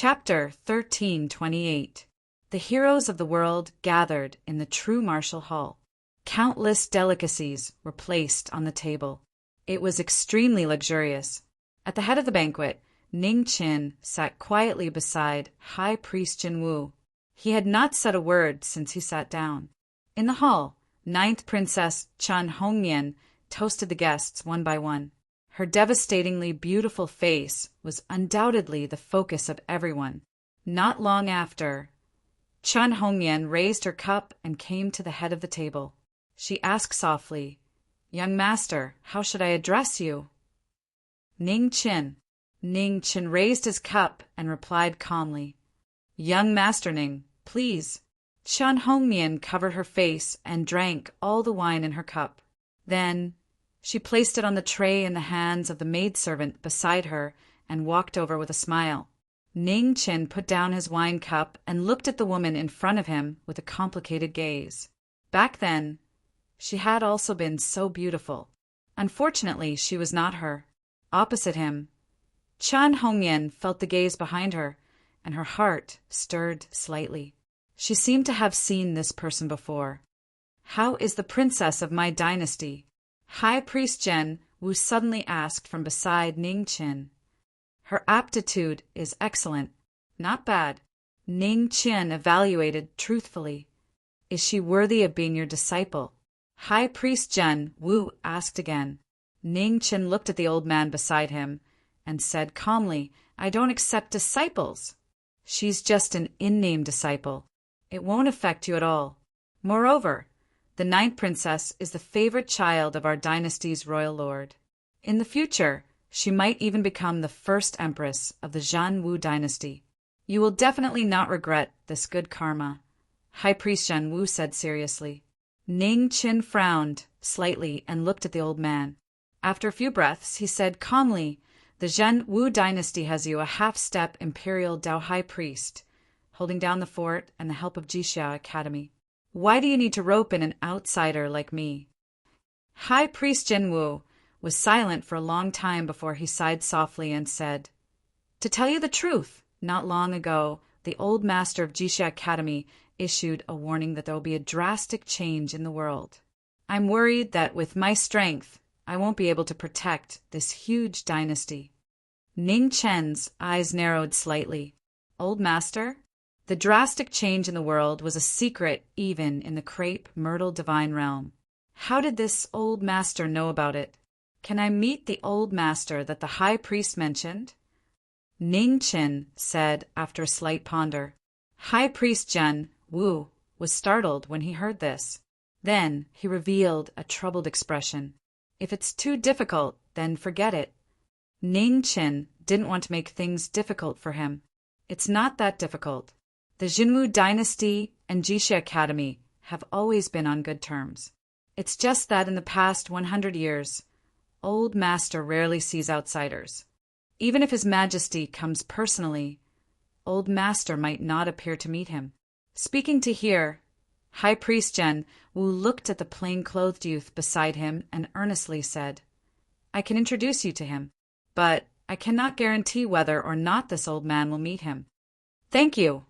Chapter 1328. The heroes of the world gathered in the true martial hall. Countless delicacies were placed on the table. It was extremely luxurious. At the head of the banquet, Ning Qin sat quietly beside High Priest Jinwu. He had not said a word since he sat down. In the hall, Ninth Princess Chan Hongyan toasted the guests one by one. Her devastatingly beautiful face was undoubtedly the focus of everyone. Not long after, Chan Hongyan raised her cup and came to the head of the table. She asked softly, "Young master, how should I address you?" Ning Qin. Ning Qin raised his cup and replied calmly, "Young master Ning, please." Chan Hongyan covered her face and drank all the wine in her cup. Then she placed it on the tray in the hands of the maidservant beside her and walked over with a smile. Ning Qin put down his wine cup and looked at the woman in front of him with a complicated gaze. Back then, she had also been so beautiful. Unfortunately, she was not her. Opposite him, Chan Hongyan felt the gaze behind her, and her heart stirred slightly. She seemed to have seen this person before. "How is the princess of my dynasty?" High Priest Jen Wu suddenly asked from beside Ning Qin. "Her aptitude is excellent. Not bad." Ning Qin evaluated truthfully. "Is she worthy of being your disciple?" High Priest Jen Wu asked again. Ning Qin looked at the old man beside him and said calmly, "I don't accept disciples. She's just an in-name disciple. It won't affect you at all. Moreover, the ninth princess is the favorite child of our dynasty's royal lord. In the future, she might even become the first empress of the Zhan Wu dynasty. You will definitely not regret this good karma," High Priest Zhan Wu said seriously. Ning Qin frowned slightly and looked at the old man. After a few breaths, he said calmly, "The Zhan Wu dynasty has you a half-step imperial Dao High Priest, holding down the fort and the help of Jixia Academy. Why do you need to rope in an outsider like me?" High Priest Jinwu was silent for a long time before he sighed softly and said, "To tell you the truth, not long ago, the old master of Jixia Academy issued a warning that there will be a drastic change in the world. I'm worried that with my strength, I won't be able to protect this huge dynasty." Ning Chen's eyes narrowed slightly. "Old master?" The drastic change in the world was a secret even in the crepe myrtle divine realm. How did this old master know about it? Can I meet the old master that the high priest mentioned? Ning Qin said after a slight ponder. High Priest Zhan Wu was startled when he heard this. Then he revealed a troubled expression. "If it's too difficult, then forget it." Ning Qin didn't want to make things difficult for him. "It's not that difficult. The Jinwu dynasty and Jixia Academy have always been on good terms. It's just that in the past 100 years, Old Master rarely sees outsiders. Even if His Majesty comes personally, Old Master might not appear to meet him." Speaking to hear, High Priest Zhen Wu looked at the plain-clothed youth beside him and earnestly said, "I can introduce you to him, but I cannot guarantee whether or not this old man will meet him." "Thank you,"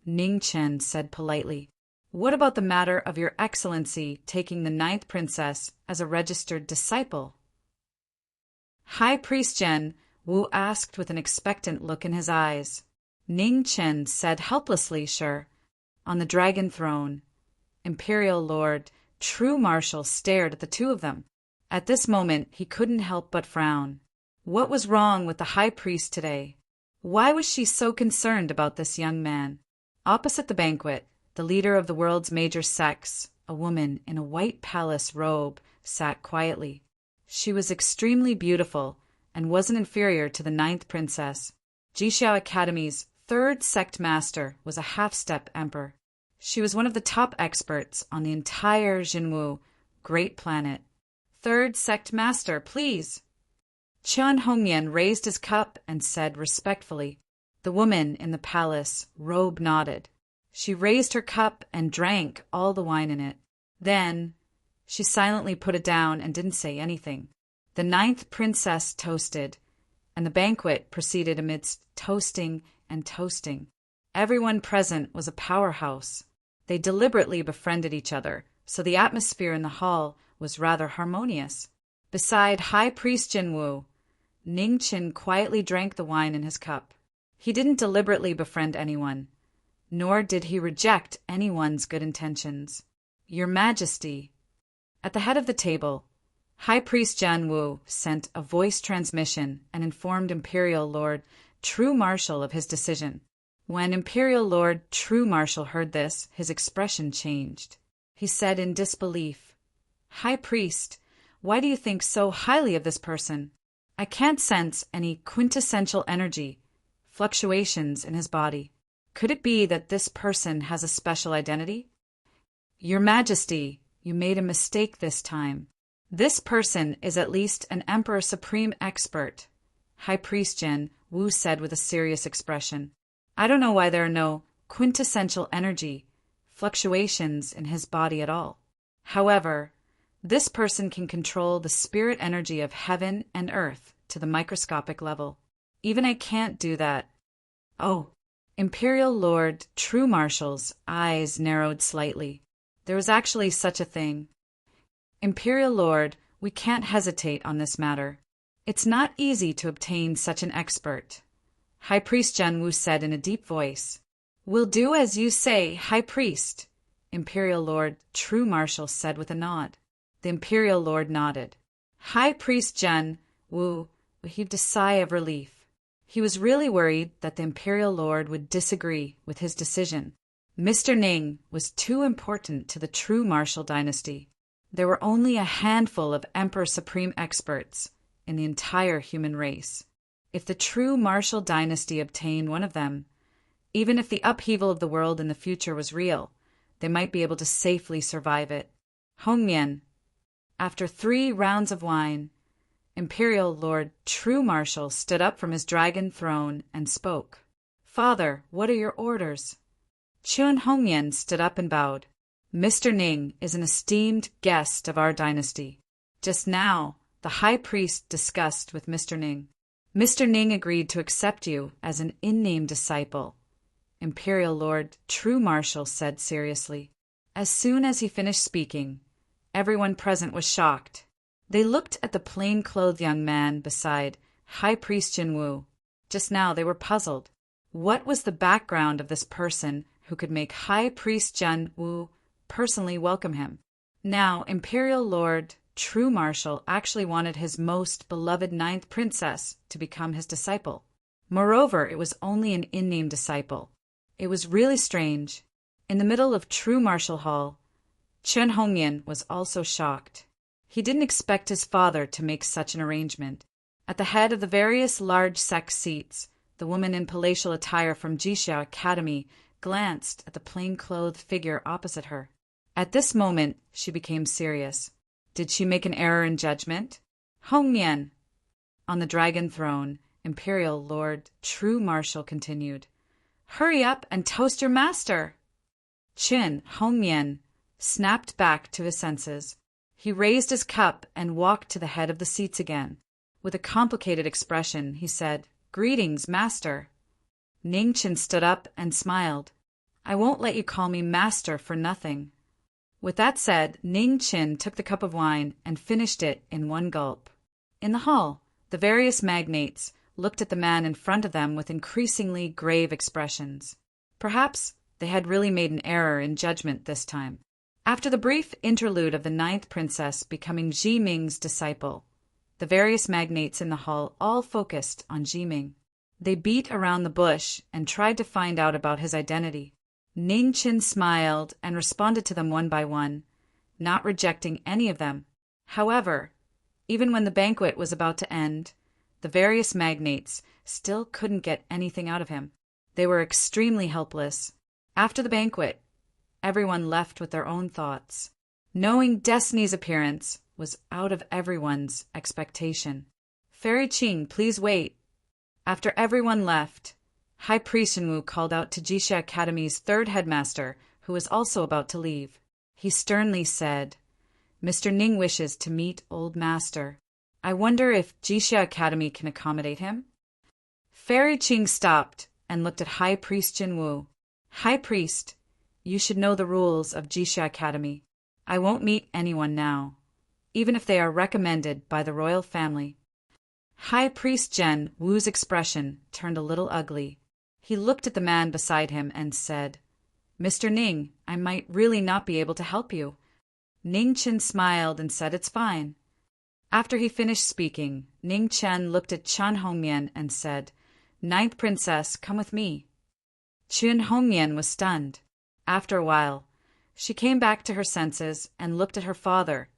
Ning Qin said politely. "What about the matter of Your Excellency taking the ninth princess as a registered disciple?" High Priest Zhen Wu asked with an expectant look in his eyes. Ning Qin said helplessly, "Sure." On the dragon throne, Imperial Lord, True Marshal stared at the two of them. At this moment, he couldn't help but frown. What was wrong with the high priest today? Why was she so concerned about this young man? Opposite the banquet, the leader of the world's major sects, a woman in a white palace robe, sat quietly. She was extremely beautiful and wasn't inferior to the ninth princess. Jixia Academy's third sect master was a half-step emperor. She was one of the top experts on the entire Jinwu great planet. "Third sect master, please." Chan Hongyan raised his cup and said respectfully. The woman in the palace robe nodded. She raised her cup and drank all the wine in it. Then she silently put it down and didn't say anything. The ninth princess toasted, and the banquet proceeded amidst toasting and toasting. Everyone present was a powerhouse. They deliberately befriended each other, so the atmosphere in the hall was rather harmonious. Beside High Priest Jinwoo, Ningqin quietly drank the wine in his cup. He didn't deliberately befriend anyone, nor did he reject anyone's good intentions. Your Majesty. At the head of the table, High Priest Janwoo sent a voice transmission and informed Imperial Lord True Marshal of his decision. When Imperial Lord True Marshal heard this, his expression changed. He said in disbelief, High Priest, why do you think so highly of this person? I can't sense any quintessential energy, fluctuations in his body. Could it be that this person has a special identity? Your Majesty, you made a mistake this time. This person is at least an Emperor Supreme expert, High Priest Jen Wu said with a serious expression. I don't know why there are no quintessential energy, fluctuations in his body at all. However, this person can control the spirit energy of heaven and earth to the microscopic level. Even I can't do that. Oh, Imperial Lord True Marshal's eyes narrowed slightly. There was actually such a thing. Imperial Lord, we can't hesitate on this matter. It's not easy to obtain such an expert, High Priest Janwoo said in a deep voice. We'll do as you say, High Priest, Imperial Lord True Marshal said with a nod. The Imperial Lord nodded. High Priest Janwoo heaved a sigh of relief. He was really worried that the Imperial Lord would disagree with his decision. Mr. Ning was too important to the True Marshal dynasty. There were only a handful of Emperor Supreme experts in the entire human race. If the True Marshal dynasty obtained one of them, even if the upheaval of the world in the future was real, they might be able to safely survive it. Hongmian. After 3 rounds of wine, Imperial Lord True Marshal stood up from his dragon throne and spoke. Father, what are your orders? Chun Hongmian stood up and bowed. Mr. Ning is an esteemed guest of our dynasty. Just now, the High Priest discussed with Mr. Ning. Mr. Ning agreed to accept you as an in-name disciple, Imperial Lord True Marshal said seriously. As soon as he finished speaking, everyone present was shocked. They looked at the plain-clothed young man beside High Priest Jinwoo. Just now they were puzzled. What was the background of this person who could make High Priest Jinwoo personally welcome him? Now, Imperial Lord True Marshal actually wanted his most beloved 9th princess to become his disciple. Moreover, it was only an in-name disciple. It was really strange. In the middle of True Marshal Hall, Chun Hongmian was also shocked. He didn't expect his father to make such an arrangement. At the head of the various large sect seats, the woman in palatial attire from Jixia Academy glanced at the plain-clothed figure opposite her. At this moment, she became serious. Did she make an error in judgment? Hongmian. On the dragon throne, Imperial Lord True Marshal continued. Hurry up and toast your master. Chun Hongmian snapped back to his senses. He raised his cup and walked to the head of the seats again. With a complicated expression, he said, Greetings, master. Ningqin stood up and smiled. I won't let you call me master for nothing. With that said, Ningqin took the cup of wine and finished it in one gulp. In the hall, the various magnates looked at the man in front of them with increasingly grave expressions. Perhaps they had really made an error in judgment this time. After the brief interlude of the 9th princess becoming Ji Ming's disciple, the various magnates in the hall all focused on Ji Ming. They beat around the bush and tried to find out about his identity. Ningqin smiled and responded to them one by one, not rejecting any of them. However, even when the banquet was about to end, the various magnates still couldn't get anything out of him. They were extremely helpless. After the banquet, everyone left with their own thoughts. Knowing Destiny's appearance was out of everyone's expectation. Fairy Qing, please wait. After everyone left, High Priest Jinwoo called out to Jixia Academy's 3rd headmaster, who was also about to leave. He sternly said, Mr. Ning wishes to meet old master. I wonder if Jixia Academy can accommodate him? Fairy Qing stopped and looked at High Priest Jinwu. High Priest, you should know the rules of Jixia Academy. I won't meet anyone now, even if they are recommended by the royal family. High Priest Jen Wu's expression turned a little ugly. He looked at the man beside him and said, Mr. Ning, I might really not be able to help you. Ning Chen smiled and said it's fine. After he finished speaking, Ning Chen looked at Chun Hongmian and said, Ninth Princess, come with me. Chun Hongmian was stunned. After a while, she came back to her senses and looked at her father,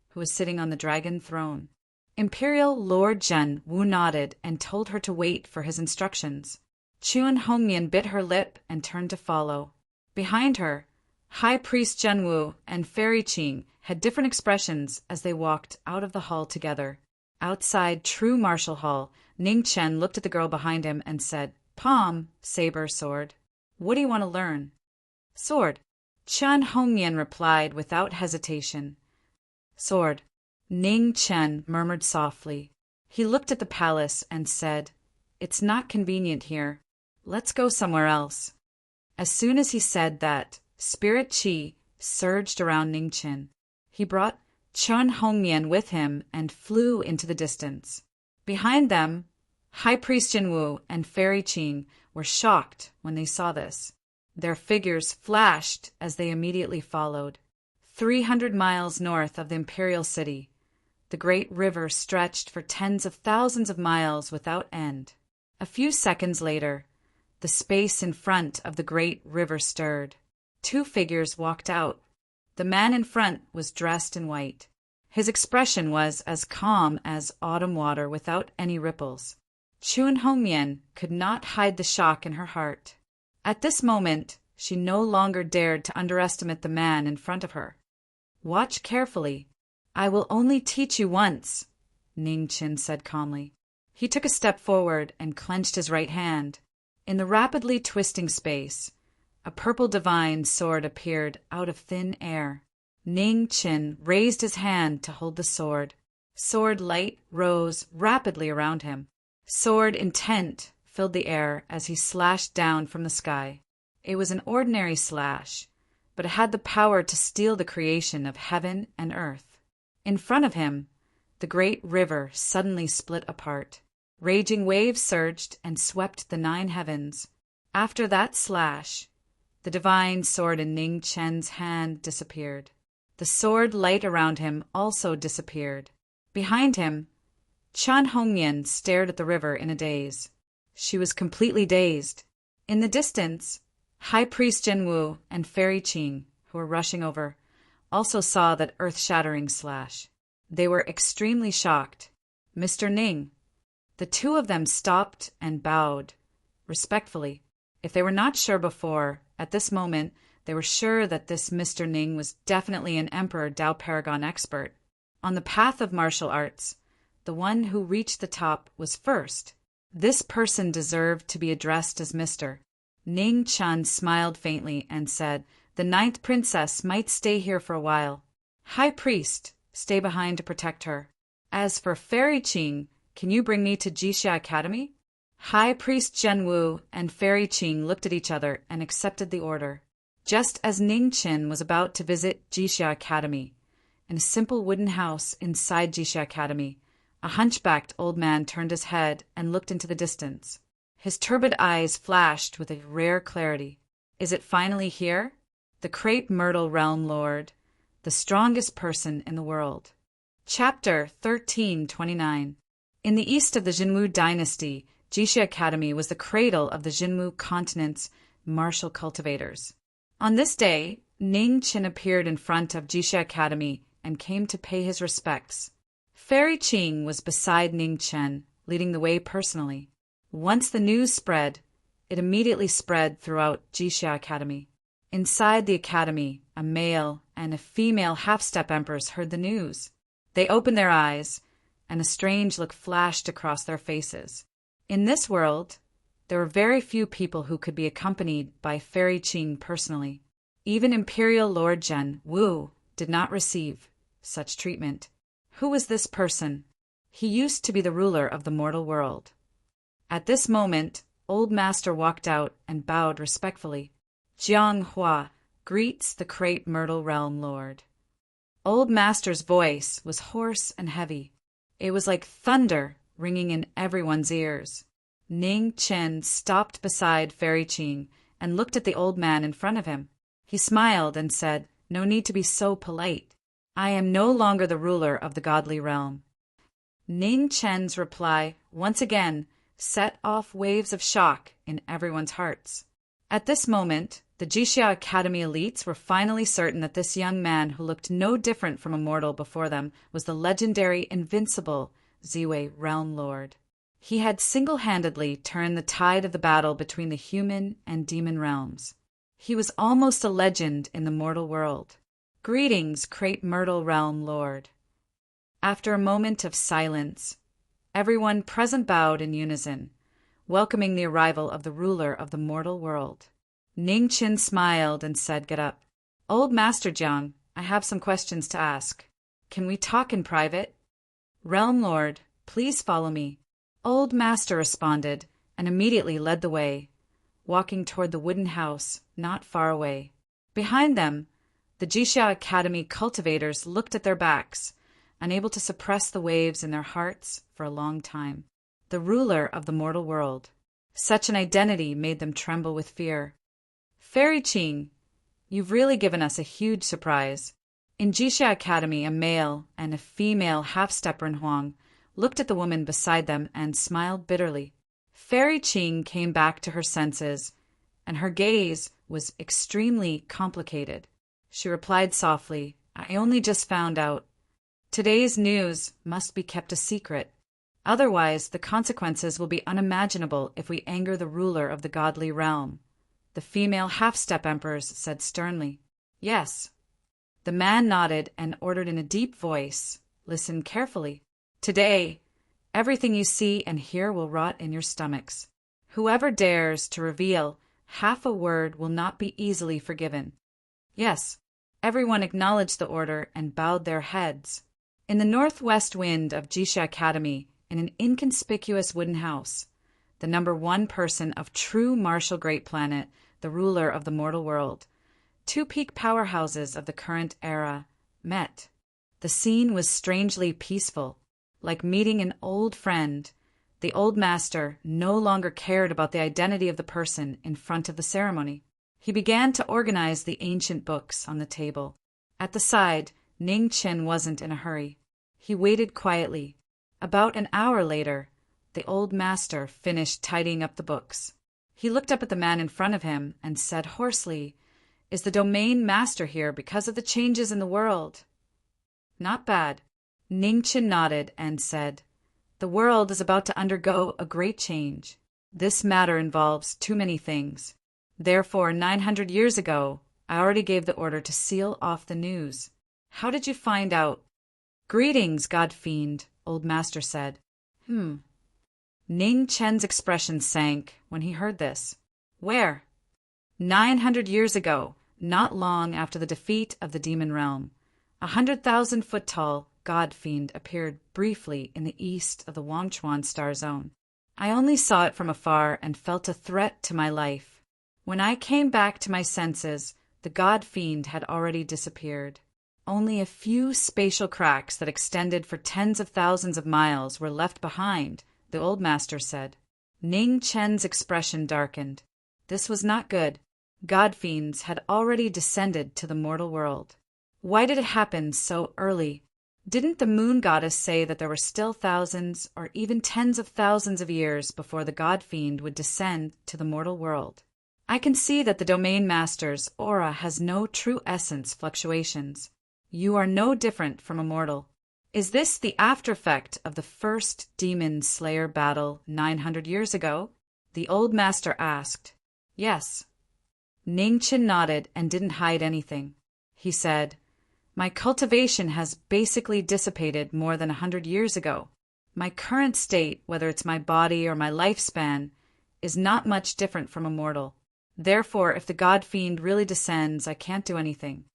who was sitting on the dragon throne. Imperial Lord Zhen Wu nodded and told her to wait for his instructions. Chun Hongmian bit her lip and turned to follow. Behind her, High Priest Zhen Wu and Fairy Qing had different expressions as they walked out of the hall together. Outside True Martial Hall, Ning Chen looked at the girl behind him and said, Palm, saber, sword. What do you want to learn? Sword. Chun Hongmian replied without hesitation. Sword. Ning Chen murmured softly. He looked at the palace and said, It's not convenient here. Let's go somewhere else. As soon as he said that, spirit qi surged around Ning Chen. He brought Chun Hongmian with him and flew into the distance. Behind them, High Priest Jinwu and Fairy Qing were shocked when they saw this. Their figures flashed as they immediately followed. 300 miles north of the imperial city, the great river stretched for tens of thousands of miles without end. A few seconds later, the space in front of the great river stirred. 2 figures walked out. The man in front was dressed in white. His expression was as calm as autumn water without any ripples. Chun Hongmian could not hide the shock in her heart. At this moment, she no longer dared to underestimate the man in front of her. Watch carefully. I will only teach you once, Ning Chen said calmly. He took a step forward and clenched his right hand. In the rapidly twisting space, a purple divine sword appeared out of thin air. Ning Chen raised his hand to hold the sword. Sword light rose rapidly around him. Sword intent filled the air as he slashed down from the sky. It was an ordinary slash, but it had the power to steal the creation of heaven and earth. In front of him, the great river suddenly split apart. Raging waves surged and swept the 9 heavens. After that slash, the divine sword in Ning Chen's hand disappeared. The sword light around him also disappeared. Behind him, Chun Hongmian stared at the river in a daze. She was completely dazed. In the distance, High Priest Jinwu and Fairy Qing, who were rushing over, also saw that earth-shattering slash. They were extremely shocked. Mr. Ning. The 2 of them stopped and bowed, respectfully. If they were not sure before, at this moment, they were sure that this Mr. Ning was definitely an Emperor Dao Paragon expert. On the path of martial arts, the one who reached the top was first. This person deserved to be addressed as Mr. Ning Chen smiled faintly and said, The 9th princess might stay here for a while. High Priest, stay behind to protect her. As for Fairy Qing, can you bring me to Jixia Academy? High Priest Zhenwu and Fairy Qing looked at each other and accepted the order. Just as Ning Chen was about to visit Jixia Academy, in a simple wooden house inside Jixia Academy, a hunchbacked old man turned his head and looked into the distance. His turbid eyes flashed with a rare clarity. Is it finally here? The Crepe Myrtle Realm Lord, the strongest person in the world. Chapter 1329. In the east of the Jinwu dynasty, Jixia Academy was the cradle of the Jinwu continent's martial cultivators. On this day, Ning Chen appeared in front of Jixia Academy and came to pay his respects. Fairy Qing was beside Ning Chen, leading the way personally. Once the news spread, it immediately spread throughout Jixia Academy. Inside the academy, a male and a female half-step empress heard the news. They opened their eyes, and a strange look flashed across their faces. In this world, there were very few people who could be accompanied by Fairy Qing personally. Even Imperial Lord Zhen Wu did not receive such treatment. Who was this person? He used to be the ruler of the mortal world. At this moment, Old Master walked out and bowed respectfully. Jiang Hua greets the great Myrtle Realm Lord. Old Master's voice was hoarse and heavy. It was like thunder ringing in everyone's ears. Ning Chen stopped beside Fairy Qing and looked at the old man in front of him. He smiled and said, "No need to be so polite. I am no longer the ruler of the godly realm." Ning Chen's reply once again set off waves of shock in everyone's hearts. At this moment, the Jixia Academy elites were finally certain that this young man who looked no different from a mortal before them was the legendary, invincible Ziwei Realm Lord. He had single-handedly turned the tide of the battle between the human and demon realms. He was almost a legend in the mortal world. "Greetings, great Myrtle Realm Lord." After a moment of silence, everyone present bowed in unison, welcoming the arrival of the ruler of the mortal world. Ning Chen smiled and said, "Get up. Old Master Jiang, I have some questions to ask. Can we talk in private?" "Realm Lord, please follow me." Old Master responded and immediately led the way, walking toward the wooden house not far away. Behind them, the Jixia Academy cultivators looked at their backs, unable to suppress the waves in their hearts for a long time. The ruler of the mortal world. Such an identity made them tremble with fear. "Fairy Qing, you've really given us a huge surprise." In Jixia Academy, a male and a female half-stepper Huang looked at the woman beside them and smiled bitterly. Fairy Qing came back to her senses, and her gaze was extremely complicated. She replied softly, "I only just found out. Today's news must be kept a secret. Otherwise, the consequences will be unimaginable if we anger the ruler of the godly realm." The female half-step emperors said sternly, "Yes." The man nodded and ordered in a deep voice, "Listen carefully. Today, everything you see and hear will rot in your stomachs. Whoever dares to reveal half a word will not be easily forgiven." Yes, everyone acknowledged the order and bowed their heads. In the northwest wind of Jixia Academy, in an inconspicuous wooden house, the number one person of true martial great planet, the ruler of the mortal world, two peak powerhouses of the current era, met. The scene was strangely peaceful. Like meeting an old friend, the old master no longer cared about the identity of the person in front of the ceremony. He began to organize the ancient books on the table. At the side, Ning Chen wasn't in a hurry. He waited quietly. About an hour later, the old master finished tidying up the books. He looked up at the man in front of him and said hoarsely, "Is the domain master here because of the changes in the world?" "Not bad." Ning Chen nodded and said, "The world is about to undergo a great change. This matter involves too many things. Therefore, 900 years ago, I already gave the order to seal off the news. How did you find out?" "Greetings, God Fiend," Old Master said. Ning Chen's expression sank when he heard this. "Where?" 900 years ago, not long after the defeat of the demon realm, 100,000-foot tall God Fiend appeared briefly in the east of the Wangchuan star zone. I only saw it from afar and felt a threat to my life. When I came back to my senses, the God Fiend had already disappeared. Only a few spatial cracks that extended for tens of thousands of miles were left behind, the old master said. Ning Chen's expression darkened. This was not good. God Fiends had already descended to the mortal world. Why did it happen so early? Didn't the moon goddess say that there were still thousands or even tens of thousands of years before the God Fiend would descend to the mortal world? I can see that the domain master's aura has no true essence fluctuations. You are no different from a mortal. Is this the after effect of the first demon slayer battle 900 years ago? The old master asked. Yes. Ning Chen nodded and didn't hide anything. He said, "My cultivation has basically dissipated more than 100 years ago. My current state, whether it's my body or my lifespan, is not much different from a mortal. Therefore, if the God Fiend really descends, I can't do anything.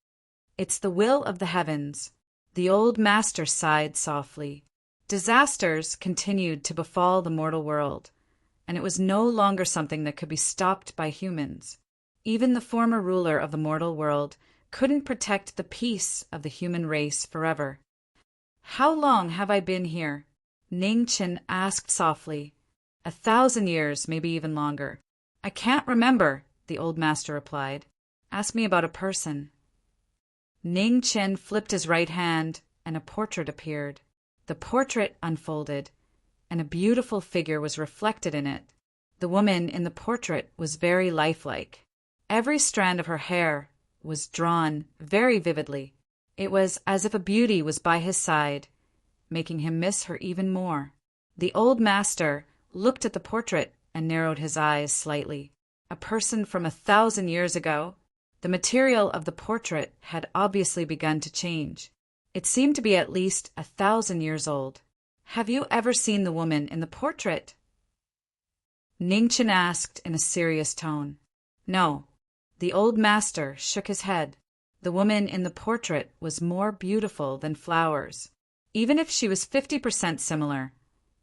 It's the will of the heavens." The old master sighed softly. Disasters continued to befall the mortal world, and it was no longer something that could be stopped by humans. Even the former ruler of the mortal world couldn't protect the peace of the human race forever. "How long have I been here?" Ning Chen asked softly. "1,000 years, maybe even longer." "I can't remember," the old master replied. "Ask me about a person." Ning Chen flipped his right hand, and a portrait appeared. The portrait unfolded, and a beautiful figure was reflected in it. The woman in the portrait was very lifelike. Every strand of her hair was drawn very vividly. It was as if a beauty was by his side, making him miss her even more. The old master looked at the portrait and narrowed his eyes slightly. A person from 1,000 years ago? The material of the portrait had obviously begun to change. It seemed to be at least 1,000 years old. "Have you ever seen the woman in the portrait?" Ning Chen asked in a serious tone. "No." The old master shook his head. The woman in the portrait was more beautiful than flowers. Even if she was 50% similar,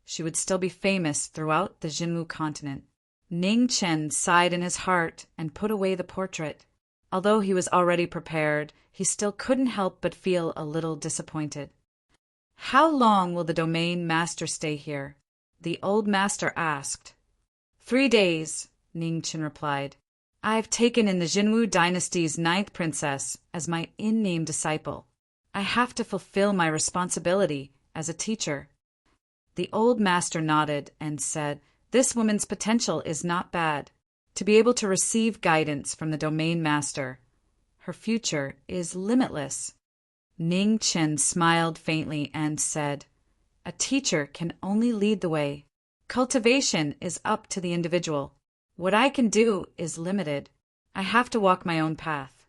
she would still be famous throughout the Jinwu continent. Ning Chen sighed in his heart and put away the portrait. Although he was already prepared, he still couldn't help but feel a little disappointed. "How long will the domain master stay here?" the old master asked. 3 days, Ning Chen replied. "I've taken in the Jinwu dynasty's 9th princess as my in-name disciple. I have to fulfill my responsibility as a teacher." The old master nodded and said, "This woman's potential is not bad. To be able to receive guidance from the domain master, her future is limitless." Ning Chen smiled faintly and said, "A teacher can only lead the way. Cultivation is up to the individual. What I can do is limited. I have to walk my own path."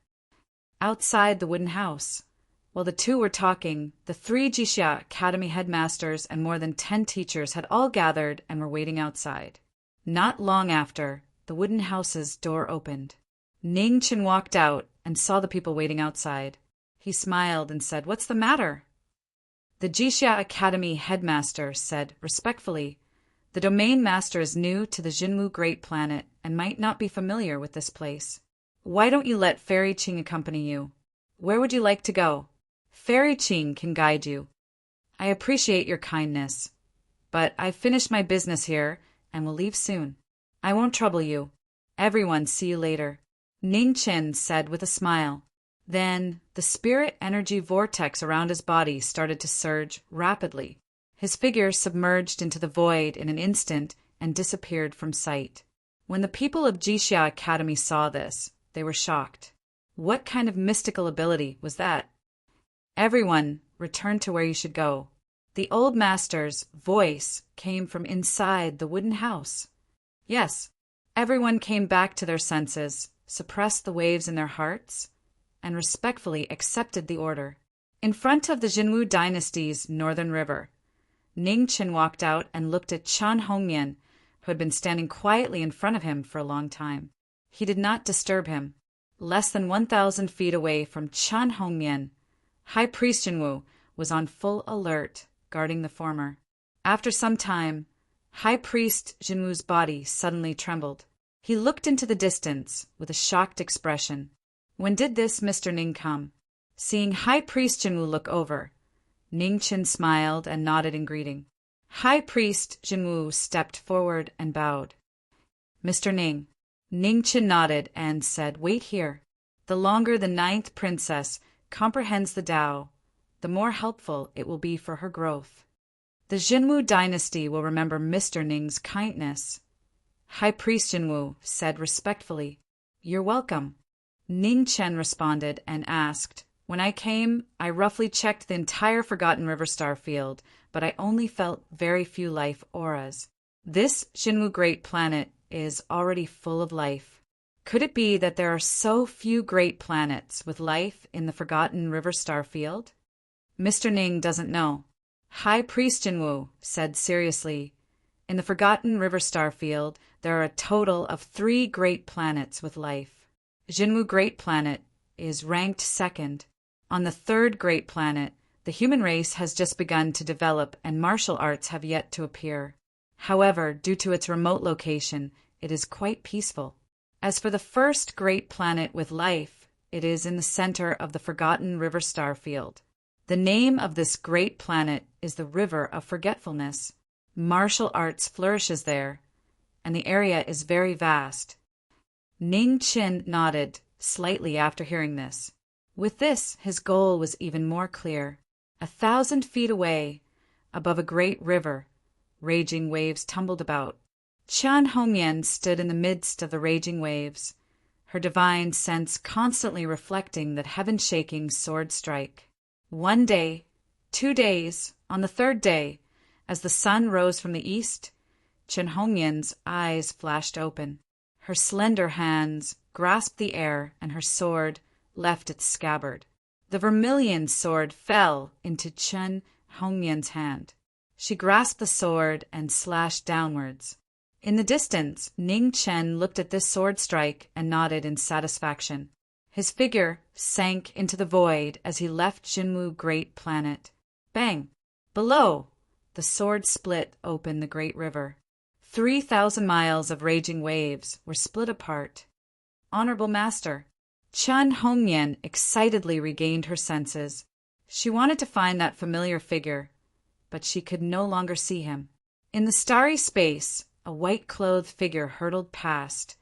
Outside the wooden house, while the two were talking, the 3 Jixia Academy headmasters and more than 10 teachers had all gathered and were waiting outside. Not long after, the wooden house's door opened. Ning Chen walked out and saw the people waiting outside. He smiled and said, "What's the matter?" The Jixia Academy headmaster said respectfully, "The domain master is new to the Jinwu Great Planet and might not be familiar with this place. Why don't you let Fairy Qing accompany you? Where would you like to go? Fairy Qing can guide you." "I appreciate your kindness, but I've finished my business here and will leave soon. I won't trouble you. Everyone, see you later," Ning Chen said with a smile. Then the spirit energy vortex around his body started to surge rapidly. His figure submerged into the void in an instant and disappeared from sight. When the people of Jixia Academy saw this, they were shocked. What kind of mystical ability was that? "Everyone, return to where you should go." The old master's voice came from inside the wooden house. Yes, everyone came back to their senses, suppressed the waves in their hearts, and respectfully accepted the order. In front of the Jinwu dynasty's northern river, Ning Chen walked out and looked at Chan Hongyan, who had been standing quietly in front of him for a long time. He did not disturb him. Less than 1,000 feet away from Chan Hongyan, High Priest Jinwu was on full alert, guarding the former. After some time, High Priest Jinwu's body suddenly trembled. He looked into the distance with a shocked expression. "When did this Mr. Ning come?" Seeing High Priest Jinwu look over, Ning Chen smiled and nodded in greeting. High Priest Jinwu stepped forward and bowed. "Mr. Ning." Ning Chen nodded and said, "Wait here. The longer the 9th princess comprehends the Tao, the more helpful it will be for her growth. The Jinwu dynasty will remember Mr. Ning's kindness." High Priest Jinwu said respectfully, "You're welcome." Ning Chen responded and asked, "When I came, I roughly checked the entire Forgotten River Star field, but I only felt very few life auras. This Jinwu Great Planet is already full of life. Could it be that there are so few great planets with life in the Forgotten River Star field?" Mr. Ning doesn't know. High Priest Jinwu said seriously, "In the Forgotten River Star field, there are a total of 3 great planets with life. Jinwu Great Planet is ranked 2nd. On the 3rd great planet, The human race has just begun to develop and martial arts have yet to appear. However, due to its remote location, it is quite peaceful. As for the first great planet with life, it is in the center of the forgotten river star field. The name of this great planet is the River of Forgetfulness. Martial arts flourishes there, and the area is very vast. Ning Chen nodded slightly after hearing this. With this, his goal was even more clear. 1,000 feet away, above a great river, raging waves tumbled about. Qian Hongyan stood in the midst of the raging waves, her divine sense constantly reflecting that heaven-shaking sword strike. 1 day, 2 days, on the 3rd day, as the sun rose from the east, Qian Hongyan's eyes flashed open. Her slender hands grasped the air, and her sword left its scabbard. The vermilion sword fell into Qian Hongyan's hand. She grasped the sword and slashed downwards. In the distance, Ning Chen looked at this sword strike and nodded in satisfaction. His figure sank into the void as he left Jinwu Great Planet. Bang! Below, the sword split open the great river. 3,000 miles of raging waves were split apart. Honorable Master, Qian Hongyan excitedly regained her senses. She wanted to find that familiar figure, but she could no longer see him. In the starry space, a white-clothed figure hurtled past,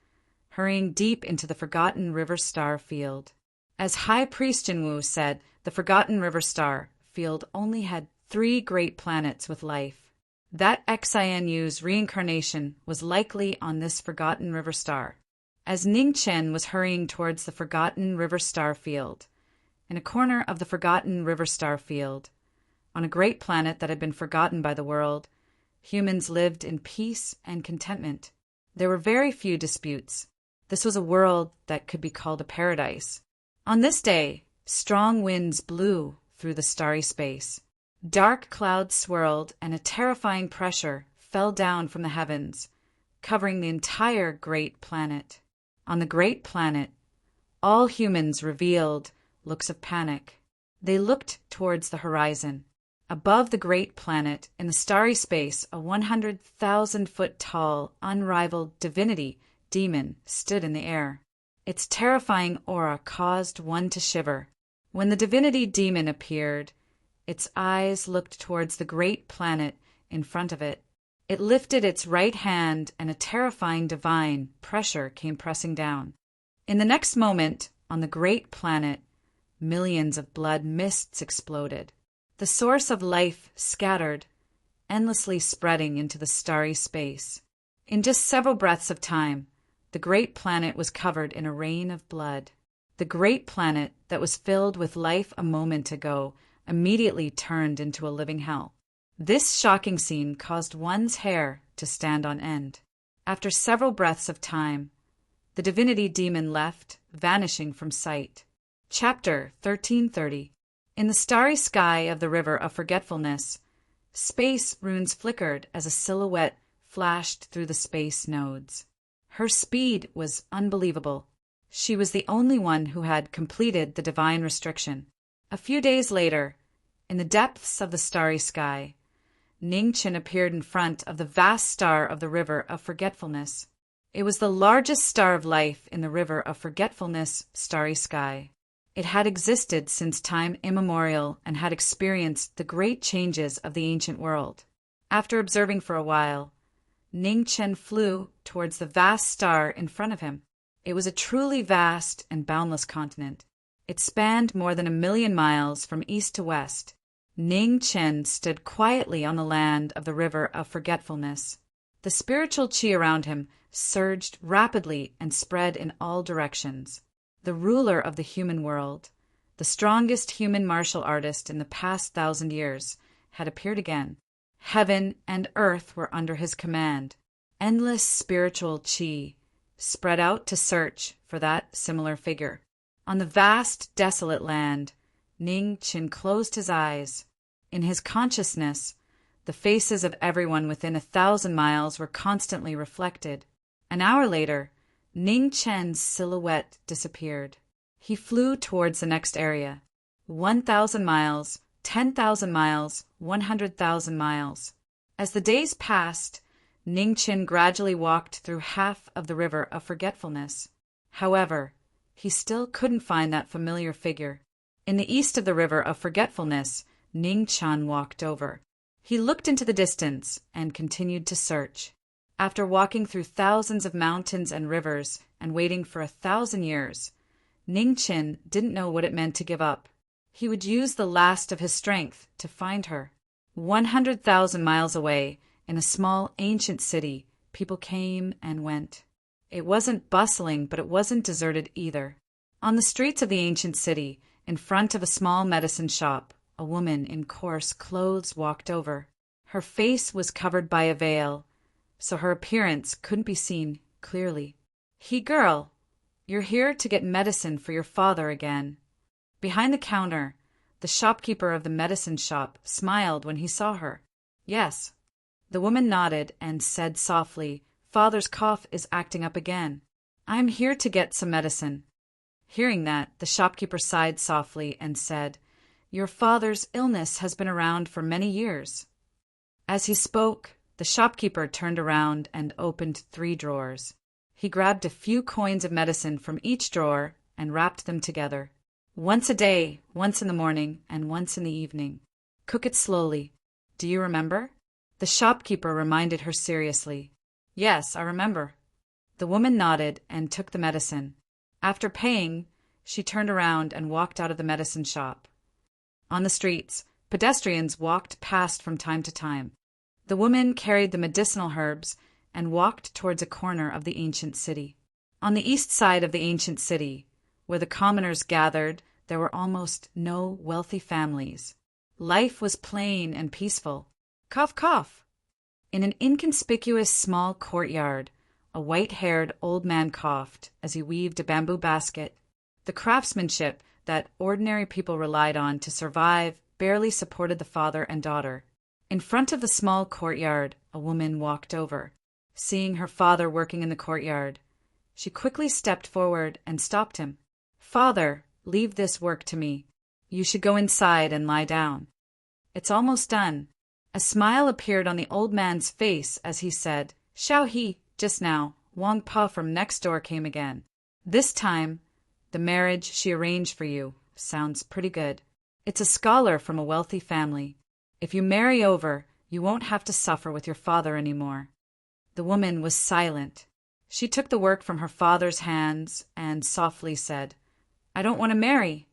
hurrying deep into the forgotten River Star field. As High Priest Jinwu said, the forgotten River Star field only had 3 great planets with life. That Xinu's reincarnation was likely on this forgotten River Star. As Ning Chen was hurrying towards the forgotten River Star field, in a corner of the forgotten River Star field, on a great planet that had been forgotten by the world, humans lived in peace and contentment. There were very few disputes. This was a world that could be called a paradise. On this day, strong winds blew through the starry space. Dark clouds swirled, and a terrifying pressure fell down from the heavens, covering the entire great planet. On the great planet, all humans revealed looks of panic. They looked towards the horizon. Above the great planet, in the starry space, a 100,000-foot tall, unrivaled divinity demon stood in the air. Its terrifying aura caused one to shiver. When the divinity demon appeared, its eyes looked towards the great planet in front of it. It lifted its right hand, and a terrifying divine pressure came pressing down. In the next moment, on the great planet, millions of blood mists exploded. The source of life scattered, endlessly spreading into the starry space. In just several breaths of time, the great planet was covered in a rain of blood. The great planet that was filled with life a moment ago immediately turned into a living hell. This shocking scene caused one's hair to stand on end. After several breaths of time, the divinity demon left, vanishing from sight. Chapter 1330. In the starry sky of the River of Forgetfulness, space runes flickered as a silhouette flashed through the space nodes. Her speed was unbelievable. She was the only one who had completed the divine restriction. A few days later, in the depths of the starry sky, Ning Chen appeared in front of the vast star of the River of Forgetfulness. It was the largest star of life in the River of Forgetfulness starry sky. It had existed since time immemorial and had experienced the great changes of the ancient world. After observing for a while, Ning Chen flew towards the vast star in front of him. It was a truly vast and boundless continent. It spanned more than 1,000,000 miles from east to west. Ning Chen stood quietly on the land of the River of Forgetfulness. The spiritual qi around him surged rapidly and spread in all directions. The ruler of the human world, the strongest human martial artist in the past 1,000 years, had appeared again. Heaven and earth were under his command. Endless spiritual qi spread out to search for that similar figure. On the vast, desolate land, Ning Chen closed his eyes. In his consciousness, the faces of everyone within 1,000 miles were constantly reflected. An hour later, Ning Chen's silhouette disappeared. He flew towards the next area. 1,000 miles 10,000 miles, 100,000 miles. As the days passed, Ning Chin gradually walked through half of the river of forgetfulness. However, he still couldn't find that familiar figure. In the east of the river of forgetfulness, Ning Chan walked over. He looked into the distance and continued to search. After walking through thousands of mountains and rivers and waiting for 1,000 years, Ning Chin didn't know what it meant to give up. He would use the last of his strength to find her. 100,000 miles away, in a small ancient city, people came and went. It wasn't bustling, but it wasn't deserted either. On the streets of the ancient city, in front of a small medicine shop, a woman in coarse clothes walked over. Her face was covered by a veil, so her appearance couldn't be seen clearly. Girl, you're here to get medicine for your father again." Behind the counter, the shopkeeper of the medicine shop smiled when he saw her. "Yes." The woman nodded and said softly, "Father's cough is acting up again. I'm here to get some medicine." Hearing that, the shopkeeper sighed softly and said, "Your father's illness has been around for many years." As he spoke, the shopkeeper turned around and opened 3 drawers. He grabbed a few coins of medicine from each drawer and wrapped them together. "Once a day, once in the morning, and once in the evening. Cook it slowly. Do you remember?" The shopkeeper reminded her seriously. "Yes, I remember." The woman nodded and took the medicine. After paying, she turned around and walked out of the medicine shop. On the streets, pedestrians walked past from time to time. The woman carried the medicinal herbs and walked towards a corner of the ancient city. On the east side of the ancient city, where the commoners gathered, there were almost no wealthy families. Life was plain and peaceful. Cough, cough. In an inconspicuous small courtyard, a white-haired old man coughed as he weaved a bamboo basket. The craftsmanship that ordinary people relied on to survive barely supported the father and daughter. In front of the small courtyard, a woman walked over. Seeing her father working in the courtyard, she quickly stepped forward and stopped him. "Father, leave this work to me. You should go inside and lie down. It's almost done." A smile appeared on the old man's face as he said, "Shao He, just now, Wang Pa from next door came again. This time, the marriage she arranged for you sounds pretty good. It's a scholar from a wealthy family. If you marry over, you won't have to suffer with your father anymore." The woman was silent. She took the work from her father's hands and softly said, "I don't want to marry."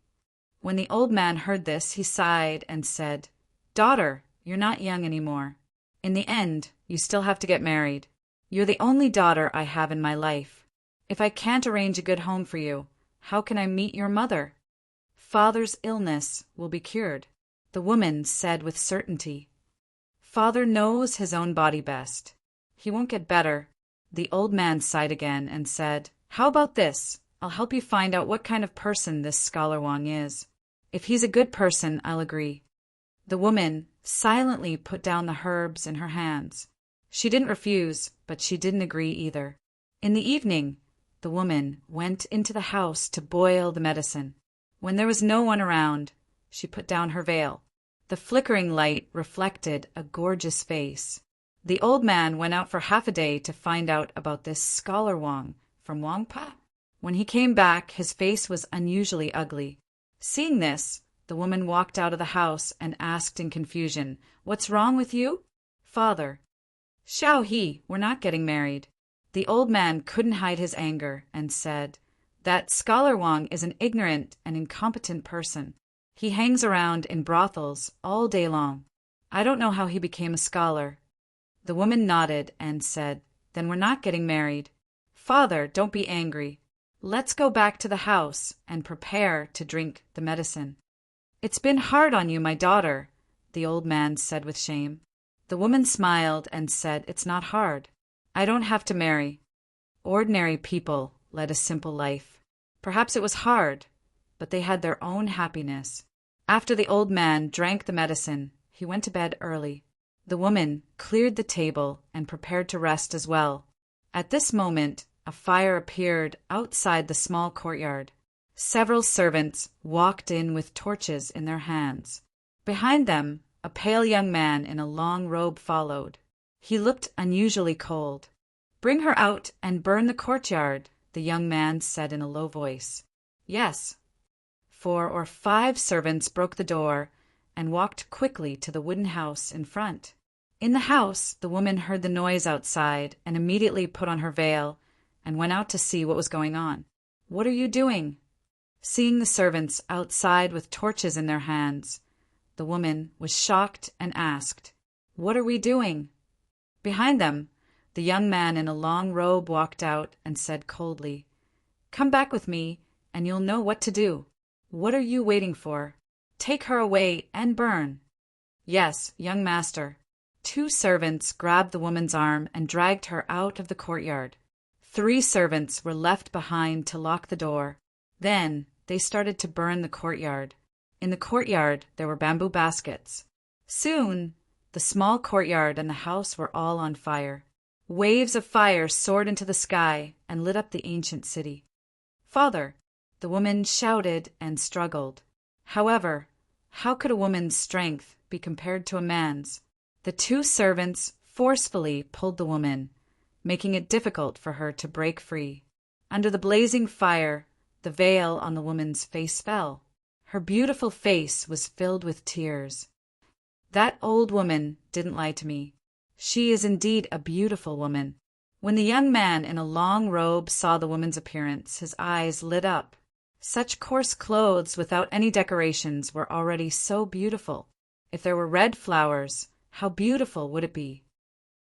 When the old man heard this, he sighed and said, "Daughter, you're not young anymore. In the end, you still have to get married. You're the only daughter I have in my life. If I can't arrange a good home for you, how can I meet your mother? Father's illness will be cured," the woman said with certainty. "Father knows his own body best. He won't get better." The old man sighed again and said, "How about this? I'll help you find out what kind of person this Scholar Wang is. If he's a good person, I'll agree." The woman silently put down the herbs in her hands. She didn't refuse, but she didn't agree either. In the evening, the woman went into the house to boil the medicine. When there was no one around, she put down her veil. The flickering light reflected a gorgeous face. The old man went out for half a day to find out about this Scholar Wang from Wang Pa. When he came back, his face was unusually ugly. Seeing this, the woman walked out of the house and asked in confusion, "What's wrong with you?" "Father." "Shao He, we're not getting married." The old man couldn't hide his anger and said, "That Scholar Wang is an ignorant and incompetent person. He hangs around in brothels all day long. I don't know how he became a scholar." The woman nodded and said, "Then we're not getting married." "Father, don't be angry. Let's go back to the house and prepare to drink the medicine." "It's been hard on you, my daughter," the old man said with shame. The woman smiled and said, "It's not hard. I don't have to marry. Ordinary people led a simple life. Perhaps it was hard, but they had their own happiness." After the old man drank the medicine, he went to bed early. The woman cleared the table and prepared to rest as well. At this moment, a fire appeared outside the small courtyard. Several servants walked in with torches in their hands. Behind them, a pale young man in a long robe followed. He looked unusually cold. "Bring her out and burn the courtyard," the young man said in a low voice. Yes. 4 or 5 servants broke the door and walked quickly to the wooden house in front. In the house, the woman heard the noise outside and immediately put on her veil and went out to see what was going on. "What are you doing?" Seeing the servants outside with torches in their hands, the woman was shocked and asked, "What are we doing?" Behind them, the young man in a long robe walked out and said coldly, "Come back with me, and you'll know what to do. What are you waiting for? Take her away and burn." "Yes, young master." 2 servants grabbed the woman's arm and dragged her out of the courtyard. 3 servants were left behind to lock the door. Then they started to burn the courtyard. In the courtyard there were bamboo baskets. Soon, the small courtyard and the house were all on fire. Waves of fire soared into the sky and lit up the ancient city. "Father," the woman shouted and struggled. However, how could a woman's strength be compared to a man's? The 2 servants forcefully pulled the woman, making it difficult for her to break free. Under the blazing fire, the veil on the woman's face fell. Her beautiful face was filled with tears. "That old woman didn't lie to me. She is indeed a beautiful woman." When the young man in a long robe saw the woman's appearance, his eyes lit up. Such coarse clothes without any decorations were already so beautiful. If there were red flowers, how beautiful would it be?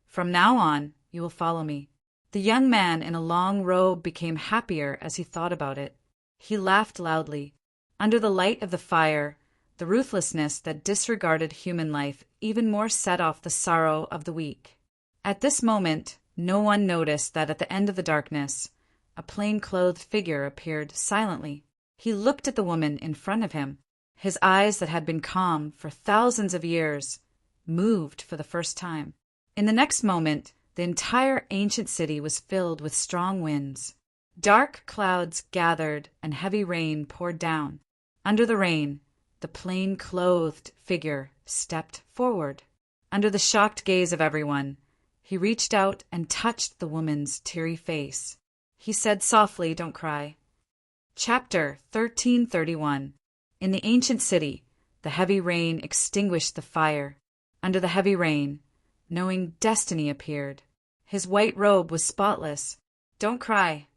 "From now on, you will follow me." The young man in a long robe became happier as he thought about it. He laughed loudly. Under the light of the fire, the ruthlessness that disregarded human life even more set off the sorrow of the weak. At this moment, no one noticed that at the end of the darkness, a plain-clothed figure appeared silently. He looked at the woman in front of him. His eyes that had been calm for thousands of years moved for the first time. In the next moment, the entire ancient city was filled with strong winds. Dark clouds gathered and heavy rain poured down. Under the rain, the plain-clothed figure stepped forward. Under the shocked gaze of everyone, he reached out and touched the woman's teary face. He said softly, "Don't cry." Chapter 1331. In the ancient city, the heavy rain extinguished the fire. Under the heavy rain, knowing destiny appeared. His white robe was spotless. "Don't cry."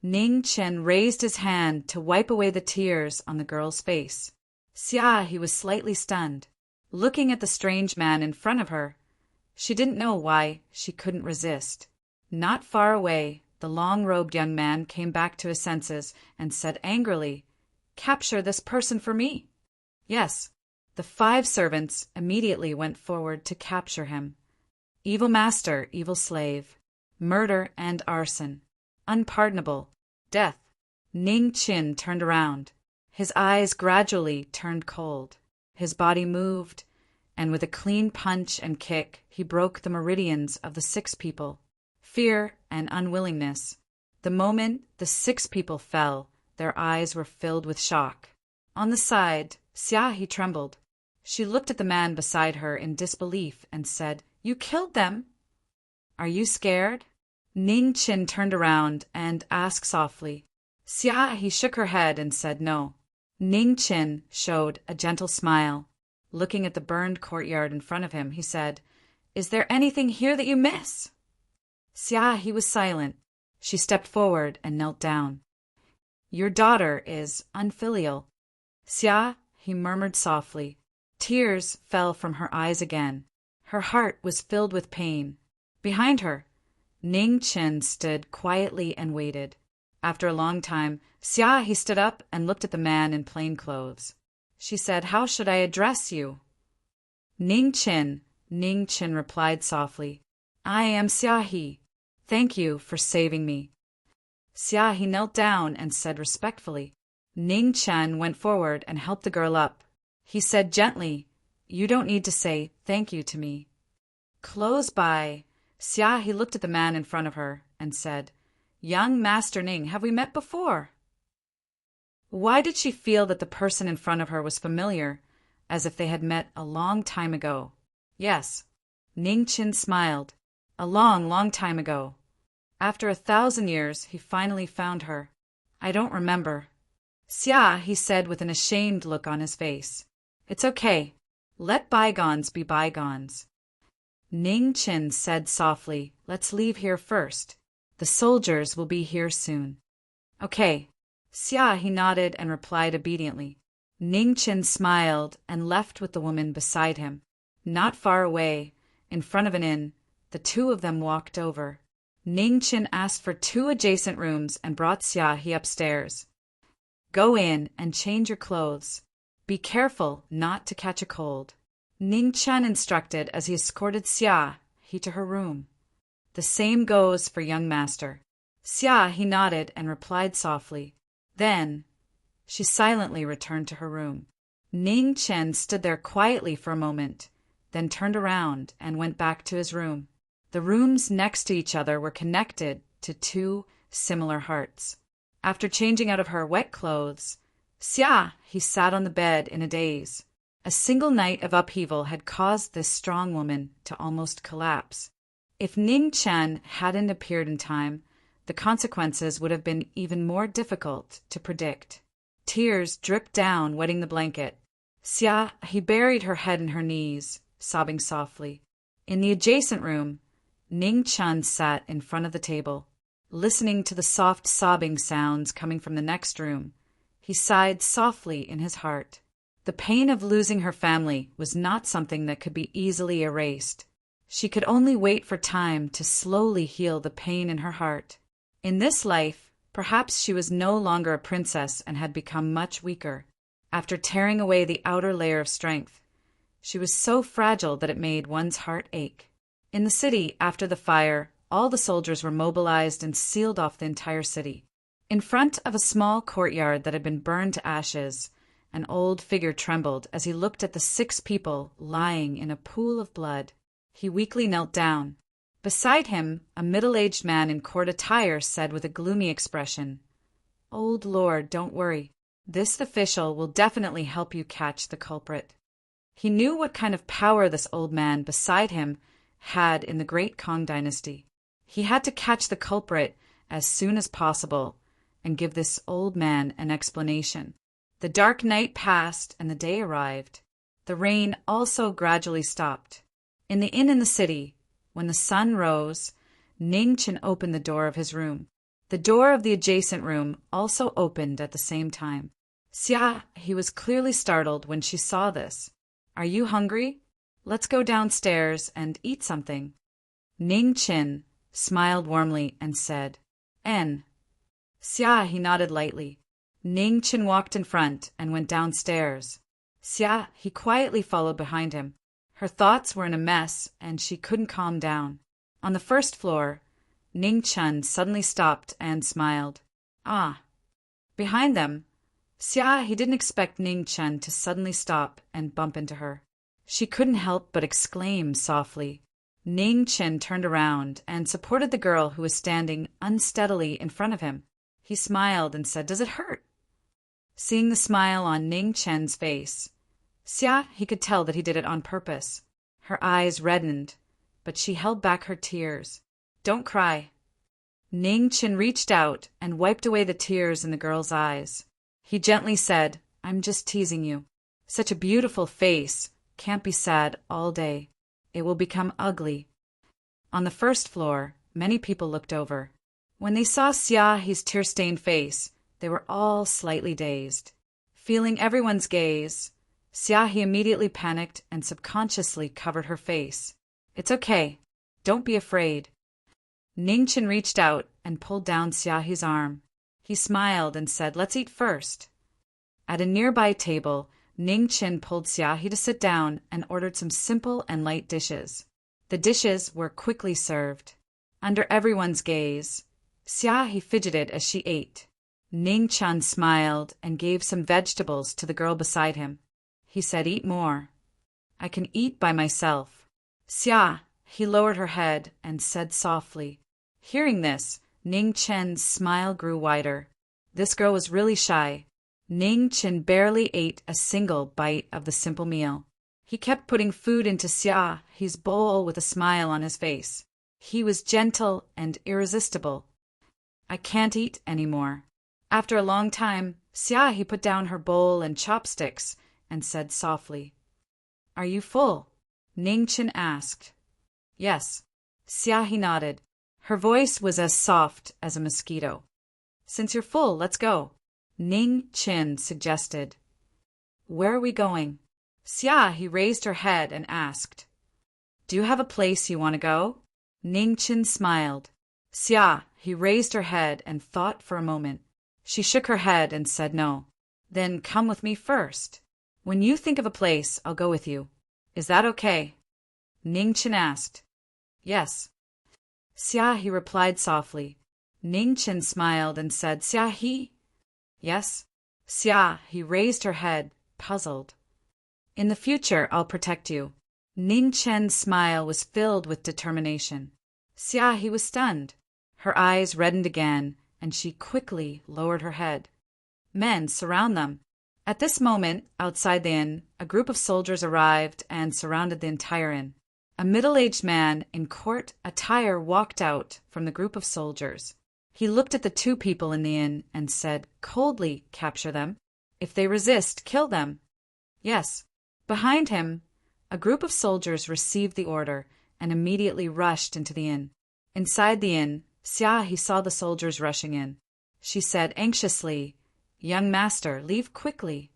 Ning Chen raised his hand to wipe away the tears on the girl's face. Xia, he was slightly stunned. Looking at the strange man in front of her, she didn't know why she couldn't resist. Not far away, the long-robed young man came back to his senses and said angrily, "Capture this person for me." Yes, the 5 servants immediately went forward to capture him. Evil master, evil slave, murder and arson, unpardonable, death. Ning Qin turned around. His eyes gradually turned cold. His body moved, and with a clean punch and kick, he broke the meridians of the 6 people. Fear and unwillingness. The moment the 6 people fell, their eyes were filled with shock. On the side, Xia trembled. She looked at the man beside her in disbelief and said, "You killed them." "Are you scared?" Ning Qin turned around and asked softly. Xia shook her head and said no. Ning Qin showed a gentle smile. Looking at the burned courtyard in front of him, he said, "Is there anything here that you miss?" Xia was silent. She stepped forward and knelt down. "Your daughter is unfilial." "Xia," he murmured softly. Tears fell from her eyes again. Her heart was filled with pain. Behind her, Ning Qin stood quietly and waited. After a long time, Xia stood up and looked at the man in plain clothes. She said, "How should I address you?" Ning Qin replied softly, "I am Xia. Thank you for saving me." Xia knelt down and said respectfully. Ning Chen went forward and helped the girl up. He said gently, "You don't need to say thank you to me." Close by, Xia looked at the man in front of her and said, "Young Master Ning, have we met before?" Why did she feel that the person in front of her was familiar, as if they had met a long time ago. Yes. Ning Chin smiled. A long, long time ago. After 1,000 years, he finally found her. I don't remember. Xia, he said with an ashamed look on his face. It's okay. Let bygones be bygones. Ning Chin said softly, let's leave here first. The soldiers will be here soon. Okay. Xia, he nodded and replied obediently. Ning Chin smiled and left with the woman beside him. Not far away, in front of an inn, the two of them walked over. Ning Chin asked for 2 adjacent rooms and brought Xia He upstairs. Go in and change your clothes. Be careful not to catch a cold. Ning Chin instructed as he escorted Xia He to her room. The same goes for young master. Xia He nodded and replied softly. Then she silently returned to her room. Ning Chin stood there quietly for a moment, then turned around and went back to his room. The rooms next to each other were connected to 2 similar hearts. After changing out of her wet clothes, Xia He sat on the bed in a daze. A single night of upheaval had caused this strong woman to almost collapse. If Ning Chin hadn't appeared in time, the consequences would have been even more difficult to predict. Tears dripped down, wetting the blanket. Xia He buried her head in her knees, sobbing softly. In the adjacent room, Ning Chin sat in front of the table, listening to the soft sobbing sounds coming from the next room. He sighed softly in his heart. The pain of losing her family was not something that could be easily erased. She could only wait for time to slowly heal the pain in her heart. In this life, perhaps she was no longer a princess and had become much weaker. After tearing away the outer layer of strength, she was so fragile that it made one's heart ache. In the city, after the fire, all the soldiers were mobilized and sealed off the entire city. In front of a small courtyard that had been burned to ashes, an old figure trembled as he looked at the 6 people lying in a pool of blood. He weakly knelt down. Beside him, a middle-aged man in court attire said with a gloomy expression, Old Lord, don't worry. This official will definitely help you catch the culprit. He knew what kind of power this old man beside him had in the Great Kong dynasty. He had to catch the culprit as soon as possible and give this old man an explanation. The dark night passed and the day arrived. The rain also gradually stopped. In the inn in the city, when the sun rose, Ning Chin opened the door of his room. The door of the adjacent room also opened at the same time. Xia He was clearly startled when she saw this. Are you hungry? Let's go downstairs and eat something. Ning Chin smiled warmly and said, En. Xia He nodded lightly. Ning Chin walked in front and went downstairs. Xia He quietly followed behind him. Her thoughts were in a mess, and she couldn't calm down. On the first floor, Ning Chin suddenly stopped and smiled. Ah! Behind them, Xia He didn't expect Ning Chin to suddenly stop and bump into her. She couldn't help but exclaim softly. Ning Chin turned around and supported the girl who was standing unsteadily in front of him. He smiled and said, Does it hurt? Seeing the smile on Ning Chin's face, Xia He could tell that he did it on purpose. Her eyes reddened, but she held back her tears. Don't cry. Ning Chin reached out and wiped away the tears in the girl's eyes. He gently said, I'm just teasing you. Such a beautiful face can't be sad all day. It will become ugly. On the first floor, many people looked over. When they saw Xia He's tear-stained face, they were all slightly dazed. Feeling everyone's gaze, Xia He immediately panicked and subconsciously covered her face. It's okay. Don't be afraid. Ning Chin reached out and pulled down Xia He's arm. He smiled and said, Let's eat first. At a nearby table, Ning Chin pulled Xia He to sit down and ordered some simple and light dishes. The dishes were quickly served. Under everyone's gaze, Xia He fidgeted as she ate. Ning Chin smiled and gave some vegetables to the girl beside him. He said, Eat more. I can eat by myself. Xia He lowered her head and said softly. Hearing this, Ning Chin's smile grew wider. This girl was really shy. Ning Qin barely ate a single bite of the simple meal. He kept putting food into Xia He's bowl with a smile on his face. He was gentle and irresistible. I can't eat anymore. After a long time, Xia He put down her bowl and chopsticks and said softly, Are you full? Ning Qin asked. Yes. Xia He nodded. Her voice was as soft as a mosquito. Since you're full, let's go. Ning Qin suggested. Where are we going? Xia He raised her head and asked. Do you have a place you want to go? Ning Qin smiled. Xia He raised her head and thought for a moment. She shook her head and said no. Then come with me first. When you think of a place, I'll go with you. Is that okay? Ning Qin asked. Yes. Xia He replied softly. Ning Qin smiled and said, Xia He? Yes. Xia He raised her head, puzzled. In the future, I'll protect you. Ning Qin's smile was filled with determination. Xia He was stunned. Her eyes reddened again, and she quickly lowered her head. Men surround them. At this moment, outside the inn, a group of soldiers arrived and surrounded the entire inn. A middle-aged man in court attire walked out from the group of soldiers. He looked at the two people in the inn and said coldly, Capture them. If they resist, kill them. Yes. Behind him, a group of soldiers received the order and immediately rushed into the inn. Inside the inn, Xia He saw the soldiers rushing in. She said anxiously, Young master, leave quickly.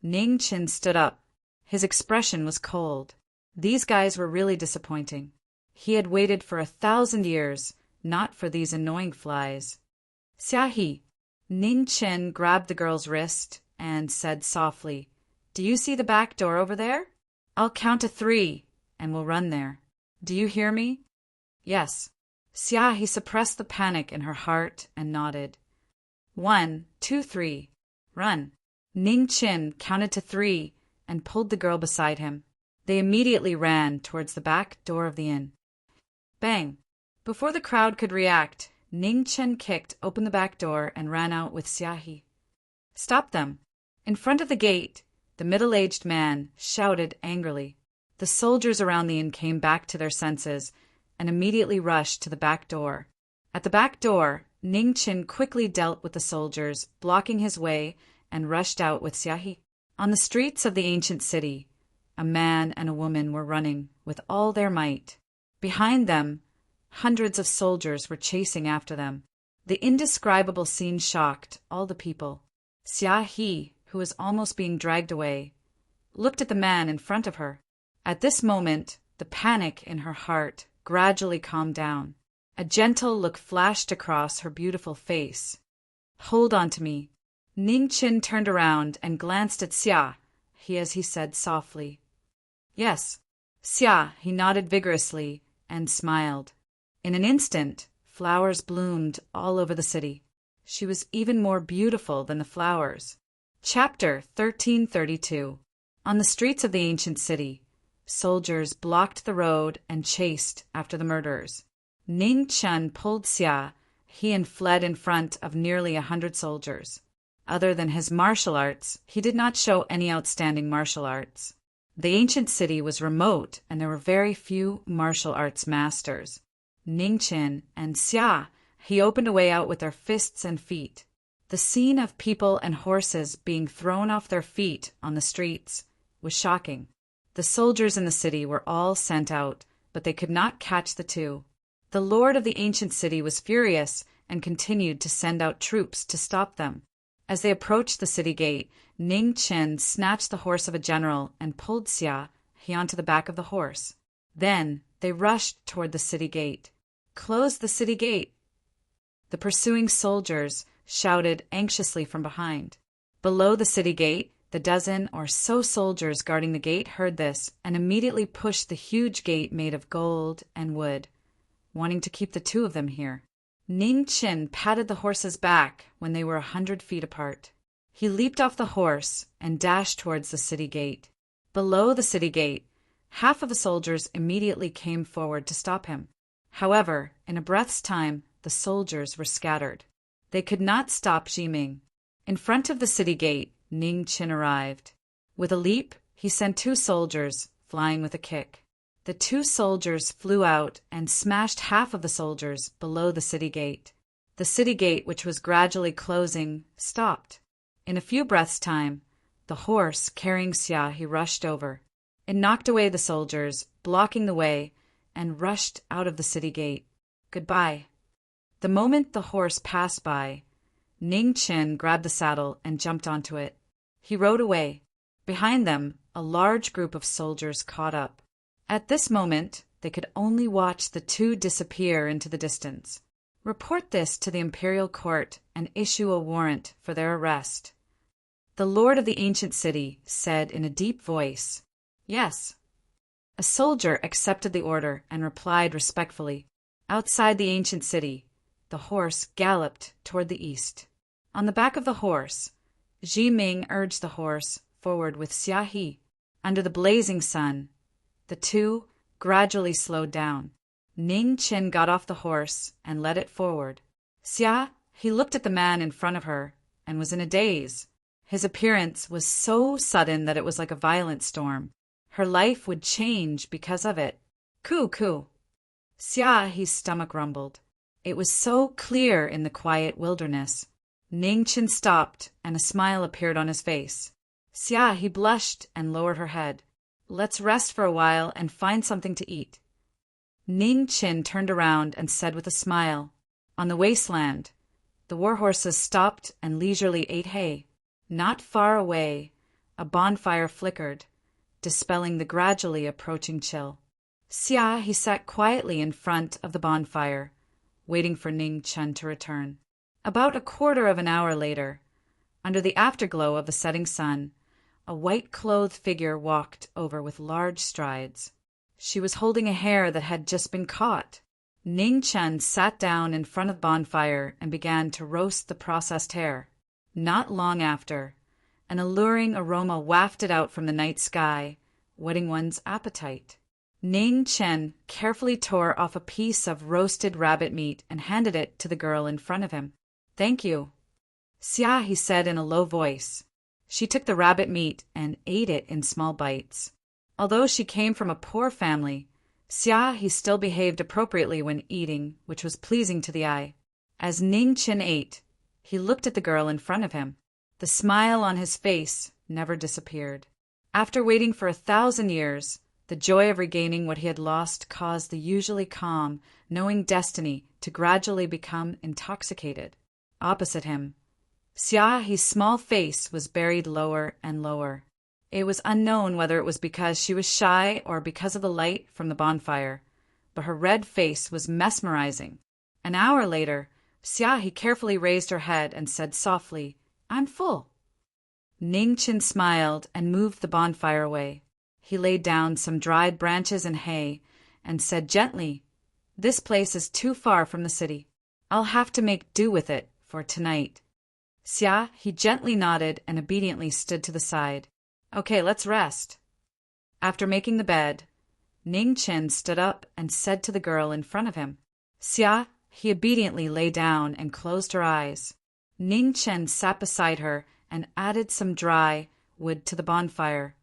Ning Qin stood up. His expression was cold. These guys were really disappointing. He had waited for 1,000 years, not for these annoying flies. Xia He. Ning Qin grabbed the girl's wrist and said softly, Do you see the back door over there? I'll count to 3, and we'll run there. Do you hear me? Yes. Xia He suppressed the panic in her heart and nodded. 1, 2, 3. Run. Ning Qin counted to 3 and pulled the girl beside him. They immediately ran towards the back door of the inn. Bang! Before the crowd could react, Ning Qin kicked open the back door and ran out with Xia He. Stop them! In front of the gate, the middle-aged man shouted angrily. The soldiers around the inn came back to their senses and immediately rushed to the back door. At the back door, Ning Qin quickly dealt with the soldiers, blocking his way, and rushed out with Xia He. On the streets of the ancient city, a man and a woman were running with all their might. Behind them, hundreds of soldiers were chasing after them. The indescribable scene shocked all the people. Xia He, who was almost being dragged away, looked at the man in front of her. At this moment, the panic in her heart gradually calmed down. A gentle look flashed across her beautiful face. Hold on to me. Ning Qin turned around and glanced at Xia He as he said softly. Yes. Xia He nodded vigorously and smiled. In an instant, flowers bloomed all over the city. She was even more beautiful than the flowers. Chapter 1332. On the streets of the ancient city, soldiers blocked the road and chased after the murderers. Ning Qin pulled Xia He and fled in front of nearly 100 soldiers. Other than his martial arts, he did not show any outstanding martial arts. The ancient city was remote and there were very few martial arts masters. Ning Qin and Xia He opened a way out with their fists and feet. The scene of people and horses being thrown off their feet on the streets was shocking. The soldiers in the city were all sent out, but they could not catch the two. The lord of the ancient city was furious and continued to send out troops to stop them. As they approached the city gate, Ning Qin snatched the horse of a general and pulled Xia He onto the back of the horse. Then they rushed toward the city gate. Close the city gate! The pursuing soldiers shouted anxiously from behind. Below the city gate, the dozen or so soldiers guarding the gate heard this and immediately pushed the huge gate made of gold and wood, wanting to keep the two of them here. Ning Qin patted the horse's back when they were 100 feet apart. He leaped off the horse and dashed towards the city gate. Below the city gate, half of the soldiers immediately came forward to stop him. However, in a breath's time, the soldiers were scattered. They could not stop Jiming. In front of the city gate, Ning Chin arrived. With a leap, he sent 2 soldiers flying with a kick. The 2 soldiers flew out and smashed half of the soldiers below the city gate. The city gate, which was gradually closing, stopped. In a few breaths' time, the horse carrying Xia rushed over. It knocked away the soldiers, blocking the way, and rushed out of the city gate. Goodbye. The moment the horse passed by, Ning Chin grabbed the saddle and jumped onto it. He rode away. Behind them, a large group of soldiers caught up. At this moment, they could only watch the 2 disappear into the distance. Report this to the imperial court and issue a warrant for their arrest. The lord of the ancient city said in a deep voice, Yes. A soldier accepted the order and replied respectfully. Outside the ancient city, the horse galloped toward the east. On the back of the horse, Ji Ming urged the horse forward with Xia He. Under the blazing sun, the 2 gradually slowed down. Ning Chin got off the horse and led it forward. Xia He looked at the man in front of her and was in a daze. His appearance was so sudden that it was like a violent storm. Her life would change because of it. Coo. Xia He's stomach rumbled. It was so clear in the quiet wilderness. Ning Chin stopped, and a smile appeared on his face. Xia He blushed and lowered her head. Let's rest for a while and find something to eat. Ning Chin turned around and said with a smile, On the wasteland, the war horses stopped and leisurely ate hay. Not far away, a bonfire flickered, dispelling the gradually approaching chill. Xia He sat quietly in front of the bonfire, waiting for Ning Chin to return. About a quarter of an hour later, under the afterglow of the setting sun, a white-clothed figure walked over with large strides. She was holding a hare that had just been caught. Ning Chin sat down in front of the bonfire and began to roast the processed hare. Not long after, an alluring aroma wafted out from the night sky, whetting one's appetite. Ning Chin carefully tore off a piece of roasted rabbit meat and handed it to the girl in front of him. Thank you. Xia He said in a low voice. She took the rabbit meat and ate it in small bites. Although she came from a poor family, Xia He still behaved appropriately when eating, which was pleasing to the eye. As Ning Chin ate, he looked at the girl in front of him. The smile on his face never disappeared. After waiting for 1,000 years, the joy of regaining what he had lost caused the usually calm, knowing destiny to gradually become intoxicated. Opposite him, Xia He's small face was buried lower and lower. It was unknown whether it was because she was shy or because of the light from the bonfire, but her red face was mesmerizing. An hour later, Xia He carefully raised her head and said softly, I'm full. Ning Chin smiled and moved the bonfire away. He laid down some dried branches and hay and said gently, This place is too far from the city. I'll have to make do with it for tonight. Xia He gently nodded and obediently stood to the side. Okay, let's rest. After making the bed, Ning Chin stood up and said to the girl in front of him. Xia He obediently lay down and closed her eyes. Ning Chin sat beside her and added some dry wood to the bonfire,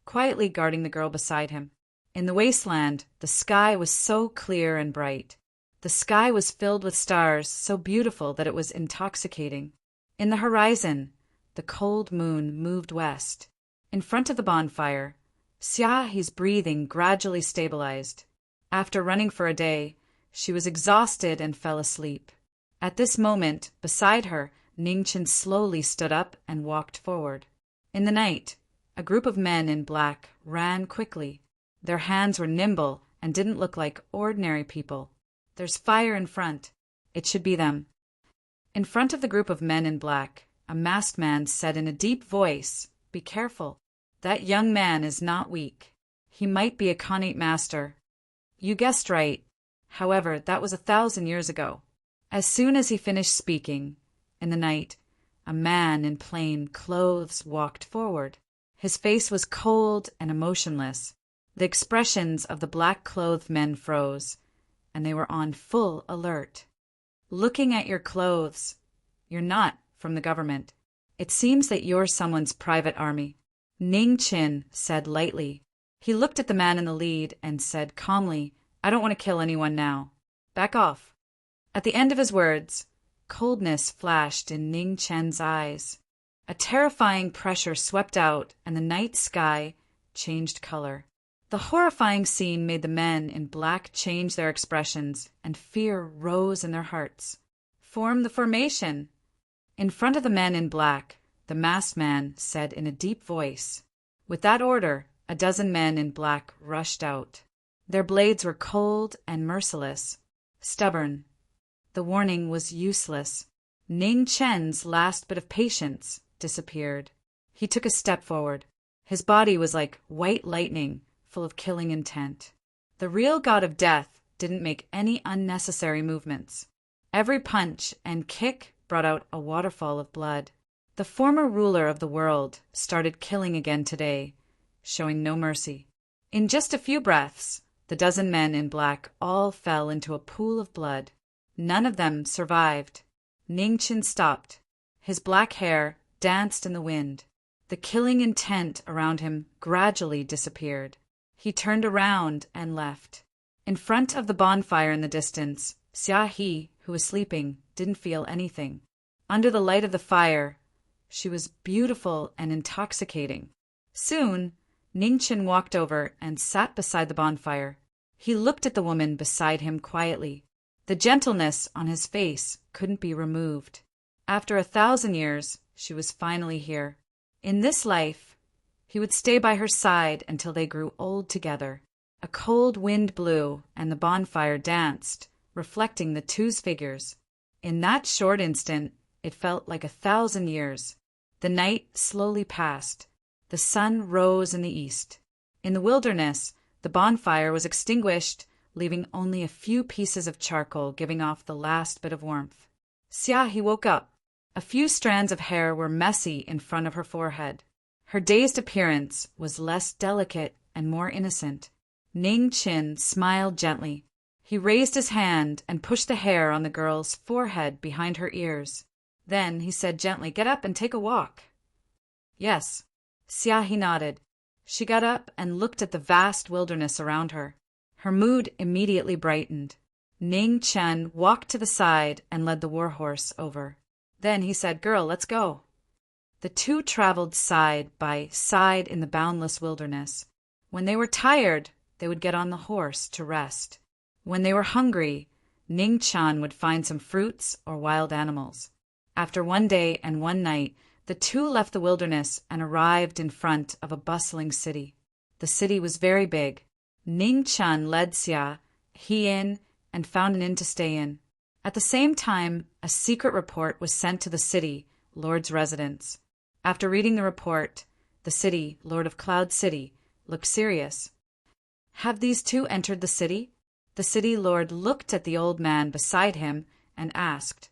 quietly guarding the girl beside him. In the wasteland, the sky was so clear and bright. The sky was filled with stars so beautiful that it was intoxicating. In the horizon, the cold moon moved west. In front of the bonfire, Xia He's breathing gradually stabilized. After running for a day, she was exhausted and fell asleep. At this moment, beside her, Ning Chin slowly stood up and walked forward. In the night, a group of men in black ran quickly. Their hands were nimble and didn't look like ordinary people. There's fire in front. It should be them. In front of the group of men in black, a masked man said in a deep voice, Be careful. That young man is not weak. He might be a Khanate master. You guessed right. However, that was 1,000 years ago. As soon as he finished speaking, in the night, a man in plain clothes walked forward. His face was cold and emotionless. The expressions of the black-clothed men froze, and they were on full alert. Looking at your clothes, you're not from the government. It seems that you're someone's private army. Ning Qin said lightly. He looked at the man in the lead and said calmly, I don't want to kill anyone now. Back off. At the end of his words, coldness flashed in Ning Chen's eyes. A terrifying pressure swept out, and the night sky changed color. The horrifying scene made the men in black change their expressions, and fear rose in their hearts. Form the formation. In front of the men in black, the masked man said in a deep voice. With that order, a dozen men in black rushed out. Their blades were cold and merciless, stubborn. The warning was useless. Ning Chen's last bit of patience disappeared. He took a step forward. His body was like white lightning, full of killing intent. The real god of death didn't make any unnecessary movements. Every punch and kick brought out a waterfall of blood. The former ruler of the world started killing again today, showing no mercy. In just a few breaths, the dozen men in black all fell into a pool of blood. None of them survived. Ning Qin stopped. His black hair danced in the wind. The killing intent around him gradually disappeared. He turned around and left. In front of the bonfire in the distance, Xia He, who was sleeping, didn't feel anything. Under the light of the fire, she was beautiful and intoxicating. Soon, Ning Qin walked over and sat beside the bonfire. He looked at the woman beside him quietly. The gentleness on his face couldn't be removed. After 1,000 years, she was finally here. In this life, he would stay by her side until they grew old together. A cold wind blew, and the bonfire danced, reflecting the two's figures. In that short instant, it felt like 1,000 years. The night slowly passed. The sun rose in the east. In the wilderness, the bonfire was extinguished, leaving only a few pieces of charcoal giving off the last bit of warmth. Xia He woke up. A few strands of hair were messy in front of her forehead. Her dazed appearance was less delicate and more innocent. Ning Qin smiled gently. He raised his hand and pushed the hair on the girl's forehead behind her ears. Then he said gently, "Get up and take a walk." "Yes." Xia He nodded. She got up and looked at the vast wilderness around her. Her mood immediately brightened. Ning Chen walked to the side and led the warhorse over. Then he said, "Girl, let's go." The two traveled side by side in the boundless wilderness. When they were tired, they would get on the horse to rest. When they were hungry, Ning Chan would find some fruits or wild animals. After 1 day and 1 night, the two left the wilderness and arrived in front of a bustling city. The city was very big. Ning Chan led Xia He in and found an inn to stay in. At the same time, a secret report was sent to the city lord's residence. After reading the report, the city lord of Cloud City looked serious. "Have these two entered the city?" The city lord looked at the old man beside him and asked.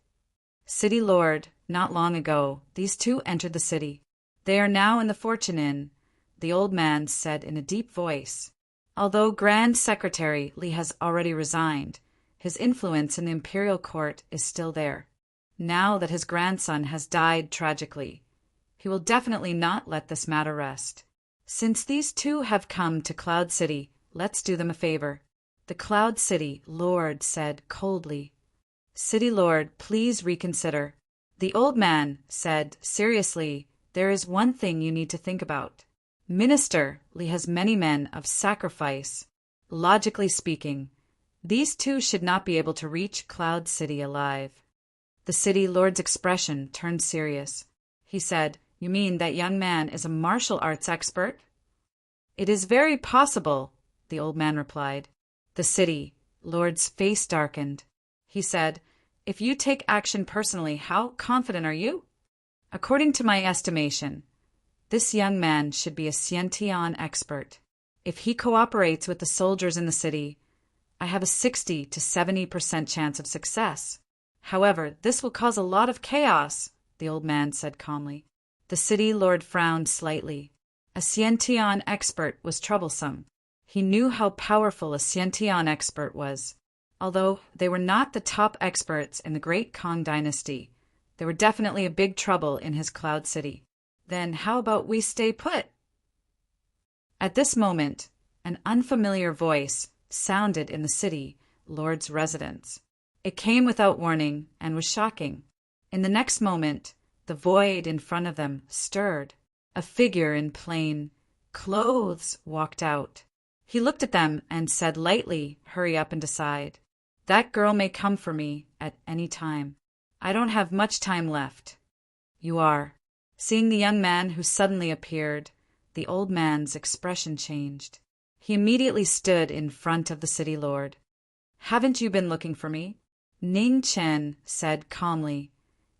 "City lord, not long ago, these two entered the city. They are now in the Fortune Inn," the old man said in a deep voice. Although Grand Secretary Li has already resigned, his influence in the imperial court is still there. Now that his grandson has died tragically, he will definitely not let this matter rest. Since these two have come to Cloud City, let's do them a favor. The Cloud City Lord said coldly. "City Lord, please reconsider." The old man said seriously, "There is one thing you need to think about. Minister Li has many men of sacrifice. Logically speaking, these two should not be able to reach Cloud City alive." The city lord's expression turned serious. He said, "You mean that young man is a martial arts expert?" "It is very possible," the old man replied. The city lord's face darkened. He said, "If you take action personally, how confident are you?" "According to my estimation, this young man should be a Xiantian expert. If he cooperates with the soldiers in the city, I have a 60 to 70% chance of success. However, this will cause a lot of chaos," the old man said calmly. The city lord frowned slightly. A Xiantian expert was troublesome. He knew how powerful a Xiantian expert was. Although they were not the top experts in the Great Kang Dynasty, There were definitely a big trouble in his cloud city. Then how about we stay put? At this moment, an unfamiliar voice sounded in the city lord's residence. It came without warning and was shocking. In the next moment, the void in front of them stirred. A figure in plain clothes walked out. He looked at them and said lightly, "Hurry up and decide. That girl may come for me at any time. I don't have much time left." "You are." Seeing the young man who suddenly appeared, the old man's expression changed. He immediately stood in front of the city lord. "Haven't you been looking for me?" Ning Chen said calmly,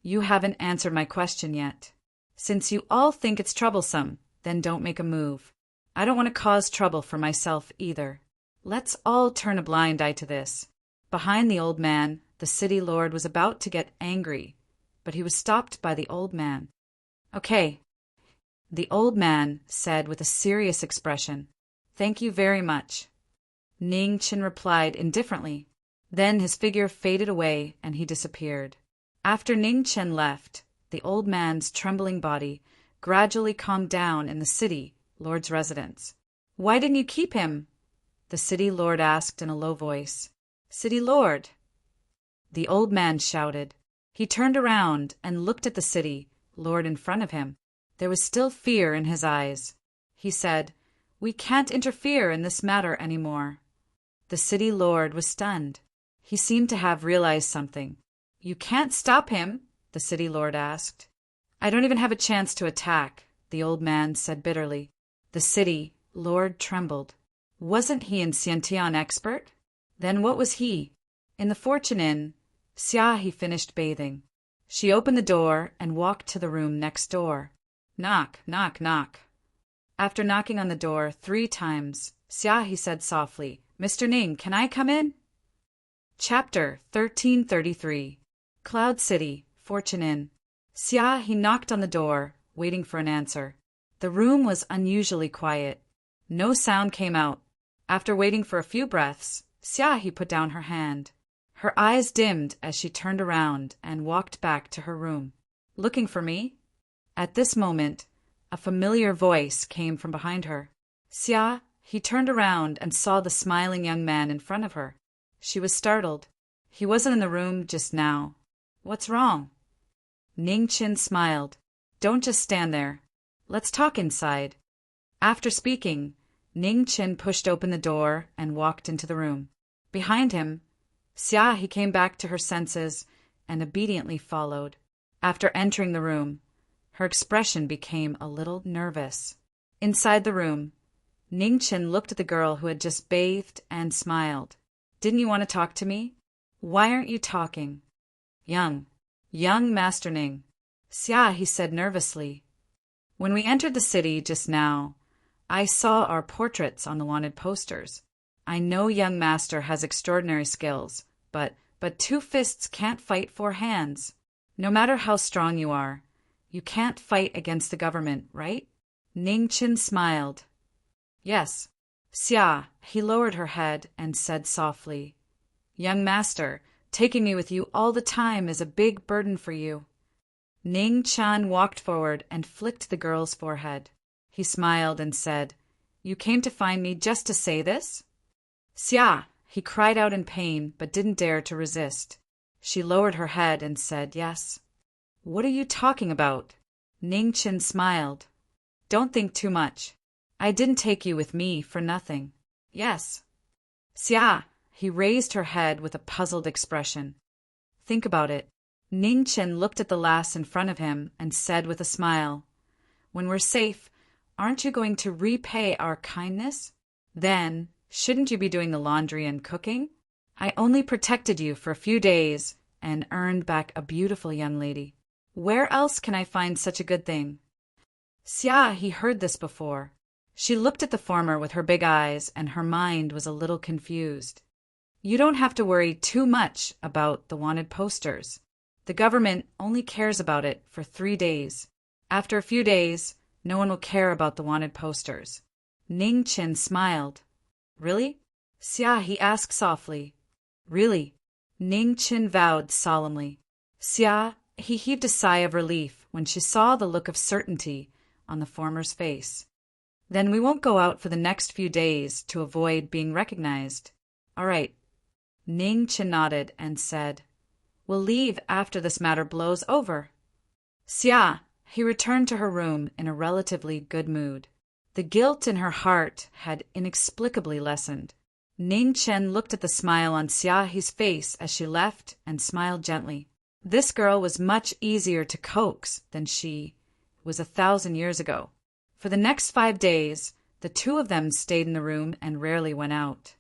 "You haven't answered my question yet. Since you all think it's troublesome, then don't make a move. I don't want to cause trouble for myself either. Let's all turn a blind eye to this." Behind the old man, the city lord was about to get angry, but he was stopped by the old man. "Okay," the old man said with a serious expression. "Thank you very much." Ning Chen replied indifferently. Then his figure faded away and he disappeared. After Ning Chen left, the old man's trembling body gradually calmed down in the city lord's residence. "Why didn't you keep him?" the city lord asked in a low voice. "City lord!" the old man shouted. He turned around and looked at the city lord in front of him. There was still fear in his eyes. He said, "We can't interfere in this matter anymore." The city lord was stunned. He seemed to have realized something. "You can't stop him?" the city lord asked. "I don't even have a chance to attack," the old man said bitterly. The city lord trembled. Wasn't he in Xiantian expert? Then what was he? In the Fortune Inn, Xia he finished bathing. She opened the door and walked to the room next door. Knock, knock, knock. After knocking on the door 3 times, Xia he said softly, "Mr. Ning, can I come in?" Chapter 1333. Cloud City, Fortune Inn. Xia he knocked on the door, waiting for an answer. The room was unusually quiet. No sound came out. After waiting for a few breaths, Xia he put down her hand. Her eyes dimmed as she turned around and walked back to her room. "Looking for me?" At this moment, a familiar voice came from behind her. Xia he turned around and saw the smiling young man in front of her. She was startled. He wasn't in the room just now. "What's wrong?" Ning Chen smiled. "Don't just stand there. Let's talk inside." After speaking, Ning Chen pushed open the door and walked into the room. Behind him, Xia he came back to her senses and obediently followed. After entering the room, her expression became a little nervous. Inside the room, Ning Chen looked at the girl who had just bathed and smiled. "Didn't you want to talk to me? Why aren't you talking?" Young Master Ning. Xia he said nervously. "When we entered the city just now, I saw our portraits on the wanted posters. I know young master has extraordinary skills, but 2 fists can't fight 4 hands. No matter how strong you are, you can't fight against the government, right?" Ning Chen smiled. "Yes." Xia he lowered her head and said softly, "Young master, taking me with you all the time is a big burden for you." Ning Chen walked forward and flicked the girl's forehead. He smiled and said, "You came to find me just to say this?" Xia he cried out in pain but didn't dare to resist. She lowered her head and said, "Yes." "What are you talking about?" Ning Chen smiled. "Don't think too much. I didn't take you with me for nothing." "Yes." Xia he raised her head with a puzzled expression. "Think about it." Ning Chen looked at the lass in front of him and said with a smile, "When we're safe, aren't you going to repay our kindness? Then, shouldn't you be doing the laundry and cooking? I only protected you for a few days and earned back a beautiful young lady. Where else can I find such a good thing?" Xia he heard this before. She looked at the former with her big eyes and her mind was a little confused. "You don't have to worry too much about the wanted posters. The government only cares about it for 3 days. After a few days, no one will care about the wanted posters." Ning Chen smiled. "Really?" Xia he asked softly. "Really?" Ning Chen vowed solemnly. Xia He heaved a sigh of relief when she saw the look of certainty on the former's face. Then we won't go out for the next few days to avoid being recognized. All right. Ning Chen nodded and said, We'll leave after this matter blows over. Xia, he returned to her room in a relatively good mood. The guilt in her heart had inexplicably lessened. Ning Chen looked at the smile on Xia's face as she left and smiled gently. This girl was much easier to coax than she was 1,000 years ago. For the next 5 days, the two of them stayed in the room and rarely went out.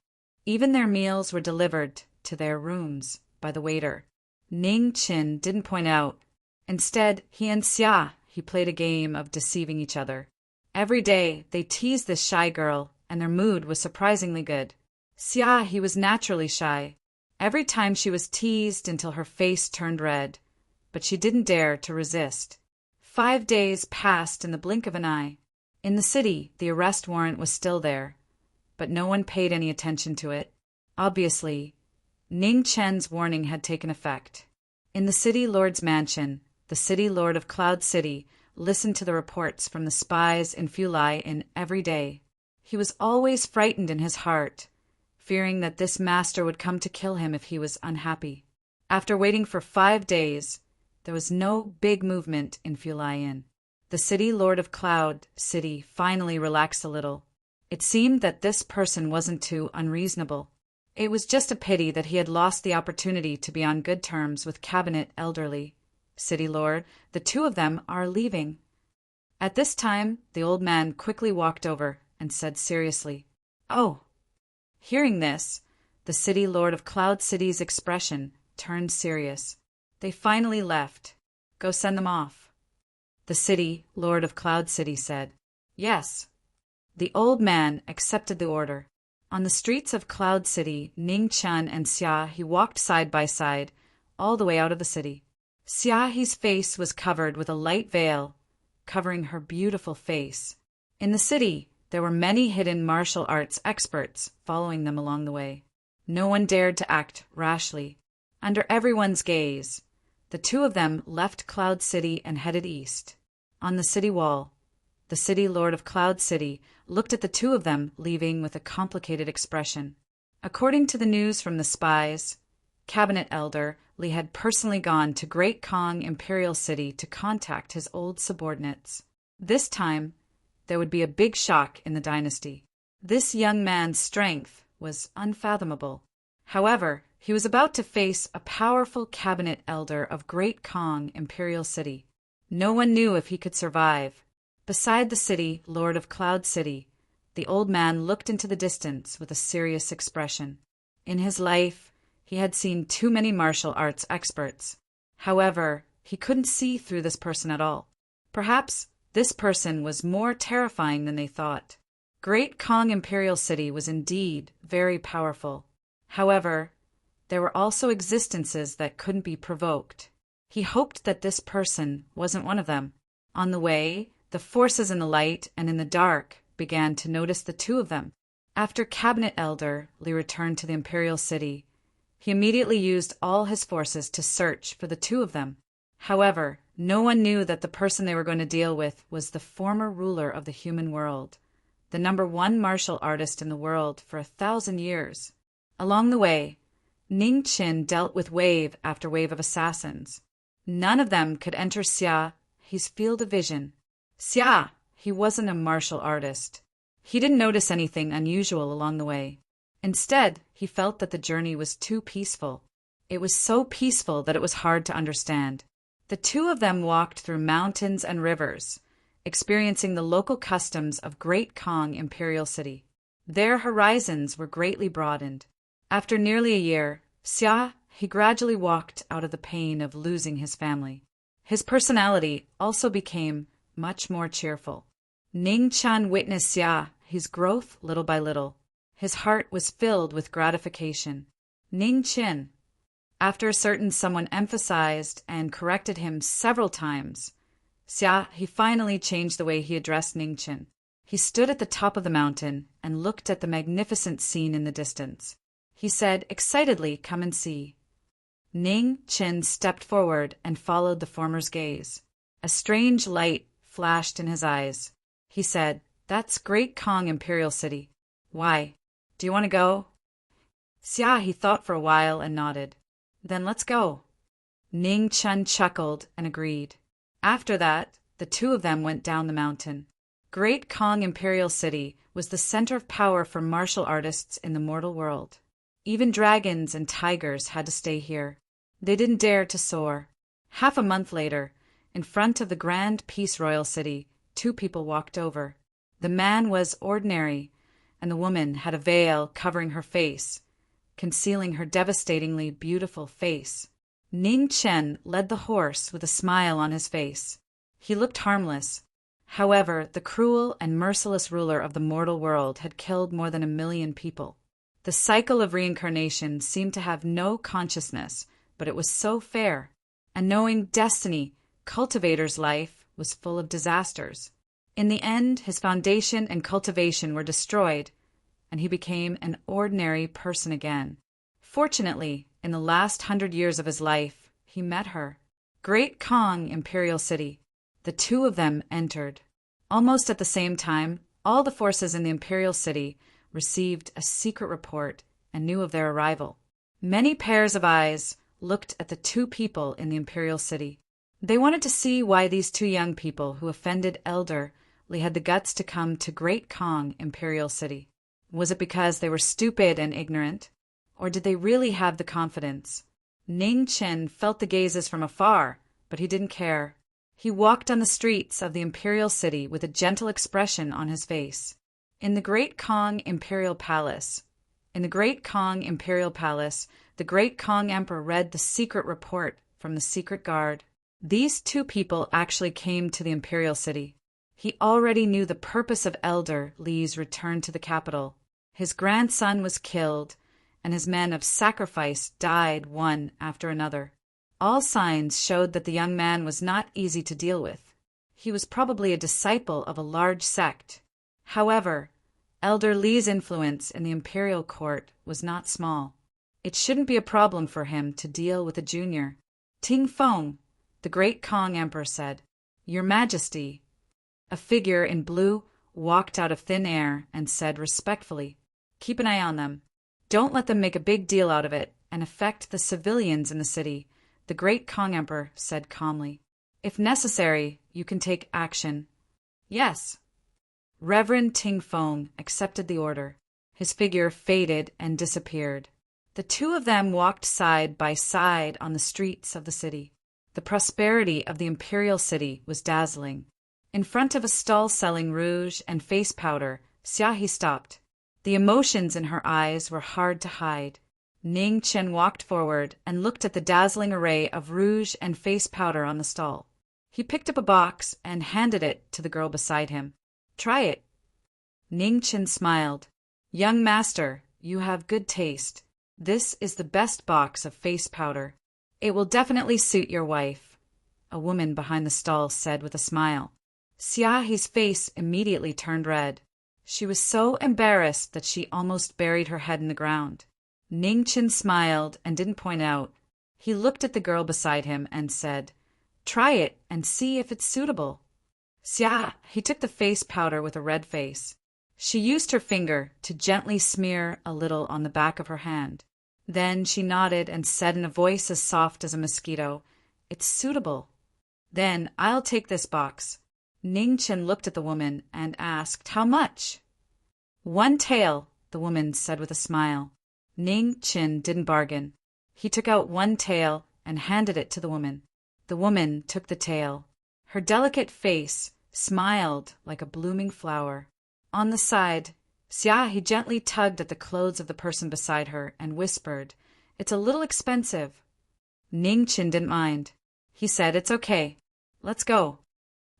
Even their meals were delivered to their rooms by the waiter. Ning Chen didn't point out. Instead, he and Xia, he played a game of deceiving each other. Every day, they teased this shy girl, and their mood was surprisingly good. Xia, he was naturally shy. Every time she was teased until her face turned red, but she didn't dare to resist. 5 days passed in the blink of an eye. In the city, the arrest warrant was still there, but no one paid any attention to it. Obviously, Ning Chen's warning had taken effect. In the city lord's mansion, the city lord of Cloud City listened to the reports from the spies in Fulai in every day. He was always frightened in his heart, fearing that this master would come to kill him if he was unhappy. After waiting for 5 days, there was no big movement in Fulai Inn. The city lord of Cloud City finally relaxed a little. It seemed that this person wasn't too unreasonable. It was just a pity that he had lost the opportunity to be on good terms with Cabinet Elderly. City Lord, the two of them are leaving. At this time, the old man quickly walked over and said seriously, Oh. Hearing this, the City Lord of Cloud City's expression turned serious. They finally left. Go send them off. The City Lord of Cloud City said, Yes. The old man accepted the order. On the streets of Cloud City, Ning Chen and Xia he walked side by side, all the way out of the city. Xia's face was covered with a light veil, covering her beautiful face. In the city, there were many hidden martial arts experts following them along the way. No one dared to act rashly. Under everyone's gaze, the two of them left Cloud City and headed east. On the city wall, the city lord of Cloud City looked at the two of them leaving with a complicated expression. According to the news from the spies, Cabinet Elder Li had personally gone to Great Kong Imperial City to contact his old subordinates. This time, there would be a big shock in the dynasty. This young man's strength was unfathomable. However, he was about to face a powerful Cabinet Elder of Great Kong Imperial City. No one knew if he could survive. Beside the city lord of Cloud City, the old man looked into the distance with a serious expression. In his life, he had seen too many martial arts experts. However, he couldn't see through this person at all. Perhaps this person was more terrifying than they thought. Great Kong Imperial City was indeed very powerful. However, there were also existences that couldn't be provoked. He hoped that this person wasn't one of them. On the way, the forces in the light and in the dark began to notice the two of them. After Cabinet Elder Li returned to the Imperial City, he immediately used all his forces to search for the two of them. However, no one knew that the person they were going to deal with was the former ruler of the human world, the #1 martial artist in the world for 1,000 years. Along the way, Ning Chen dealt with wave after wave of assassins. None of them could enter Xia's field of vision. Xia, he wasn't a martial artist. He didn't notice anything unusual along the way. Instead, he felt that the journey was too peaceful. It was so peaceful that it was hard to understand. The two of them walked through mountains and rivers, experiencing the local customs of Great Kong Imperial City. Their horizons were greatly broadened. After nearly a year, Xia he gradually walked out of the pain of losing his family. His personality also became much more cheerful. Ning Chen witnessed Xia's growth little by little. His heart was filled with gratification. Ning Chen. After a certain someone emphasized and corrected him several times, Xia he finally changed the way he addressed Ning Chen. He stood at the top of the mountain and looked at the magnificent scene in the distance. He said excitedly, Come and see. Ning Qin stepped forward and followed the former's gaze. A strange light flashed in his eyes. He said, "That's Great Kong Imperial City. Why? Do you want to go?" Xia he thought for a while and nodded. "Then let's go." Ning Chen chuckled and agreed. After that, the two of them went down the mountain. Great Kong Imperial City was the center of power for martial artists in the mortal world. Even dragons and tigers had to stay here. They didn't dare to soar. Half a month later, in front of the Grand Peace Royal City, two people walked over. The man was ordinary, and the woman had a veil covering her face, concealing her devastatingly beautiful face. Ning Chen led the horse with a smile on his face. He looked harmless. However, the cruel and merciless ruler of the mortal world had killed more than 1 million people. The cycle of reincarnation seemed to have no consciousness, but it was so fair. And knowing destiny, Cultivator's life was full of disasters. In the end, his foundation and cultivation were destroyed, and he became an ordinary person again. Fortunately, in the last 100 years of his life, he met her. Great Kong Imperial City. The two of them entered. Almost at the same time, all the forces in the Imperial City received a secret report and knew of their arrival. Many pairs of eyes looked at the two people in the Imperial City. They wanted to see why these two young people who offended elderly had the guts to come to Great Kong Imperial City. Was it because they were stupid and ignorant, or did they really have the confidence? Ning Chen felt the gazes from afar, but he didn't care. He walked on the streets of the Imperial City with a gentle expression on his face. In the Great Kong Imperial Palace, the Great Kong Emperor read the secret report from the secret guard. These two people actually came to the Imperial City. He already knew the purpose of Elder Li's return to the capital. His grandson was killed, and his men of sacrifice died one after another. All signs showed that the young man was not easy to deal with. He was probably a disciple of a large sect. However, Elder Li's influence in the imperial court was not small. It shouldn't be a problem for him to deal with a junior. "Ting Feng," the Great Kong Emperor said, "Your Majesty." A figure in blue walked out of thin air and said respectfully, "Keep an eye on them. Don't let them make a big deal out of it and affect the civilians in the city," the Great Kong Emperor said calmly. "If necessary, you can take action." "Yes." Reverend Ting Feng accepted the order. His figure faded and disappeared. The two of them walked side by side on the streets of the city. The prosperity of the Imperial City was dazzling. In front of a stall selling rouge and face powder, Xia stopped. The emotions in her eyes were hard to hide. Ning Chen walked forward and looked at the dazzling array of rouge and face powder on the stall. He picked up a box and handed it to the girl beside him. "Try it." Ning Chen smiled. "Young master, you have good taste. This is the best box of face powder. It will definitely suit your wife," a woman behind the stall said with a smile. Xiao's face immediately turned red. She was so embarrassed that she almost buried her head in the ground. Ning Chen smiled and didn't point out. He looked at the girl beside him and said, "Try it and see if it's suitable." He took the face powder with a red face. She used her finger to gently smear a little on the back of her hand. Then she nodded and said in a voice as soft as a mosquito, "It's suitable." "Then I'll take this box." Ning Chen looked at the woman and asked, "How much?" "1 tael," the woman said with a smile. Ning Chen didn't bargain. He took out 1 tael and handed it to the woman. The woman took the tael. Her delicate face smiled like a blooming flower. On the side, Xia gently tugged at the clothes of the person beside her and whispered, "It's a little expensive." Ning Chen didn't mind. He said, "It's okay. Let's go."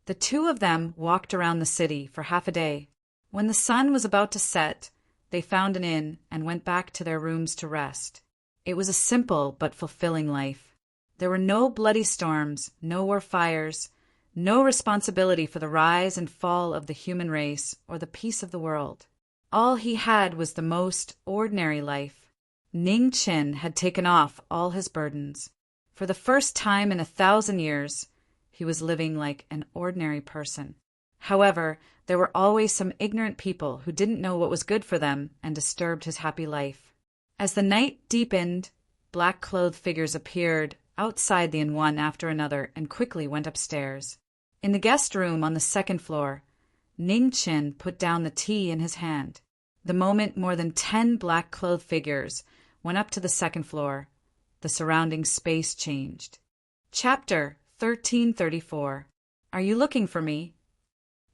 The two of them walked around the city for half a day. When the sun was about to set, they found an inn and went back to their rooms to rest. It was a simple but fulfilling life. There were no bloody storms, no war fires, no responsibility for the rise and fall of the human race or the peace of the world. All he had was the most ordinary life. Ning Qin had taken off all his burdens. For the first time in 1,000 years, he was living like an ordinary person. However, there were always some ignorant people who didn't know what was good for them and disturbed his happy life. As the night deepened, black-clothed figures appeared outside the inn one after another and quickly went upstairs. In the guest room on the second floor, Ning Qin put down the tea in his hand. The moment more than 10 black-clothed figures went up to the second floor, the surrounding space changed. Chapter 1334. Are you looking for me?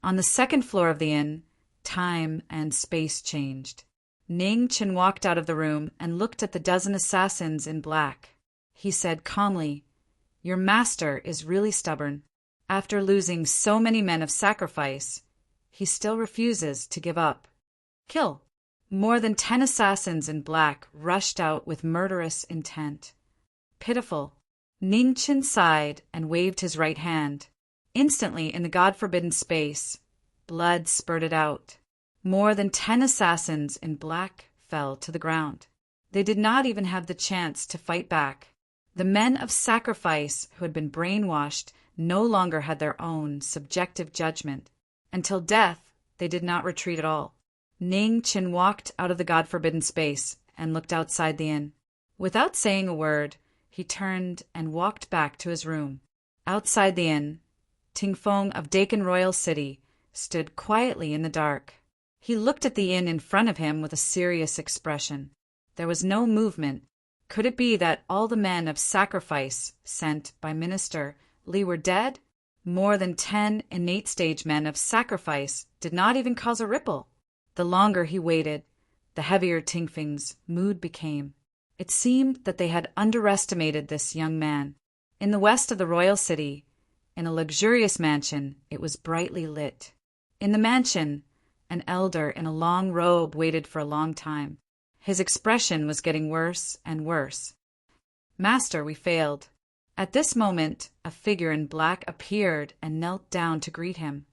On the second floor of the inn, time and space changed. Ning Qin walked out of the room and looked at the dozen assassins in black. He said calmly, "Your master is really stubborn. After losing so many men of sacrifice, he still refuses to give up. Kill." More than 10 assassins in black rushed out with murderous intent. Pitiful. Ning Qin sighed and waved his right hand. Instantly, in the God-forbidden space, blood spurted out. More than 10 assassins in black fell to the ground. They did not even have the chance to fight back. The men of sacrifice who had been brainwashed no longer had their own subjective judgment. Until death, they did not retreat at all. Ning Qin walked out of the God-forbidden space and looked outside the inn. Without saying a word, he turned and walked back to his room. Outside the inn, Tingfeng of Dakin Royal City stood quietly in the dark. He looked at the inn in front of him with a serious expression. There was no movement. Could it be that all the men of sacrifice sent by Minister Li were dead? More than 10 innate stage men of sacrifice did not even cause a ripple. The longer he waited, the heavier Tingfeng's mood became. It seemed that they had underestimated this young man. In the west of the royal city, in a luxurious mansion, it was brightly lit. In the mansion, an elder in a long robe waited for a long time. His expression was getting worse and worse. "Master, we failed." At this moment, a figure in black appeared and knelt down to greet him.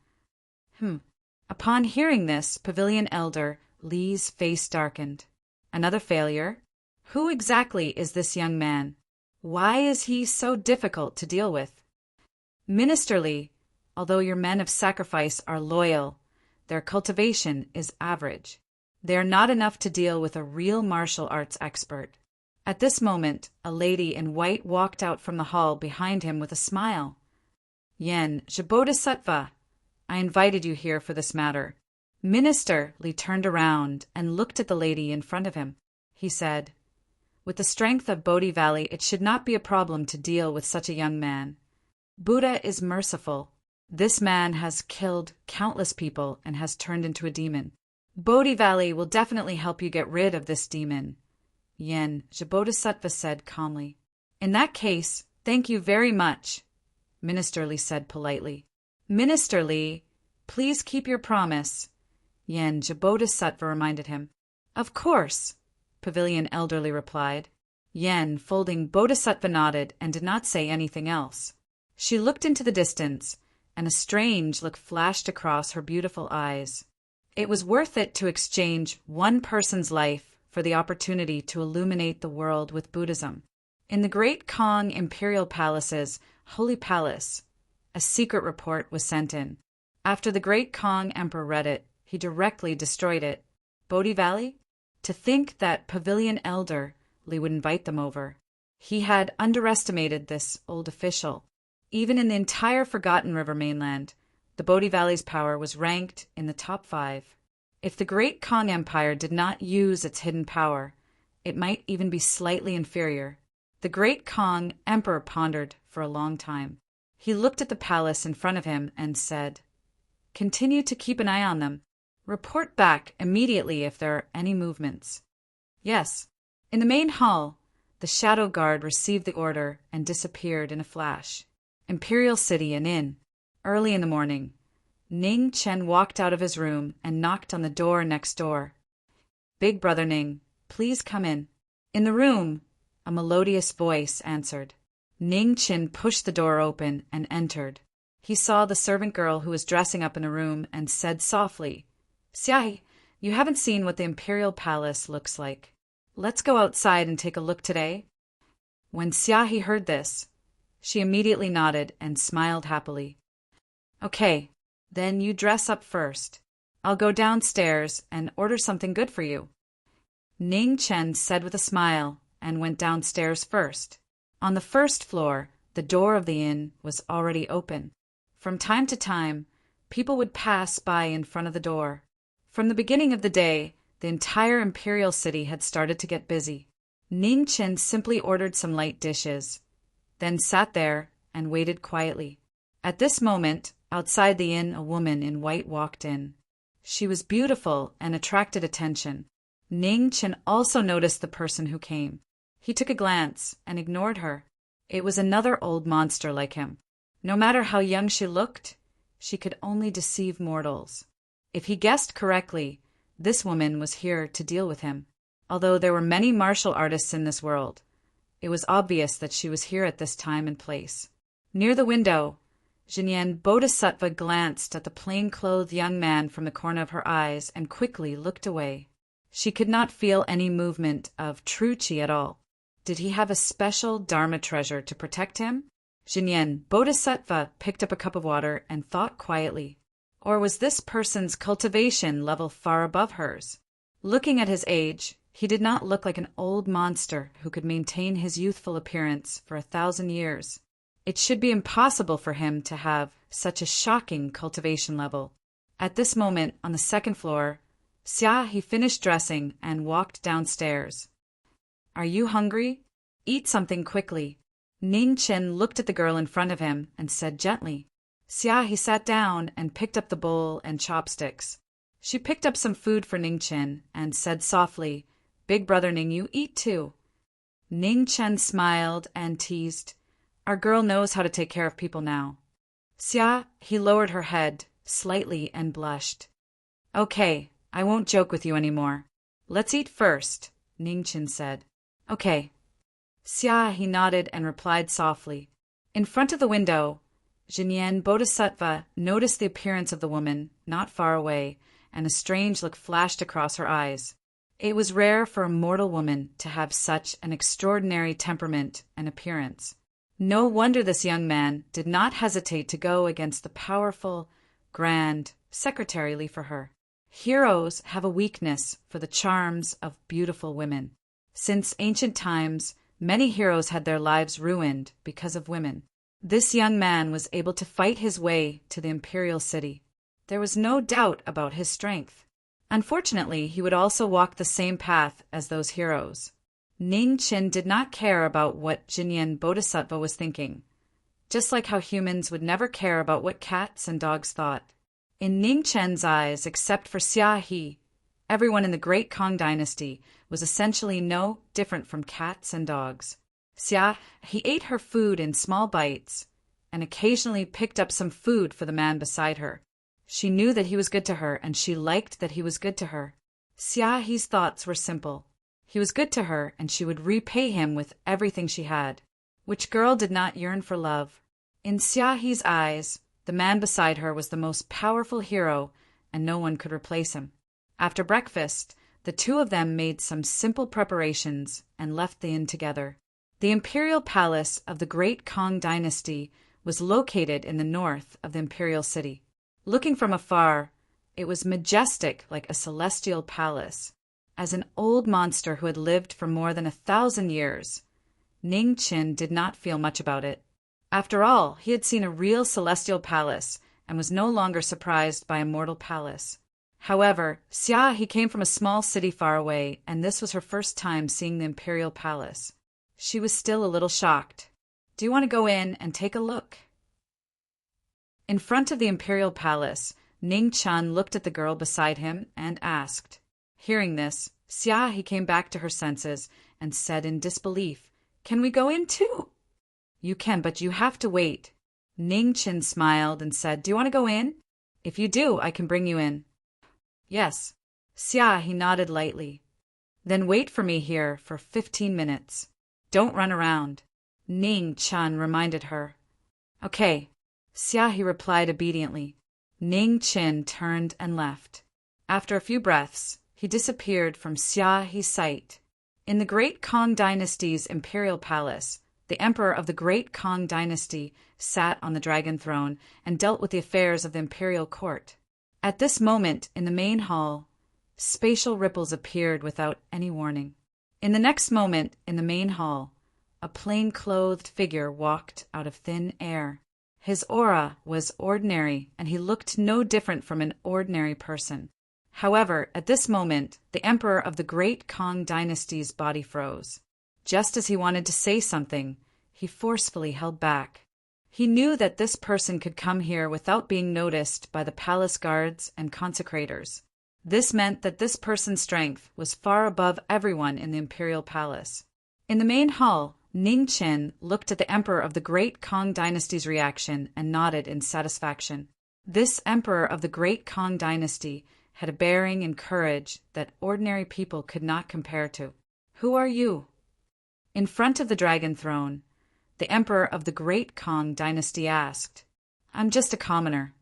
Upon hearing this, Pavilion Elder Li's face darkened. Another failure? Who exactly is this young man? Why is he so difficult to deal with? Minister Li, although your men of sacrifice are loyal, their cultivation is average. They are not enough to deal with a real martial arts expert. At this moment, a lady in white walked out from the hall behind him with a smile. "Yen, Bodhisattva, I invited you here for this matter." Minister Li turned around and looked at the lady in front of him. He said, "With the strength of Bodhi Valley, it should not be a problem to deal with such a young man. Buddha is merciful. This man has killed countless people and has turned into a demon. Bodhi Valley will definitely help you get rid of this demon." Yen, Bodhisattva said calmly. "In that case, thank you very much," Minister Li said politely. "Minister Li, please keep your promise," Yen, Bodhisattva reminded him. "Of course," Pavilion Elderly replied. Yen, folding Bodhisattva, nodded and did not say anything else. She looked into the distance, and a strange look flashed across her beautiful eyes. It was worth it to exchange one person's life for the opportunity to illuminate the world with Buddhism. In the Great Kong Imperial Palace's Holy Palace, a secret report was sent in. After the Great Kong Emperor read it, he directly destroyed it. Bodhi Valley? To think that Pavilion Elder Li would invite them over. He had underestimated this old official. Even in the entire Forgotten River mainland, the Bodhi Valley's power was ranked in the top 5. If the Great Kong Empire did not use its hidden power, it might even be slightly inferior. The Great Kong Emperor pondered for a long time. He looked at the palace in front of him and said, "Continue to keep an eye on them. Report back immediately if there are any movements." "Yes." In the main hall, the shadow guard received the order and disappeared in a flash. Imperial City and Inn. Early in the morning, Ning Chen walked out of his room and knocked on the door next door. "Big Brother Ning, please come in." In the room, a melodious voice answered. Ning Chen pushed the door open and entered. He saw the servant girl who was dressing up in a room and said softly, "Xiai, you haven't seen what the Imperial Palace looks like." let's go outside and take a look today? When Xiaohi heard this, she immediately nodded and smiled happily. Okay, then you dress up first. I'll go downstairs and order something good for you. Ning Chen said with a smile and went downstairs first. On the first floor, the door of the inn was already open. From time to time, people would pass by in front of the door. From the beginning of the day, the entire imperial city had started to get busy. Ning Chen simply ordered some light dishes, then sat there and waited quietly. At this moment, outside the inn, a woman in white walked in. She was beautiful and attracted attention. Ning Chen also noticed the person who came. He took a glance and ignored her. It was another old monster like him. No matter how young she looked, she could only deceive mortals. If he guessed correctly, this woman was here to deal with him. Although there were many martial artists in this world, it was obvious that she was here at this time and place. Near the window, Jinyan Bodhisattva glanced at the plain-clothed young man from the corner of her eyes and quickly looked away. She could not feel any movement of true qi at all. Did he have a special Dharma treasure to protect him? Jinyan Bodhisattva picked up a cup of water and thought quietly. Or was this person's cultivation level far above hers? Looking at his age, he did not look like an old monster who could maintain his youthful appearance for 1,000 years. It should be impossible for him to have such a shocking cultivation level. At this moment, on the second floor, Xiaohi finished dressing and walked downstairs. Are you hungry? Eat something quickly. Ning Chen looked at the girl in front of him and said gently. Xiaohi sat down and picked up the bowl and chopsticks. She picked up some food for Ning Chen and said softly, Big brother Ning, you eat too. Ning Chen smiled and teased, Our girl knows how to take care of people now. Xiaohi lowered her head slightly and blushed. Okay, I won't joke with you anymore. Let's eat first, Ning Chen said. Okay. Xiaohi nodded and replied softly. In front of the window, Jinyan Bodhisattva noticed the appearance of the woman not far away, and a strange look flashed across her eyes. It was rare for a mortal woman to have such an extraordinary temperament and appearance. No wonder this young man did not hesitate to go against the powerful, grand secretary Li for her. Heroes have a weakness for the charms of beautiful women. Since ancient times, many heroes had their lives ruined because of women. This young man was able to fight his way to the imperial city. There was no doubt about his strength. Unfortunately, he would also walk the same path as those heroes. Ning Chen did not care about what Jinyan Bodhisattva was thinking, just like how humans would never care about what cats and dogs thought. In Ning Chen's eyes, except for Xiaohi, everyone in the Great Kong dynasty was essentially no different from cats and dogs. He ate her food in small bites and occasionally picked up some food for the man beside her. She knew that he was good to her, and she liked that he was good to her. Xiaohi's thoughts were simple. He was good to her, and she would repay him with everything she had. Which girl did not yearn for love? In Xiaohi's eyes, the man beside her was the most powerful hero, and no one could replace him. After breakfast, the two of them made some simple preparations and left the inn together. The imperial palace of the Great Kong dynasty was located in the north of the imperial city. Looking from afar, it was majestic like a celestial palace. As an old monster who had lived for more than 1,000 years, Ning Chen did not feel much about it. After all, he had seen a real celestial palace and was no longer surprised by a mortal palace. However, Xiaohi came from a small city far away, and this was her first time seeing the imperial palace. She was still a little shocked. Do you want to go in and take a look? In front of the imperial palace, Ning Chen looked at the girl beside him and asked. Hearing this, Xiaohi came back to her senses and said in disbelief, Can we go in too? You can, but you have to wait. Ning Chen smiled and said, Do you want to go in? If you do, I can bring you in. Yes. Xiaohi nodded lightly. Then wait for me here for 15 minutes. Don't run around. Ning Chen reminded her. Okay. Xiaohi replied obediently. Ning Chen turned and left. After a few breaths, he disappeared from Xiaohi's sight. In the Great Kong Dynasty's imperial palace, the emperor of the Great Kong Dynasty sat on the dragon throne and dealt with the affairs of the imperial court. At this moment, in the main hall, spatial ripples appeared without any warning. In the next moment, in the main hall, a plain-clothed figure walked out of thin air. His aura was ordinary, and he looked no different from an ordinary person. However, at this moment, the emperor of the Great Kong Dynasty's body froze. Just as he wanted to say something, he forcefully held back. He knew that this person could come here without being noticed by the palace guards and consecrators. This meant that this person's strength was far above everyone in the imperial palace. In the main hall, Ning Qin looked at the emperor of the Great Kong Dynasty's reaction and nodded in satisfaction. This emperor of the Great Kong Dynasty had a bearing and courage that ordinary people could not compare to. "Who are you?" In front of the dragon throne, the emperor of the Great Kong Dynasty asked. "I'm just a commoner."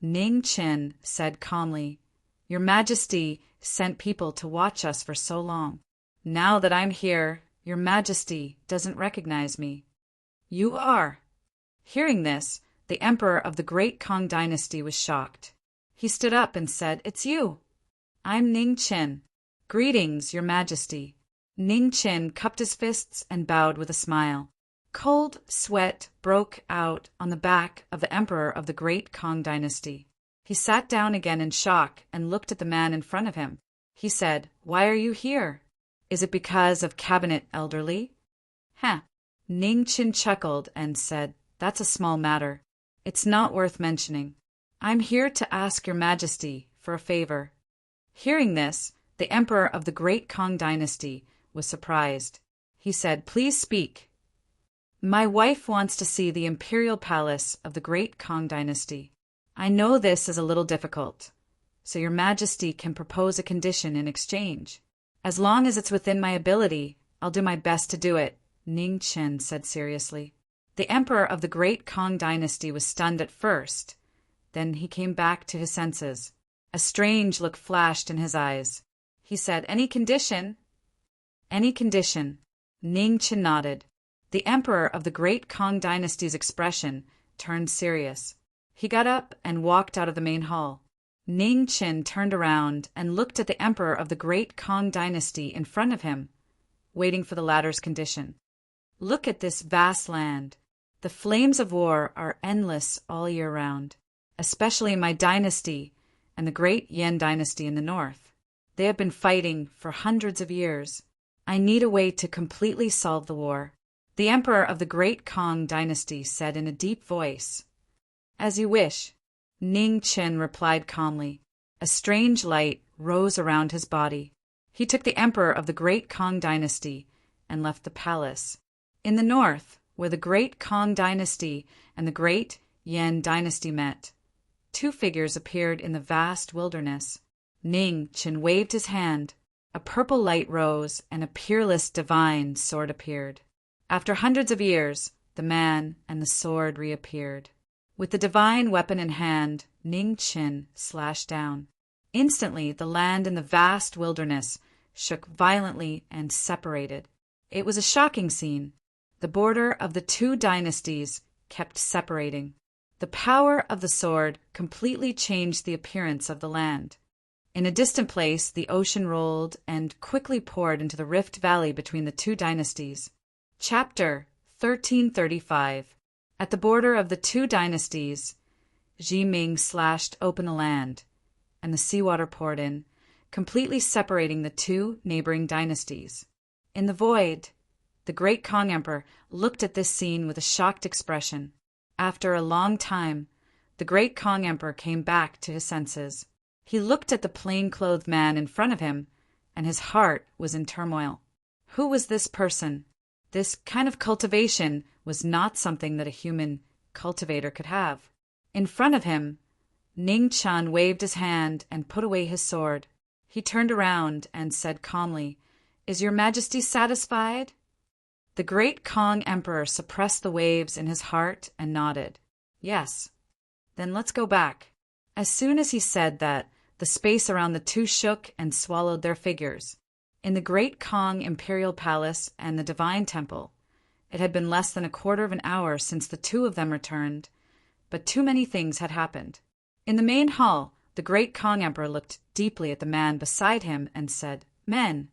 Ning Qin said calmly, "Your Majesty sent people to watch us for so long. Now that I'm here, Your Majesty doesn't recognize me." "You are." Hearing this, the emperor of the Great Kong Dynasty was shocked. He stood up and said, "It's you." "I'm Ning Qin." "Greetings, Your Majesty." Ning Qin cupped his fists and bowed with a smile. Cold sweat broke out on the back of the emperor of the Great Kong Dynasty. He sat down again in shock and looked at the man in front of him. He said, "Why are you here? Is it because of Cabinet Elderly?" "Huh." Ning Qin chuckled and said, "That's a small matter. It's not worth mentioning. I'm here to ask Your Majesty for a favor." Hearing this, the emperor of the Great Kong Dynasty was surprised. He said, "Please speak." "My wife wants to see the imperial palace of the Great Kong Dynasty. I know this is a little difficult, so Your Majesty can propose a condition in exchange. As long as it's within my ability, I'll do my best to do it," Ning Qin said seriously. The emperor of the Great Kong Dynasty was stunned at first. Then he came back to his senses. A strange look flashed in his eyes. He said, "Any condition?" "Any condition." Ning Qin nodded. The emperor of the Great Kong Dynasty's expression turned serious. He got up and walked out of the main hall. Ning Qin turned around and looked at the emperor of the Great Kong Dynasty in front of him, waiting for the latter's condition. "Look at this vast land. The flames of war are endless all year round, especially in my dynasty and the Great Yan Dynasty in the north. They have been fighting for hundreds of years. I need a way to completely solve the war." The emperor of the Great Kong Dynasty said in a deep voice, "As you wish." Ning Qin replied calmly. A strange light rose around his body. He took the emperor of the Great Kong Dynasty and left the palace. In the north, where the Great Kong Dynasty and the Great Yan Dynasty met, two figures appeared in the vast wilderness. Ning Qin waved his hand. A purple light rose, and a peerless divine sword appeared. After hundreds of years, the man and the sword reappeared. With the divine weapon in hand, Ning Qin slashed down. Instantly, the land in the vast wilderness shook violently and separated. It was a shocking scene. The border of the two dynasties kept separating. The power of the sword completely changed the appearance of the land. In a distant place, the ocean rolled and quickly poured into the rift valley between the two dynasties. Chapter 1335. At the border of the two dynasties, Jiming slashed open the land, and the seawater poured in, completely separating the two neighboring dynasties. In the void, the Great Kong Emperor looked at this scene with a shocked expression. After a long time, the Great Kong Emperor came back to his senses. He looked at the plain-clothed man in front of him, and his heart was in turmoil. Who was this person? This kind of cultivation was not something that a human cultivator could have. In front of him, Ning Qin waved his hand and put away his sword. He turned around and said calmly, "Is Your Majesty satisfied?" The Great Kong Emperor suppressed the waves in his heart and nodded. "Yes." "Then let's go back." As soon as he said that, the space around the two shook and swallowed their figures. In the Great Kong Imperial Palace and the Divine Temple, it had been less than a quarter of an hour since the two of them returned, but too many things had happened. In the main hall, the Great Kong Emperor looked deeply at the man beside him and said, "Men."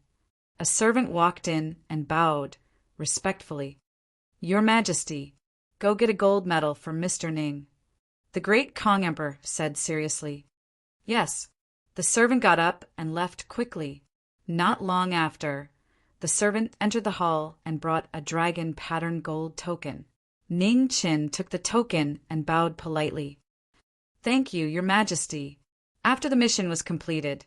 A servant walked in and bowed respectfully. "Your Majesty, go get a gold medal for Mr. Ning." The Great Kong Emperor said seriously. "Yes." The servant got up and left quickly. Not long after, the servant entered the hall and brought a dragon-patterned gold token. Ning Qin took the token and bowed politely. "Thank you, Your Majesty." After the mission was completed,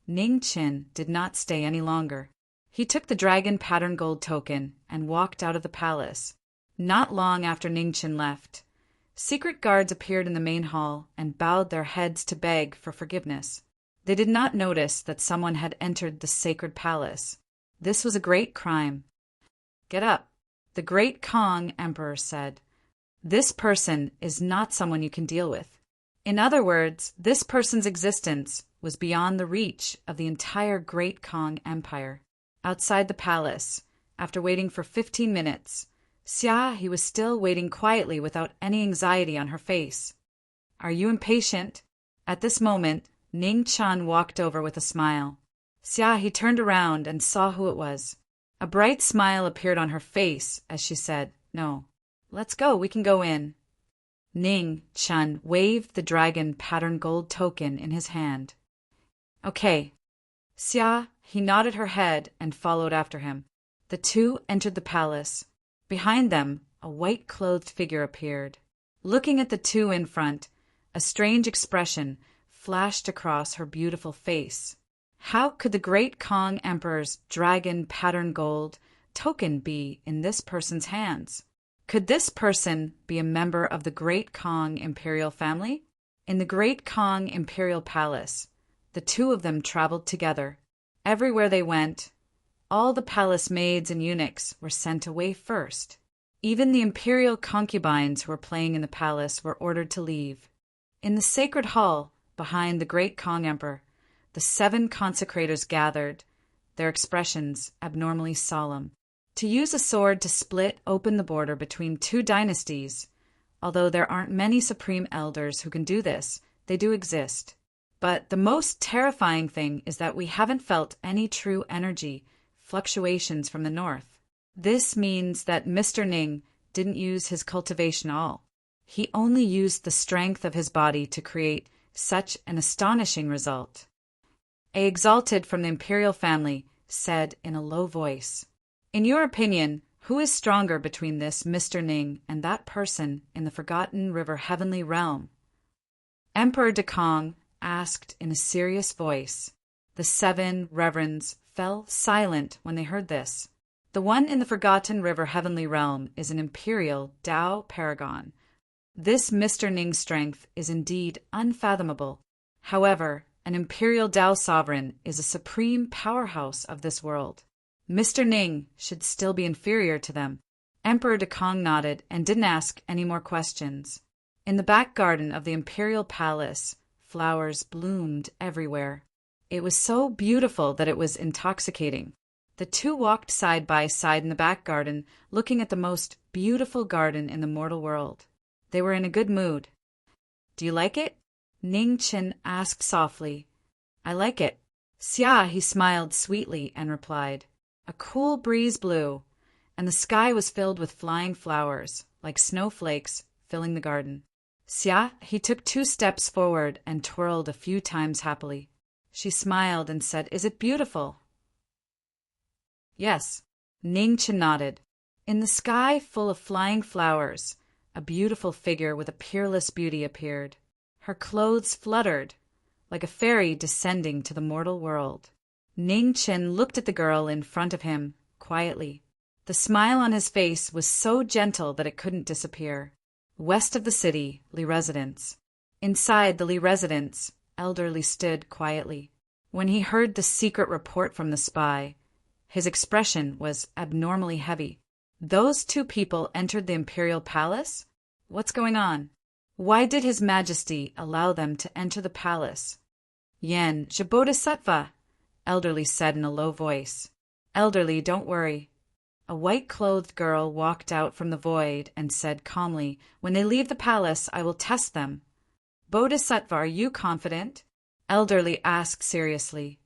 Ning Qin did not stay any longer. He took the dragon-patterned gold token and walked out of the palace. Not long after Ning Qin left, secret guards appeared in the main hall and bowed their heads to beg for forgiveness. They did not notice that someone had entered the sacred palace. This was a great crime. "Get up," the Great Kong Emperor said. "This person is not someone you can deal with." In other words, this person's existence was beyond the reach of the entire Great Kong Empire. Outside the palace, after waiting for 15 minutes, Xia was still waiting quietly without any anxiety on her face. "Are you impatient?" At this moment, Ning Chan walked over with a smile. Xia turned around and saw who it was. A bright smile appeared on her face as she said, "No. Let's go, we can go in." Ning Chan waved the dragon-patterned gold token in his hand. "Okay." Xia nodded her head and followed after him. The two entered the palace. Behind them, a white-clothed figure appeared. Looking at the two in front, a strange expression flashed across her beautiful face. How could the Great Kong Emperor's dragon-patterned gold token be in this person's hands? Could this person be a member of the Great Kong Imperial family? In the Great Kong Imperial Palace, the two of them traveled together. Everywhere they went, all the palace maids and eunuchs were sent away first. Even the imperial concubines who were playing in the palace were ordered to leave. In the sacred hall behind the Great Kong Emperor, the 7 consecrators gathered, their expressions abnormally solemn. To use a sword to split open the border between 2 dynasties, although there aren't many supreme elders who can do this, they do exist. But the most terrifying thing is that we haven't felt any true energy fluctuations from the north. This means that Mr. Ning didn't use his cultivation all. He only used the strength of his body to create such an astonishing result. A exalted from the imperial family said in a low voice, "In your opinion, who is stronger between this Mr. Ning and that person in the Forgotten River Heavenly Realm?" Emperor Dekong asked in a serious voice. The 7 reverends fell silent when they heard this. The one in the Forgotten River Heavenly Realm is an imperial Tao paragon. This Mr. Ning's strength is indeed unfathomable. However, an imperial Tao sovereign is a supreme powerhouse of this world. Mr. Ning should still be inferior to them. Emperor Dekong nodded and didn't ask any more questions. In the back garden of the imperial palace, flowers bloomed everywhere. It was so beautiful that it was intoxicating. The two walked side by side in the back garden, looking at the most beautiful garden in the mortal world. They were in a good mood. "Do you like it?" Ning Qin asked softly. "I like it." Xia smiled sweetly and replied. A cool breeze blew, and the sky was filled with flying flowers, like snowflakes, filling the garden. Xia took 2 steps forward and twirled a few times happily. She smiled and said, "Is it beautiful?" "Yes." Ning Qin nodded. In the sky full of flying flowers, a beautiful figure with a peerless beauty appeared. Her clothes fluttered, like a fairy descending to the mortal world. Ning Qin looked at the girl in front of him, quietly. The smile on his face was so gentle that it couldn't disappear. West of the city, Li residence. Inside the Li residence, Elderly stood quietly. When he heard the secret report from the spy, his expression was abnormally heavy. Those 2 people entered the imperial palace? What's going on? Why did His Majesty allow them to enter the palace? Yen, je bodhisattva! Elderly said in a low voice. Elderly, don't worry. A white-clothed girl walked out from the void and said calmly, when they leave the palace, I will test them. Bodhisattva, are you confident? Elderly asked seriously.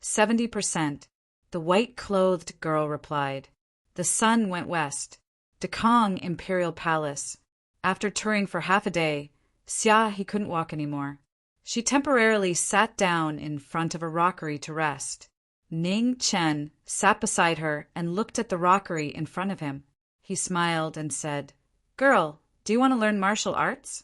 70%. The white-clothed girl replied. The sun went west. Dekong Imperial Palace. After touring for half a day, Xia he couldn't walk anymore. She temporarily sat down in front of a rockery to rest. Ning Chen sat beside her and looked at the rockery in front of him. He smiled and said, Girl, do you want to learn martial arts?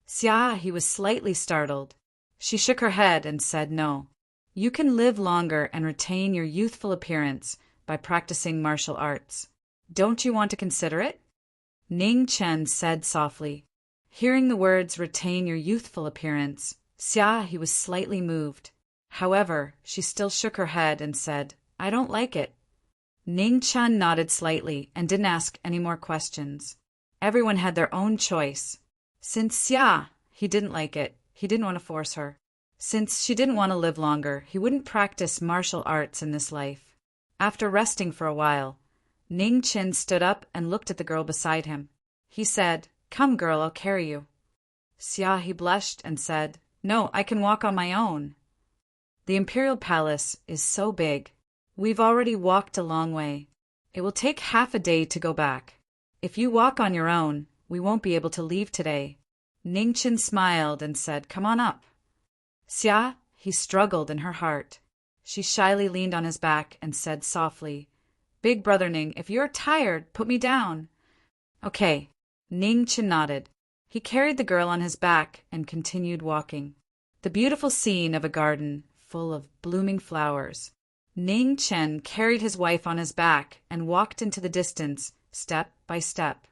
Xia he was slightly startled. She shook her head and said no. You can live longer and retain your youthful appearance by practicing martial arts. Don't you want to consider it? Ning Chen said softly. Hearing the words retain your youthful appearance, Xia he was slightly moved. However, she still shook her head and said, I don't like it. Ning Chen nodded slightly and didn't ask any more questions. Everyone had their own choice. Since Xia he didn't like it, he didn't want to force her. Since she didn't want to live longer, he wouldn't practice martial arts in this life. After resting for a while, Ning Chen stood up and looked at the girl beside him. He said, Come, girl, I'll carry you. Xia he blushed and said, No, I can walk on my own. The Imperial Palace is so big. We've already walked a long way. It will take half a day to go back. If you walk on your own, we won't be able to leave today. Ning Chen smiled and said, Come on up. Xia, he struggled in her heart. She shyly leaned on his back and said softly, Big brother Ning, if you're tired, put me down. Okay. Ning Chen nodded. He carried the girl on his back and continued walking. The beautiful scene of a garden full of blooming flowers. Ning Chen carried his wife on his back and walked into the distance, step by step.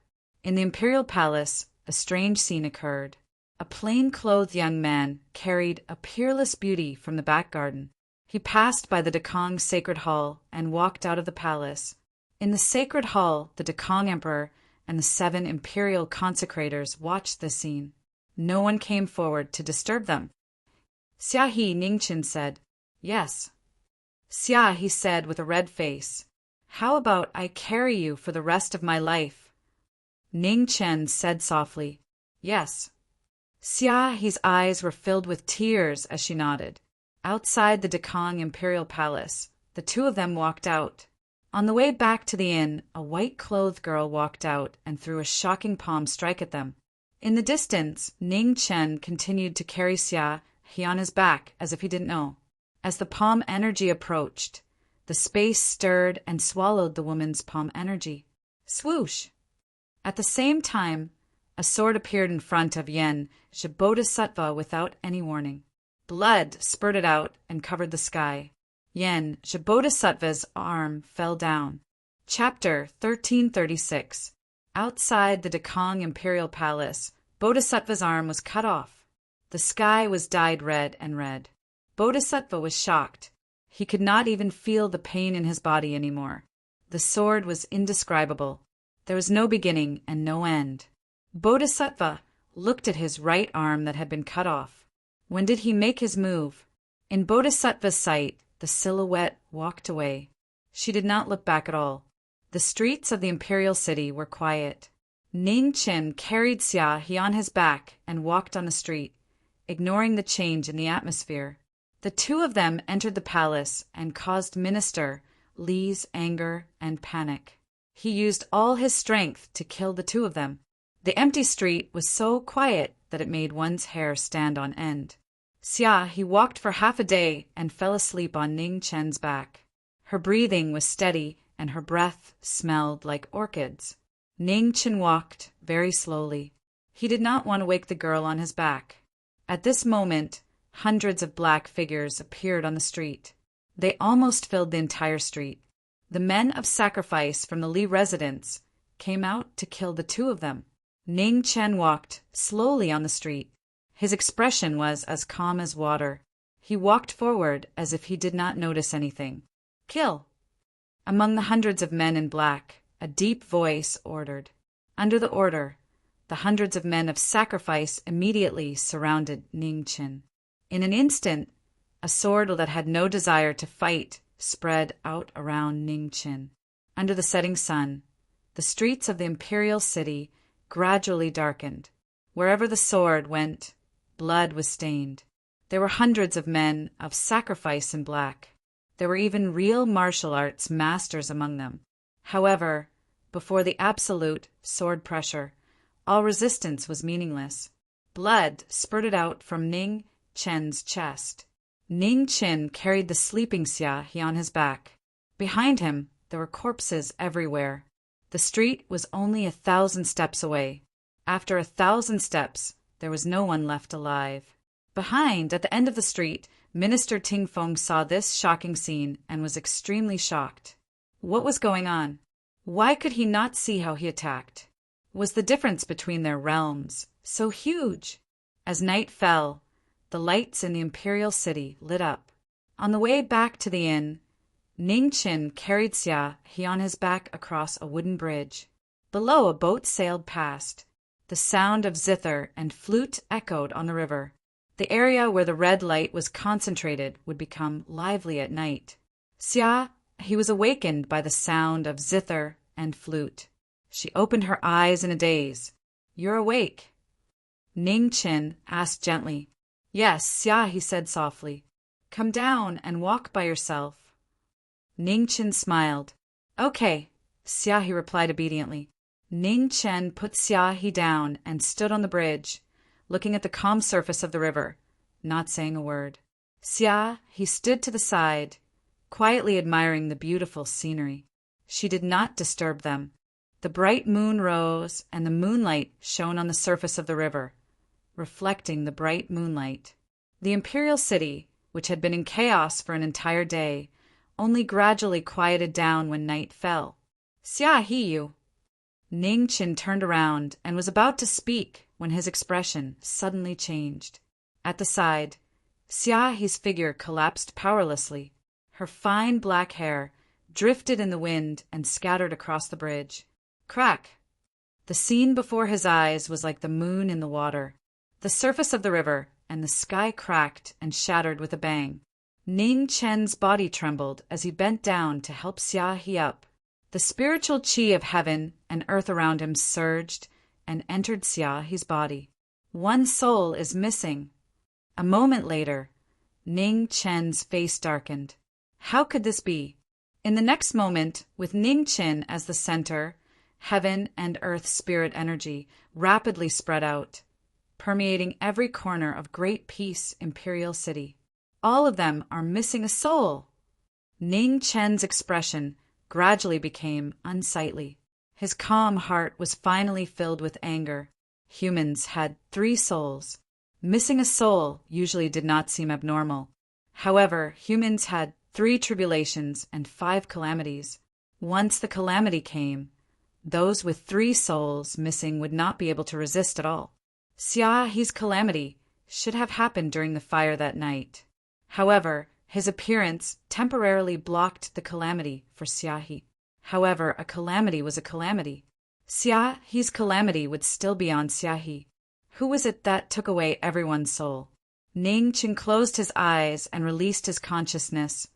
In the Imperial Palace, a strange scene occurred. A plain-clothed young man carried a peerless beauty from the back garden. He passed by the Dekong Sacred Hall and walked out of the palace. In the Sacred Hall, the Dekong Emperor and the 7 imperial consecrators watched this scene. No one came forward to disturb them. Xia he, Ning Chen said. Yes. Xia he said with a red face. How about I carry you for the rest of my life? Ning Chen said softly. Yes. Xia he's eyes were filled with tears as she nodded. Outside the Dekong Imperial Palace, the two of them walked out. On the way back to the inn, a white-clothed girl walked out and threw a shocking palm strike at them. In the distance, Ning Chen continued to carry Xia he on his back as if he didn't know. As the palm energy approached, the space stirred and swallowed the woman's palm energy. Swoosh! At the same time, a sword appeared in front of Yen Bodhisattva without any warning. Blood spurted out and covered the sky. Yen Bodhisattva's arm fell down. Chapter 1336. Outside the Dekong Imperial Palace, Bodhisattva's arm was cut off. The sky was dyed red and red. Bodhisattva was shocked. He could not even feel the pain in his body anymore. The sword was indescribable. There was no beginning and no end. Bodhisattva looked at his right arm that had been cut off. When did he make his move? In Bodhisattva's sight, the silhouette walked away. She did not look back at all. The streets of the imperial city were quiet. Ning Chen carried Xia he on his back and walked on the street, ignoring the change in the atmosphere. The two of them entered the palace and caused Minister Li's anger and panic. He used all his strength to kill the two of them. The empty street was so quiet that it made one's hair stand on end. Xia he walked for half a day and fell asleep on Ning Chen's back. Her breathing was steady and her breath smelled like orchids. Ning Chen walked very slowly. He did not want to wake the girl on his back. At this moment, hundreds of black figures appeared on the street. They almost filled the entire street. The men of sacrifice from the Li residence came out to kill the two of them. Ning Chen walked slowly on the street. His expression was as calm as water. He walked forward as if he did not notice anything. Kill! Among the hundreds of men in black, a deep voice ordered. Under the order, the hundreds of men of sacrifice immediately surrounded Ning Chen. In an instant, A sword that had no desire to fight spread out around Ningqin. Under the setting sun, the streets of the imperial city gradually darkened. Wherever the sword went, blood was stained. There were hundreds of men of sacrifice in black. There were even real martial arts masters among them. However, before the absolute sword pressure, all resistance was meaningless. Blood spurted out from Ning Chen's chest. Ning Chen carried the sleeping Xia He on his back. Behind him, there were corpses everywhere. The street was only 1,000 steps away. After 1,000 steps, there was no one left alive. Behind, at the end of the street, Minister Ting Feng saw this shocking scene and was extremely shocked. What was going on? Why could he not see how he attacked? Was the difference between their realms so huge? As night fell, the lights in the imperial city lit up. On the way back to the inn, Ning Qin carried Xia He on his back across a wooden bridge. Below, a boat sailed past. The sound of zither and flute echoed on the river. The area where the red light was concentrated would become lively at night. Xia He was awakened by the sound of zither and flute. She opened her eyes in a daze. "You're awake?" Ning Qin asked gently. "Yes," Xia He said softly. "Come down and walk by yourself." Ning Qin smiled. "Okay," Xia He replied obediently. Ning Chen put Xia He down and stood on the bridge, looking at the calm surface of the river, not saying a word. Xia He stood to the side, quietly admiring the beautiful scenery. She did not disturb them. The bright moon rose, and the moonlight shone on the surface of the river, reflecting the bright moonlight. The imperial city, which had been in chaos for an entire day, only gradually quieted down when night fell. "Xia He, you." Ning Qin turned around and was about to speak when his expression suddenly changed. At the side, Xia He's figure collapsed powerlessly. Her fine black hair drifted in the wind and scattered across the bridge. Crack! The scene before his eyes was like the moon in the water. The surface of the river and the sky cracked and shattered with a bang. Ning Chen's body trembled as he bent down to help Xia He up. The spiritual qi of heaven and earth around him surged and entered Xia He's body. One soul is missing. A moment later, Ning Chen's face darkened. How could this be? In the next moment, with Ning Chen as the center, heaven and earth spirit energy rapidly spread out, permeating every corner of Great Peace Imperial City. All of them are missing a soul. Ning Chen's expression gradually became unsightly. His calm heart was finally filled with anger. Humans had 3 souls. Missing a soul usually did not seem abnormal. However, humans had 3 tribulations and 5 calamities. Once the calamity came, those with 3 souls missing would not be able to resist at all. Xia He's calamity should have happened during the fire that night. However, his appearance temporarily blocked the calamity for Xia He. However, a calamity was a calamity. Xia He's calamity would still be on Xia He. Who was it that took away everyone's soul? Ning Qin closed his eyes and released his consciousness,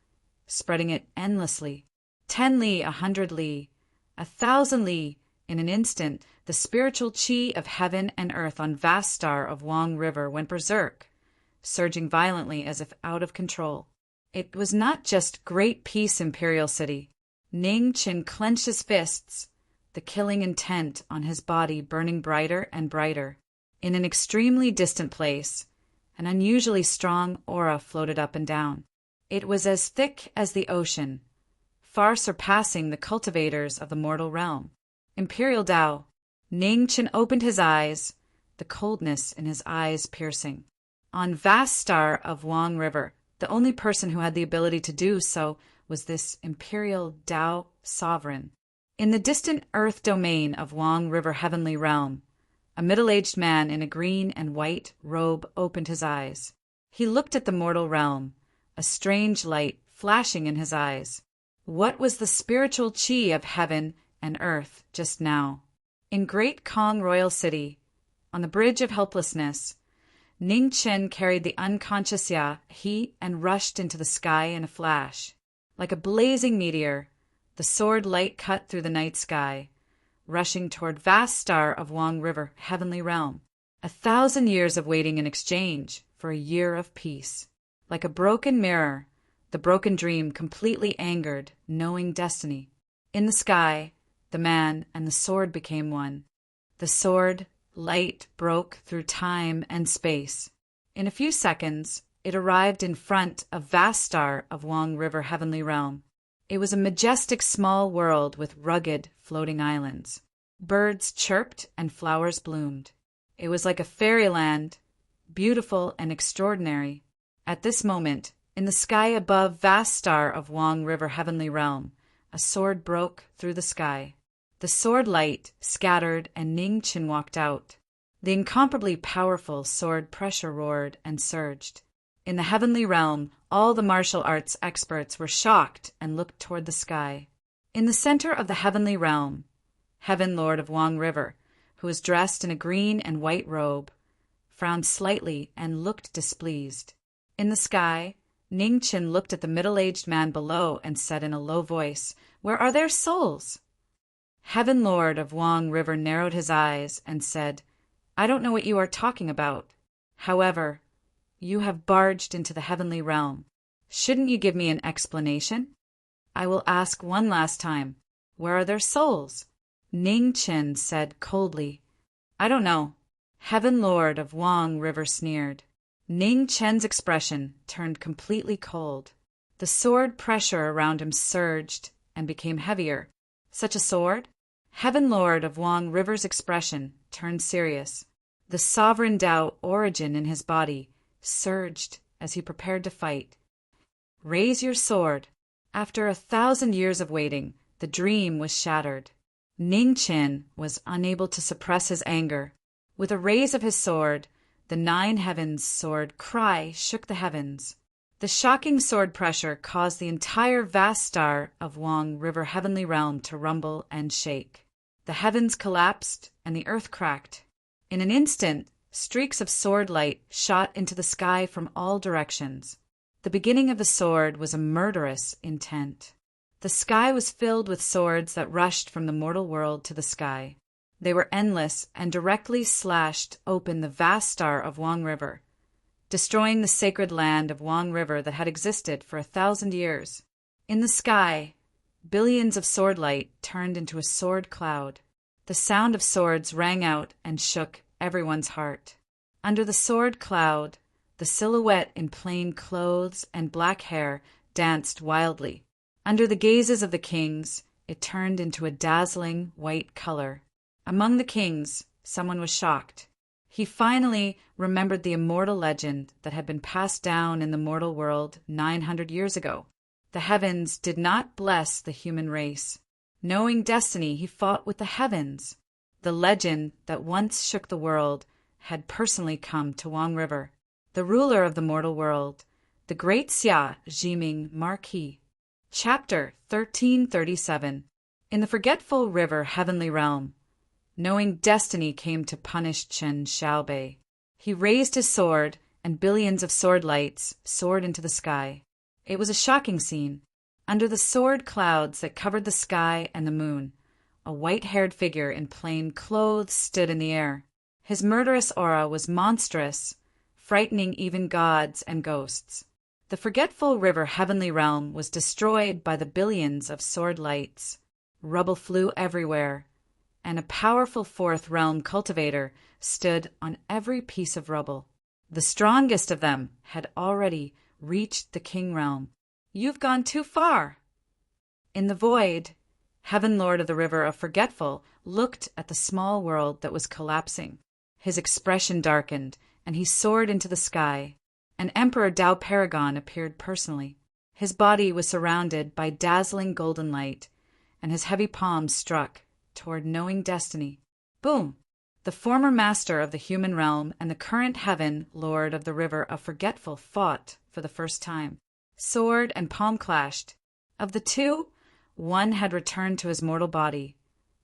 spreading it endlessly. 10 li, 100 li, 1,000 li. In an instant, the spiritual qi of heaven and earth on vast star of Wang River went berserk, surging violently as if out of control. It was not just Great Peace Imperial City. Ning Qin clenched his fists, the killing intent on his body burning brighter and brighter. In an extremely distant place, an unusually strong aura floated up and down. It was as thick as the ocean, far surpassing the cultivators of the mortal realm. Imperial Tao. Ning Qin opened his eyes, the coldness in his eyes piercing. On vast star of Wang River, the only person who had the ability to do so was this Imperial Tao sovereign. In the distant earth domain of Wang River heavenly realm, a middle-aged man in a green and white robe opened his eyes. He looked at the mortal realm, a strange light flashing in his eyes. What was the spiritual qi of heaven and earth just now? In Great Kong Royal City, on the Bridge of Helplessness, Ning Chen carried the unconscious He and rushed into the sky in a flash. Like a blazing meteor, the sword light cut through the night sky, rushing toward vast star of Wang River heavenly realm. 1,000 years of waiting in exchange for a year of peace. Like a broken mirror, the broken dream completely angered knowing destiny. In the sky, the man and the sword became one. The sword, light, broke through time and space. In a few seconds, it arrived in front of vast star of Wang River heavenly realm. It was a majestic small world with rugged, floating islands. Birds chirped and flowers bloomed. It was like a fairyland, beautiful and extraordinary. At this moment, in the sky above vast star of Wang River heavenly realm, a sword broke through the sky. The sword light scattered and Ning Chen walked out. The incomparably powerful sword pressure roared and surged. In the heavenly realm, all the martial arts experts were shocked and looked toward the sky. In the center of the heavenly realm, Heaven Lord of Wang River, who was dressed in a green and white robe, frowned slightly and looked displeased. In the sky, Ning Chen looked at the middle-aged man below and said in a low voice, "Where are their souls?" Heaven Lord of Wang River narrowed his eyes and said, "I don't know what you are talking about. However, you have barged into the heavenly realm. Shouldn't you give me an explanation? I will ask one last time, where are their souls?" Ning Chen said coldly, "I don't know." Heaven Lord of Wang River sneered. Ning Chen's expression turned completely cold. The sword pressure around him surged and became heavier. Such a sword? Heaven Lord of Wang River's expression turned serious. The sovereign Tao origin in his body surged as he prepared to fight. "Raise your sword." After 1,000 years of waiting, the dream was shattered. Ning Chen was unable to suppress his anger. With a raise of his sword, the 9 heavens sword cry shook the heavens. The shocking sword pressure caused the entire vast star of Wang River heavenly realm to rumble and shake. The heavens collapsed and the earth cracked. In an instant, streaks of sword light shot into the sky from all directions. The beginning of the sword was a murderous intent. The sky was filled with swords that rushed from the mortal world to the sky. They were endless and directly slashed open the vast star of Wang River, destroying the sacred land of Wang River that had existed for 1,000 years. In the sky, billions of sword light turned into a sword cloud. The sound of swords rang out and shook everyone's heart. Under the sword cloud, the silhouette in plain clothes and black hair danced wildly. Under the gazes of the kings, it turned into a dazzling white color. Among the kings, someone was shocked. He finally remembered the immortal legend that had been passed down in the mortal world 900 years ago. The heavens did not bless the human race. Knowing destiny, he fought with the heavens. The legend that once shook the world had personally come to Wang River. The ruler of the mortal world, the great Xia Jiming Marquis. Chapter 1337. In the forgetful river heavenly realm, knowing destiny came to punish Chen Xiaobei. He raised his sword, and billions of sword lights soared into the sky. It was a shocking scene. Under the sword clouds that covered the sky and the moon, a white-haired figure in plain clothes stood in the air. His murderous aura was monstrous, frightening even gods and ghosts. The forgetful river heavenly realm was destroyed by the billions of sword lights. Rubble flew everywhere, and a powerful fourth realm cultivator stood on every piece of rubble. The strongest of them had already reached the king realm. "You've gone too far." In the void, Heaven Lord of the River of Forgetful looked at the small world that was collapsing. His expression darkened, and he soared into the sky. An Emperor Tao Paragon appeared personally. His body was surrounded by dazzling golden light, and his heavy palms struck toward knowing destiny. Boom! The former master of the human realm and the current Heaven Lord of the River of Forgetful fought for the first time. Sword and palm clashed. Of the two, one had returned to his mortal body,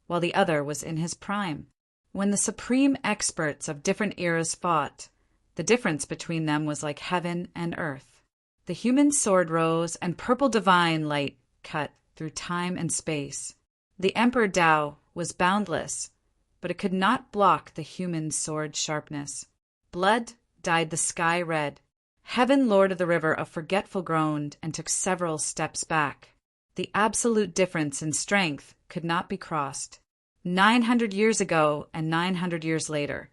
while the other was in his prime. When the supreme experts of different eras fought, The difference between them was like heaven and earth. The human sword rose, and purple divine light cut through time and space. The Emperor Tao was boundless, but it could not block the human sword's sharpness. Blood dyed the sky red. Heaven, Lord of the River of Forgetful, groaned and took several steps back. The absolute difference in strength could not be crossed. 900 years ago and 900 years later,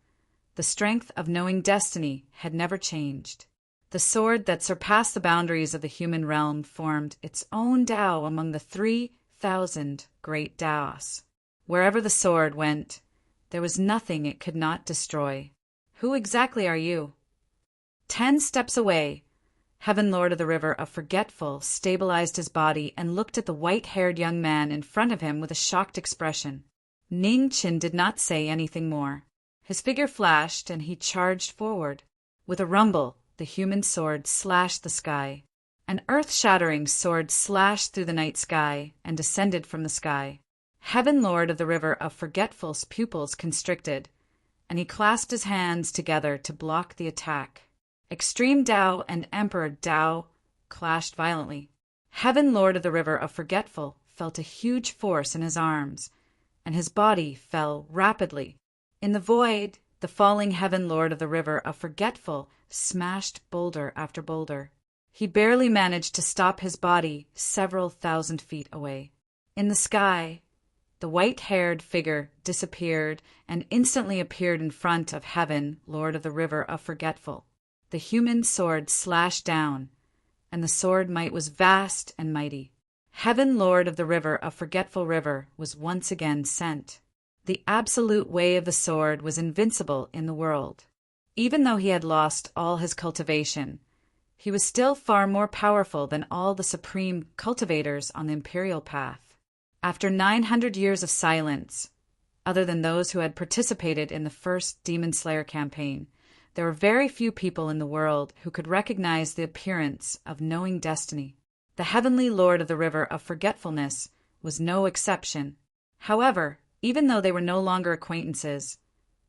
the strength of knowing destiny had never changed. The sword that surpassed the boundaries of the human realm formed its own Tao among the 3,000 great Taos. Wherever the sword went, there was nothing it could not destroy. Who exactly are you? 10 steps away, Heaven, Lord of the River of Forgetful stabilized his body and looked at the white-haired young man in front of him with a shocked expression. Ning Qin did not say anything more. His figure flashed, and he charged forward. With a rumble, the human sword slashed the sky. An earth-shattering sword slashed through the night sky and descended from the sky. Heaven, Lord of the River of Forgetful's pupils constricted, and he clasped his hands together to block the attack. Extreme Tao and Emperor Tao clashed violently. Heaven, Lord of the River of Forgetful, felt a huge force in his arms, and his body fell rapidly. In the void, the falling Heaven, Lord of the River of Forgetful smashed boulder after boulder. He barely managed to stop his body several thousand feet away. In the sky, the white-haired figure disappeared and instantly appeared in front of Heaven, Lord of the River of Forgetful. The human sword slashed down, and the sword might was vast and mighty. Heaven, Lord of the River of Forgetful River, was once again sent. The absolute way of the sword was invincible in the world. Even though he had lost all his cultivation, he was still far more powerful than all the supreme cultivators on the imperial path. After 900 years of silence, other than those who had participated in the first Demon Slayer campaign, there were very few people in the world who could recognize the appearance of knowing destiny. The Heavenly Lord of the River of Forgetfulness was no exception. However, even though they were no longer acquaintances,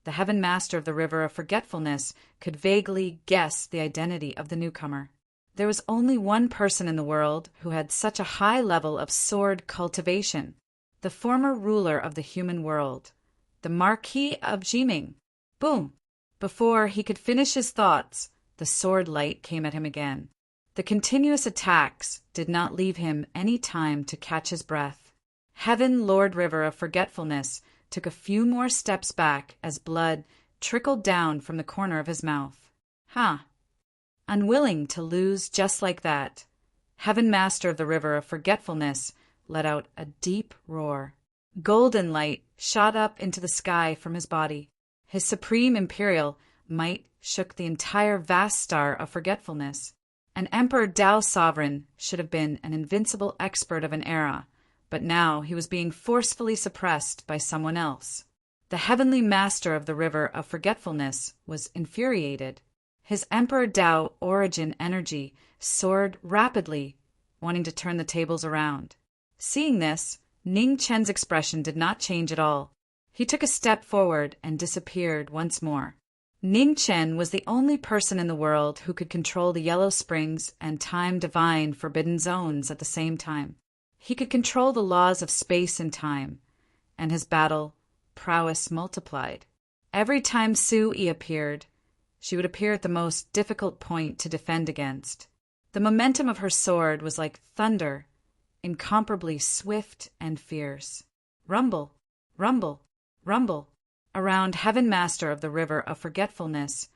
the Heaven Master of the River of Forgetfulness could vaguely guess the identity of the newcomer. There was only one person in the world who had such a high level of sword cultivation, the former ruler of the human world, the Marquis of Jiming. Boom! Before he could finish his thoughts, the sword light came at him again. The continuous attacks did not leave him any time to catch his breath. Heaven, Lord River of Forgetfulness, took a few more steps back as blood trickled down from the corner of his mouth. Unwilling to lose just like that, Heaven Master of the River of Forgetfulness let out a deep roar. Golden light shot up into the sky from his body. His supreme imperial might shook the entire vast star of forgetfulness. An Emperor Tao sovereign should have been an invincible expert of an era, but now he was being forcefully suppressed by someone else. The Heavenly Master of the River of Forgetfulness was infuriated. His Emperor Tao origin energy soared rapidly, wanting to turn the tables around. Seeing this, Ning Chen's expression did not change at all. He took a step forward and disappeared once more. Ning Chen was the only person in the world who could control the Yellow Springs and Time Divine Forbidden Zones at the same time. He could control the laws of space and time, and his battle prowess multiplied. Every time Sui appeared, she would appear at the most difficult point to defend against. The momentum of her sword was like thunder, incomparably swift and fierce. Rumble, rumble, rumble. Around Heaven Master of the River of Forgetfulness,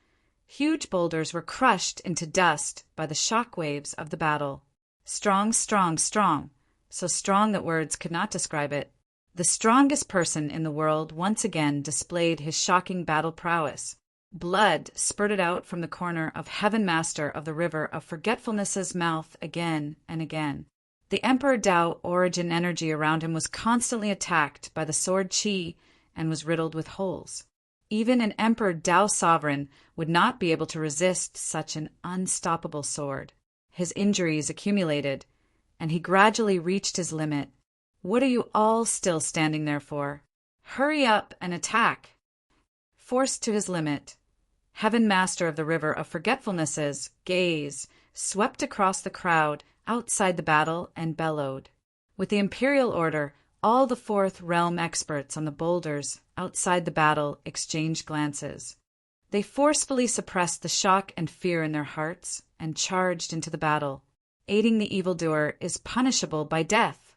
huge boulders were crushed into dust by the shock waves of the battle. Strong, strong, strong, so strong that words could not describe it. The strongest person in the world once again displayed his shocking battle prowess. Blood spurted out from the corner of Heaven Master of the River of Forgetfulness's mouth again and again. The Emperor Tao origin energy around him was constantly attacked by the sword chi and was riddled with holes. Even an Emperor Tao sovereign would not be able to resist such an unstoppable sword. His injuries accumulated, and he gradually reached his limit. What are you all still standing there for? Hurry up and attack! Forced to his limit, Heaven Master of the River of Forgetfulness's gaze swept across the crowd outside the battle and bellowed. With the Imperial Order, all the Fourth Realm experts on the boulders outside the battle exchanged glances. They forcefully suppressed the shock and fear in their hearts and charged into the battle. Aiding the evildoer is punishable by death.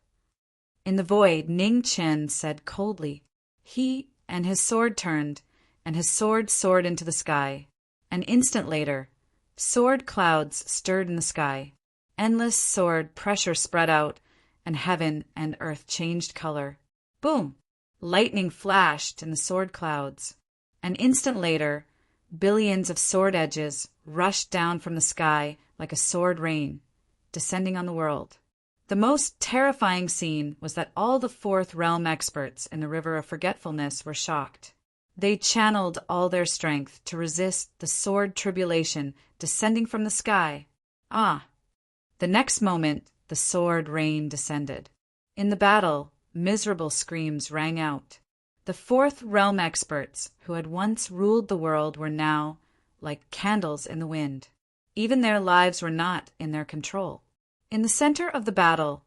In the void, Ning Chen said coldly. He and his sword turned, and his sword soared into the sky. An instant later, sword clouds stirred in the sky. Endless sword pressure spread out, and heaven and earth changed color. Boom! Lightning flashed in the sword clouds. An instant later, billions of sword edges rushed down from the sky like a sword rain, descending on the world. The most terrifying scene was that all the Fourth Realm experts in the River of Forgetfulness were shocked. They channeled all their strength to resist the sword tribulation descending from the sky. The next moment, the sword rain descended. In the battle, miserable screams rang out. The Fourth Realm experts, who had once ruled the world, were now like candles in the wind. Even their lives were not in their control. In the center of the battle,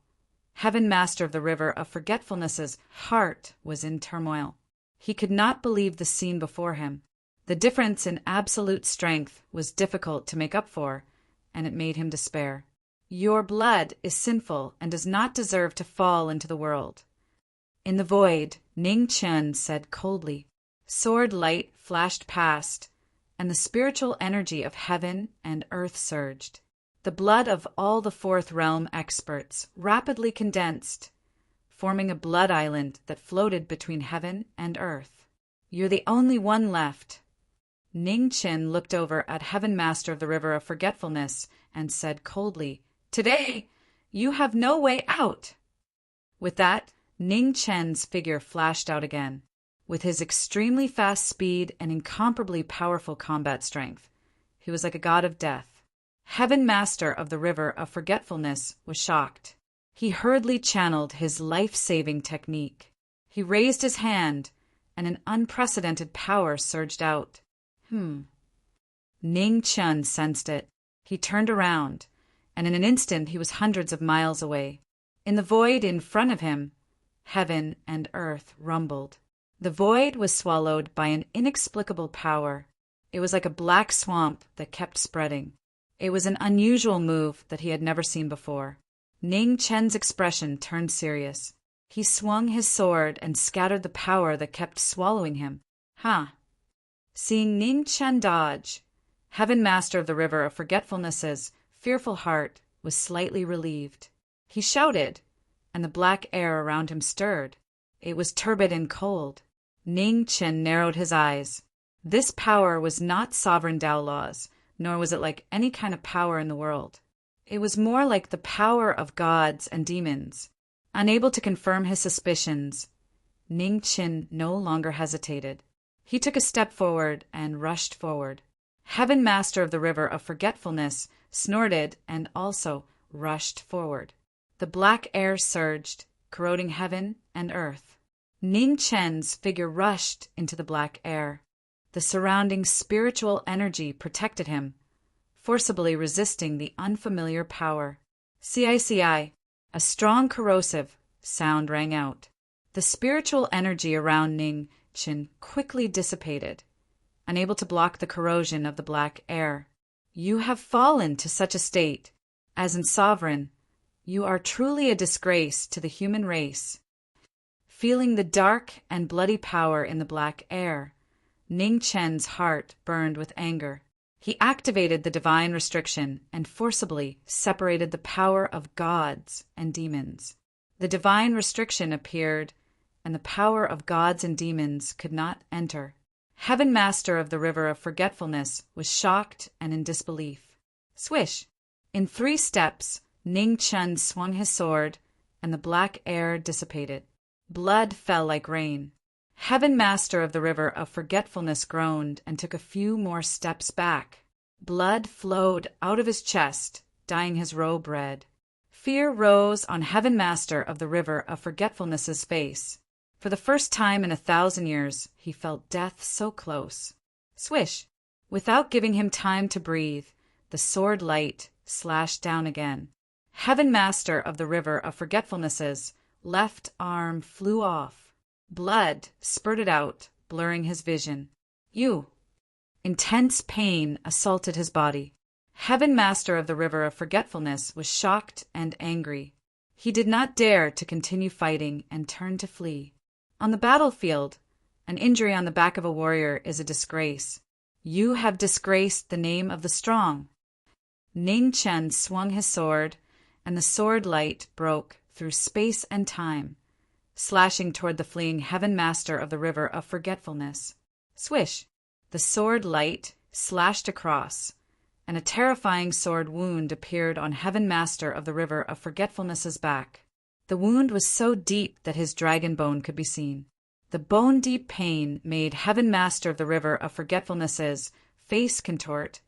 Heaven Master of the River of Forgetfulness's heart was in turmoil. He could not believe the scene before him. The difference in absolute strength was difficult to make up for, and it made him despair. Your blood is sinful and does not deserve to fall into the world. In the void, Ning Chen said coldly. Sword light flashed past, and the spiritual energy of heaven and earth surged. The blood of all the Fourth Realm experts rapidly condensed, forming a blood island that floated between heaven and earth. You're the only one left. Ning Chen looked over at Heaven Master of the River of Forgetfulness and said coldly, Today, you have no way out. With that, Ning Chen's figure flashed out again. With his extremely fast speed and incomparably powerful combat strength, he was like a god of death. Heaven Master of the River of Forgetfulness was shocked. He hurriedly channeled his life-saving technique. He raised his hand, and an unprecedented power surged out. Ning Chen sensed it. He turned around, and in an instant he was hundreds of miles away. In the void in front of him, heaven and earth rumbled. The void was swallowed by an inexplicable power. It was like a black swamp that kept spreading. It was an unusual move that he had never seen before. Ning Chen's expression turned serious. He swung his sword and scattered the power that kept swallowing him. Seeing Ning Chen dodge, Heaven Master of the River of Forgetfulness's fearful heart was slightly relieved. He shouted, and the black air around him stirred. It was turbid and cold. Ning Chen narrowed his eyes. This power was not sovereign Tao laws, nor was it like any kind of power in the world. It was more like the power of gods and demons. Unable to confirm his suspicions, Ning Chen no longer hesitated. He took a step forward and rushed forward. Heaven Master of the River of Forgetfulness snorted and also rushed forward. The black air surged, corroding heaven and earth. Ning Chen's figure rushed into the black air. The surrounding spiritual energy protected him, forcibly resisting the unfamiliar power. CICI, a strong corrosive sound rang out. The spiritual energy around Ning Chen quickly dissipated, unable to block the corrosion of the black air. You have fallen to such a state, as in sovereign, you are truly a disgrace to the human race. Feeling the dark and bloody power in the black air, Ning Chen's heart burned with anger. He activated the divine restriction and forcibly separated the power of gods and demons. The divine restriction appeared, and the power of gods and demons could not enter. Heaven Master of the River of Forgetfulness was shocked and in disbelief. Swish! In 3 steps, Ning Chen swung his sword, and the black air dissipated. Blood fell like rain. Heaven Master of the River of Forgetfulness groaned and took a few more steps back. Blood flowed out of his chest, dyeing his robe red. Fear rose on Heaven Master of the River of Forgetfulness's face. For the first time in 1,000 years, he felt death so close. Swish! Without giving him time to breathe, the sword light slashed down again. Heaven Master of the River of Forgetfulness's left arm flew off. Blood spurted out, blurring his vision. Intense pain assaulted his body. Heaven Master of the River of Forgetfulness was shocked and angry. He did not dare to continue fighting and turned to flee. On the battlefield, an injury on the back of a warrior is a disgrace. You have disgraced the name of the strong. Ning Chen swung his sword, and the sword light broke through space and time, slashing toward the fleeing Heaven Master of the River of Forgetfulness. Swish! The sword light slashed across, and a terrifying sword wound appeared on Heaven Master of the River of Forgetfulness's back. The wound was so deep that his dragon bone could be seen. The bone-deep pain made Heaven Master of the River of Forgetfulness's face contort,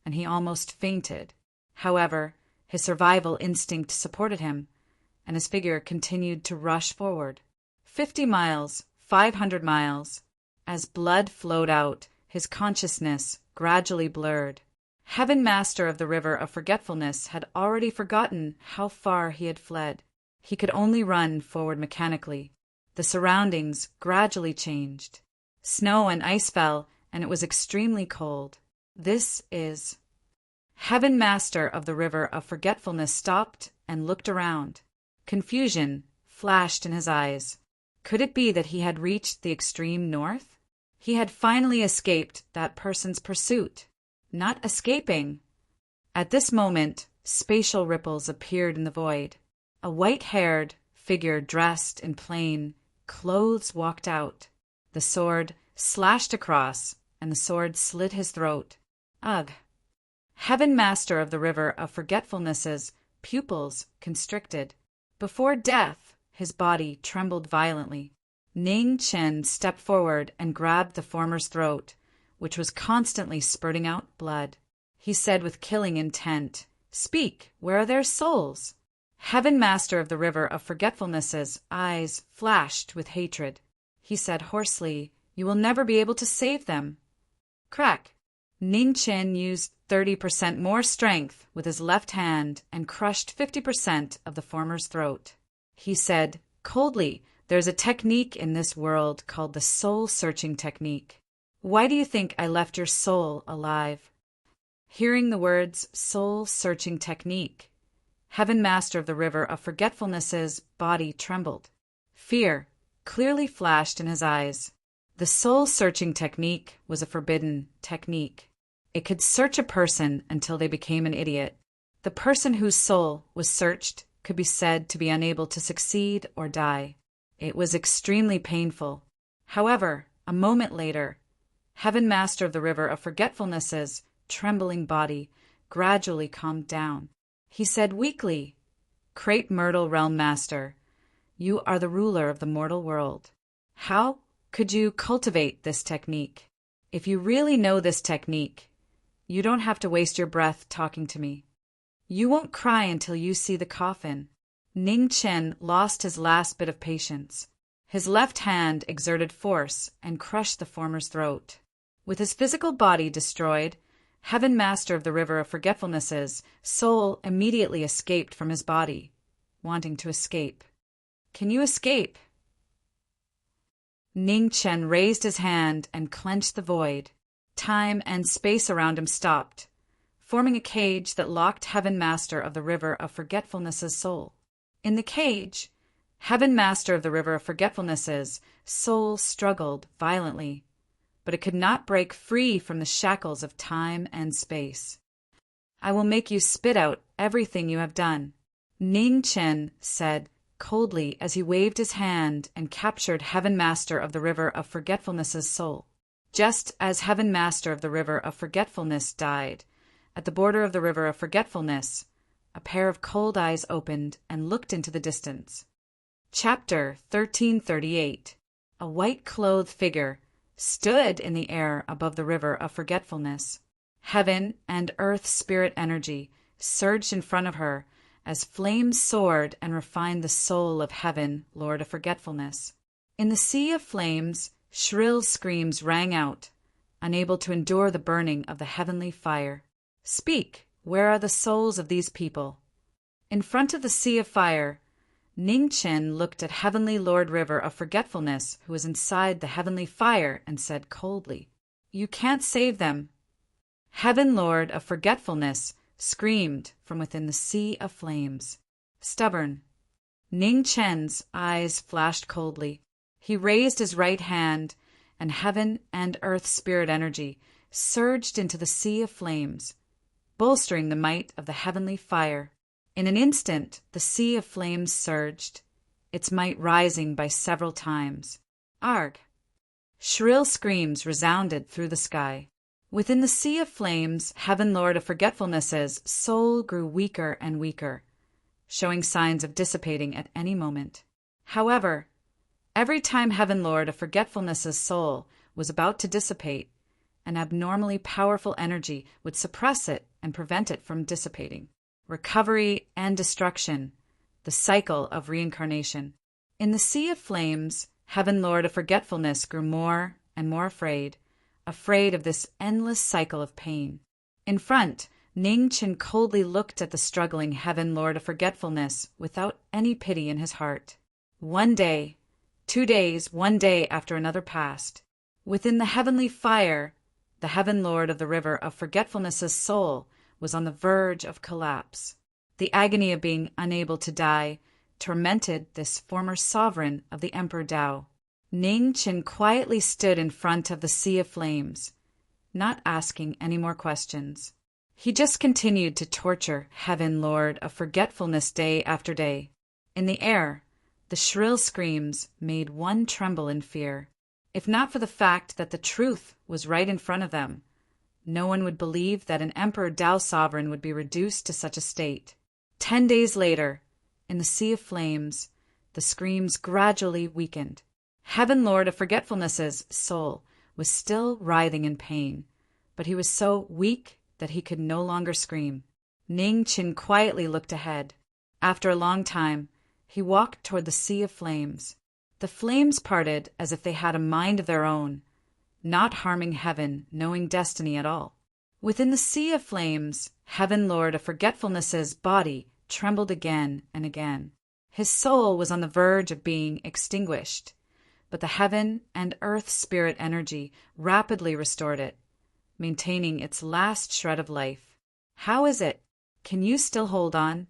and he almost fainted. However, his survival instinct supported him, and his figure continued to rush forward. 50 miles, 500 miles. As blood flowed out, his consciousness gradually blurred. Heaven Master of the River of Forgetfulness had already forgotten how far he had fled. He could only run forward mechanically. The surroundings gradually changed. Snow and ice fell, and it was extremely cold. This is... Heaven Master of the River of Forgetfulness stopped and looked around. Confusion flashed in his eyes. Could it be that he had reached the extreme north? He had finally escaped that person's pursuit. Not escaping. At this moment, spatial ripples appeared in the void. A white-haired figure dressed in plain clothes walked out. The sword slashed across, and the sword slit his throat. Ugh! Heaven Master of the River of Forgetfulness's pupils constricted. Before death, his body trembled violently. Ning Chen stepped forward and grabbed the former's throat, which was constantly spurting out blood. He said with killing intent, "Speak, where are their souls?" Heaven Master of the River of Forgetfulness's eyes flashed with hatred. He said hoarsely, "You will never be able to save them." Crack! Ning Chen used 30% more strength with his left hand and crushed 50% of the former's throat. He said coldly, "There's a technique in this world called the soul-searching technique. Why do you think I left your soul alive?" Hearing the words soul-searching technique, Heaven Master of the River of Forgetfulness's body trembled. Fear clearly flashed in his eyes. The soul-searching technique was a forbidden technique. It could search a person until they became an idiot. The person whose soul was searched could be said to be unable to succeed or die. It was extremely painful. However, a moment later, Heaven Master of the River of Forgetfulness's trembling body gradually calmed down. He said weakly, "Crepe Myrtle Realm Master, you are the ruler of the mortal world. How could you cultivate this technique? If you really know this technique, you don't have to waste your breath talking to me. You won't cry until you see the coffin." Ning Chen lost his last bit of patience. His left hand exerted force and crushed the former's throat. With his physical body destroyed, Heaven Master of the River of Forgetfulness's soul immediately escaped from his body, wanting to escape. "Can you escape?" Ning Chen raised his hand and clenched the void. Time and space around him stopped, forming a cage that locked Heaven Master of the River of Forgetfulness's soul. In the cage, Heaven Master of the River of Forgetfulness's soul struggled violently, but it could not break free from the shackles of time and space. "I will make you spit out everything you have done," Ning Chen said coldly as he waved his hand and captured Heaven Master of the River of Forgetfulness's soul. Just as Heaven Master of the River of Forgetfulness died, at the border of the River of Forgetfulness, a pair of cold eyes opened and looked into the distance. Chapter 1338. A white-clothed figure stood in the air above the River of Forgetfulness. Heaven and earth spirit energy surged in front of her as flames soared and refined the soul of Heaven, Lord of Forgetfulness. In the sea of flames, shrill screams rang out, unable to endure the burning of the heavenly fire. "Speak, where are the souls of these people?" In front of the sea of fire, Ning Chen looked at Heavenly Lord River of Forgetfulness, who was inside the heavenly fire, and said coldly, "You can't save them." Heaven Lord of Forgetfulness screamed from within the sea of flames. "Stubborn." Ning Chen's eyes flashed coldly. He raised his right hand, and heaven and earth spirit energy surged into the sea of flames, bolstering the might of the heavenly fire. In an instant, the sea of flames surged, its might rising by several times. Arg! Shrill screams resounded through the sky. Within the sea of flames, Heaven Lord of Forgetfulness's soul grew weaker and weaker, showing signs of dissipating at any moment. However, every time Heaven Lord of Forgetfulness's soul was about to dissipate, an abnormally powerful energy would suppress it and prevent it from dissipating. Recovery and destruction, the cycle of reincarnation. In the sea of flames, Heaven Lord of Forgetfulness grew more and more afraid of this endless cycle of pain. In front, Ning Chen coldly looked at the struggling Heaven Lord of Forgetfulness without any pity in his heart. 1 day, 2 days, 1 day after another passed. Within the heavenly fire, the Heaven Lord of the River of Forgetfulness's soul was on the verge of collapse. The agony of being unable to die tormented this former sovereign of the Emperor Tao. Ning Chen quietly stood in front of the sea of flames, not asking any more questions. He just continued to torture Heaven Lord of Forgetfulness day after day. In the air, the shrill screams made one tremble in fear. If not for the fact that the truth was right in front of them, no one would believe that an Emperor Tao sovereign would be reduced to such a state. 10 days later, in the sea of flames, the screams gradually weakened. Heaven Lord of Forgetfulness's soul was still writhing in pain, but he was so weak that he could no longer scream. Ning Chen quietly looked ahead. After a long time, he walked toward the sea of flames. The flames parted as if they had a mind of their own, not harming heaven, knowing destiny at all. Within the sea of flames, Heaven Lord of Forgetfulness's body trembled again and again. His soul was on the verge of being extinguished, but the heaven and earth spirit energy rapidly restored it, maintaining its last shred of life. "How is it? Can you still hold on?"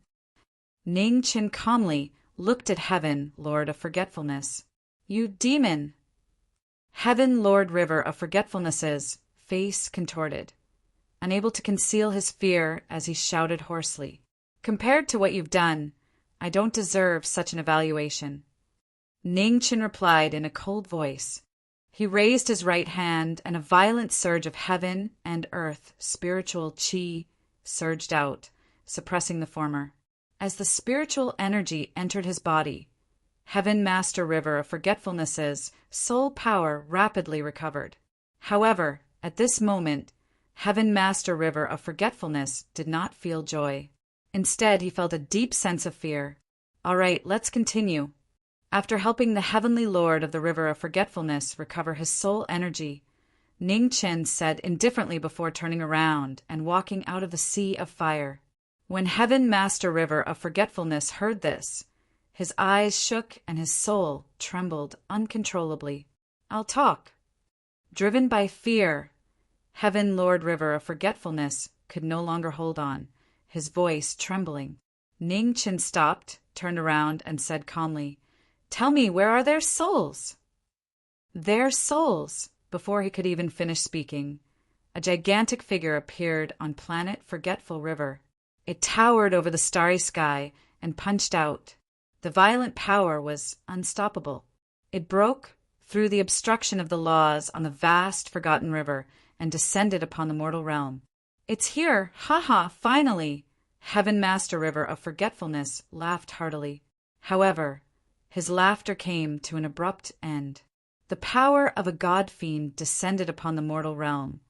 Ning Chen calmly looked at Heaven Lord of Forgetfulness. "You demon!" Heaven Lord River of Forgetfulness's face contorted, unable to conceal his fear as he shouted hoarsely, "Compared to what you've done, I don't deserve such an evaluation." Ning Chen replied in a cold voice. He raised his right hand, and a violent surge of heaven and earth spiritual qi surged out, suppressing the former. As the spiritual energy entered his body, Heaven Master River of Forgetfulness's soul power rapidly recovered. However, at this moment, Heaven Master River of Forgetfulness did not feel joy. Instead, he felt a deep sense of fear. "All right, let's continue." After helping the Heavenly Lord of the River of Forgetfulness recover his soul energy, Ning Chen said indifferently before turning around and walking out of the sea of fire. When Heaven Master River of Forgetfulness heard this, his eyes shook and his soul trembled uncontrollably. "I'll talk." Driven by fear, Heaven Lord River of Forgetfulness could no longer hold on, his voice trembling. Ning Chen stopped, turned around, and said calmly, "Tell me, where are their souls?" Their souls! Before he could even finish speaking, a gigantic figure appeared on planet Forgetful River. It towered over the starry sky and punched out. The violent power was unstoppable. It broke through the obstruction of the laws on the vast forgotten river and descended upon the mortal realm. "It's here! Ha! Finally!" Heaven Master River of Forgetfulness laughed heartily. However, his laughter came to an abrupt end. The power of a god-fiend descended upon the mortal realm,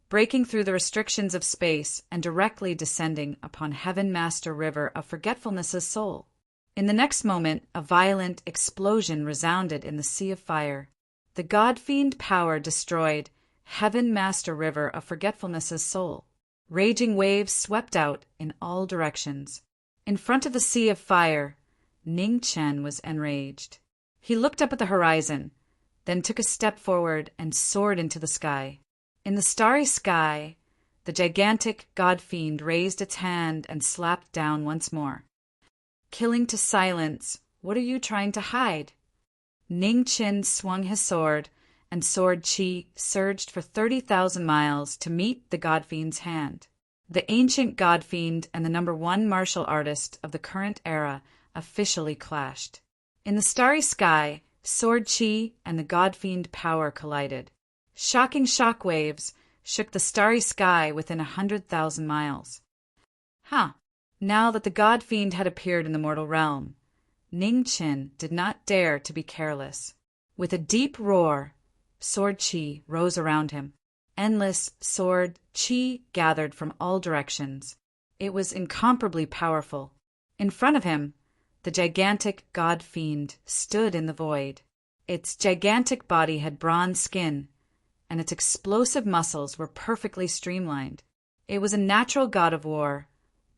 breaking through the restrictions of space and directly descending upon Heaven Master River of Forgetfulness's soul. In the next moment, a violent explosion resounded in the sea of fire. The god-fiend power destroyed heaven master river of forgetfulness's soul. Raging waves swept out in all directions. In front of the sea of fire, Ning Chen was enraged. He looked up at the horizon, then took a step forward and soared into the sky. In the starry sky, the gigantic god-fiend raised its hand and slapped down once more. Killing to silence, what are you trying to hide? Ning Chen swung his sword, and sword chi surged for 30,000 miles to meet the god-fiend's hand. The ancient god-fiend and the #1 martial artist of the current era officially clashed. In the starry sky, sword chi and the god-fiend power collided. Shocking shockwaves shook the starry sky within 100,000 miles. Now that the god-fiend had appeared in the mortal realm, Ning Chen did not dare to be careless. With a deep roar, sword chi rose around him. Endless sword chi gathered from all directions. It was incomparably powerful. In front of him, the gigantic god-fiend stood in the void. Its gigantic body had bronze skin, and its explosive muscles were perfectly streamlined. It was a natural god of war,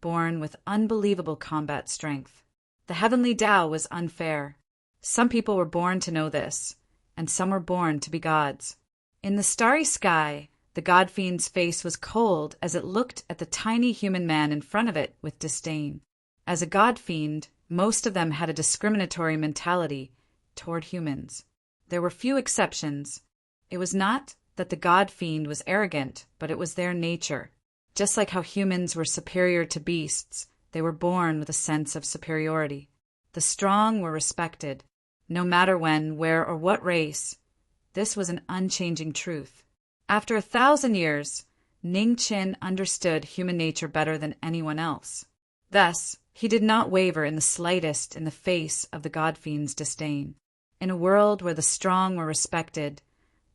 born with unbelievable combat strength. The heavenly Tao was unfair. Some people were born to know this, and some were born to be gods. In the starry sky, the god-fiend's face was cold as it looked at the tiny human man in front of it with disdain. As a god-fiend, most of them had a discriminatory mentality toward humans. There were few exceptions. It was not that the god-fiend was arrogant, but it was their nature. Just like how humans were superior to beasts, they were born with a sense of superiority. The strong were respected, no matter when, where, or what race. This was an unchanging truth. After 1,000 years, Ning Chen understood human nature better than anyone else. Thus, he did not waver in the slightest in the face of the god-fiend's disdain. In a world where the strong were respected,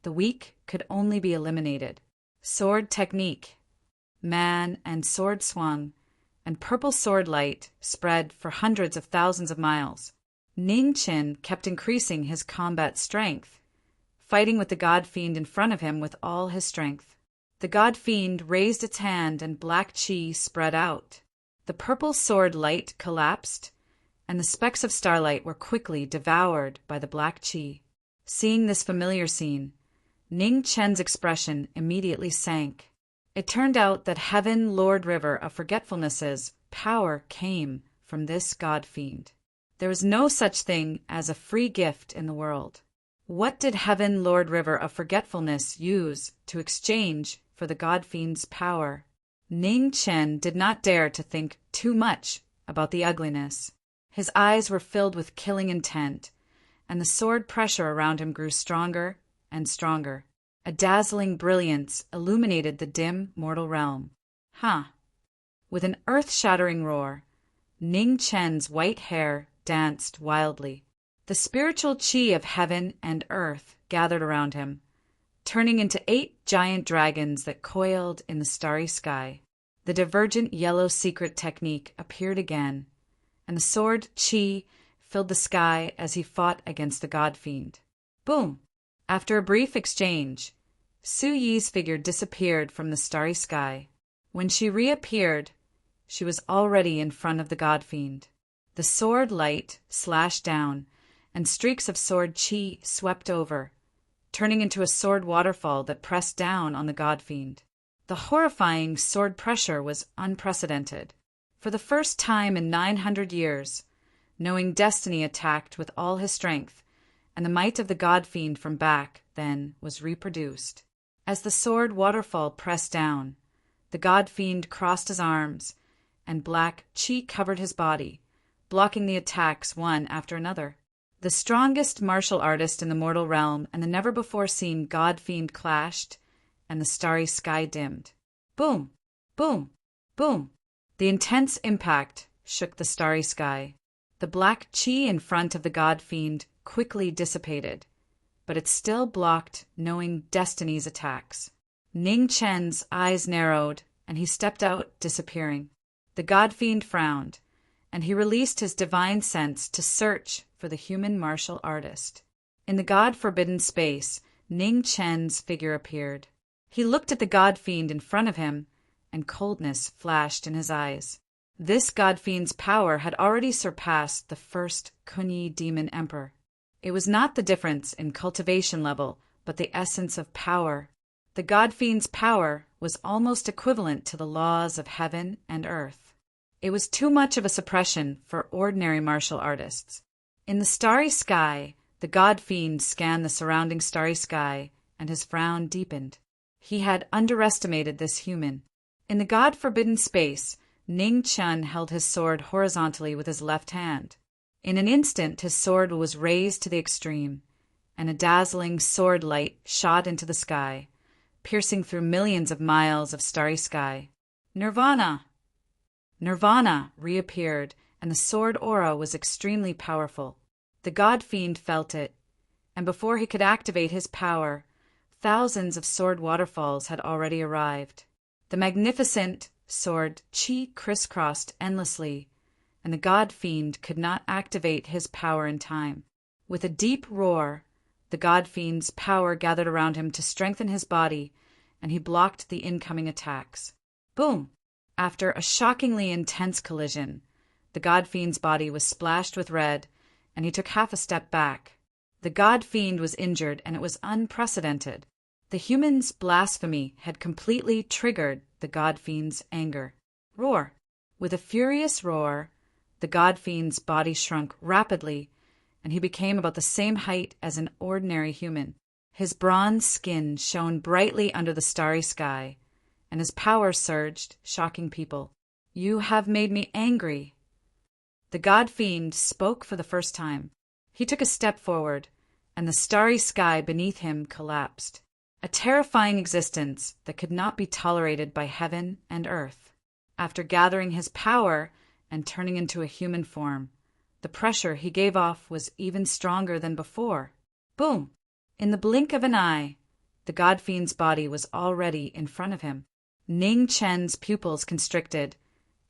the weak could only be eliminated. Sword technique, man and sword swung, and purple sword light spread for hundreds of thousands of miles. Ning Chen kept increasing his combat strength, fighting with the god-fiend in front of him with all his strength. The god-fiend raised its hand and black chi spread out. The purple sword light collapsed, and the specks of starlight were quickly devoured by the black chi. Seeing this familiar scene, Ning Chen's expression immediately sank. It turned out that Heaven Lord River of Forgetfulness's power came from this god-fiend. There was no such thing as a free gift in the world. What did Heaven Lord River of Forgetfulness use to exchange for the god-fiend's power? Ning Chen did not dare to think too much about the ugliness. His eyes were filled with killing intent, and the sword pressure around him grew stronger and stronger. A dazzling brilliance illuminated the dim mortal realm. With an earth-shattering roar, Ning Chen's white hair danced wildly. The spiritual chi of heaven and earth gathered around him, turning into 8 giant dragons that coiled in the starry sky. The divergent yellow secret technique appeared again, and the sword chi filled the sky as he fought against the god-fiend. Boom! After a brief exchange, Su Yi's figure disappeared from the starry sky. When she reappeared, she was already in front of the god-fiend. The sword light slashed down, and streaks of sword chi swept over, turning into a sword waterfall that pressed down on the god-fiend. The horrifying sword pressure was unprecedented. For the first time in 900 years, knowing destiny attacked with all his strength, and the might of the god-fiend from back then was reproduced. As the sword waterfall pressed down, the god-fiend crossed his arms, and black chi covered his body, blocking the attacks one after another. The strongest martial artist in the mortal realm and the never-before-seen god-fiend clashed, and the starry sky dimmed. Boom! Boom! Boom! The intense impact shook the starry sky. The black chi in front of the god-fiend quickly dissipated, but it still blocked knowing destiny's attacks. Ning Chen's eyes narrowed, and he stepped out, disappearing. The god-fiend frowned, and he released his divine sense to search for the human martial artist. In the god-forbidden space, Ning Chen's figure appeared. He looked at the god-fiend in front of him, and coldness flashed in his eyes. This god-fiend's power had already surpassed the first Kunyi demon emperor. It was not the difference in cultivation level, but the essence of power. The god-fiend's power was almost equivalent to the laws of heaven and earth. It was too much of a suppression for ordinary martial artists. In the starry sky, the god-fiend scanned the surrounding starry sky, and his frown deepened. He had underestimated this human. In the god-forbidden space, Ning Chun held his sword horizontally with his left hand. In an instant his sword was raised to the extreme, and a dazzling sword light shot into the sky, piercing through millions of miles of starry sky. Nirvana! Nirvana reappeared, and the sword aura was extremely powerful. The god-fiend felt it, and before he could activate his power, thousands of sword waterfalls had already arrived. The magnificent sword chi crisscrossed endlessly, and the god-fiend could not activate his power in time. With a deep roar, the god-fiend's power gathered around him to strengthen his body, and he blocked the incoming attacks. Boom! After a shockingly intense collision, the god-fiend's body was splashed with red, and he took half a step back. The god-fiend was injured, and it was unprecedented. The human's blasphemy had completely triggered the god-fiend's anger. Roar! With a furious roar, the god-fiend's body shrunk rapidly, and he became about the same height as an ordinary human. His bronze skin shone brightly under the starry sky, and his power surged, shocking people. "You have made me angry." The god-fiend spoke for the first time. He took a step forward, and the starry sky beneath him collapsed. A terrifying existence that could not be tolerated by heaven and earth. After gathering his power and turning into a human form, the pressure he gave off was even stronger than before. Boom! In the blink of an eye, the god-fiend's body was already in front of him. Ning Chen's pupils constricted,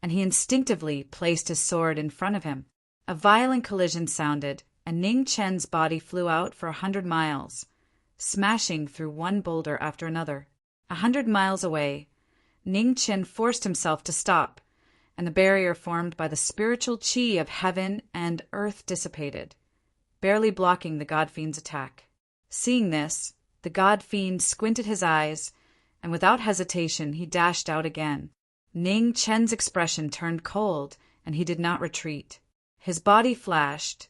and he instinctively placed his sword in front of him. A violent collision sounded, and Ning Chen's body flew out for 100 miles, smashing through one boulder after another. 100 miles away, Ning Chen forced himself to stop, and the barrier formed by the spiritual qi of heaven and earth dissipated, barely blocking the god-fiend's attack. Seeing this, the god-fiend squinted his eyes, and without hesitation he dashed out again. Ning Chen's expression turned cold, and he did not retreat. His body flashed,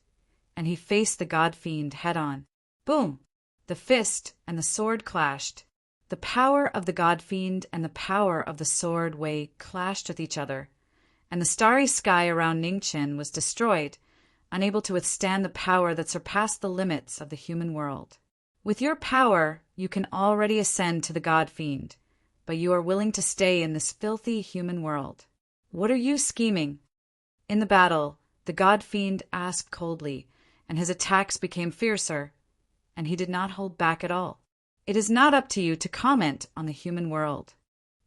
and he faced the god-fiend head-on. Boom! The fist and the sword clashed. The power of the god-fiend and the power of the sword Wei clashed with each other, and the starry sky around Ning Chen was destroyed, unable to withstand the power that surpassed the limits of the human world. With your power, you can already ascend to the god-fiend, but you are willing to stay in this filthy human world. What are you scheming? In the battle, the god-fiend asked coldly, and his attacks became fiercer, and he did not hold back at all. It is not up to you to comment on the human world.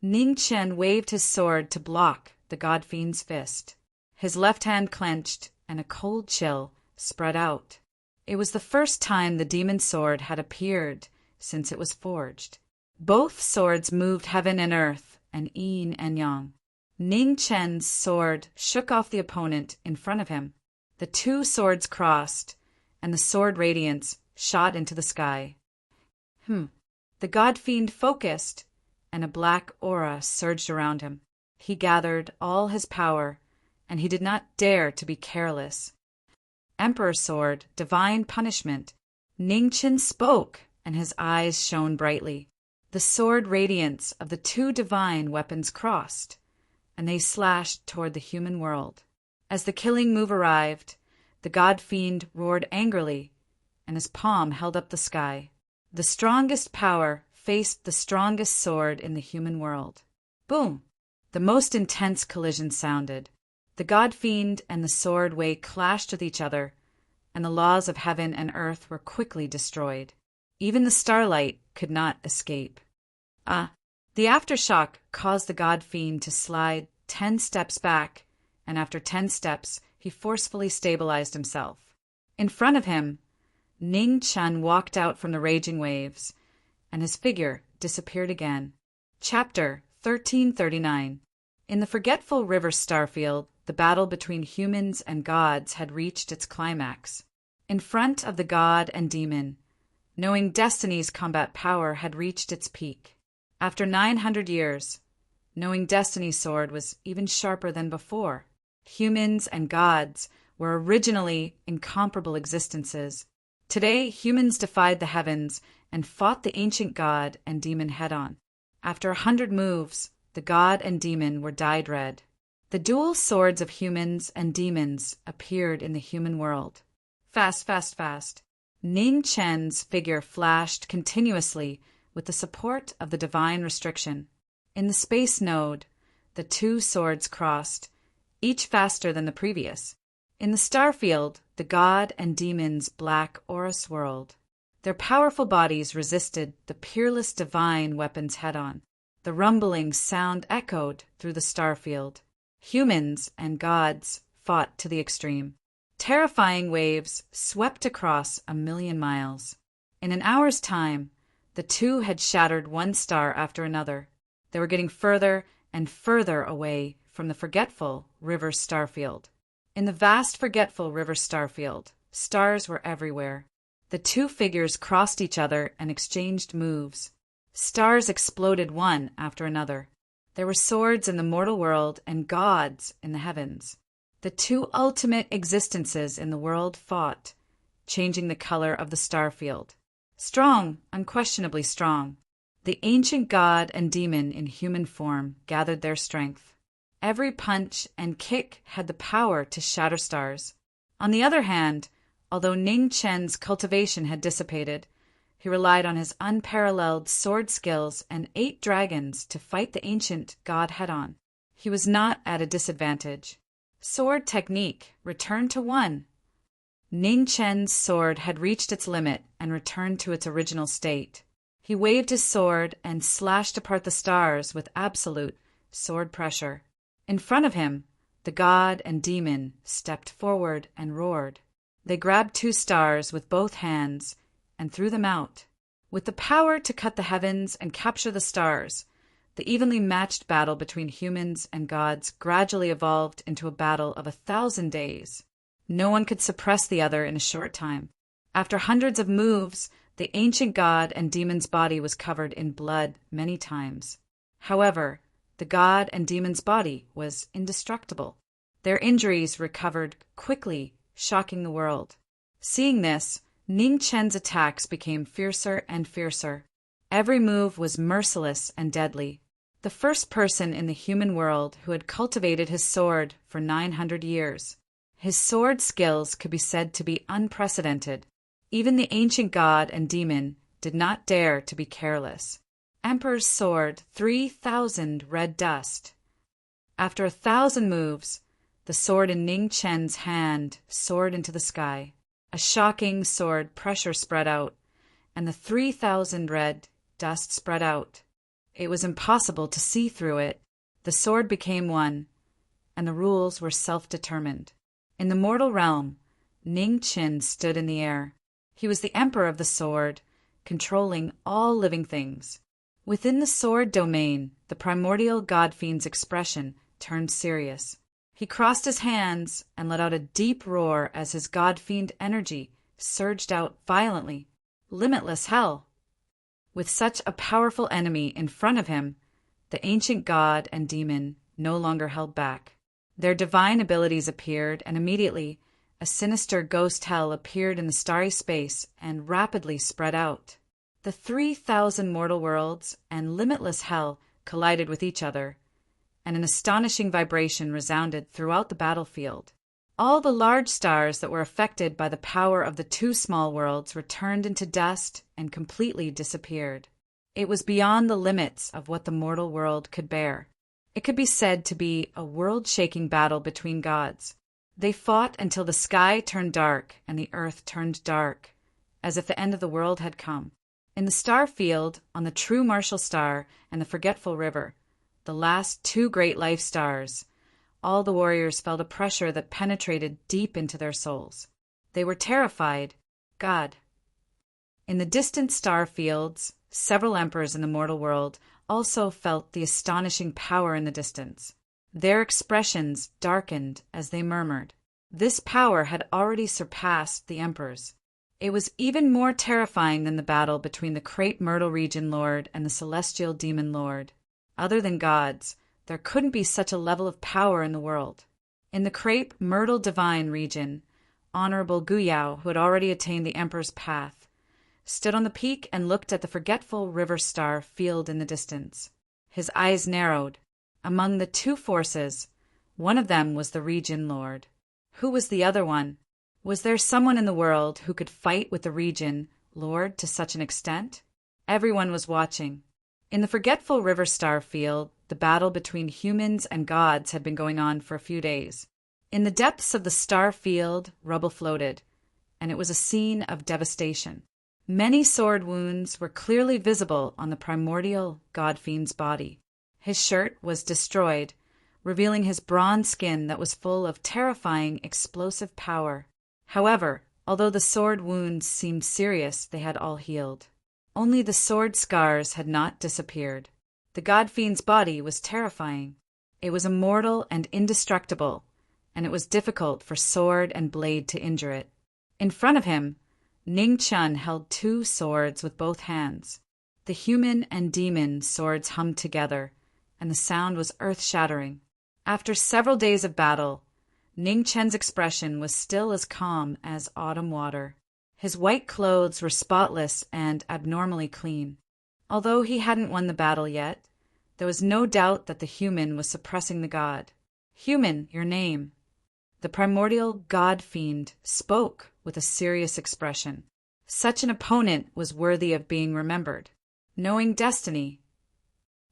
Ning Chen waved his sword to block the god-fiend's fist. His left hand clenched, and a cold chill spread out. It was the first time the demon sword had appeared since it was forged. Both swords moved heaven and earth, and yin and yang. Ning Chen's sword shook off the opponent in front of him. The two swords crossed, and the sword radiance shot into the sky. The god-fiend focused, and a black aura surged around him. He gathered all his power, and he did not dare to be careless. Emperor Sword, divine punishment. Ning Chen spoke, and his eyes shone brightly. The sword radiance of the two divine weapons crossed, and they slashed toward the human world. As the killing move arrived, the god-fiend roared angrily, and his palm held up the sky. The strongest power faced the strongest sword in the human world. Boom! The most intense collision sounded. The god-fiend and the sword Wei clashed with each other, and the laws of heaven and earth were quickly destroyed. Even the starlight could not escape. The aftershock caused the god-fiend to slide 10 steps back, and after 10 steps, he forcefully stabilized himself. In front of him, Ning Chen walked out from the raging waves, and his figure disappeared again. Chapter 1339. In the forgetful river Starfield, the battle between humans and gods had reached its climax. In front of the god and demon, knowing Destiny's combat power had reached its peak. After 900 years, knowing Destiny's sword was even sharper than before. Humans and gods were originally incomparable existences. Today, humans defied the heavens and fought the ancient god and demon head-on. After 100 moves, the god and demon were dyed red. The dual swords of humans and demons appeared in the human world. Fast, fast, fast. Ning Chen's figure flashed continuously with the support of the divine restriction. In the space node, the two swords crossed, each faster than the previous. In the starfield, the god and demon's black aura swirled. Their powerful bodies resisted the peerless divine weapons head-on. The rumbling sound echoed through the starfield. Humans and gods fought to the extreme. Terrifying waves swept across 1,000,000 miles. In an hour's time, the two had shattered one star after another. They were getting further and further away from the forgetful river Starfield. In the vast forgetful river Starfield, stars were everywhere. The two figures crossed each other and exchanged moves. Stars exploded one after another. There were swords in the mortal world and gods in the heavens. The two ultimate existences in the world fought, changing the color of the starfield. Strong, unquestionably strong. The ancient god and demon in human form gathered their strength. Every punch and kick had the power to shatter stars. On the other hand, although Ning Chen's cultivation had dissipated, he relied on his unparalleled sword skills and 8 dragons to fight the ancient god head-on. He was not at a disadvantage. Sword technique returned to 1. Ning Chen's sword had reached its limit and returned to its original state. He waved his sword and slashed apart the stars with absolute sword pressure. In front of him, the god and demon stepped forward and roared. They grabbed 2 stars with both hands and threw them out. With the power to cut the heavens and capture the stars, the evenly matched battle between humans and gods gradually evolved into a battle of 1,000 days. No one could suppress the other in a short time. After hundreds of moves, the ancient god and demon's body was covered in blood many times. However, the god and demon's body was indestructible. Their injuries recovered quickly, shocking the world. Seeing this, Ning Chen's attacks became fiercer and fiercer. Every move was merciless and deadly. The first person in the human world who had cultivated his sword for 900 years. His sword skills could be said to be unprecedented. Even the ancient god and demon did not dare to be careless. Emperor's sword, 3,000 red dust. After 1,000 moves, the sword in Ning Chen's hand soared into the sky. A shocking sword pressure spread out, and the 3,000 red dust spread out. It was impossible to see through it. The sword became one, and the rules were self-determined. In the mortal realm, Ning Chen stood in the air. He was the emperor of the sword, controlling all living things. Within the sword domain, the primordial god-fiend's expression turned serious. He crossed his hands and let out a deep roar as his god-fiend energy surged out violently. Limitless hell! With such a powerful enemy in front of him, the ancient god and demon no longer held back. Their divine abilities appeared, and immediately a sinister ghost hell appeared in the starry space and rapidly spread out. The 3,000 mortal worlds and limitless hell collided with each other, and an astonishing vibration resounded throughout the battlefield. All the large stars that were affected by the power of the 2 small worlds returned into dust and completely disappeared. It was beyond the limits of what the mortal world could bear. It could be said to be a world-shaking battle between gods. They fought until the sky turned dark and the earth turned dark, as if the end of the world had come. In the star field, on the true Martial Star and the Forgetful River, the last 2 great life stars, all the warriors felt a pressure that penetrated deep into their souls. They were terrified. God, In the distant star fields, several emperors in the mortal world also felt the astonishing power in the distance. Their expressions darkened as they murmured. This power had already surpassed the emperors. It was even more terrifying than the battle between the Crepe Myrtle Region Lord and the Celestial Demon Lord. Other than gods, there couldn't be such a level of power in the world. In the Crepe Myrtle Divine region, Honorable Guyao, who had already attained the Emperor's path, stood on the peak and looked at the forgetful river star field in the distance. His eyes narrowed. Among the two forces, one of them was the Region Lord. Who was the other one? Was there someone in the world who could fight with the Region Lord to such an extent? Everyone was watching. In the forgetful river star field, the battle between humans and gods had been going on for a few days. In the depths of the star field, rubble floated, and it was a scene of devastation. Many sword wounds were clearly visible on the primordial god-fiend's body. His shirt was destroyed, revealing his bronze skin that was full of terrifying, explosive power. However, although the sword wounds seemed serious, they had all healed. Only the sword scars had not disappeared. The god-fiend's body was terrifying. It was immortal and indestructible, and it was difficult for sword and blade to injure it. In front of him, Ning Chun held two swords with both hands. The human and demon swords hummed together, and the sound was earth-shattering. After several days of battle, Ning Chen's expression was still as calm as autumn water. His white clothes were spotless and abnormally clean. Although he hadn't won the battle yet, there was no doubt that the human was suppressing the god. "Human, your name." The primordial god-fiend spoke with a serious expression. Such an opponent was worthy of being remembered. Knowing destiny,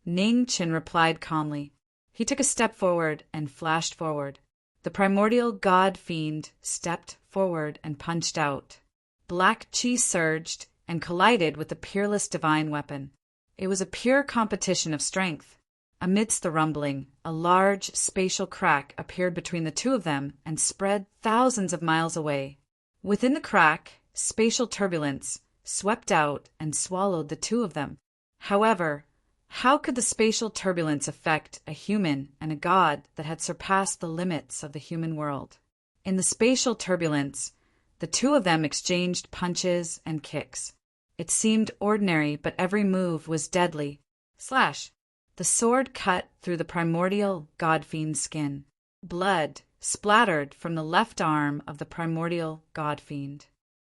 Ning Chen replied calmly. He took a step forward and flashed forward. The primordial god-fiend stepped forward and punched out. Black chi surged and collided with the peerless divine weapon. It was a pure competition of strength. Amidst the rumbling, a large spatial crack appeared between the two of them and spread thousands of miles away. Within the crack, spatial turbulence swept out and swallowed the two of them. However, how could the spatial turbulence affect a human and a god that had surpassed the limits of the human world? In the spatial turbulence, the two of them exchanged punches and kicks. It seemed ordinary, but every move was deadly. Slash! The sword cut through the primordial god-fiend's skin. Blood splattered from the left arm of the primordial god-fiend.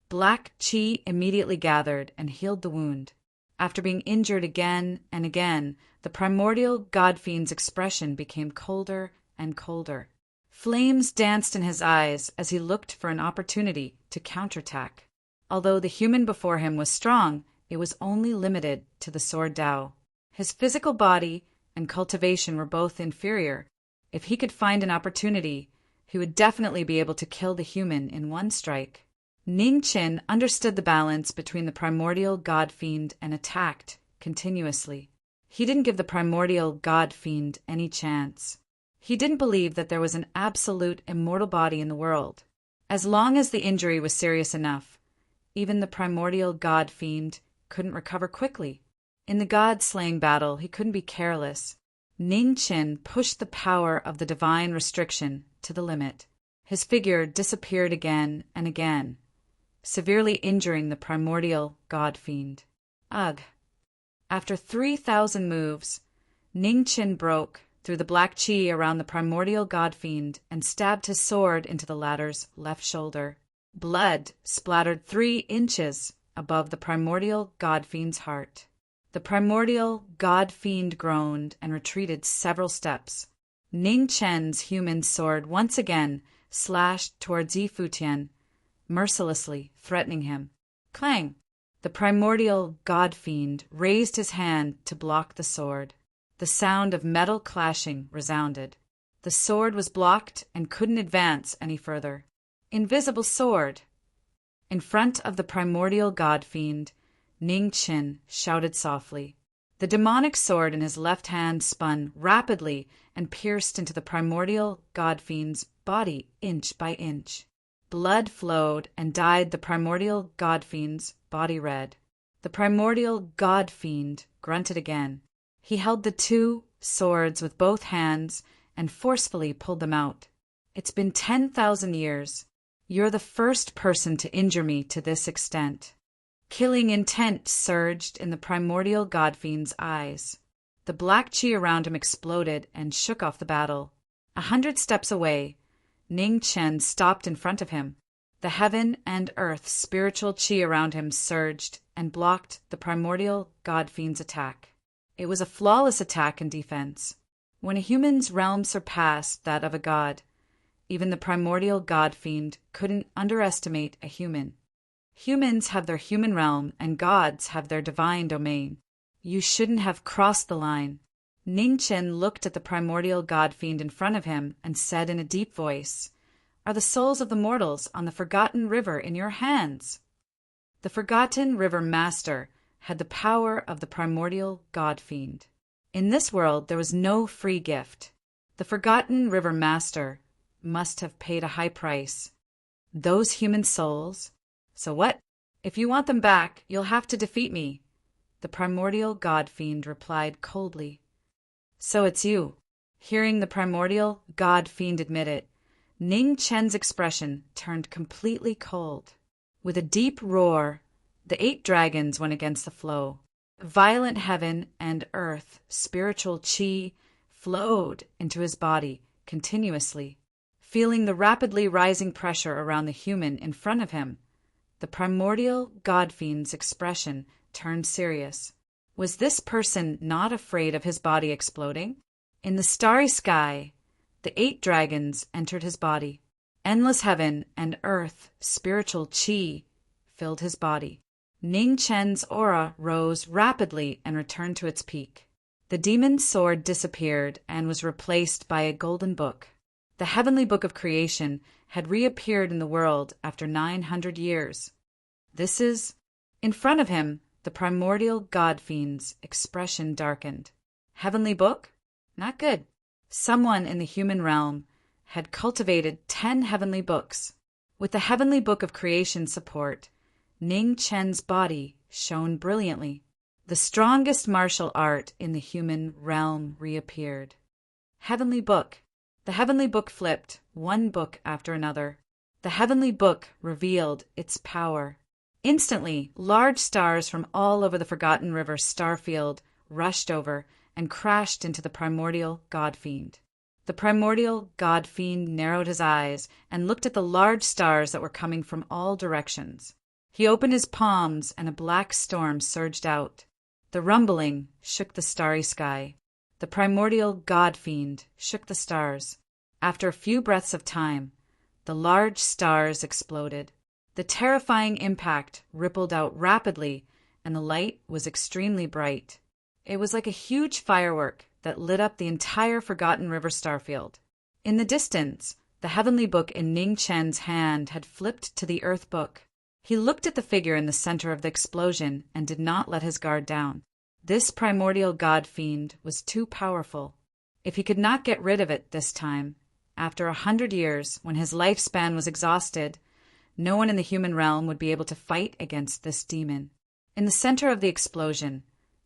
Black chi immediately gathered and healed the wound. After being injured again and again, the primordial god-fiend's expression became colder and colder. Flames danced in his eyes as he looked for an opportunity to counterattack. Although the human before him was strong, it was only limited to the sword Dao. His physical body and cultivation were both inferior. If he could find an opportunity, he would definitely be able to kill the human in one strike. Ning Qin understood the balance between the primordial god-fiend and attacked continuously. He didn't give the primordial god-fiend any chance. He didn't believe that there was an absolute immortal body in the world. As long as the injury was serious enough, even the primordial god-fiend couldn't recover quickly. In the god-slaying battle, he couldn't be careless. Ning Qin pushed the power of the divine restriction to the limit. His figure disappeared again and again, severely injuring the primordial god-fiend. Ugh! After 3,000 moves, Ning Qin broke through the black chi around the primordial god-fiend and stabbed his sword into the latter's left shoulder. Blood splattered 3 inches above the primordial god-fiend's heart. The primordial god-fiend groaned and retreated several steps. Ning Chen's human sword once again slashed towards Yi Futian, mercilessly threatening him. Clang! The primordial god-fiend raised his hand to block the sword. The sound of metal clashing resounded. The sword was blocked and couldn't advance any further. Invisible sword! In front of the primordial god-fiend, Ning Qin shouted softly. The demonic sword in his left hand spun rapidly and pierced into the primordial god-fiend's body inch by inch. Blood flowed and dyed the primordial god-fiend's body red. The primordial god-fiend grunted again. He held the two swords with both hands and forcefully pulled them out. "It's been 10,000 years. You're the first person to injure me to this extent." Killing intent surged in the primordial god-fiend's eyes. The black chi around him exploded and shook off the battle. 100 steps away, Ning Chen stopped in front of him. The heaven and earth spiritual chi around him surged and blocked the primordial god-fiend's attack. It was a flawless attack and defense. When a human's realm surpassed that of a god, even the primordial god-fiend couldn't underestimate a human. Humans have their human realm and gods have their divine domain. You shouldn't have crossed the line. Ning Chen looked at the primordial god-fiend in front of him and said in a deep voice, "Are the souls of the mortals on the Forgotten River in your hands?" The Forgotten River Master had the power of the primordial god-fiend. In this world there was no free gift. The Forgotten River Master must have paid a high price. Those human souls? So what? If you want them back, you'll have to defeat me, the primordial god-fiend replied coldly. So it's you. Hearing the primordial god-fiend admit it, Ning Chen's expression turned completely cold. With a deep roar, the 8 dragons went against the flow. Violent heaven and earth spiritual chi flowed into his body continuously. Feeling the rapidly rising pressure around the human in front of him, the primordial god-fiend's expression turned serious. Was this person not afraid of his body exploding? In the starry sky, the 8 dragons entered his body. Endless heaven and earth spiritual chi filled his body. Ning Chen's aura rose rapidly and returned to its peak. The demon's sword disappeared and was replaced by a golden book. The heavenly book of creation had reappeared in the world after 900 years. This is... In front of him, the primordial god-fiend's expression darkened. Heavenly book? Not good. Someone in the human realm had cultivated 10 heavenly books. With the heavenly book of creation support, Ning Chen's body shone brilliantly. The strongest martial art in the human realm reappeared. Heavenly book. The heavenly book flipped, one book after another. The heavenly book revealed its power. Instantly, large stars from all over the Forgotten River starfield rushed over and crashed into the primordial god-fiend. The primordial god-fiend narrowed his eyes and looked at the large stars that were coming from all directions. He opened his palms and a black storm surged out. The rumbling shook the starry sky. The primordial god-fiend shook the stars. After a few breaths of time, the large stars exploded. The terrifying impact rippled out rapidly, and the light was extremely bright. It was like a huge firework that lit up the entire Forgotten River starfield. In the distance, the heavenly book in Ning Chen's hand had flipped to the earth book. He looked at the figure in the center of the explosion and did not let his guard down. This primordial god-fiend was too powerful. If he could not get rid of it this time, after 100 years, when his lifespan was exhausted, no one in the human realm would be able to fight against this demon. In the center of the explosion,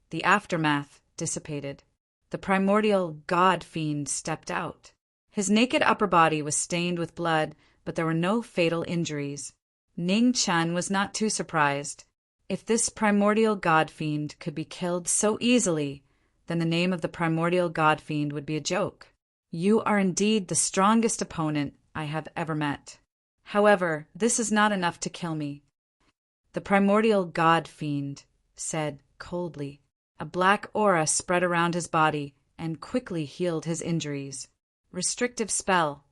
the aftermath dissipated. The primordial god-fiend stepped out. His naked upper body was stained with blood, but there were no fatal injuries. Ning Chen was not too surprised. If this primordial god-fiend could be killed so easily, then the name of the primordial god-fiend would be a joke. You are indeed the strongest opponent I have ever met. However, this is not enough to kill me, the primordial god-fiend said coldly. A black aura spread around his body and quickly healed his injuries. Restrictive spell.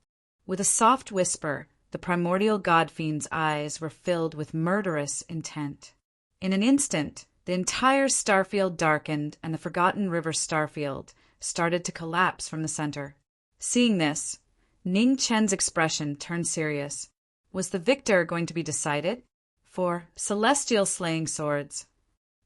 With a soft whisper, the primordial god-fiend's eyes were filled with murderous intent. In an instant, the entire starfield darkened and the Forgotten River starfield started to collapse from the center. Seeing this, Ning Chen's expression turned serious. Was the victor going to be decided? 4 celestial slaying swords.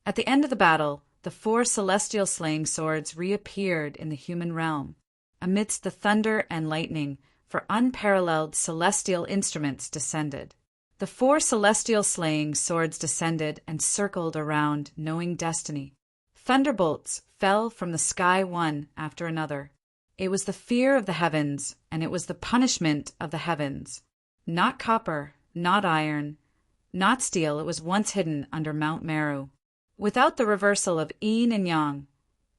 At the end of the battle, the 4 celestial slaying swords reappeared in the human realm. Amidst the thunder and lightning, for unparalleled celestial instruments descended. The four celestial slaying swords descended and circled around, knowing destiny. Thunderbolts fell from the sky one after another. It was the fear of the heavens, and it was the punishment of the heavens. Not copper, not iron, not steel, it was once hidden under Mount Meru. Without the reversal of yin and yang,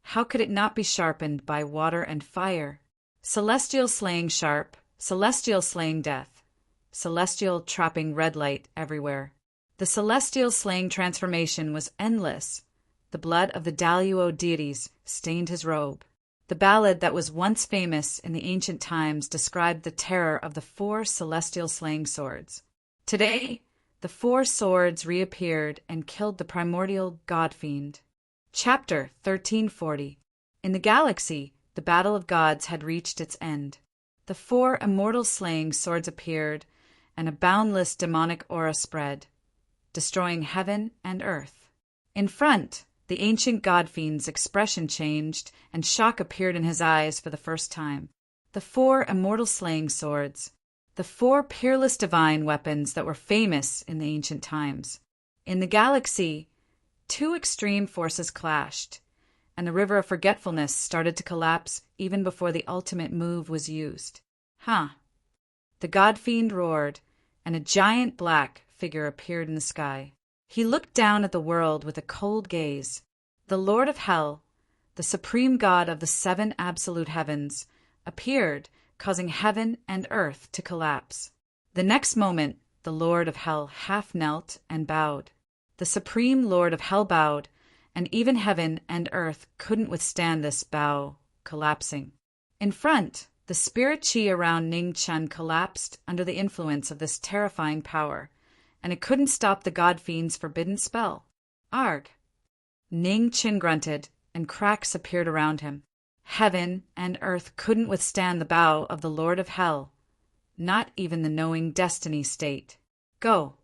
how could it not be sharpened by water and fire? Celestial slaying sharp, celestial slaying death, celestial trapping red light everywhere. The celestial slaying transformation was endless. The blood of the Daluo deities stained his robe. The ballad that was once famous in the ancient times described the terror of the four celestial slaying swords. Today, the four swords reappeared and killed the primordial god-fiend. Chapter 1340. In the galaxy, the battle of gods had reached its end. The four immortal slaying swords appeared, and a boundless demonic aura spread, destroying heaven and earth. In front, the ancient god-fiend's expression changed, and shock appeared in his eyes for the first time. The four immortal slaying swords, the four peerless divine weapons that were famous in the ancient times. In the galaxy, two extreme forces clashed, and the river of forgetfulness started to collapse even before the ultimate move was used. The god-fiend roared, and a giant black figure appeared in the sky. He looked down at the world with a cold gaze. The Lord of Hell, the supreme god of the seven absolute heavens, appeared, causing heaven and earth to collapse. The next moment, the Lord of Hell half knelt and bowed. The supreme Lord of Hell bowed, and even heaven and earth couldn't withstand this bow collapsing. In front, the spirit chi around Ning Chen collapsed under the influence of this terrifying power, and it couldn't stop the god-fiend's forbidden spell. Arg! Ning Chen grunted, and cracks appeared around him. Heaven and earth couldn't withstand the bow of the Lord of Hell, not even the knowing destiny state. Go!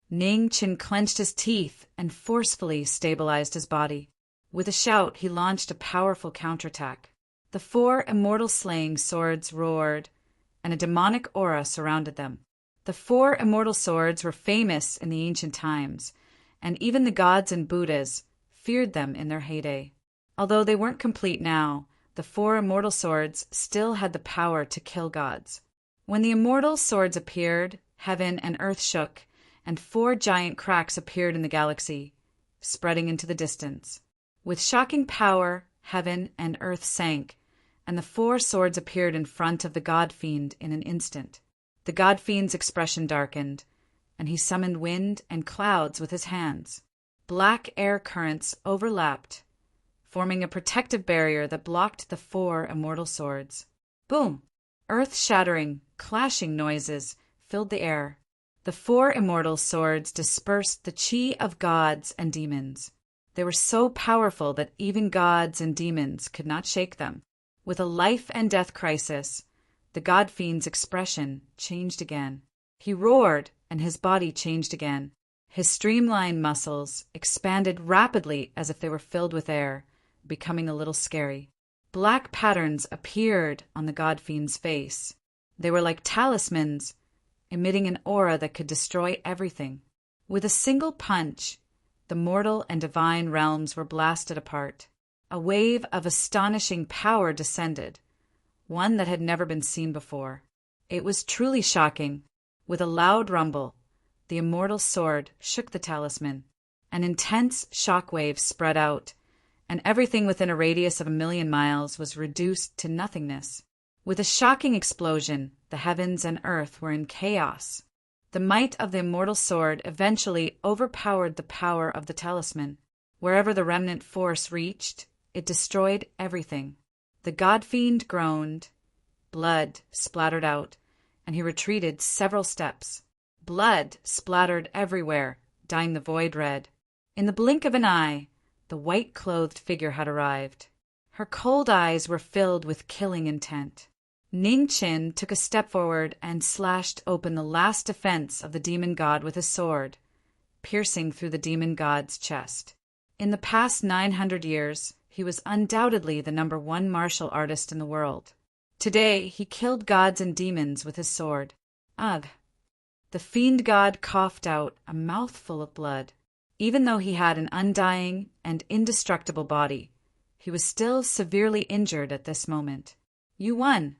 Ning Chen clenched his teeth and forcefully stabilized his body. With a shout, he launched a powerful counterattack. The four immortal slaying swords roared, and a demonic aura surrounded them. The four immortal swords were famous in the ancient times, and even the gods and Buddhas feared them in their heyday. Although they weren't complete now, the four immortal swords still had the power to kill gods. When the immortal swords appeared, heaven and earth shook, and four giant cracks appeared in the galaxy, spreading into the distance. With shocking power, heaven and earth sank, and the four swords appeared in front of the god-fiend in an instant. The god-fiend's expression darkened, and he summoned wind and clouds with his hands. Black air currents overlapped, forming a protective barrier that blocked the four immortal swords. Boom! Earth-shattering, clashing noises filled the air. The four immortal swords dispersed the chi of gods and demons. They were so powerful that even gods and demons could not shake them. With a life-and-death crisis, the god-fiend's expression changed again. He roared, and his body changed again. His streamlined muscles expanded rapidly as if they were filled with air, becoming a little scary. Black patterns appeared on the god-fiend's face. They were like talismans, emitting an aura that could destroy everything. With a single punch, the mortal and divine realms were blasted apart. A wave of astonishing power descended, one that had never been seen before. It was truly shocking. With a loud rumble, the immortal sword shook the talisman. An intense shock wave spread out, and everything within a radius of 1,000,000 miles was reduced to nothingness. With a shocking explosion, the heavens and earth were in chaos. The might of the immortal sword eventually overpowered the power of the talisman. Wherever the remnant force reached, it destroyed everything. The god-fiend groaned. Blood splattered out, and he retreated several steps. Blood splattered everywhere, dyeing the void red. In the blink of an eye, the white-clothed figure had arrived. Her cold eyes were filled with killing intent. Ning Chen took a step forward and slashed open the last defense of the demon god with his sword, piercing through the demon god's chest. In the past 900 years, he was undoubtedly the #1 martial artist in the world. Today, he killed gods and demons with his sword. Ugh! The fiend god coughed out a mouthful of blood. Even though he had an undying and indestructible body, he was still severely injured at this moment. "You won,"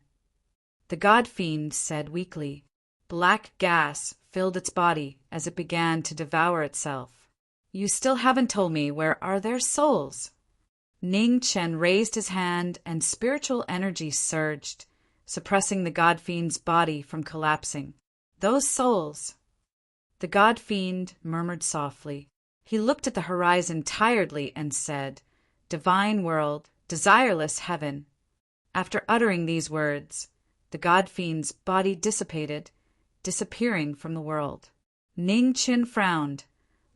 the god fiend said weakly. Black gas filled its body as it began to devour itself. "You still haven't told me where are their souls?" Ning Chen raised his hand and spiritual energy surged, suppressing the god fiend's body from collapsing. "Those souls," the god fiend murmured softly. He looked at the horizon tiredly and said, "Divine world, desireless heaven." After uttering these words, the god fiend's body dissipated, disappearing from the world. Ning Chen frowned.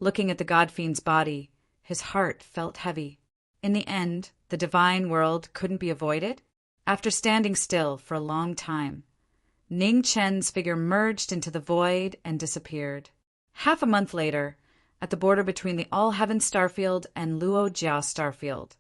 Looking at the god fiend's body, his heart felt heavy. In the end, the divine world couldn't be avoided? After standing still for a long time, Ning Chen's figure merged into the void and disappeared. Half a month later, at the border between the All-Heaven Starfield and Luo-Jia Starfield,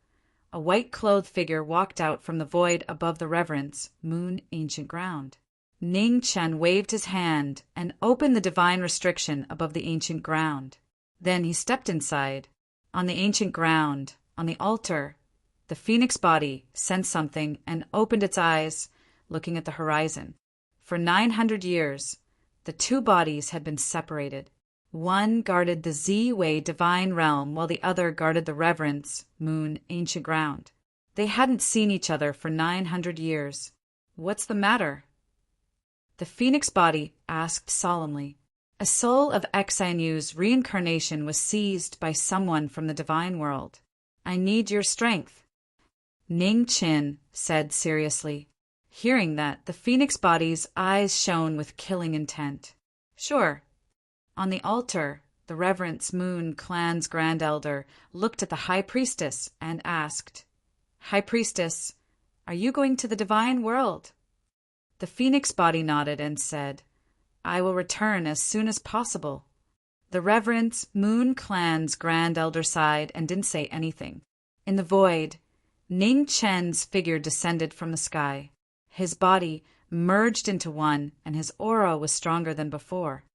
a white-clothed figure walked out from the void above the Reverence, Moon Ancient Ground. Ning Chen waved his hand and opened the divine restriction above the ancient ground. Then he stepped inside. On the ancient ground, on the altar, the phoenix body sensed something and opened its eyes, looking at the horizon. For 900 years, the two bodies had been separated. One guarded the Z-Way divine realm while the other guarded the Reverence, Moon, Ancient Ground. They hadn't seen each other for 900 years. "What's the matter?" the phoenix body asked solemnly. A soul of Xianyu's reincarnation was seized by someone from the divine world. "I need your strength," Ning Chen said seriously. Hearing that, the phoenix body's eyes shone with killing intent. "Sure." On the altar, the Reverence Moon Clan's Grand Elder looked at the High Priestess and asked, "High Priestess, are you going to the divine world?" The phoenix body nodded and said, "I will return as soon as possible." The Reverence Moon Clan's Grand Elder sighed and didn't say anything. In the void, Ning Chen's figure descended from the sky. His body merged into one, and his aura was stronger than before.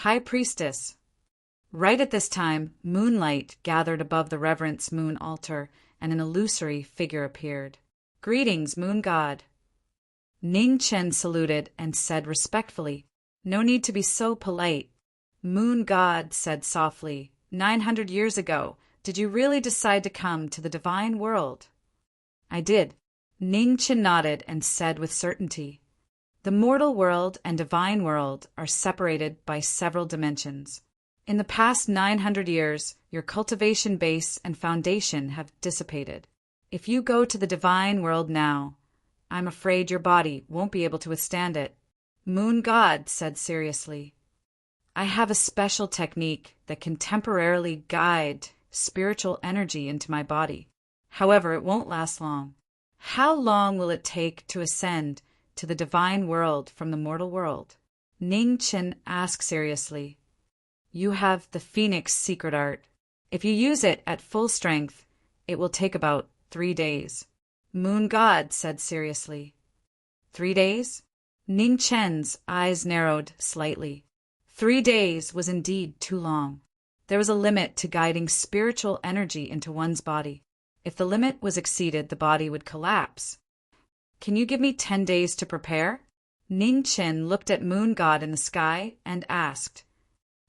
"High Priestess." Right at this time, moonlight gathered above the Reverence Moon altar, and an illusory figure appeared. "Greetings, Moon God." Ning Chen saluted and said respectfully, "No need to be so polite." Moon God said softly, 900 years ago, did you really decide to come to the divine world?" "I did." Ning Chen nodded and said with certainty, "The mortal world and divine world are separated by several dimensions. In the past 900 years, your cultivation base and foundation have dissipated. If you go to the divine world now, I'm afraid your body won't be able to withstand it." Moon God said seriously, "I have a special technique that can temporarily guide spiritual energy into my body. However, it won't last long. How long will it take to ascend to the divine world from the mortal world?" Ning Chen asked seriously. "You have the Phoenix secret art. If you use it at full strength, it will take about 3 days." Moon God said seriously. 3 days? Ning Chen's eyes narrowed slightly. 3 days was indeed too long. There was a limit to guiding spiritual energy into one's body. If the limit was exceeded, the body would collapse. "Can you give me 10 days to prepare?" Ning Chen looked at Moon God in the sky and asked.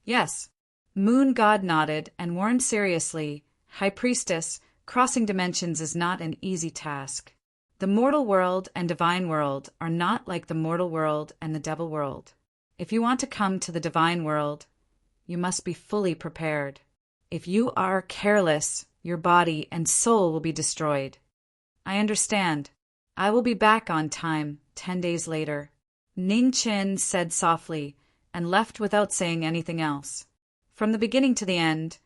"Yes." Moon God nodded and warned seriously, "High Priestess, crossing dimensions is not an easy task. The mortal world and divine world are not like the mortal world and the devil world. If you want to come to the divine world, you must be fully prepared. If you are careless, your body and soul will be destroyed." "I understand. I will be back on time 10 days later," Ning Chen said softly and left without saying anything else. From the beginning to the end,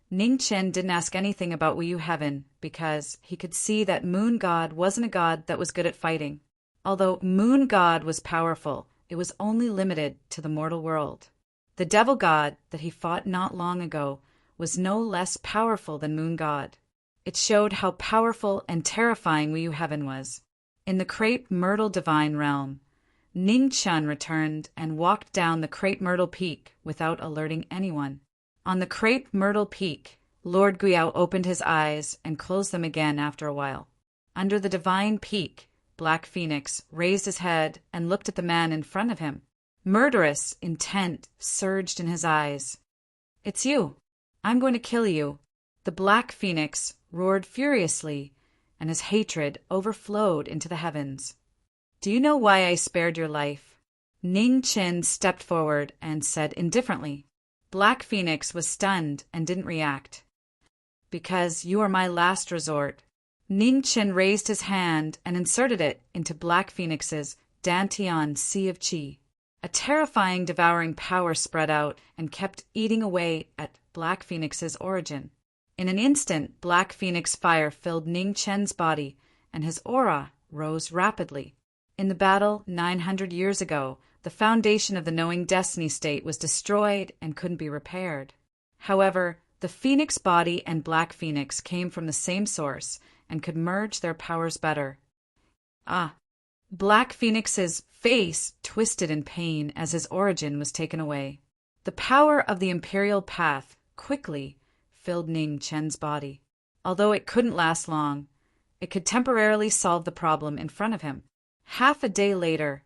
Ning Chen didn't ask anything about Wu Heaven because he could see that Moon God wasn't a god that was good at fighting. Although Moon God was powerful, it was only limited to the mortal world. The devil god that he fought not long ago was no less powerful than Moon God. It showed how powerful and terrifying Wu Heaven was. In the Crepe Myrtle divine realm, Ning Chun returned and walked down the Crepe Myrtle Peak without alerting anyone. On the Crepe Myrtle Peak, Lord Guiao opened his eyes and closed them again after a while. Under the divine peak, Black Phoenix raised his head and looked at the man in front of him. Murderous intent surged in his eyes. "It's you. I'm going to kill you." The Black Phoenix roared furiously, and his hatred overflowed into the heavens. "Do you know why I spared your life?" Ning Chin stepped forward and said indifferently. Black Phoenix was stunned and didn't react. "Because you are my last resort." Ning Chin raised his hand and inserted it into Black Phoenix's Dantian Sea of Qi. A terrifying devouring power spread out and kept eating away at Black Phoenix's origin. In an instant, Black Phoenix fire filled Ning Chen's body, and his aura rose rapidly. In the battle 900 years ago, the foundation of the knowing destiny state was destroyed and couldn't be repaired. However, the Phoenix body and Black Phoenix came from the same source and could merge their powers better. Black Phoenix's face twisted in pain as his origin was taken away. The power of the Imperial Path quickly filled Ning Chen's body. Although it couldn't last long, it could temporarily solve the problem in front of him. Half a day later,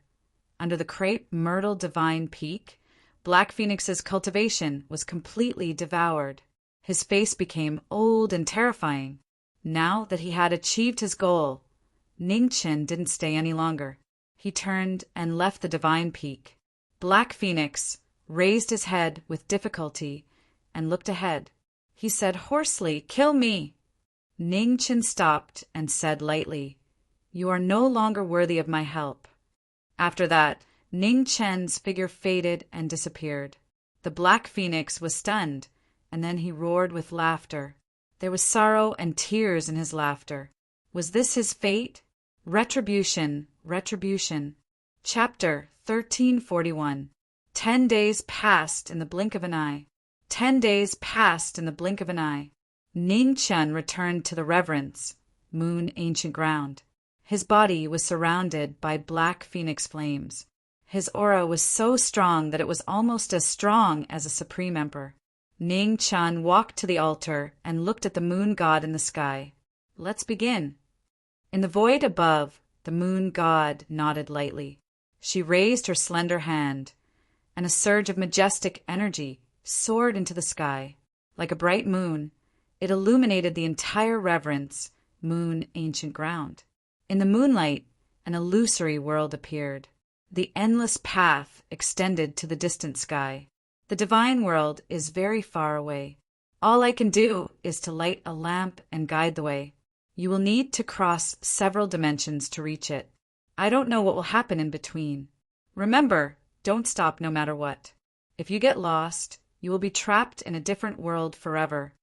under the Crepe Myrtle Divine Peak, Black Phoenix's cultivation was completely devoured. His face became old and terrifying. Now that he had achieved his goal, Ning Chen didn't stay any longer. He turned and left the Divine Peak. Black Phoenix raised his head with difficulty and looked ahead. He said hoarsely, "Kill me." Ning Chen stopped and said lightly, "You are no longer worthy of my help." After that, Ning Chen's figure faded and disappeared. The Black Phoenix was stunned, and then he roared with laughter. There was sorrow and tears in his laughter. Was this his fate? Retribution, retribution. Chapter 1341. 10 days passed in the blink of an eye. 10 days passed in the blink of an eye. Ning Chun returned to the reverence, Moon Ancient Ground. His body was surrounded by Black Phoenix flames. His aura was so strong that it was almost as strong as a Supreme Emperor. Ning Chun walked to the altar and looked at the moon god in the sky. "Let's begin." In the void above, the moon god nodded lightly. She raised her slender hand, and a surge of majestic energy soared into the sky. Like a bright moon, it illuminated the entire reverence, Moon Ancient Ground. In the moonlight, an illusory world appeared. The endless path extended to the distant sky. The divine world is very far away. All I can do is to light a lamp and guide the way. You will need to cross several dimensions to reach it. I don't know what will happen in between. Remember, don't stop no matter what. If you get lost, you will be trapped in a different world forever.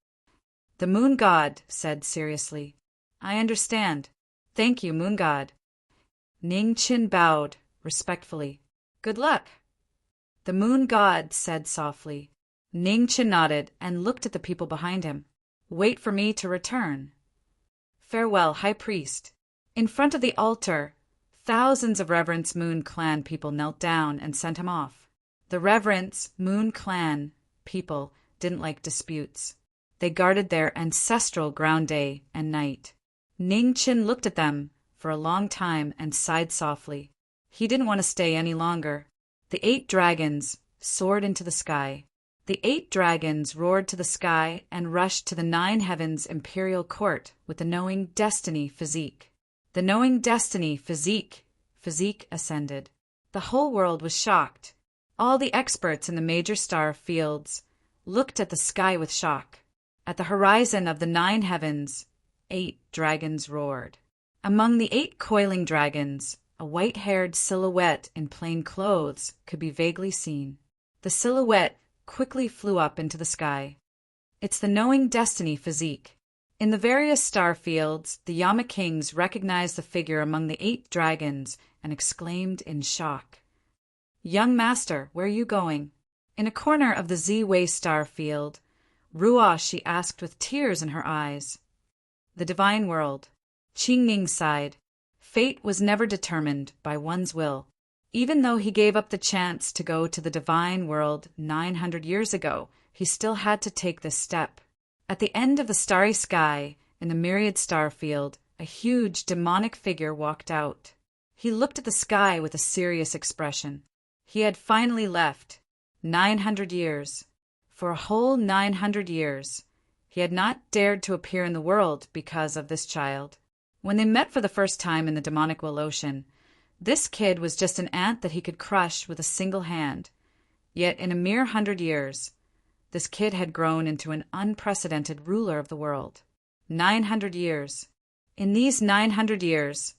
The moon god said seriously. "I understand. Thank you, moon god." Ning Chin bowed respectfully. "Good luck." The moon god said softly. Ning Chin nodded and looked at the people behind him. "Wait for me to return." "Farewell, High Priest." In front of the altar, thousands of Reverence Moon Clan people knelt down and sent him off. The Reverence Moon Clan people didn't like disputes. They guarded their ancestral ground day and night. Ning Chin looked at them for a long time and sighed softly. He didn't want to stay any longer. The 8 dragons soared into the sky. The 8 dragons roared to the sky and rushed to the 9 heavens imperial court with the knowing destiny physique. The knowing destiny physique ascended. The whole world was shocked. All the experts in the major star fields looked at the sky with shock. At the horizon of the 9 heavens, 8 dragons roared. Among the 8 coiling dragons, a white-haired silhouette in plain clothes could be vaguely seen. The silhouette quickly flew up into the sky. It's the knowing destiny physique. In the various star fields, the Yama Kings recognized the figure among the 8 dragons and exclaimed in shock. "Young master, where are you going?" In a corner of the Z-Way star field, Ruoshi she asked with tears in her eyes. "The divine world." Qingning sighed. Fate was never determined by one's will. Even though he gave up the chance to go to the divine world 900 years ago, he still had to take this step. At the end of the starry sky, in the myriad star field, a huge demonic figure walked out. He looked at the sky with a serious expression. He had finally left. 900 years. For a whole 900 years. He had not dared to appear in the world because of this child. When they met for the first time in the demonic Will Ocean, this kid was just an ant that he could crush with a single hand. Yet in a mere 100 years, this kid had grown into an unprecedented ruler of the world. 900 years. In these 900 years,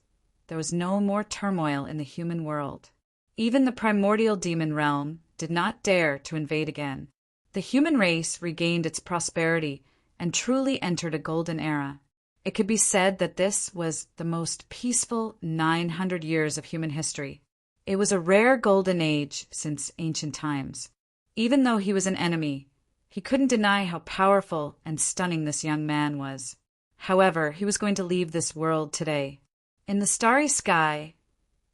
there was no more turmoil in the human world. Even the primordial demon realm did not dare to invade again. The human race regained its prosperity and truly entered a golden era. It could be said that this was the most peaceful 900 years of human history. It was a rare golden age since ancient times. Even though he was an enemy, he couldn't deny how powerful and stunning this young man was. However, he was going to leave this world today. In the starry sky,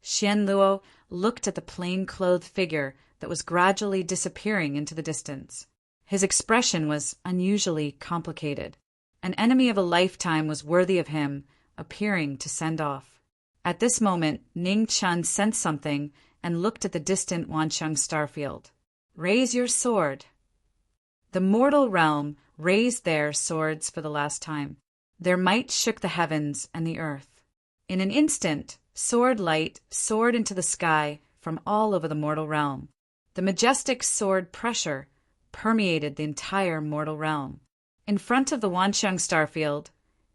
Xian Luo looked at the plain-clothed figure that was gradually disappearing into the distance. His expression was unusually complicated. An enemy of a lifetime was worthy of him, appearing to send off. At this moment, Ning Chun sensed something and looked at the distant Wancheng starfield. "Raise your sword." The mortal realm raised their swords for the last time. Their might shook the heavens and the earth. In an instant, sword light soared into the sky from all over the mortal realm. The majestic sword pressure permeated the entire mortal realm. In front of the Wancheng starfield,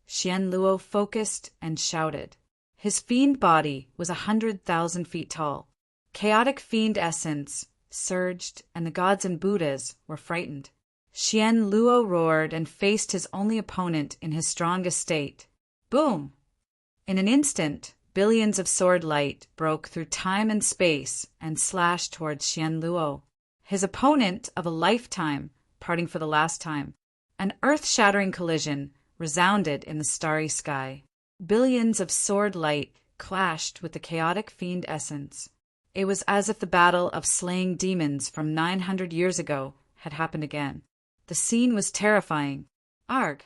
Xian Luo focused and shouted. His fiend body was 100,000 feet tall. Chaotic fiend essence surged, and the gods and Buddhas were frightened. Xian Luo roared and faced his only opponent in his strongest state. Boom! In an instant, billions of sword light broke through time and space and slashed towards Xian Luo, his opponent of a lifetime, parting for the last time. An earth-shattering collision resounded in the starry sky. Billions of sword light clashed with the chaotic fiend essence. It was as if the battle of slaying demons from 900 years ago had happened again. The scene was terrifying. Arg!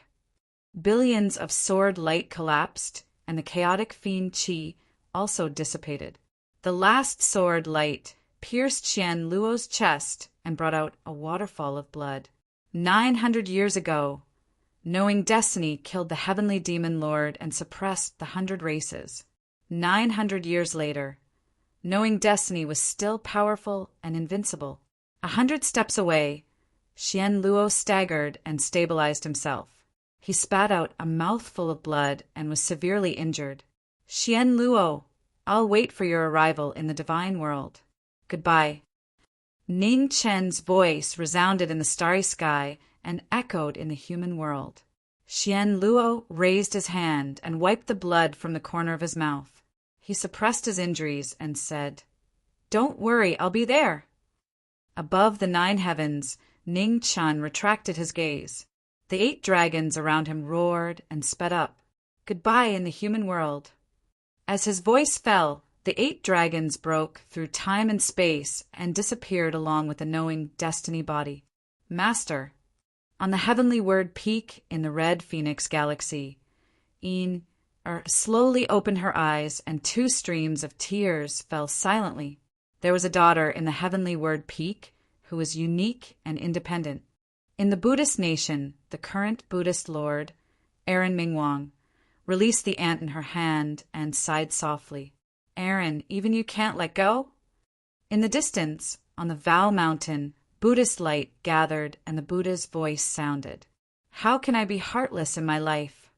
Billions of sword light collapsed, and the chaotic fiend chi also dissipated. The last sword light pierced Xian Luo's chest and brought out a waterfall of blood. 900 years ago, knowing destiny killed the heavenly demon lord and suppressed the 100 races. 900 years later, knowing destiny was still powerful and invincible. 100 steps away, Xian Luo staggered and stabilized himself. He spat out a mouthful of blood and was severely injured. Xian Luo, I'll wait for your arrival in the divine world. Goodbye. Ning Chen's voice resounded in the starry sky and echoed in the human world. Xian Luo raised his hand and wiped the blood from the corner of his mouth. He suppressed his injuries and said, "Don't worry, I'll be there." Above the 9 heavens, Ning Chun retracted his gaze. The 8 dragons around him roared and sped up. Goodbye in the human world. As his voice fell, the 8 dragons broke through time and space and disappeared along with the knowing destiny body. Master. On the heavenly word peak in the red phoenix galaxy, slowly opened her eyes and 2 streams of tears fell silently. There was a daughter in the heavenly word peak who was unique and independent. In the Buddhist nation, the current Buddhist lord, Aaron Mingwang, released the ant in her hand and sighed softly. Aaron, even you can't let go? In the distance, on the Vow Mountain, Buddhist light gathered and the Buddha's voice sounded. How can I be heartless in my life?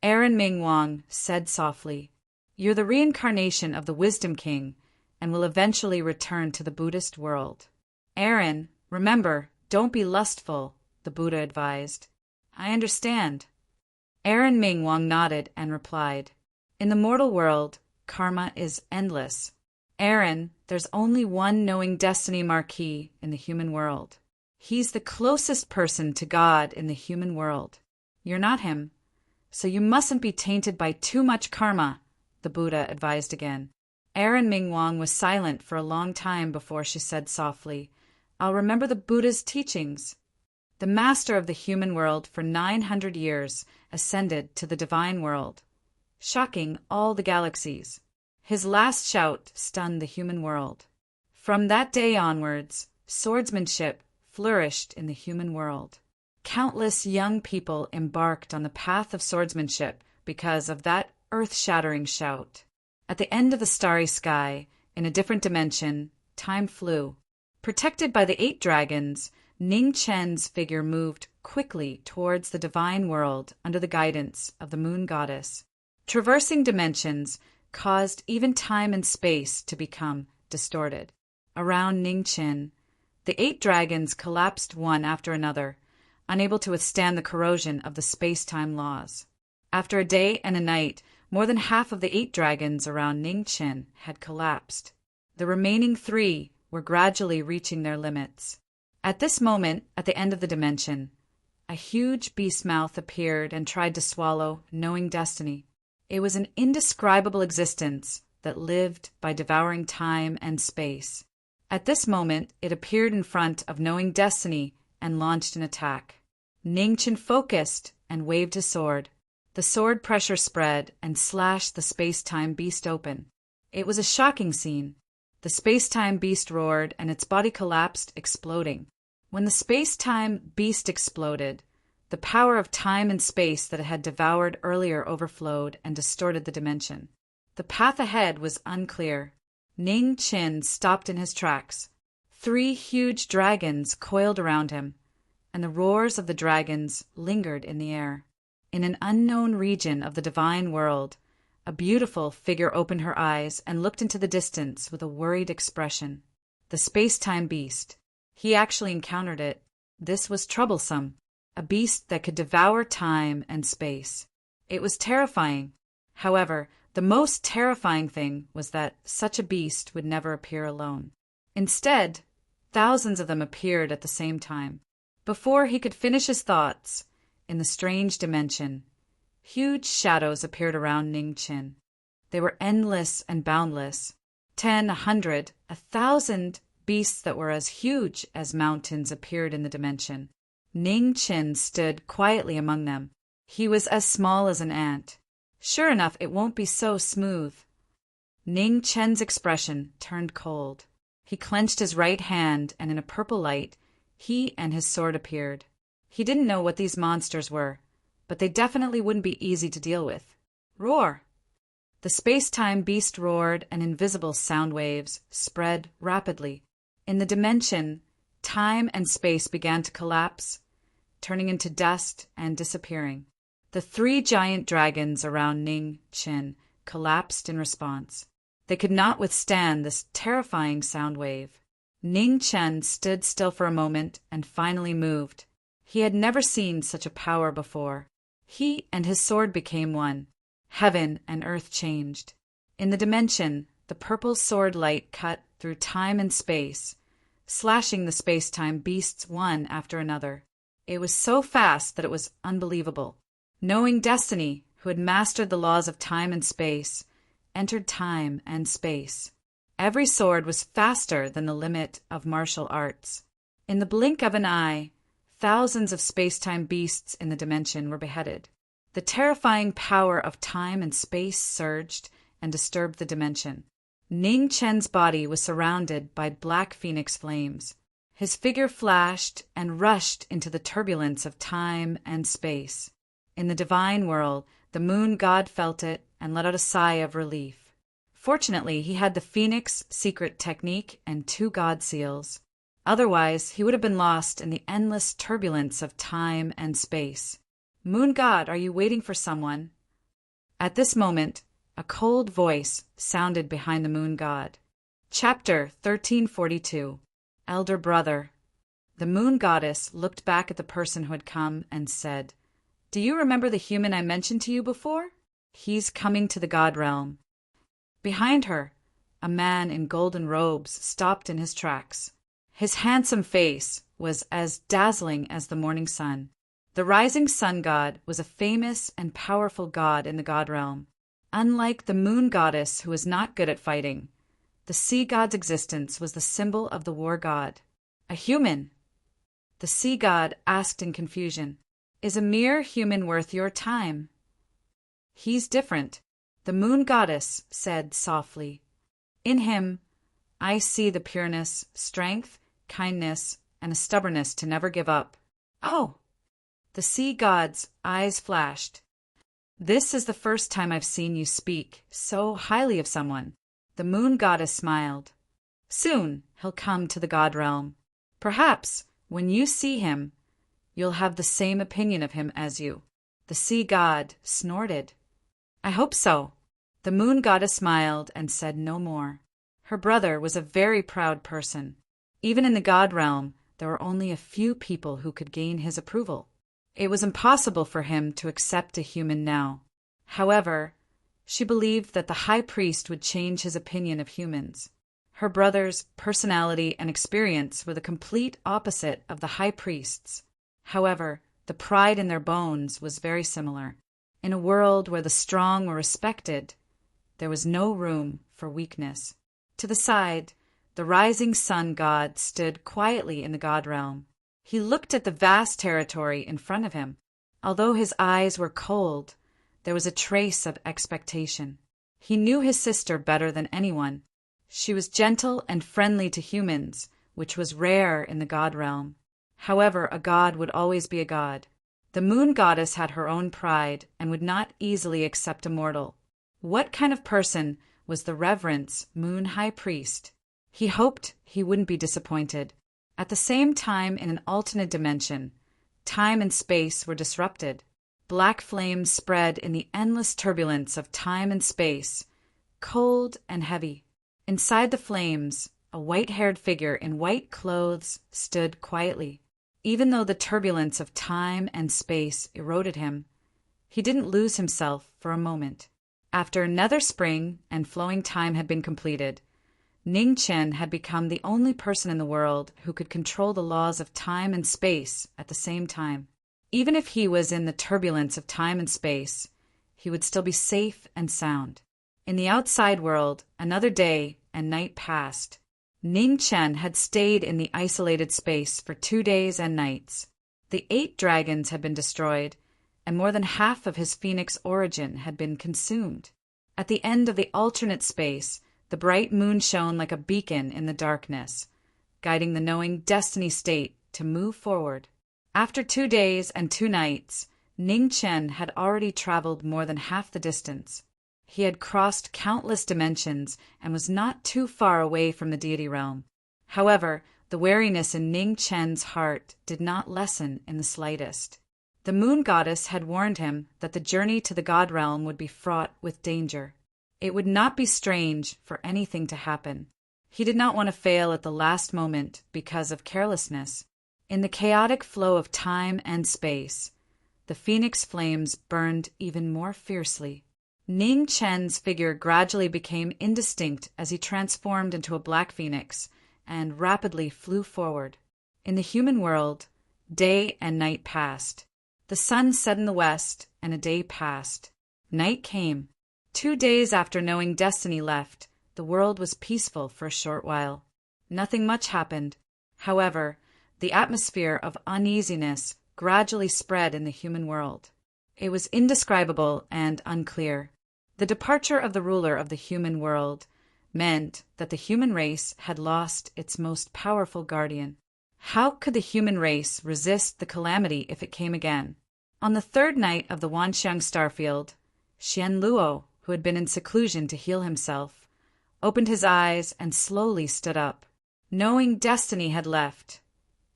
Aaron Mingwang said softly, You're the reincarnation of the Wisdom King and will eventually return to the Buddhist world. Aaron, remember, don't be lustful, the Buddha advised. I understand. Aaron Mingwang nodded and replied, In the mortal world, karma is endless. Aaron, there's only one knowing destiny Marquis in the human world. He's the closest person to God in the human world. You're not him, so you mustn't be tainted by too much karma, the Buddha advised again. Erin Mingwang was silent for a long time before she said softly, "I'll remember the Buddha's teachings." The master of the human world for 900 years ascended to the divine world, shocking all the galaxies. His last shout stunned the human world. From that day onwards, swordsmanship flourished in the human world. Countless young people embarked on the path of swordsmanship because of that earth-shattering shout. At the end of the starry sky, in a different dimension, time flew. Protected by the 8 dragons, Ning Chen's figure moved quickly towards the divine world under the guidance of the moon goddess. Traversing dimensions caused even time and space to become distorted. Around Ning Chen, the 8 dragons collapsed one after another, unable to withstand the corrosion of the space-time laws. After a day and a night, more than half of the 8 dragons around Ning Chen had collapsed. The remaining 3 were gradually reaching their limits. At this moment, at the end of the dimension, a huge beast mouth appeared and tried to swallow knowing destiny. It was an indescribable existence that lived by devouring time and space. At this moment, it appeared in front of knowing destiny and launched an attack. Ning Chen focused and waved his sword. The sword pressure spread and slashed the space-time beast open. It was a shocking scene. The space-time beast roared and its body collapsed, exploding. When the space-time beast exploded, the power of time and space that it had devoured earlier overflowed and distorted the dimension. The path ahead was unclear. Ning Chen stopped in his tracks. 3 huge dragons coiled around him, and the roars of the dragons lingered in the air. In an unknown region of the divine world, a beautiful figure opened her eyes and looked into the distance with a worried expression. The space-time beast. He actually encountered it. This was troublesome, a beast that could devour time and space. It was terrifying. However, the most terrifying thing was that such a beast would never appear alone. Instead, thousands of them appeared at the same time. Before he could finish his thoughts, in the strange dimension, huge shadows appeared around Ning Chen. They were endless and boundless. 10, 100, 1,000 beasts that were as huge as mountains appeared in the dimension. Ning Chen stood quietly among them. He was as small as an ant. Sure enough, it won't be so smooth. Ning Chen's expression turned cold. He clenched his right hand, and in a purple light, he and his sword appeared. He didn't know what these monsters were, but they definitely wouldn't be easy to deal with. Roar! The space-time beast roared, and invisible sound waves spread rapidly. In the dimension, time and space began to collapse, turning into dust and disappearing. The 3 giant dragons around Ning Chen collapsed in response. They could not withstand this terrifying sound wave. Ning Chen stood still for a moment and finally moved. He had never seen such a power before. He and his sword became one. Heaven and earth changed. In the dimension, the purple sword light cut through time and space, slashing the space-time beasts one after another. It was so fast that it was unbelievable. Knowing destiny, who had mastered the laws of time and space, entered time and space. Every sword was faster than the limit of martial arts. In the blink of an eye, thousands of space-time beasts in the dimension were beheaded. The terrifying power of time and space surged and disturbed the dimension. Ning Chen's body was surrounded by black phoenix flames. His figure flashed and rushed into the turbulence of time and space. In the divine world, the moon god felt it and let out a sigh of relief. Fortunately, he had the phoenix secret technique and 2 god seals. Otherwise, he would have been lost in the endless turbulence of time and space. Moon god, are you waiting for someone? At this moment, a cold voice sounded behind the moon god. Chapter 1342. Elder Brother. The moon goddess looked back at the person who had come and said, "Do you remember the human I mentioned to you before? He's coming to the god realm." Behind her, a man in golden robes stopped in his tracks. His handsome face was as dazzling as the morning sun. The rising sun god was a famous and powerful god in the god realm. Unlike the moon goddess who was not good at fighting, the sea god's existence was the symbol of the war god. A human? The sea god asked in confusion. Is a mere human worth your time? He's different, the moon goddess said softly. In him, I see the pureness, strength, kindness, and a stubbornness to never give up. Oh! The sea god's eyes flashed. This is the first time I've seen you speak so highly of someone. The moon goddess smiled. Soon he'll come to the god realm. Perhaps, when you see him, you'll have the same opinion of him as you. The sea god snorted. I hope so. The moon goddess smiled and said no more. Her brother was a very proud person. Even in the god realm, there were only a few people who could gain his approval. It was impossible for him to accept a human now. However, she believed that the high priest would change his opinion of humans. Her brother's personality and experience were the complete opposite of the high priest's. However, the pride in their bones was very similar. In a world where the strong were respected, there was no room for weakness. To the side, the rising sun god stood quietly in the god realm. He looked at the vast territory in front of him. Although his eyes were cold, there was a trace of expectation. He knew his sister better than anyone. She was gentle and friendly to humans, which was rare in the god realm. However, a god would always be a god. The moon goddess had her own pride and would not easily accept a mortal. What kind of person was the reverence moon high priest? He hoped he wouldn't be disappointed. At the same time, in an alternate dimension, time and space were disrupted. Black flames spread in the endless turbulence of time and space, cold and heavy. Inside the flames, a white-haired figure in white clothes stood quietly. Even though the turbulence of time and space eroded him, he didn't lose himself for a moment. After another spring and flowing time had been completed, Ning Chen had become the only person in the world who could control the laws of time and space at the same time. Even if he was in the turbulence of time and space, he would still be safe and sound. In the outside world, another day and night passed. Ning Chen had stayed in the isolated space for 2 days and nights. The 8 dragons had been destroyed, and more than half of his phoenix origin had been consumed. At the end of the alternate space, the bright moon shone like a beacon in the darkness, guiding the knowing destiny state to move forward. After 2 days and 2 nights, Ning Chen had already traveled more than half the distance. He had crossed countless dimensions and was not too far away from the deity realm. However, the wariness in Ning Chen's heart did not lessen in the slightest. The moon goddess had warned him that the journey to the god realm would be fraught with danger. It would not be strange for anything to happen. He did not want to fail at the last moment because of carelessness. In the chaotic flow of time and space, the phoenix flames burned even more fiercely. Ning Chen's figure gradually became indistinct as he transformed into a black phoenix and rapidly flew forward. In the human world, day and night passed. The sun set in the west, and a day passed. Night came. 2 days after knowing destiny left, the world was peaceful for a short while. Nothing much happened. However, the atmosphere of uneasiness gradually spread in the human world. It was indescribable and unclear. The departure of the ruler of the human world meant that the human race had lost its most powerful guardian. How could the human race resist the calamity if it came again? On the 3rd night of the Wanxiang starfield, Xian Luo, who had been in seclusion to heal himself, opened his eyes and slowly stood up. Knowing destiny had left,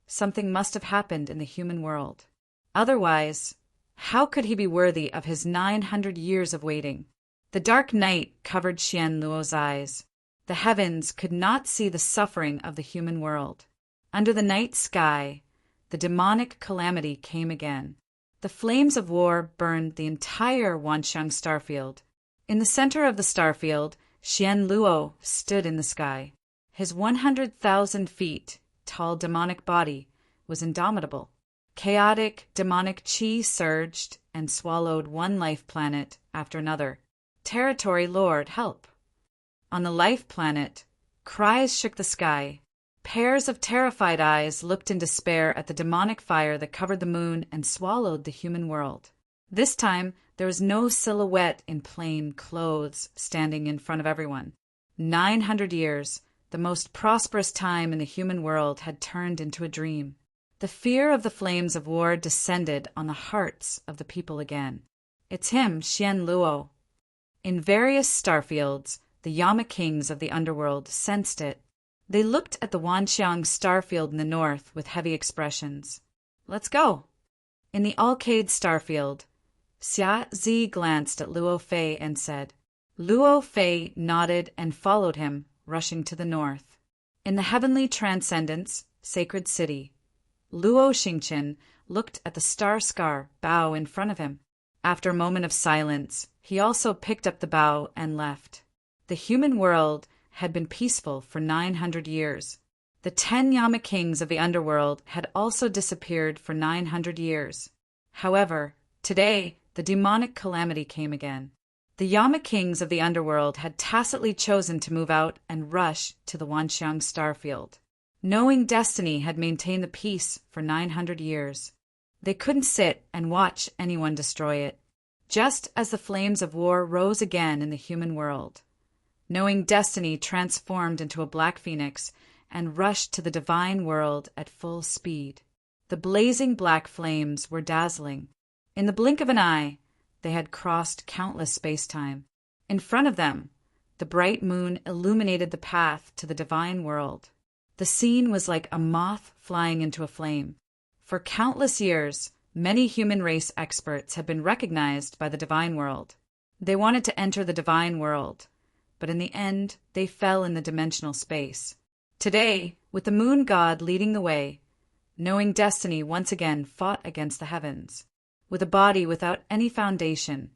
something must have happened in the human world. Otherwise, how could he be worthy of his 900 years of waiting? The dark night covered Xian Luo's eyes. The heavens could not see the suffering of the human world. Under the night sky, the demonic calamity came again. The flames of war burned the entire Wanxiang starfield. In the center of the starfield, Xian Luo stood in the sky. His 100,000 feet tall demonic body was indomitable. Chaotic demonic chi surged and swallowed one life planet after another. "Territory Lord, help!" On the life planet, cries shook the sky. Pairs of terrified eyes looked in despair at the demonic fire that covered the moon and swallowed the human world. This time, there was no silhouette in plain clothes standing in front of everyone. 900 years, the most prosperous time in the human world, had turned into a dream. The fear of the flames of war descended on the hearts of the people again. "It's him, Xian Luo." In various starfields, the Yama kings of the underworld sensed it. They looked at the Wanxiang starfield in the north with heavy expressions. "Let's go." In the Alcade starfield, Xia Zi glanced at Luo Fei and said. Luo Fei nodded and followed him, rushing to the north. In the heavenly transcendence, sacred city, Luo Xingqian looked at the star scar bow in front of him. After a moment of silence, he also picked up the bow and left. The human world had been peaceful for 900 years. The 10 Yama kings of the underworld had also disappeared for 900 years. However, today, the demonic calamity came again. The Yama kings of the underworld had tacitly chosen to move out and rush to the Wanxiang starfield. Knowing destiny had maintained the peace for 900 years. They couldn't sit and watch anyone destroy it, just as the flames of war rose again in the human world. Knowing destiny transformed into a black phoenix and rushed to the divine world at full speed. The blazing black flames were dazzling. In the blink of an eye, they had crossed countless space-time. In front of them, the bright moon illuminated the path to the divine world. The scene was like a moth flying into a flame. For countless years, many human race experts had been recognized by the divine world. They wanted to enter the divine world, but in the end, they fell in the dimensional space. Today, with the moon god leading the way, knowing destiny once again fought against the heavens. With a body without any foundation,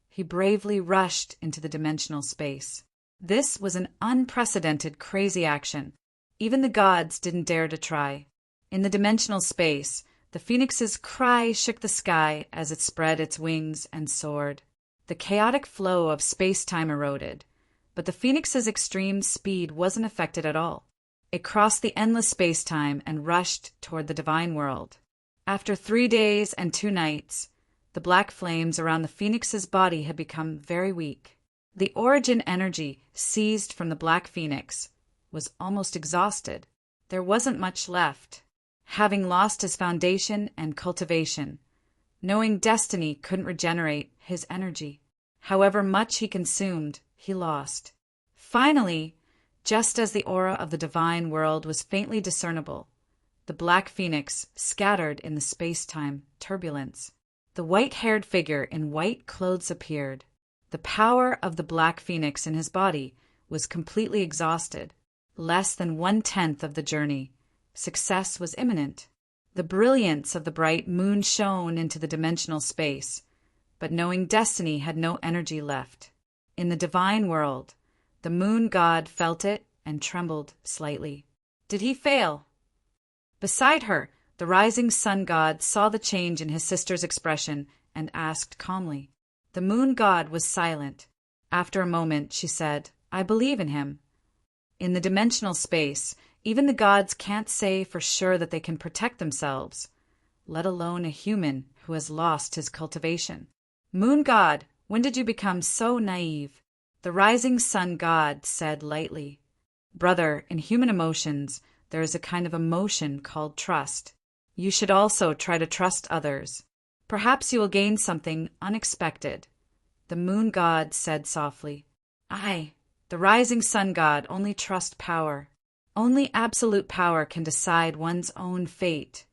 he bravely rushed into the dimensional space. This was an unprecedented, crazy action. Even the gods didn't dare to try. In the dimensional space, the phoenix's cry shook the sky as it spread its wings and soared. The chaotic flow of space-time eroded, but the phoenix's extreme speed wasn't affected at all. It crossed the endless space-time and rushed toward the divine world. After 3 days and 2 nights, the black flames around the phoenix's body had become very weak. The origin energy seized from the black phoenix was almost exhausted. There wasn't much left. Having lost his foundation and cultivation, knowing destiny couldn't regenerate his energy. However much he consumed, he lost. Finally, just as the aura of the divine world was faintly discernible, the black phoenix scattered in the space-time turbulence. The white-haired figure in white clothes appeared. The power of the black phoenix in his body was completely exhausted. Less than 1/10 of the journey. Success was imminent. The brilliance of the bright moon shone into the dimensional space, but knowing destiny had no energy left. In the divine world, the moon god felt it and trembled slightly. Did he fail? Beside her, the rising sun god saw the change in his sister's expression and asked calmly. The moon god was silent. After a moment, she said, "I believe in him." In the dimensional space, even the gods can't say for sure that they can protect themselves, let alone a human who has lost his cultivation. "Moon god, when did you become so naive?" The rising sun god said lightly, "Brother, in human emotions, there is a kind of emotion called trust. You should also try to trust others. Perhaps you will gain something unexpected." The moon god said softly, "I, the rising sun god, only trust power. Only absolute power can decide one's own fate."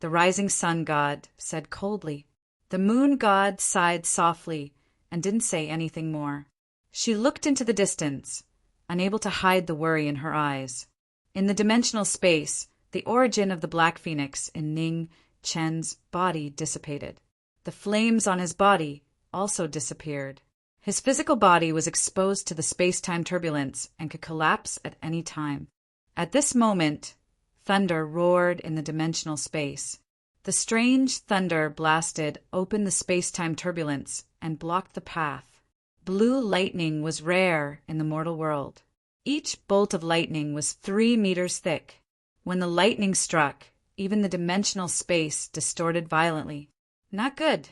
The rising sun god said coldly. The moon god sighed softly and didn't say anything more. She looked into the distance, unable to hide the worry in her eyes. In the dimensional space, the origin of the black phoenix in Ning Chen's body dissipated. The flames on his body also disappeared. His physical body was exposed to the space-time turbulence and could collapse at any time. At this moment, thunder roared in the dimensional space. The strange thunder blasted opened the space-time turbulence and blocked the path. Blue lightning was rare in the mortal world. Each bolt of lightning was 3 meters thick. When the lightning struck, even the dimensional space distorted violently. Not good.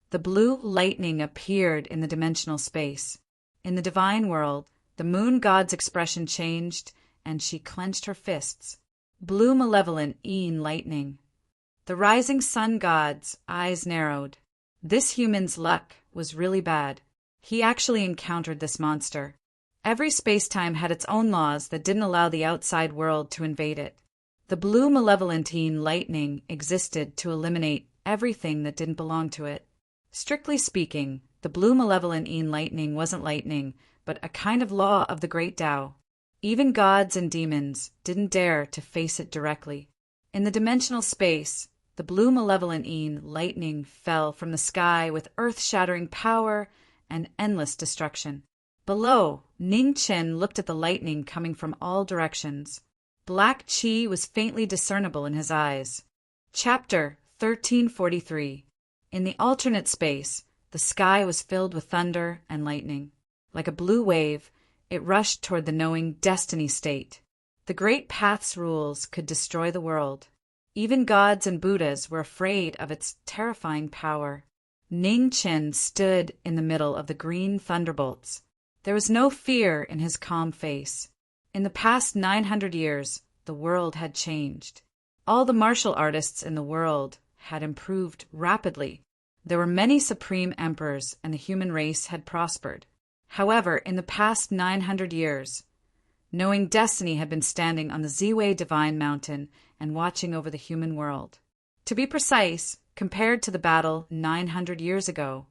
The blue lightning appeared in the dimensional space. In the divine world, the moon god's expression changed, and she clenched her fists. Blue malevolent lightning. The rising sun god's eyes narrowed. This human's luck was really bad. He actually encountered this monster. Every space-time had its own laws that didn't allow the outside world to invade it. The blue malevolentine lightning existed to eliminate everything that didn't belong to it. Strictly speaking, the blue malevolentine lightning wasn't lightning, but a kind of law of the great Tao. Even gods and demons didn't dare to face it directly. In the dimensional space, the blue malevolentine lightning fell from the sky with earth-shattering power and endless destruction. Below, Ning Chen looked at the lightning coming from all directions. Black chi was faintly discernible in his eyes. Chapter 1343. In the alternate space, the sky was filled with thunder and lightning. Like a blue wave, it rushed toward the knowing destiny state. The great path's rules could destroy the world. Even gods and Buddhas were afraid of its terrifying power. Ning Chen stood in the middle of the green thunderbolts. There was no fear in his calm face. In the past 900 years, the world had changed. All the martial artists in the world had improved rapidly. There were many supreme emperors, and the human race had prospered. However, in the past 900 years, knowing destiny had been standing on the Ziwei Divine Mountain and watching over the human world. To be precise, compared to the battle 900 years ago,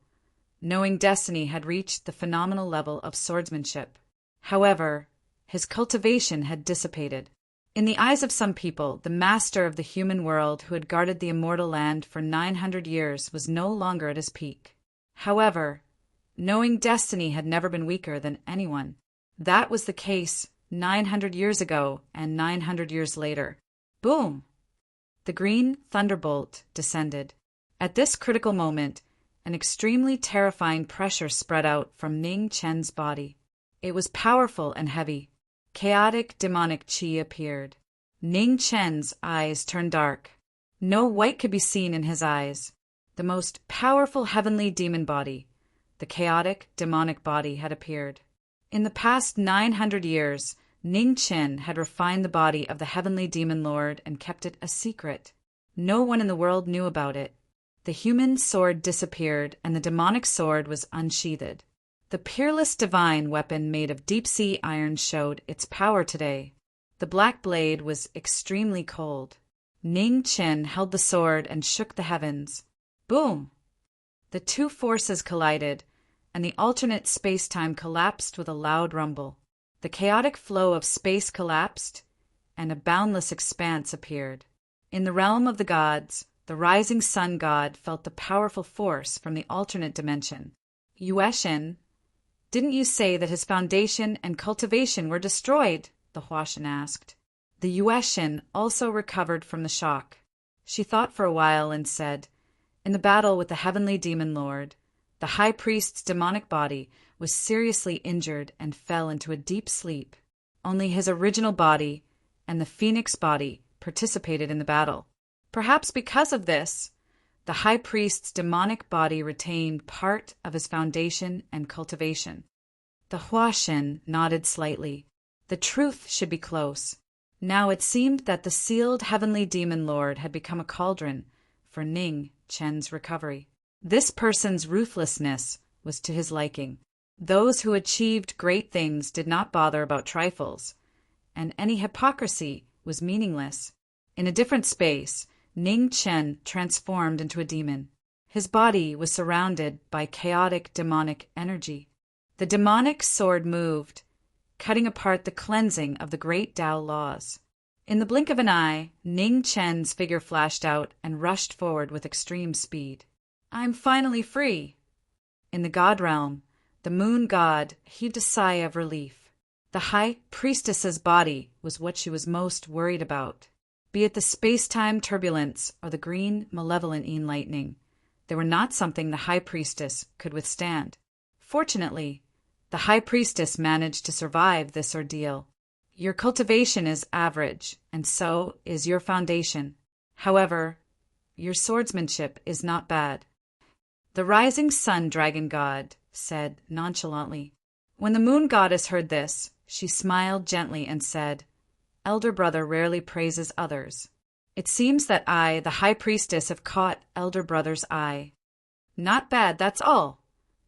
knowing destiny had reached the phenomenal level of swordsmanship. However, his cultivation had dissipated. In the eyes of some people, the master of the human world who had guarded the immortal land for 900 years was no longer at his peak. However, knowing destiny had never been weaker than anyone. That was the case 900 years ago and 900 years later. Boom! The green thunderbolt descended. At this critical moment, an extremely terrifying pressure spread out from Ning Chen's body. It was powerful and heavy. Chaotic demonic chi appeared. Ning Chen's eyes turned dark. No white could be seen in his eyes. The most powerful heavenly demon body, the chaotic demonic body, had appeared. In the past 900 years, Ning Chen had refined the body of the heavenly demon lord and kept it a secret. No one in the world knew about it. The human sword disappeared, and the demonic sword was unsheathed. The peerless divine weapon made of deep-sea iron showed its power today. The black blade was extremely cold. Ning Chen held the sword and shook the heavens. Boom! The two forces collided, and the alternate space-time collapsed with a loud rumble. The chaotic flow of space collapsed, and a boundless expanse appeared. In the realm of the gods, the rising sun god felt the powerful force from the alternate dimension. Yueshin, didn't you say that his foundation and cultivation were destroyed? The Huashan asked. The Yueshin also recovered from the shock. She thought for a while and said, in the battle with the heavenly demon lord, the high priest's demonic body was seriously injured and fell into a deep sleep. Only his original body and the phoenix body participated in the battle. Perhaps because of this, the high priest's demonic body retained part of his foundation and cultivation. The Huashan nodded slightly. The truth should be close. Now it seemed that the sealed heavenly demon lord had become a cauldron for Ning Chen's recovery. This person's ruthlessness was to his liking. Those who achieved great things did not bother about trifles, and any hypocrisy was meaningless. In a different space, Ning Chen transformed into a demon. His body was surrounded by chaotic demonic energy. The demonic sword moved, cutting apart the cleansing of the great Tao laws. In the blink of an eye, Ning Chen's figure flashed out and rushed forward with extreme speed. I'm finally free! In the god realm, the moon god heaved a sigh of relief. The high priestess's body was what she was most worried about. Be it the space-time turbulence or the green malevolent lightning, they were not something the high priestess could withstand. Fortunately, the high priestess managed to survive this ordeal. Your cultivation is average, and so is your foundation. However, your swordsmanship is not bad. The rising sun dragon god said nonchalantly. When the moon goddess heard this, she smiled gently and said, Elder brother rarely praises others. It seems that I, the high priestess, have caught elder brother's eye. Not bad, that's all,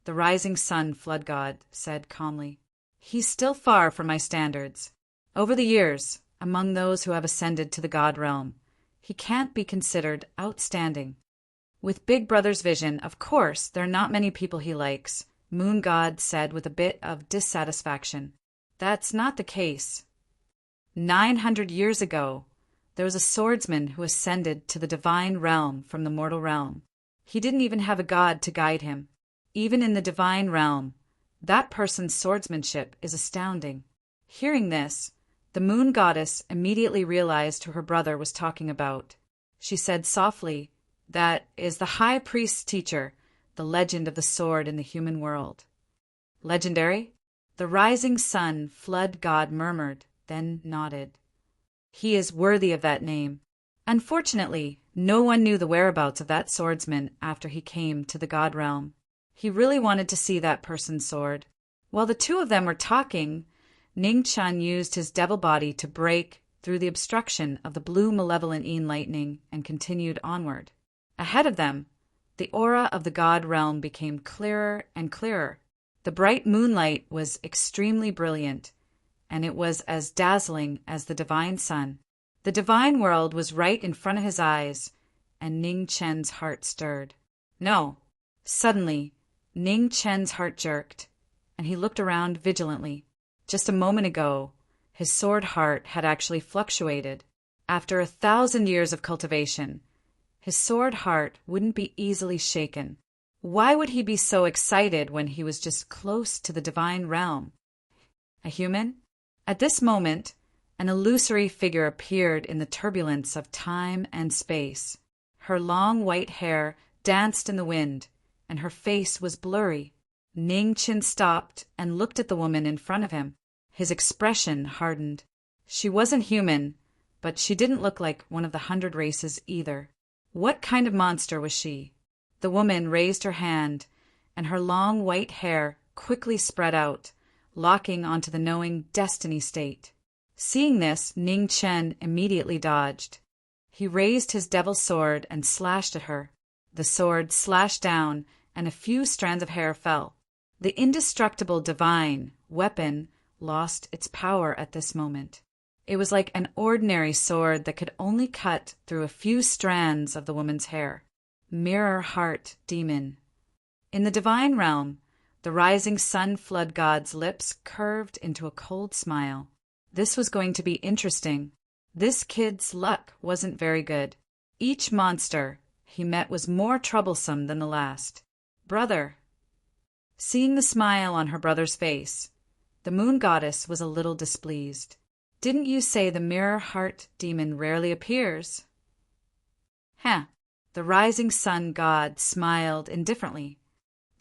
the rising sun flood god said calmly. He's still far from my standards. Over the years, among those who have ascended to the god realm, he can't be considered outstanding. With Big Brother's vision, of course, there are not many people he likes, Moon God said with a bit of dissatisfaction. That's not the case. 900 years ago, there was a swordsman who ascended to the divine realm from the mortal realm. He didn't even have a god to guide him. Even in the divine realm, that person's swordsmanship is astounding. Hearing this, the moon goddess immediately realized who her brother was talking about. She said softly, That is the high priest's teacher, the legend of the sword in the human world. Legendary? The rising sun flood god murmured, then nodded. He is worthy of that name. Unfortunately, no one knew the whereabouts of that swordsman after he came to the god realm. He really wanted to see that person's sword. While the two of them were talking, Ning Chun used his devil body to break through the obstruction of the blue malevolent Yin lightning and continued onward. Ahead of them, the aura of the god realm became clearer and clearer. The bright moonlight was extremely brilliant, and it was as dazzling as the divine sun. The divine world was right in front of his eyes, and Ning Chen's heart stirred. No. Suddenly, Ning Chen's heart jerked, and he looked around vigilantly. Just a moment ago, his sword heart had actually fluctuated. After 1,000 years of cultivation, his sword heart wouldn't be easily shaken. Why would he be so excited when he was just close to the divine realm? A human? At this moment, an illusory figure appeared in the turbulence of time and space. Her long white hair danced in the wind, and her face was blurry. Ning Chin stopped and looked at the woman in front of him. His expression hardened. She wasn't human, but she didn't look like one of the 100 races either. What kind of monster was she? The woman raised her hand, and her long white hair quickly spread out, locking onto the knowing destiny state. Seeing this, Ning Chen immediately dodged. He raised his devil sword and slashed at her. The sword slashed down, and a few strands of hair fell. The indestructible divine weapon lost its power at this moment. It was like an ordinary sword that could only cut through a few strands of the woman's hair. Mirror heart demon. In the divine realm, the rising sun flood god's lips curved into a cold smile. This was going to be interesting. This kid's luck wasn't very good. Each monster he met was more troublesome than the last. Brother. Seeing the smile on her brother's face, the moon goddess was a little displeased. Didn't you say the mirror heart demon rarely appears? The rising sun god smiled indifferently.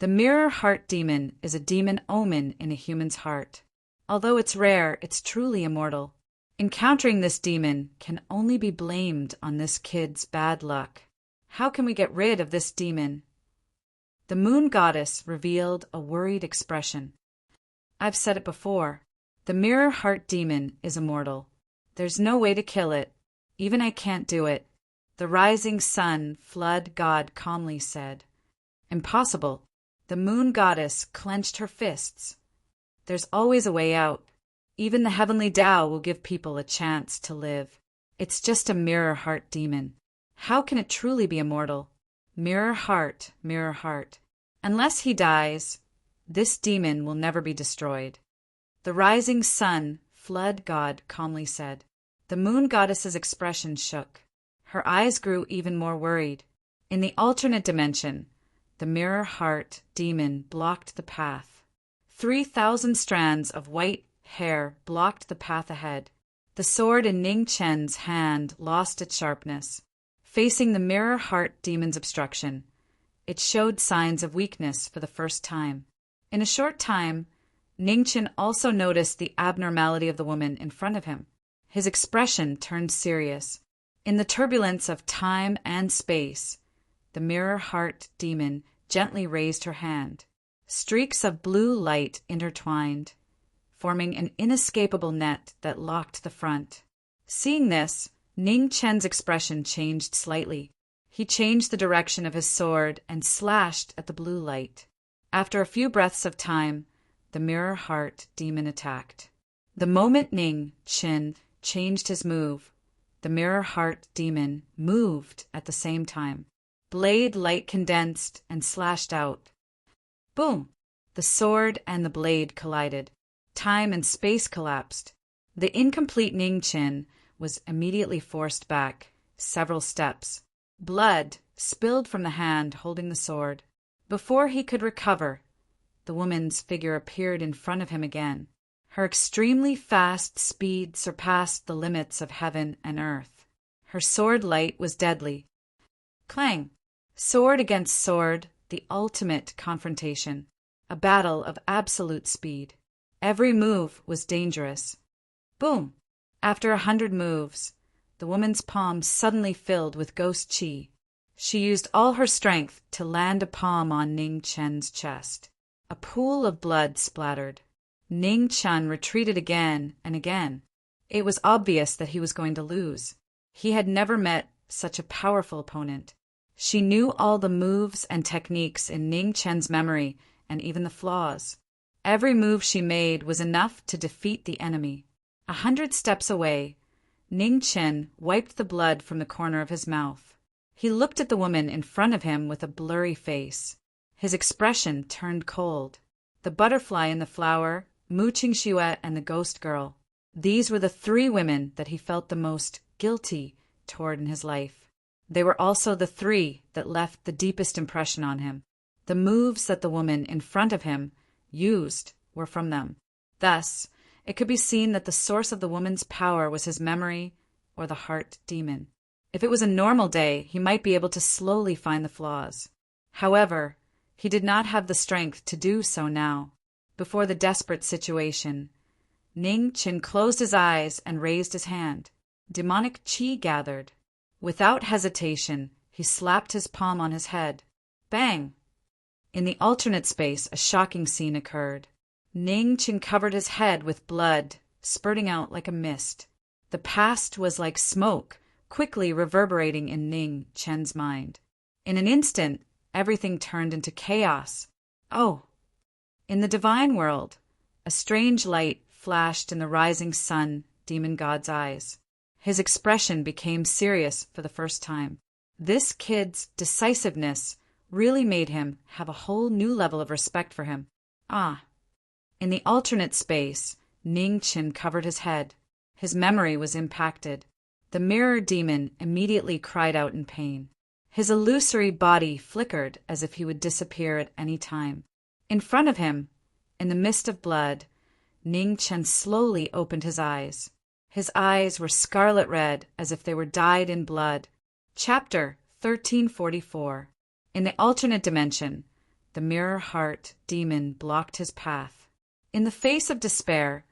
The mirror heart demon is a demon omen in a human's heart. Although it's rare, it's truly immortal. Encountering this demon can only be blamed on this kid's bad luck. How can we get rid of this demon? The moon goddess revealed a worried expression. I've said it before. The mirror heart demon is immortal. There's no way to kill it. Even I can't do it. The rising sun flood god calmly said. Impossible. The moon goddess clenched her fists. There's always a way out. Even the heavenly Tao will give people a chance to live. It's just a mirror heart demon. How can it truly be immortal? Mirror heart, mirror heart. Unless he dies, this demon will never be destroyed. The rising sun flood god calmly said. The moon goddess's expression shook. Her eyes grew even more worried. In the alternate dimension, the mirror heart demon blocked the path. 3,000 strands of white hair blocked the path ahead. The sword in Ning Chen's hand lost its sharpness. Facing the mirror heart demon's obstruction, it showed signs of weakness for the first time. In a short time, Ning Chen also noticed the abnormality of the woman in front of him. His expression turned serious. In the turbulence of time and space, the mirror heart demon gently raised her hand. Streaks of blue light intertwined, forming an inescapable net that locked the front. Seeing this, Ning Chen's expression changed slightly. He changed the direction of his sword and slashed at the blue light. After a few breaths of time, the mirror heart demon attacked. The moment Ning Chen changed his move, the mirror heart demon moved at the same time. Blade light condensed and slashed out. Boom! The sword and the blade collided. Time and space collapsed. The incomplete Ning Chen was immediately forced back several steps. Blood spilled from the hand holding the sword. Before he could recover, the woman's figure appeared in front of him again. Her extremely fast speed surpassed the limits of heaven and earth. Her sword light was deadly. Clang! Sword against sword, the ultimate confrontation. A battle of absolute speed. Every move was dangerous. Boom! After 100 moves, the woman's palm suddenly filled with ghost chi. She used all her strength to land a palm on Ning Chen's chest. A pool of blood splattered. Ning Chen retreated again and again. It was obvious that he was going to lose. He had never met such a powerful opponent. She knew all the moves and techniques in Ning Chen's memory and even the flaws. Every move she made was enough to defeat the enemy. 100 steps away, Ning Chen wiped the blood from the corner of his mouth. He looked at the woman in front of him with a blurry face. His expression turned cold. The butterfly in the flower, Mu Qingxue, and the ghost girl. These were the 3 women that he felt the most guilty toward in his life. They were also the 3 that left the deepest impression on him. The moves that the woman in front of him used were from them. Thus, it could be seen that the source of the woman's power was his memory or the heart demon. If it was a normal day, he might be able to slowly find the flaws. However, he did not have the strength to do so now. Before the desperate situation, Ning Chen closed his eyes and raised his hand. Demonic chi gathered. Without hesitation, he slapped his palm on his head. Bang! In the alternate space, a shocking scene occurred. Ning Chen covered his head with blood, spurting out like a mist. The past was like smoke, quickly reverberating in Ning Chen's mind. In an instant, everything turned into chaos. Oh! In the divine world, a strange light flashed in the rising sun demon god's eyes. His expression became serious for the first time. This kid's decisiveness really made him have a whole new level of respect for him. Ah! In the alternate space, Ning Chen covered his head. His memory was impacted. The mirror demon immediately cried out in pain. His illusory body flickered as if he would disappear at any time. In front of him, in the mist of blood, Ning Chen slowly opened his eyes. His eyes were scarlet red as if they were dyed in blood. Chapter 1344. In the alternate dimension, the mirror heart demon blocked his path. In the face of despair,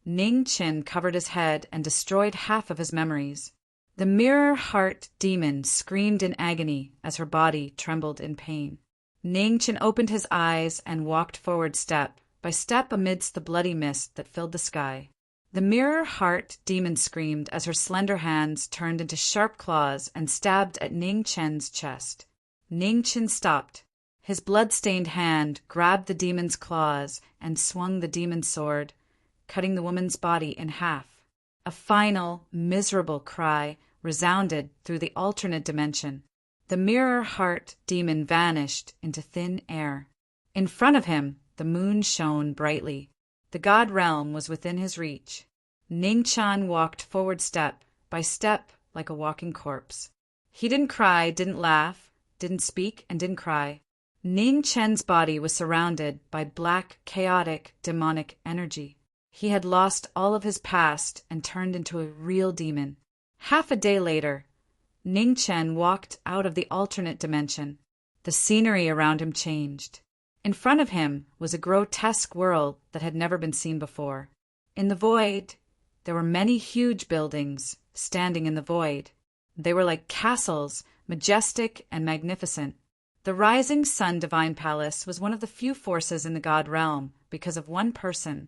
Ning Chen covered his head and destroyed half of his memories. The mirror heart demon screamed in agony as her body trembled in pain. Ning Chen opened his eyes and walked forward step by step amidst the bloody mist that filled the sky. The mirror heart demon screamed as her slender hands turned into sharp claws and stabbed at Ning Chen's chest. Ning Chen stopped. His blood-stained hand grabbed the demon's claws and swung the demon's sword, cutting the woman's body in half. A final, miserable cry resounded through the alternate dimension. The mirror heart demon vanished into thin air. In front of him, the moon shone brightly. The god realm was within his reach. Ning Chen walked forward step by step like a walking corpse. He didn't cry, didn't laugh, didn't speak, and didn't cry. Ning Chen's body was surrounded by black, chaotic, demonic energy. He had lost all of his past and turned into a real demon. Half a day later, Ning Chen walked out of the alternate dimension. The scenery around him changed. In front of him was a grotesque world that had never been seen before. In the void, there were many huge buildings standing in the void. They were like castles, majestic and magnificent. The rising sun divine palace was one of the few forces in the god realm because of one person,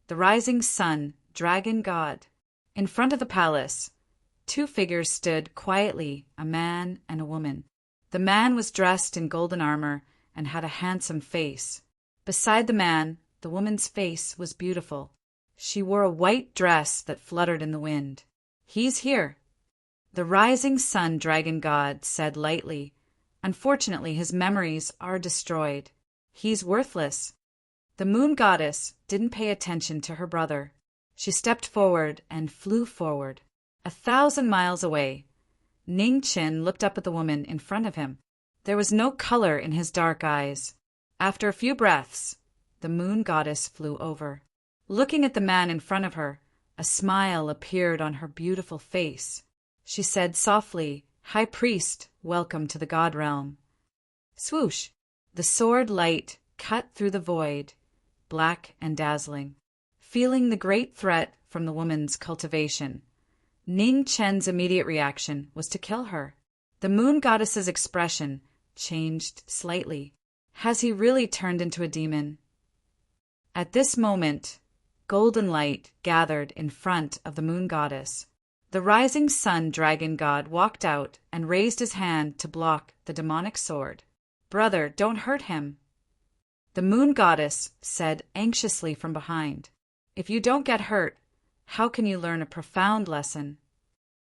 the rising sun dragon god. In front of the palace, two figures stood quietly, a man and a woman. The man was dressed in golden armor and had a handsome face. Beside the man, the woman's face was beautiful. She wore a white dress that fluttered in the wind. "He's here," the rising sun dragon god said lightly. "Unfortunately, his memories are destroyed. He's worthless." The moon goddess didn't pay attention to her brother. She stepped forward and flew forward. 1,000 miles away, Ning Qin looked up at the woman in front of him. There was no color in his dark eyes. After a few breaths, the moon goddess flew over. Looking at the man in front of her, a smile appeared on her beautiful face. She said softly, "High priest, welcome to the god realm." Swoosh! The sword light cut through the void, black and dazzling. Feeling the great threat from the woman's cultivation, Ning Chen's immediate reaction was to kill her. The moon goddess's expression changed slightly. Has he really turned into a demon? At this moment, golden light gathered in front of the moon goddess. The rising sun dragon god walked out and raised his hand to block the demonic sword. "Brother, don't hurt him," the moon goddess said anxiously from behind. "If you don't get hurt, how can you learn a profound lesson?"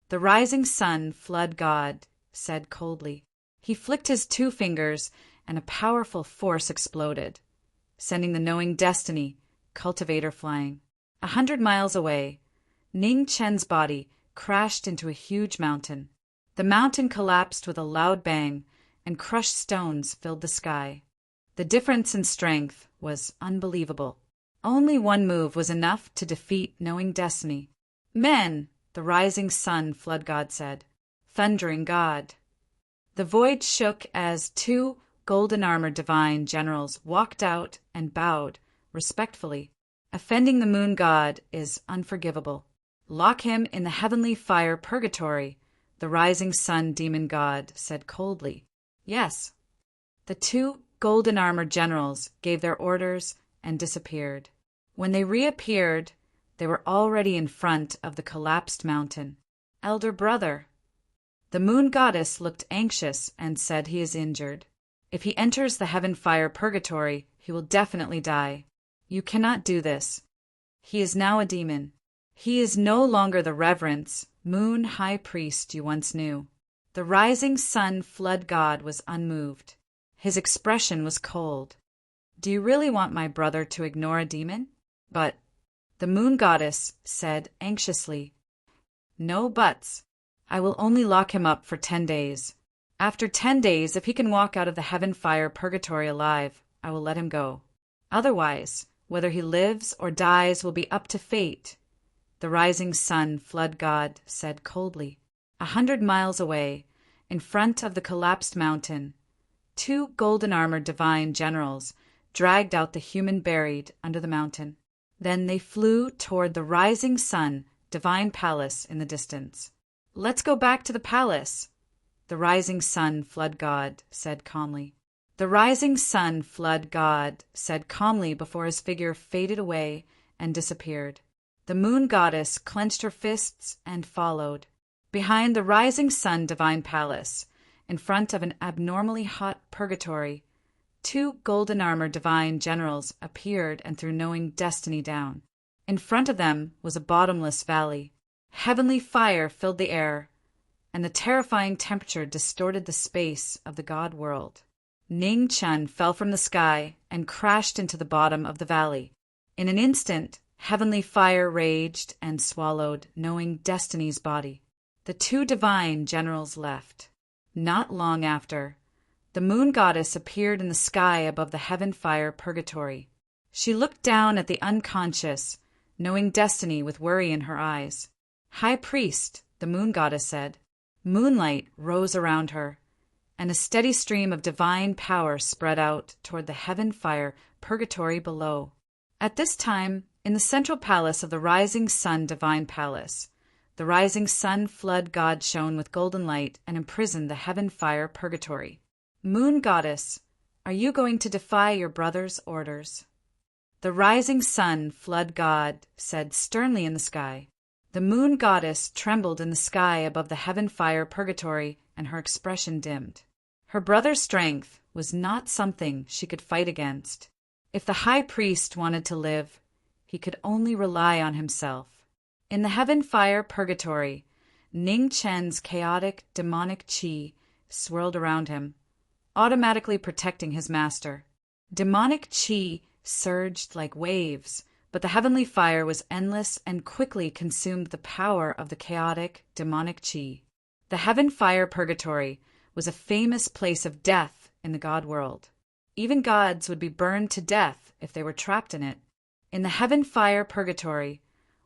The rising sun flood god said coldly. He flicked his two fingers and a powerful force exploded, sending the knowing destiny cultivator flying. 100 miles away, Ning Chen's body crashed into a huge mountain. The mountain collapsed with a loud bang, and crushed stones filled the sky. The difference in strength was unbelievable. Only one move was enough to defeat knowing destiny. "Men," the rising sun flood god said. "Thundering god." The void shook as two golden armored divine generals walked out and bowed respectfully. "Offending the moon god is unforgivable. Lock him in the heavenly fire purgatory," the rising sun demon god said coldly. "Yes." The two golden armored generals gave their orders and disappeared. When they reappeared, they were already in front of the collapsed mountain. "Elder brother." The moon goddess looked anxious and said, "He is injured. If he enters the heaven fire purgatory, he will definitely die. You cannot do this. He is now a demon. He is no longer the reverence, moon high priest you once knew." The rising sun flood god was unmoved. His expression was cold. "Do you really want my brother to ignore a demon?" "But," the moon goddess said anxiously. "No buts. I will only lock him up for 10 days. After 10 days, if he can walk out of the heaven fire purgatory alive, I will let him go. Otherwise, whether he lives or dies will be up to fate," the rising sun flood god said coldly. 100 miles away, in front of the collapsed mountain, two golden armored divine generals dragged out the human buried under the mountain. Then they flew toward the rising sun divine palace in the distance. "Let's go back to the palace," the rising sun flood god said calmly. The rising sun flood god said calmly before his figure faded away and disappeared. The moon goddess clenched her fists and followed. Behind the rising sun divine palace, in front of an abnormally hot purgatory, two golden armored divine generals appeared and threw knowing destiny down. In front of them was a bottomless valley. Heavenly fire filled the air, and the terrifying temperature distorted the space of the god world. Ning Chun fell from the sky and crashed into the bottom of the valley. In an instant, heavenly fire raged and swallowed knowing destiny's body. The two divine generals left. Not long after, the moon goddess appeared in the sky above the heaven fire purgatory. She looked down at the unconscious, knowing destiny with worry in her eyes. "High priest," the moon goddess said. Moonlight rose around her, and a steady stream of divine power spread out toward the heaven fire purgatory below. At this time, in the central palace of the Rising Sun Divine Palace, the rising sun flood god shone with golden light and imprisoned the heaven fire purgatory. Moon goddess, are you going to defy your brother's orders? The rising sun flood god said sternly in the sky. The moon goddess trembled in the sky above the heaven fire purgatory, and her expression dimmed. Her brother's strength was not something she could fight against. If the high priest wanted to live, he could only rely on himself. In the heaven fire purgatory, Ning Chen's chaotic demonic qi swirled around him, automatically protecting his master. Demonic qi surged like waves, but the heavenly fire was endless and quickly consumed the power of the chaotic demonic qi. The heaven fire purgatory was a famous place of death in the god world. Even gods would be burned to death if they were trapped in it. In the heaven fire purgatory,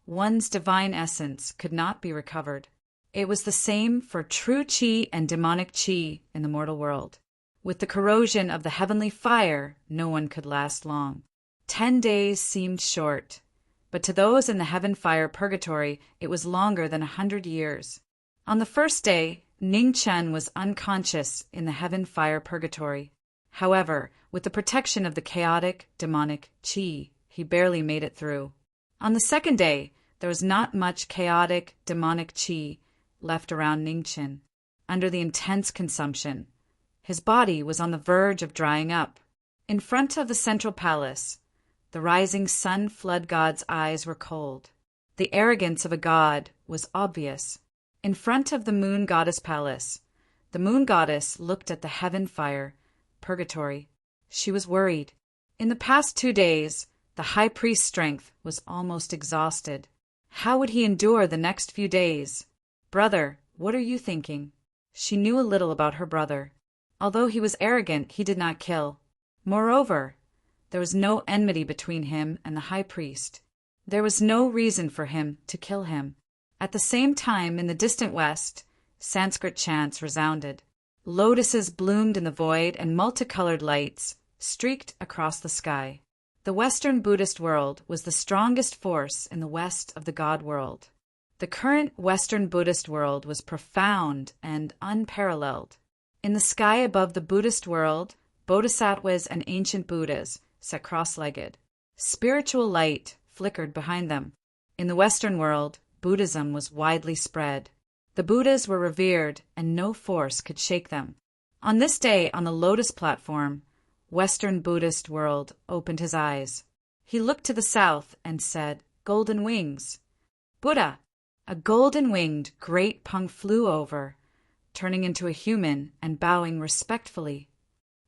one's divine essence could not be recovered. It was the same for true qi and demonic qi in the mortal world. With the corrosion of the heavenly fire, no one could last long. 10 days seemed short, but to those in the heaven fire purgatory, it was longer than 100 years. On the first day, Ning Chen was unconscious in the heaven fire purgatory. However, with the protection of the chaotic demonic qi, he barely made it through. On the second day, there was not much chaotic demonic qi left around Ning Chen. Under the intense consumption, his body was on the verge of drying up. In front of the central palace, the rising sun flood god's eyes were cold. The arrogance of a god was obvious. In front of the moon goddess palace, the moon goddess looked at the heaven fire purgatory. She was worried. In the past 2 days, the high priest's strength was almost exhausted. How would he endure the next few days? Brother, what are you thinking? She knew a little about her brother. Although he was arrogant, he did not kill. Moreover, there was no enmity between him and the high priest. There was no reason for him to kill him. At the same time, in the distant west, Sanskrit chants resounded. Lotuses bloomed in the void and multicolored lights streaked across the sky. The Western Buddhist world was the strongest force in the west of the God world. The current Western Buddhist world was profound and unparalleled. In the sky above the Buddhist world, bodhisattvas and ancient Buddhas sat cross-legged. Spiritual light flickered behind them. In the Western world, Buddhism was widely spread. The Buddhas were revered, and no force could shake them. On this day, on the lotus platform, Western Buddhist world opened his eyes. He looked to the south and said, "Golden wings." Buddha! A golden-winged great pung flew over, turning into a human and bowing respectfully.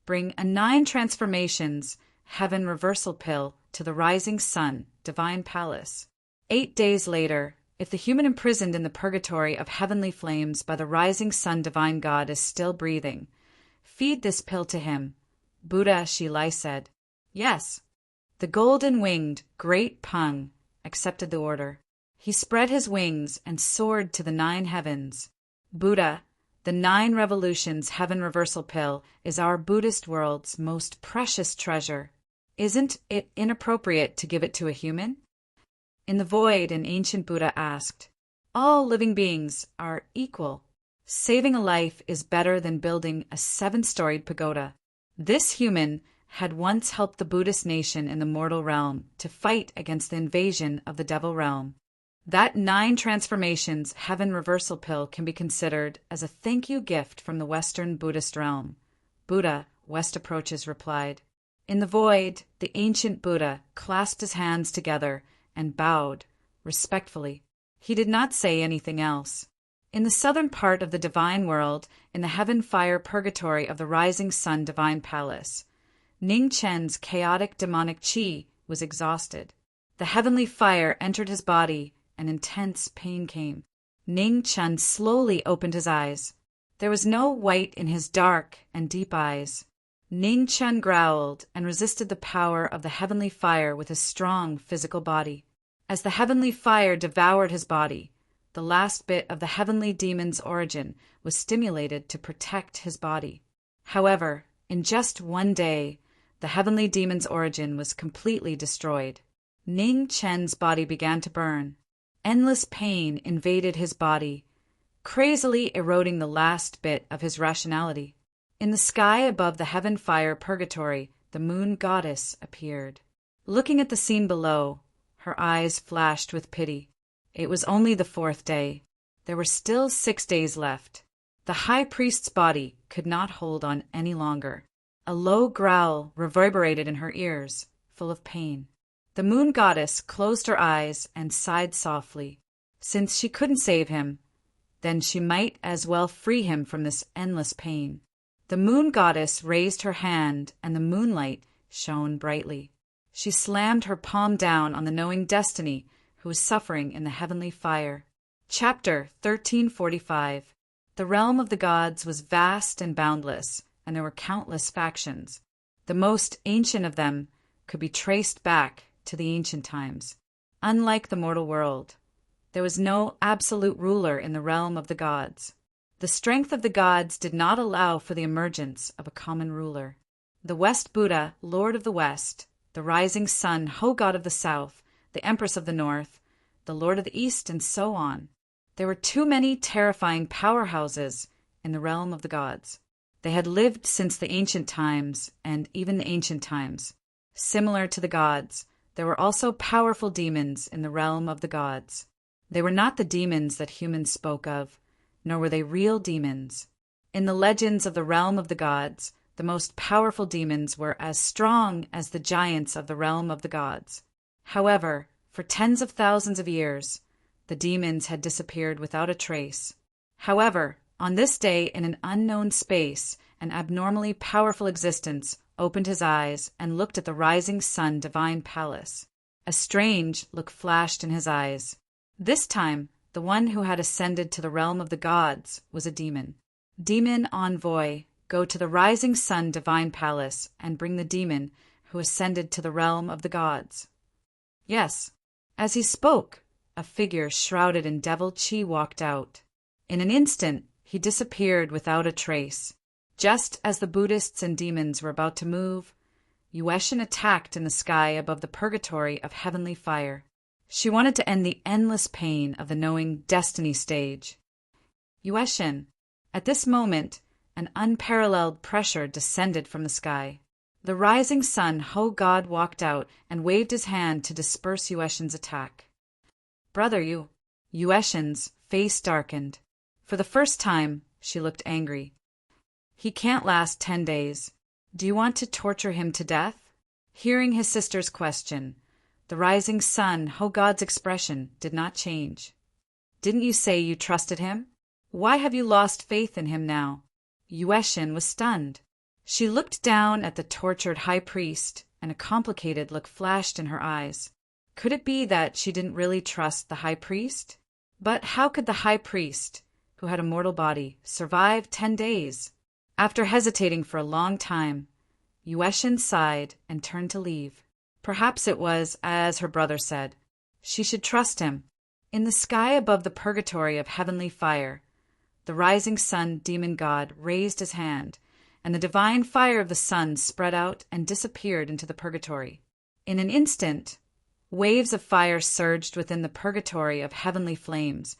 Bring a 9 transformations heaven reversal pill to the rising sun divine palace. 8 days later, if the human imprisoned in the purgatory of heavenly flames by the rising sun divine God is still breathing, feed this pill to him. Buddha Shilai said. Yes. The golden-winged great Pung accepted the order. He spread his wings and soared to the 9 heavens. Buddha, the 9 revolutions heaven reversal pill is our Buddhist world's most precious treasure. Isn't it inappropriate to give it to a human? In the void, an ancient Buddha asked, "All living beings are equal. Saving a life is better than building a 7-storied pagoda." This human had once helped the Buddhist nation in the mortal realm to fight against the invasion of the devil realm. That 9 transformations heaven reversal pill can be considered as a thank you gift from the Western Buddhist realm. Buddha, West Approaches, replied. In the void, the ancient Buddha clasped his hands together and bowed respectfully. He did not say anything else. In the southern part of the divine world, in the heaven fire purgatory of the rising sun divine palace, Ning Chen's chaotic demonic qi was exhausted. The heavenly fire entered his body and intense pain came. Ning Chen slowly opened his eyes. There was no white in his dark and deep eyes. Ning Chen growled and resisted the power of the heavenly fire with his strong physical body. As the heavenly fire devoured his body, the last bit of the heavenly demon's origin was stimulated to protect his body. However, in just one day, the heavenly demon's origin was completely destroyed. Ning Chen's body began to burn. Endless pain invaded his body, crazily eroding the last bit of his rationality. In the sky above the heaven fire purgatory, the moon goddess appeared. Looking at the scene below, her eyes flashed with pity. It was only the 4th day. There were still 6 days left. The high priest's body could not hold on any longer. A low growl reverberated in her ears, full of pain. The moon goddess closed her eyes and sighed softly. Since she couldn't save him, then she might as well free him from this endless pain. The moon goddess raised her hand, and the moonlight shone brightly. She slammed her palm down on the knowing destiny who was suffering in the heavenly fire. Chapter 1345. The realm of the gods was vast and boundless, and there were countless factions. The most ancient of them could be traced back to the ancient times. Unlike the mortal world, there was no absolute ruler in the realm of the gods. The strength of the gods did not allow for the emergence of a common ruler. The West Buddha, Lord of the West, the rising sun, Ho-God of the South, the Empress of the North, the Lord of the East, and so on. There were too many terrifying powerhouses in the realm of the gods. They had lived since the ancient times, and even the ancient times. Similar to the gods, there were also powerful demons in the realm of the gods. They were not the demons that humans spoke of, nor were they real demons. In the legends of the realm of the gods, the most powerful demons were as strong as the giants of the realm of the gods. However, for tens of thousands of years, the demons had disappeared without a trace. However, on this day in an unknown space, an abnormally powerful existence opened his eyes and looked at the rising sun divine palace. A strange look flashed in his eyes. This time, the one who had ascended to the realm of the gods was a demon. Demon envoy, go to the rising sun divine palace and bring the demon who ascended to the realm of the gods. Yes. As he spoke, a figure shrouded in devil chi walked out. In an instant, he disappeared without a trace. Just as the Buddhists and demons were about to move, Yueshin attacked in the sky above the purgatory of heavenly fire. She wanted to end the endless pain of the knowing destiny stage. Yueshin. At this moment, an unparalleled pressure descended from the sky. The rising sun, Ho-God, walked out and waved his hand to disperse Yueshin's attack. Brother, Yueshin's face darkened. For the first time, she looked angry. He can't last 10 days. Do you want to torture him to death? Hearing his sister's question, the rising sun, Ho-God's expression did not change. Didn't you say you trusted him? Why have you lost faith in him now? Yueshin was stunned. She looked down at the tortured high priest, and a complicated look flashed in her eyes. Could it be that she didn't really trust the high priest? But how could the high priest, who had a mortal body, survive 10 days? After hesitating for a long time, Yueshin sighed and turned to leave. Perhaps it was, as her brother said, she should trust him. In the sky above the purgatory of heavenly fire, the rising sun demon god raised his hand, and the divine fire of the sun spread out and disappeared into the purgatory. In an instant, waves of fire surged within the purgatory of heavenly flames,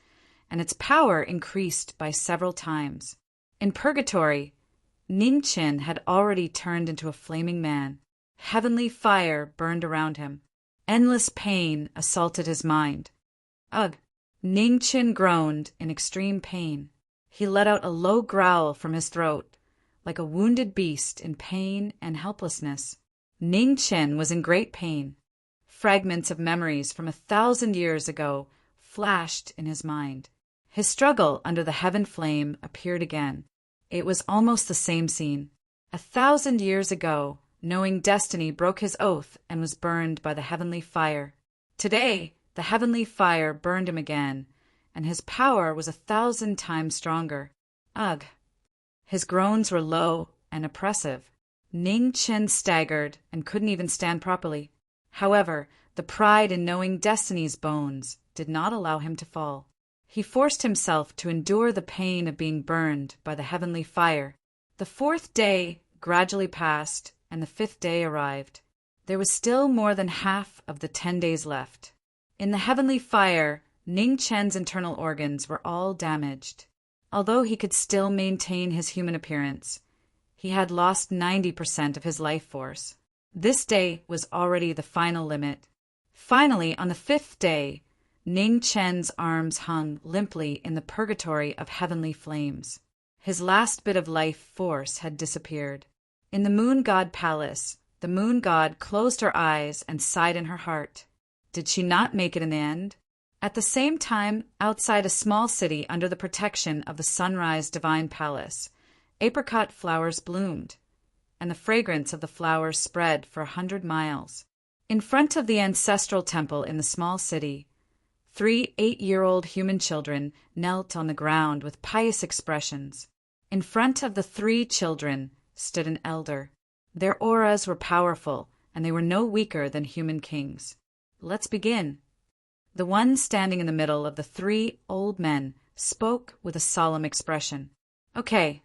and its power increased by several times. In purgatory, Ningchen had already turned into a flaming man. Heavenly fire burned around him. Endless pain assaulted his mind. Ugh! Ningchen groaned in extreme pain. He let out a low growl from his throat, like a wounded beast in pain and helplessness. Ningchen was in great pain. Fragments of memories from 1,000 years ago flashed in his mind. His struggle under the heaven flame appeared again. It was almost the same scene. 1,000 years ago, knowing destiny broke his oath and was burned by the heavenly fire. Today, the heavenly fire burned him again, and his power was 1,000 times stronger. Ugh! His groans were low and oppressive. Ningchen staggered and couldn't even stand properly. However, the pride in knowing destiny's bones did not allow him to fall. He forced himself to endure the pain of being burned by the heavenly fire. The fourth day gradually passed, and the fifth day arrived. There was still more than half of the 10 days left. In the heavenly fire, Ning Chen's internal organs were all damaged. Although he could still maintain his human appearance, he had lost 90% of his life force. This day was already the final limit. Finally, on the fifth day, Ning Chen's arms hung limply in the purgatory of heavenly flames. His last bit of life force had disappeared. In the moon god palace, the moon god closed her eyes and sighed in her heart. Did she not make it in the end? At the same time, outside a small city under the protection of the sunrise divine palace, apricot flowers bloomed, and the fragrance of the flowers spread for 100 miles. In front of the ancestral temple in the small city, 3 8-year-old human children knelt on the ground with pious expressions. In front of the 3 children stood an elder. Their auras were powerful, and they were no weaker than human kings. Let's begin. The one standing in the middle of the 3 old men spoke with a solemn expression. Okay.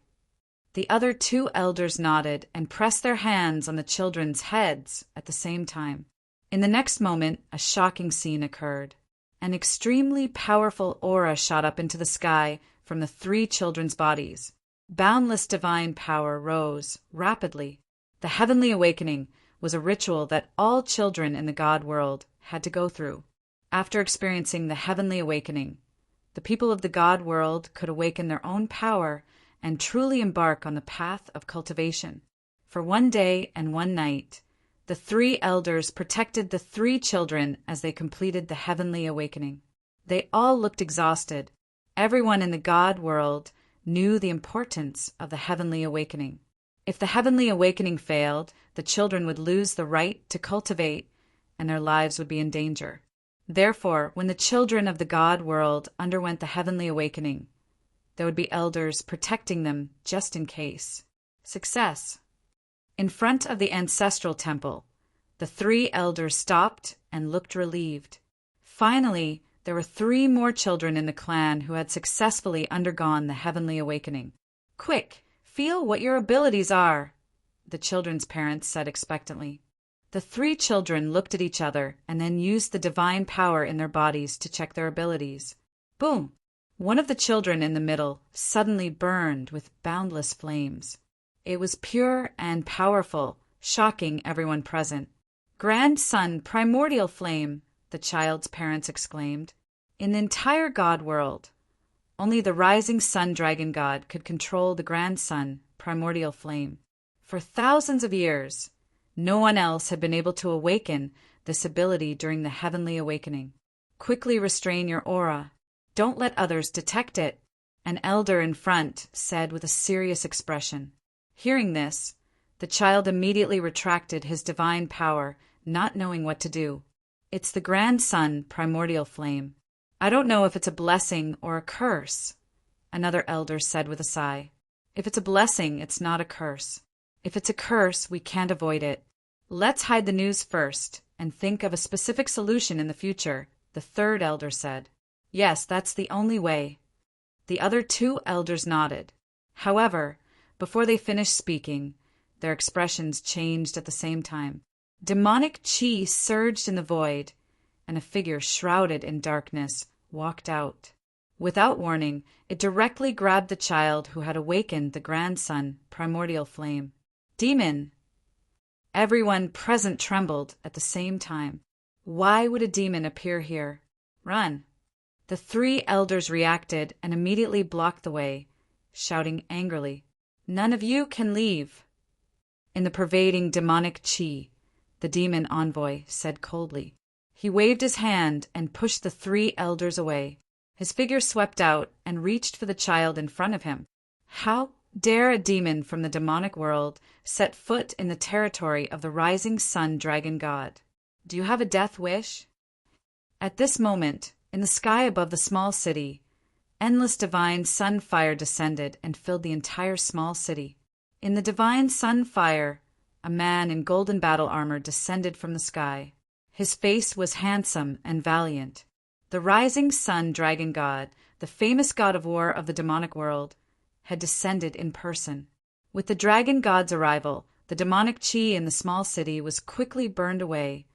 The other 2 elders nodded and pressed their hands on the children's heads at the same time. In the next moment, a shocking scene occurred. An extremely powerful aura shot up into the sky from the 3 children's bodies. Boundless divine power rose rapidly. The heavenly awakening was a ritual that all children in the God world had to go through. After experiencing the heavenly awakening, the people of the God world could awaken their own power and truly embark on the path of cultivation. For 1 day and 1 night, the 3 elders protected the 3 children as they completed the heavenly awakening. They all looked exhausted. Everyone in the God world knew the importance of the heavenly awakening. If the heavenly awakening failed, the children would lose the right to cultivate, and their lives would be in danger. Therefore, when the children of the God world underwent the heavenly awakening, there would be elders protecting them just in case. Success. In front of the ancestral temple, the 3 elders stopped and looked relieved. Finally, there were 3 more children in the clan who had successfully undergone the heavenly awakening. Quick, feel what your abilities are, the children's parents said expectantly. The 3 children looked at each other and then used the divine power in their bodies to check their abilities. Boom! One of the children in the middle suddenly burned with boundless flames. It was pure and powerful, shocking everyone present. Grand Sun, primordial flame, the child's parents exclaimed. In the entire God world, only the rising sun dragon god could control the Grand Sun, primordial flame. For thousands of years, no one else had been able to awaken this ability during the heavenly awakening. Quickly restrain your aura. Don't let others detect it, an elder in front said with a serious expression. Hearing this, the child immediately retracted his divine power, not knowing what to do. It's the Grand Sun, primordial flame. I don't know if it's a blessing or a curse, another elder said with a sigh. If it's a blessing, it's not a curse. If it's a curse, we can't avoid it. Let's hide the news first and think of a specific solution in the future, the 3rd elder said. Yes, that's the only way. The other 2 elders nodded. However, before they finished speaking, their expressions changed at the same time. Demonic chi surged in the void, and a figure shrouded in darkness walked out. Without warning, it directly grabbed the child who had awakened the Grand Sun, primordial flame. Demon! Everyone present trembled at the same time. Why would a demon appear here? Run! The 3 elders reacted and immediately blocked the way, shouting angrily, None of you can leave. In the pervading demonic chi, the demon envoy said coldly. He waved his hand and pushed the 3 elders away. His figure swept out and reached for the child in front of him. How dare a demon from the demonic world set foot in the territory of the rising sun dragon god? Do you have a death wish? At this moment, in the sky above the small city, endless divine sun fire descended and filled the entire small city. In the divine sun fire, a man in golden battle armor descended from the sky. His face was handsome and valiant. The rising sun dragon god, the famous god of war of the demonic world, had descended in person. With the dragon god's arrival, the demonic chi in the small city was quickly burned away,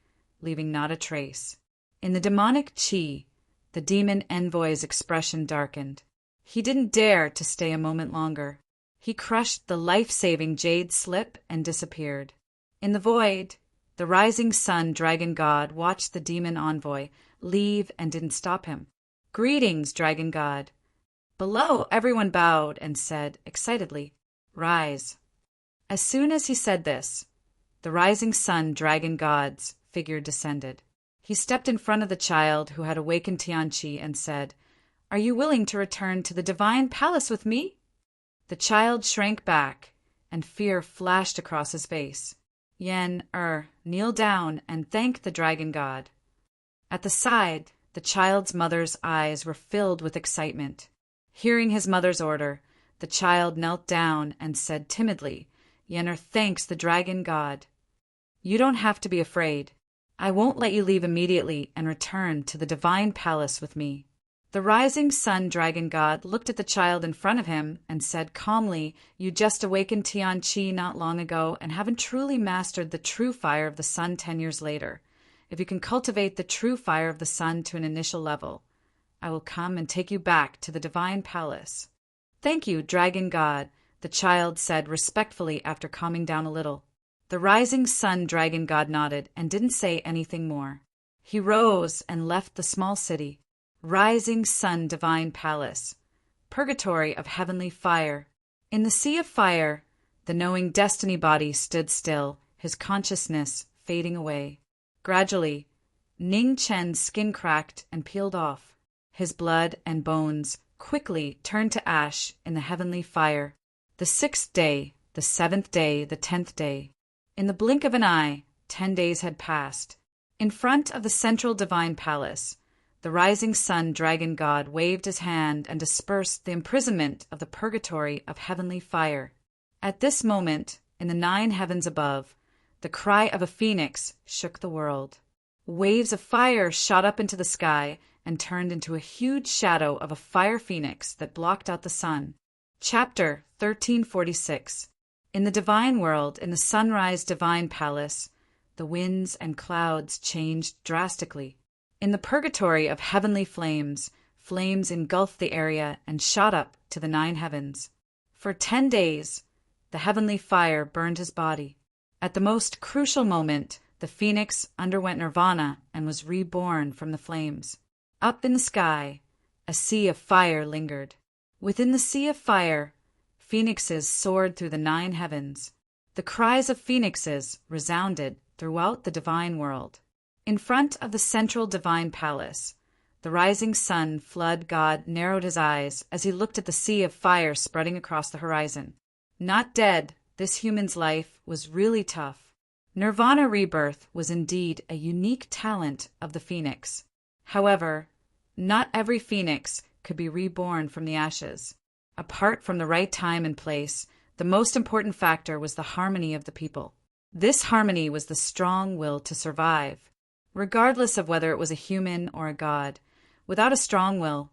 leaving not a trace. In the demonic chi, the demon envoy's expression darkened. He didn't dare to stay a moment longer. He crushed the life-saving jade slip and disappeared. In the void, the rising sun dragon god watched the demon envoy leave and didn't stop him. "Greetings, dragon god." Below, everyone bowed and said, excitedly, "Rise." As soon as he said this, the rising sun dragon god's figure descended. He stepped in front of the child who had awakened Tianqi and said, "Are you willing to return to the divine palace with me?" The child shrank back, and fear flashed across his face. Kneel down and thank the dragon god. At the side, the child's mother's eyes were filled with excitement. Hearing his mother's order, the child knelt down and said timidly, "Yenner thanks the dragon god. You don't have to be afraid. I won't let you leave immediately and return to the divine palace with me." The rising sun dragon god looked at the child in front of him and said calmly, "You just awakened Tianqi not long ago and haven't truly mastered the true fire of the sun 10 years later. If you can cultivate the true fire of the sun to an initial level, I will come and take you back to the divine palace." "Thank you, dragon god," the child said respectfully after calming down a little. The rising sun dragon god nodded and didn't say anything more. He rose and left the small city. Rising sun divine palace, purgatory of heavenly fire. In the sea of fire, the knowing destiny body stood still, his consciousness fading away. Gradually, Ning Chen's skin cracked and peeled off. His blood and bones quickly turned to ash in the heavenly fire. The 6th day, the 7th day, the 10th day. In the blink of an eye, 10 days had passed. In front of the central divine palace, the rising sun dragon god waved his hand and dispersed the imprisonment of the purgatory of heavenly fire. At this moment, in the 9 heavens above, the cry of a phoenix shook the world. Waves of fire shot up into the sky and turned into a huge shadow of a fire phoenix that blocked out the sun. Chapter 1346. In the divine world, in the sunrise divine palace, the winds and clouds changed drastically. In the purgatory of heavenly flames, flames engulfed the area and shot up to the 9 heavens. For 10 days, the heavenly fire burned his body. At the most crucial moment, the phoenix underwent nirvana and was reborn from the flames. Up in the sky, a sea of fire lingered. Within the sea of fire, phoenixes soared through the 9 heavens. The cries of phoenixes resounded throughout the divine world. In front of the central divine palace, the rising sun flood god narrowed his eyes as he looked at the sea of fire spreading across the horizon. Not dead, this human's life was really tough. Nirvana rebirth was indeed a unique talent of the phoenix. However, not every phoenix could be reborn from the ashes. Apart from the right time and place, the most important factor was the harmony of the people. This harmony was the strong will to survive. Regardless of whether it was a human or a god, without a strong will,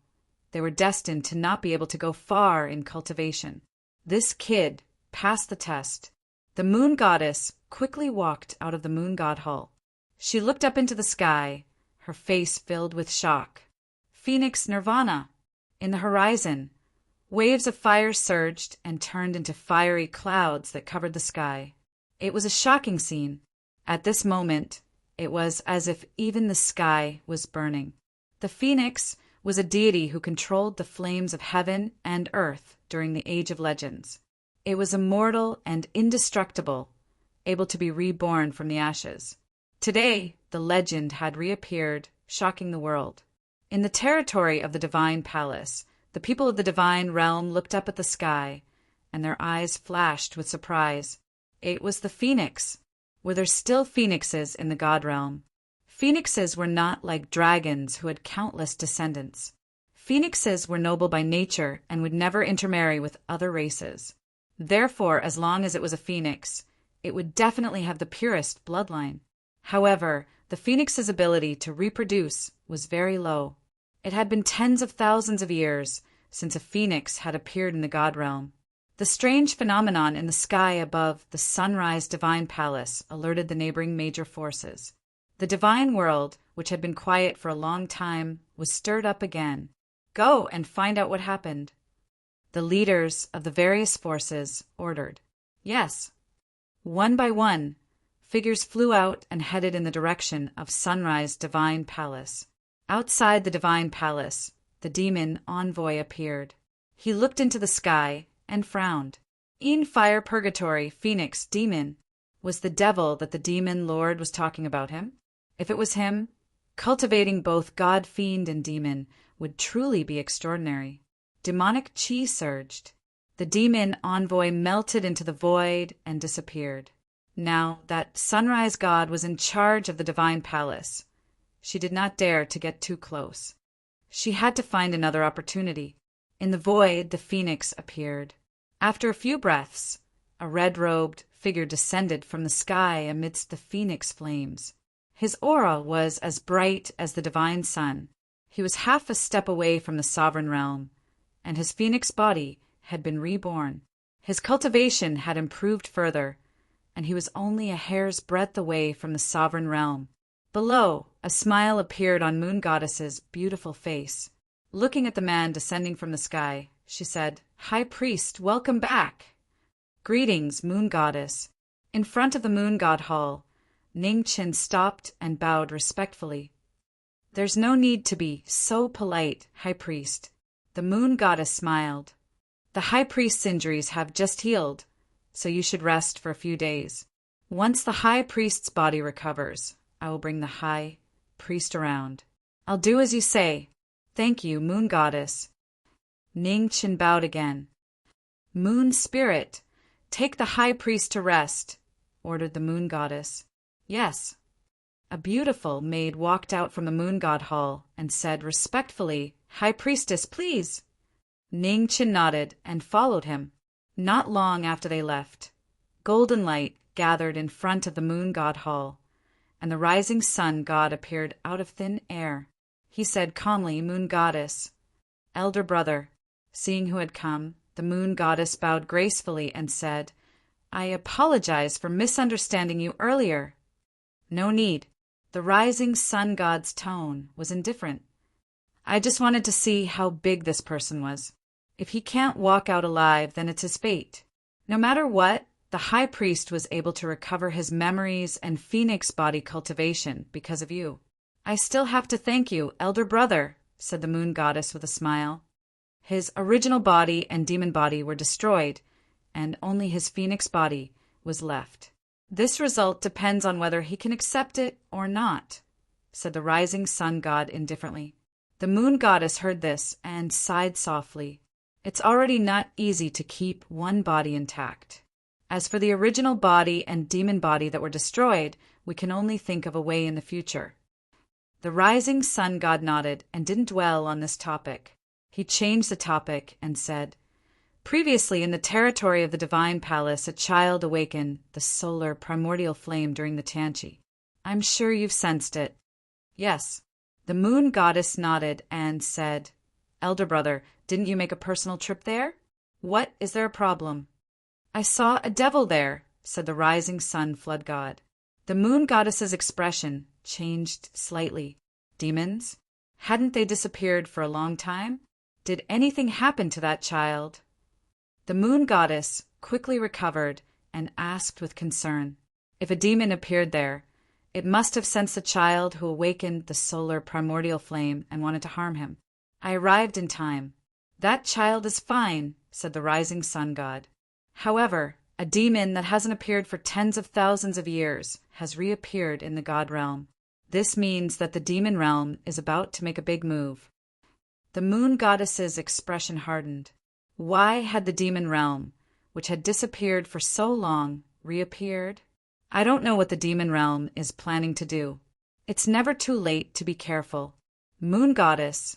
they were destined to not be able to go far in cultivation. This kid passed the test. The moon goddess quickly walked out of the moon god hall. She looked up into the sky, her face filled with shock. Phoenix nirvana. In the horizon, waves of fire surged and turned into fiery clouds that covered the sky. It was a shocking scene. At this moment, it was as if even the sky was burning. The phoenix was a deity who controlled the flames of heaven and earth during the Age of Legends. It was immortal and indestructible, able to be reborn from the ashes. Today, the legend had reappeared, shocking the world. In the territory of the divine palace, the people of the divine realm looked up at the sky, and their eyes flashed with surprise. It was the phoenix. Were there still phoenixes in the god realm? Phoenixes were not like dragons who had countless descendants. Phoenixes were noble by nature and would never intermarry with other races. Therefore, as long as it was a phoenix, it would definitely have the purest bloodline. However, the phoenix's ability to reproduce was very low. It had been tens of thousands of years since a phoenix had appeared in the god realm. The The strange phenomenon in the sky above the sunrise divine palace alerted the neighboring major forces. The divine world, which had been quiet for a long time, was stirred up again. Go and find out what happened. The leaders of the various forces ordered. Yes. One by one, figures flew out and headed in the direction of Sunrise Divine Palace. Outside the Divine Palace, the demon envoy appeared. He looked into the sky and frowned. In fire purgatory, Phoenix, demon, was the devil that the demon lord was talking about him? If it was him, cultivating both god fiend and demon would truly be extraordinary. Demonic chi surged. The demon envoy melted into the void and disappeared. Now that sunrise god was in charge of the divine palace, she did not dare to get too close. She had to find another opportunity. In the void, the phoenix appeared. After a few breaths, a red-robed figure descended from the sky amidst the phoenix flames. His aura was as bright as the divine sun. He was half a step away from the sovereign realm, and his phoenix body had been reborn. His cultivation had improved further, and he was only a hair's breadth away from the sovereign realm. Below, a smile appeared on Moon Goddess's beautiful face. Looking at the man descending from the sky, she said, "High Priest, welcome back." "Greetings, Moon Goddess." In front of the Moon God Hall, Ningchen stopped and bowed respectfully. "There's no need to be so polite, High Priest." The Moon Goddess smiled. "The High Priest's injuries have just healed, so you should rest for a few days. Once the High Priest's body recovers, I will bring the High Priest around." "I'll do as you say. Thank you, Moon Goddess." Ningchen bowed again. "Moon Spirit, take the High Priest to rest," ordered the Moon Goddess. "Yes." A beautiful maid walked out from the Moon God Hall and said respectfully, "High Priestess, please." Ningchen nodded and followed him. Not long after they left, golden light gathered in front of the Moon God Hall, and the rising sun god appeared out of thin air. He said calmly, "Moon Goddess." "Elder brother." Seeing who had come, the Moon Goddess bowed gracefully and said, "I apologize for misunderstanding you earlier." "No need." The rising sun god's tone was indifferent. "I just wanted to see how big this person was. If he can't walk out alive, then it's his fate. No matter what, the High Priest was able to recover his memories and phoenix body cultivation because of you." "I still have to thank you, Elder Brother," said the Moon Goddess with a smile. "His original body and demon body were destroyed, and only his phoenix body was left. This result depends on whether he can accept it or not," said the rising sun god indifferently. The Moon Goddess heard this and sighed softly. "It's already not easy to keep one body intact. As for the original body and demon body that were destroyed, we can only think of a way in the future." The rising sun god nodded and didn't dwell on this topic. He changed the topic and said, "Previously in the territory of the Divine Palace, a child awakened the solar primordial flame during the Tianqi. I'm sure you've sensed it." "Yes." The Moon Goddess nodded and said, "Elder brother, didn't you make a personal trip there? What is there a problem?" "I saw a devil there," said the rising sun flood god. The Moon Goddess's expression changed slightly. "Demons? Hadn't they disappeared for a long time? Did anything happen to that child?" The Moon Goddess quickly recovered and asked with concern. If a demon appeared there, it must have sensed the child who awakened the solar primordial flame and wanted to harm him. "I arrived in time." "That child is fine," said the rising sun god. "However, a demon that hasn't appeared for tens of thousands of years has reappeared in the god realm. This means that the demon realm is about to make a big move." The Moon Goddess's expression hardened. Why had the demon realm, which had disappeared for so long, reappeared? "I don't know what the demon realm is planning to do. It's never too late to be careful. Moon Goddess,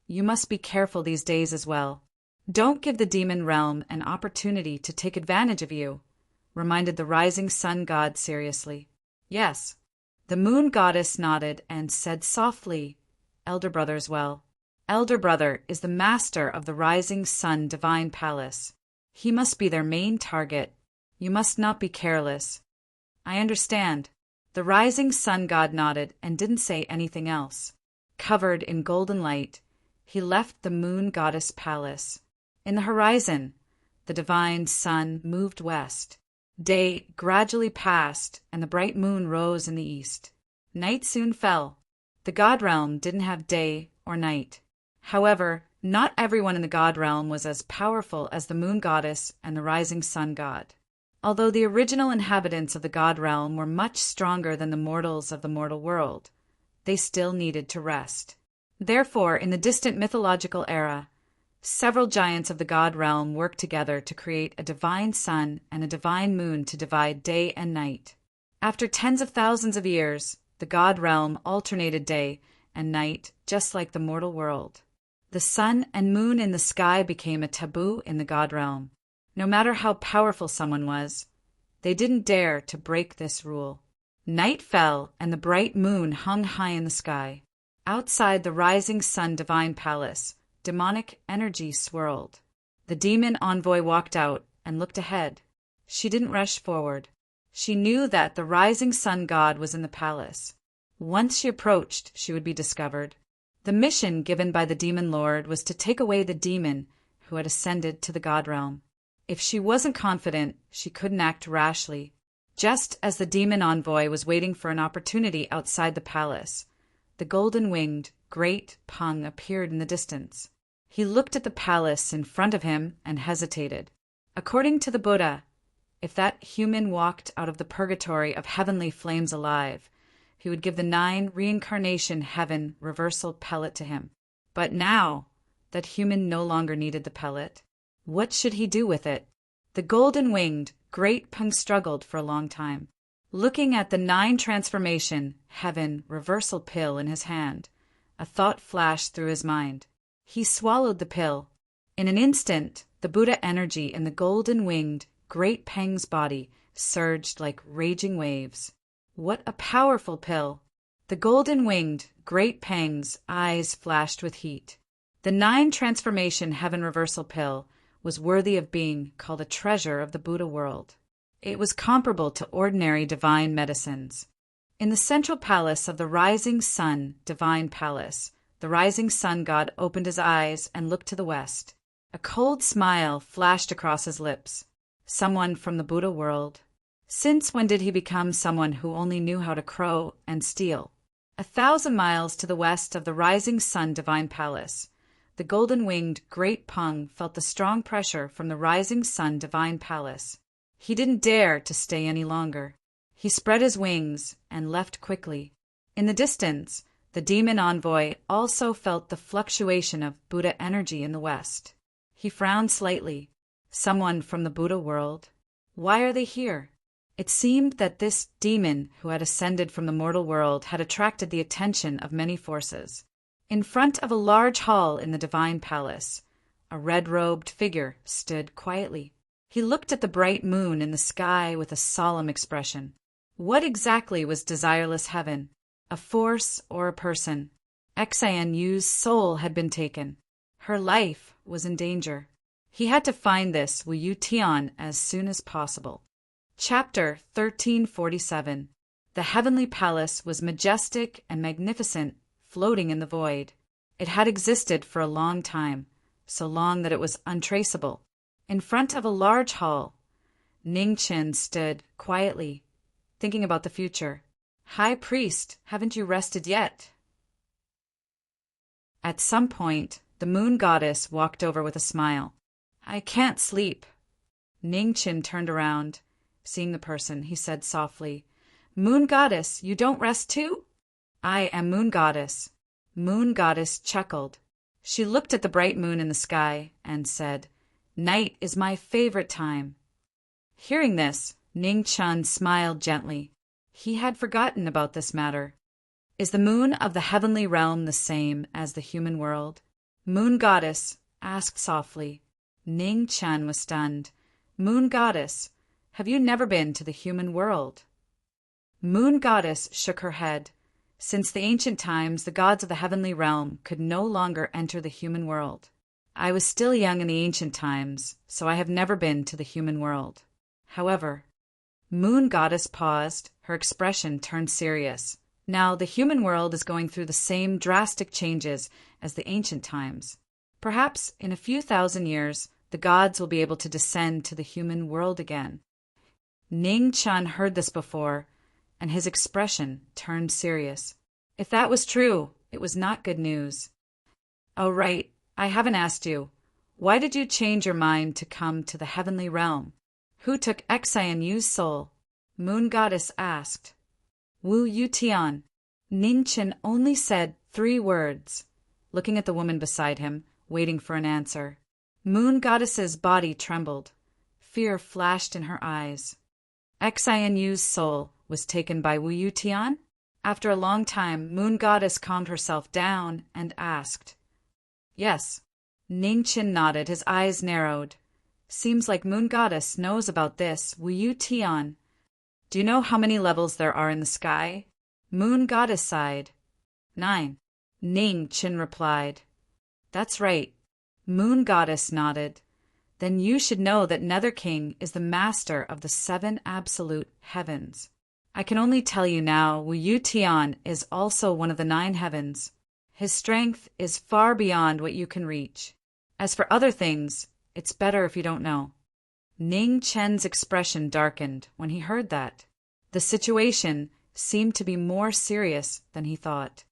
you must be careful these days as well. Don't give the demon realm an opportunity to take advantage of you," reminded the rising sun god seriously. "Yes." The Moon Goddess nodded and said softly, "Elder brother as well." Elder brother is the master of the rising sun divine palace. He must be their main target. You must not be careless. I understand. The rising sun god nodded and didn't say anything else. Covered in golden light, he left the moon goddess palace. In the horizon, the divine sun moved west. Day gradually passed, and the bright moon rose in the east. Night soon fell. The god realm didn't have day or night. However, not everyone in the god realm was as powerful as the moon goddess and the rising sun god. Although the original inhabitants of the god realm were much stronger than the mortals of the mortal world, they still needed to rest. Therefore, in the distant mythological era, several giants of the god realm worked together to create a divine sun and a divine moon to divide day and night. After tens of thousands of years, the god realm alternated day and night just like the mortal world. The sun and moon in the sky became a taboo in the god realm. No matter how powerful someone was, they didn't dare to break this rule. Night fell, and the bright moon hung high in the sky. Outside the rising sun divine palace, demonic energy swirled. The demon envoy walked out and looked ahead. She didn't rush forward. She knew that the rising sun god was in the palace. Once she approached, she would be discovered. The mission given by the demon lord was to take away the demon who had ascended to the god realm. If she wasn't confident, she couldn't act rashly. Just as the demon envoy was waiting for an opportunity outside the palace, the golden-winged, great Pung appeared in the distance. He looked at the palace in front of him and hesitated. According to the Buddha, if that human walked out of the purgatory of heavenly flames alive, he would give the 9 reincarnation heaven reversal pellet to him. But now that human no longer needed the pellet, what should he do with it? The golden-winged, great Pung struggled for a long time. Looking at the 9 transformation heaven reversal pill in his hand, a thought flashed through his mind. He swallowed the pill. In an instant, the Buddha energy in the golden-winged, great Peng's body surged like raging waves. What a powerful pill! The golden-winged, great Peng's eyes flashed with heat. The 9 transformation heaven reversal pill was worthy of being called a treasure of the Buddha world. It was comparable to ordinary divine medicines. In the central palace of the rising sun divine palace, the rising sun god opened his eyes and looked to the west. A cold smile flashed across his lips. Someone from the Buddha world. Since when did he become someone who only knew how to crow and steal? 1,000 miles to the west of the rising sun divine palace, the golden-winged great Pung felt the strong pressure from the rising sun divine palace. He didn't dare to stay any longer. He spread his wings and left quickly. In the distance, the demon envoy also felt the fluctuation of Buddha energy in the west. He frowned slightly. Someone from the Buddha world? Why are they here? It seemed that this demon who had ascended from the mortal world had attracted the attention of many forces. In front of a large hall in the divine palace, a red-robed figure stood quietly. He looked at the bright moon in the sky with a solemn expression. What exactly was desireless heaven? A force or a person? Xian Yu's soul had been taken. Her life was in danger. He had to find this Wu Yu Tian as soon as possible. Chapter 1347. The heavenly palace was majestic and magnificent, floating in the void. It had existed for a long time, so long that it was untraceable. In front of a large hall, Ning Chen stood quietly, thinking about the future. High priest, haven't you rested yet? At some point, the moon goddess walked over with a smile. I can't sleep. Ning Chen turned around. Seeing the person, he said softly, Moon goddess, you don't rest too? I am moon goddess. Moon goddess chuckled. She looked at the bright moon in the sky and said, Night is my favorite time. Hearing this, Ning Chen smiled gently. He had forgotten about this matter. Is the moon of the heavenly realm the same as the human world? Moon goddess asked softly. Ning Chen was stunned. Moon goddess, have you never been to the human world? Moon goddess shook her head. Since the ancient times, the gods of the heavenly realm could no longer enter the human world. I was still young in the ancient times, so I have never been to the human world. However, Moon Goddess paused, her expression turned serious. Now, the human world is going through the same drastic changes as the ancient times. Perhaps in a few thousand years, the gods will be able to descend to the human world again. Ning Chun heard this before, and his expression turned serious. If that was true, it was not good news. Oh, right, I haven't asked you. Why did you change your mind to come to the heavenly realm? Who took Xian Yu's soul? Moon Goddess asked. Wu Yutian. Ning Chen only said 3 words, looking at the woman beside him, waiting for an answer. Moon Goddess's body trembled. Fear flashed in her eyes. Xian Yu's soul was taken by Wu Yutian? After a long time, Moon Goddess calmed herself down and asked. Yes. Ning Chen nodded, his eyes narrowed. Seems like Moon Goddess knows about this, Wu Yutian. Do you know how many levels there are in the sky? Moon Goddess sighed. 9. Ning Chen replied. That's right. Moon Goddess nodded. Then you should know that Nether King is the master of the 7 absolute heavens. I can only tell you now, Wu Yutian is also one of the 9 heavens. His strength is far beyond what you can reach. As for other things, it's better if you don't know. Ning Chen's expression darkened when he heard that. The situation seemed to be more serious than he thought.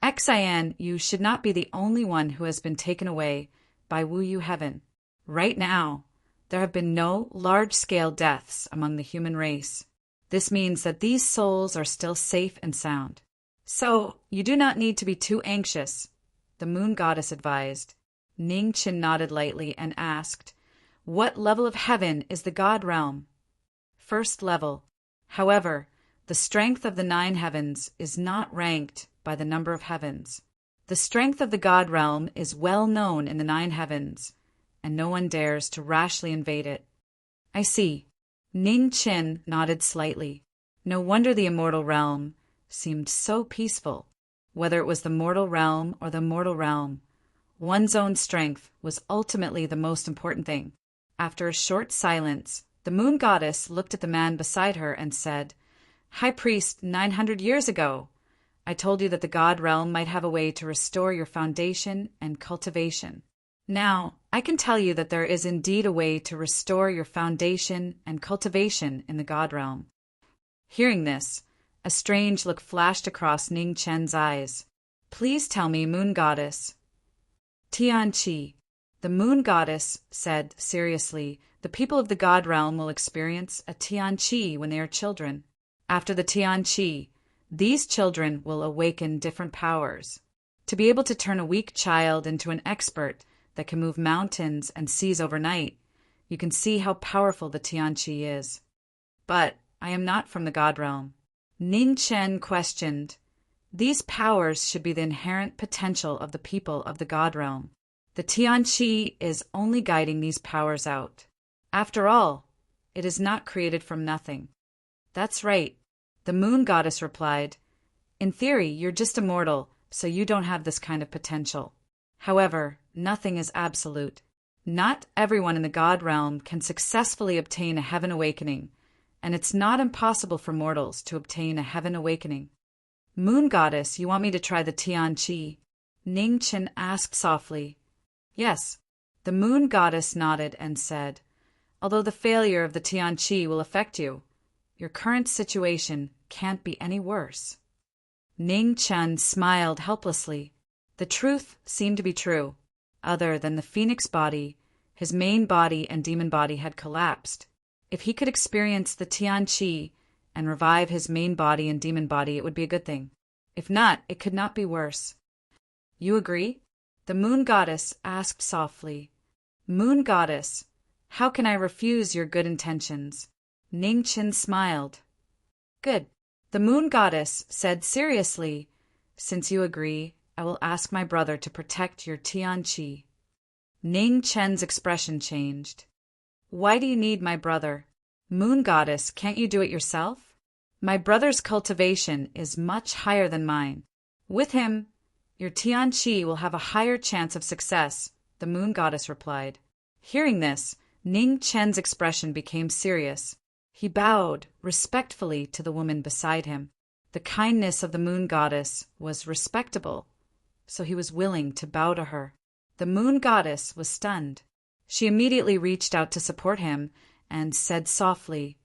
Xian Yu should not be the only one who has been taken away by Wu Yu Heaven. Right now, there have been no large-scale deaths among the human race. This means that these souls are still safe and sound. So, you do not need to be too anxious, the Moon Goddess advised. Ning Chen nodded lightly and asked, What level of heaven is the God realm? 1st level. However, the strength of the 9 heavens is not ranked by the number of heavens. The strength of the God realm is well known in the 9 heavens, and no one dares to rashly invade it. I see. Ning Chen nodded slightly. No wonder the immortal realm seemed so peaceful. Whether it was the mortal realm or the mortal realm, one's own strength was ultimately the most important thing. After a short silence, the Moon Goddess looked at the man beside her and said, High Priest, 900 years ago, I told you that the God realm might have a way to restore your foundation and cultivation. Now, I can tell you that there is indeed a way to restore your foundation and cultivation in the God realm. Hearing this, a strange look flashed across Ning Chen's eyes. Please tell me, Moon Goddess. Tian Qi. The Moon Goddess said seriously, the people of the God realm will experience a Tian Qi when they are children. After the Tian Qi, these children will awaken different powers. To be able to turn a weak child into an expert that can move mountains and seas overnight, you can see how powerful the Tian Qi is. But I am not from the God realm. Ning Chen questioned. These powers should be the inherent potential of the people of the God realm. The Tian Qi is only guiding these powers out. After all, it is not created from nothing. That's right, the Moon Goddess replied. In theory, you're just a mortal, so you don't have this kind of potential. However, nothing is absolute. Not everyone in the God realm can successfully obtain a heaven awakening, and it's not impossible for mortals to obtain a heaven awakening. Moon Goddess, you want me to try the Tian Qi? Ning Chen asked softly. Yes. The Moon Goddess nodded and said, Although the failure of the Tian Qi will affect you, your current situation can't be any worse. Ning Chen smiled helplessly. The truth seemed to be true. Other than the phoenix body, his main body and demon body had collapsed. If he could experience the Tian Qi and revive his main body and demon body, it would be a good thing. If not, it could not be worse. You agree? The Moon Goddess asked softly. Moon Goddess, how can I refuse your good intentions? Ning Chen smiled. Good. The Moon Goddess said seriously, Since you agree, I will ask my brother to protect your Tian Qi. Ning Chen's expression changed. Why do you need my brother? Moon Goddess, can't you do it yourself? My brother's cultivation is much higher than mine. With him, your Tian Qi will have a higher chance of success the moon goddess replied. Hearing this, Ning Chen's expression became serious. He bowed respectfully to the woman beside him. The kindness of the moon goddess was respectable, so he was willing to bow to her. The moon goddess was stunned. She immediately reached out to support him and said softly,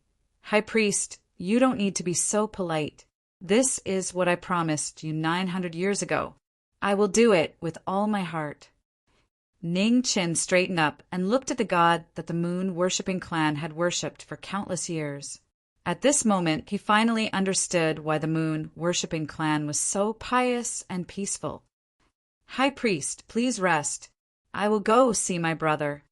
"High priest, you don't need to be so polite. This is what I promised you 900 years ago. I will do it with all my heart." Ning Chen straightened up and looked at the god that the moon-worshipping clan had worshipped for countless years. At this moment, he finally understood why the moon-worshipping clan was so pious and peaceful. "High priest, please rest. I will go see my brother."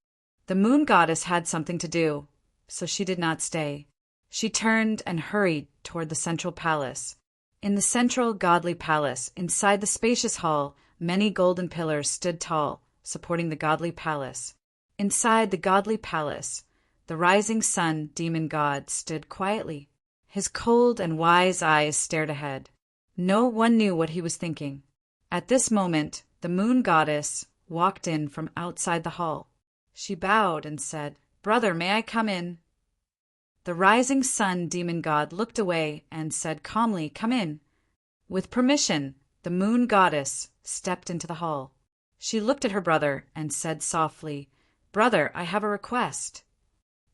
The moon goddess had something to do, so she did not stay. She turned and hurried toward the central palace. In the central godly palace, inside the spacious hall, many golden pillars stood tall, supporting the godly palace. Inside the godly palace, the rising sun demon god stood quietly. His cold and wise eyes stared ahead. No one knew what he was thinking. At this moment, the moon goddess walked in from outside the hall. She bowed and said, "Brother, may I come in?" The rising sun demon god looked away and said calmly, "Come in." With permission, the moon goddess stepped into the hall. She looked at her brother and said softly, "Brother, I have a request."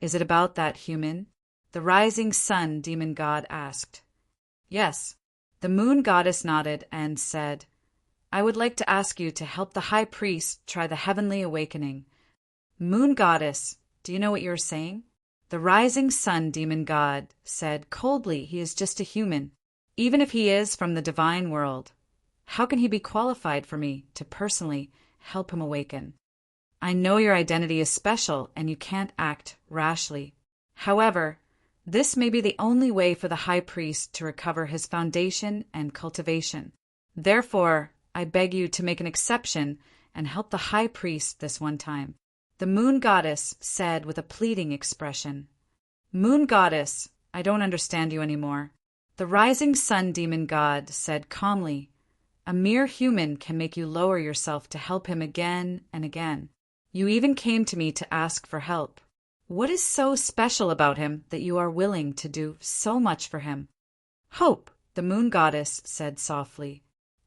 "Is it about that human?" the rising sun demon god asked. "Yes." The moon goddess nodded and said, "I would like to ask you to help the high priest try the heavenly awakening." "Moon goddess, do you know what you are saying?" The rising sun demon god said coldly, "He is just a human. Even if he is from the divine world, how can he be qualified for me to personally help him awaken? I know your identity is special and you can't act rashly. However, this may be the only way for the high priest to recover his foundation and cultivation. Therefore, I beg you to make an exception and help the high priest this one time." The moon goddess said with a pleading expression. "Moon goddess, I don't understand you anymore." The rising sun demon god said calmly, "A mere human can make you lower yourself to help him again and again. You even came to me to ask for help. What is so special about him that you are willing to do so much for him?" "Hope," the moon goddess said softly.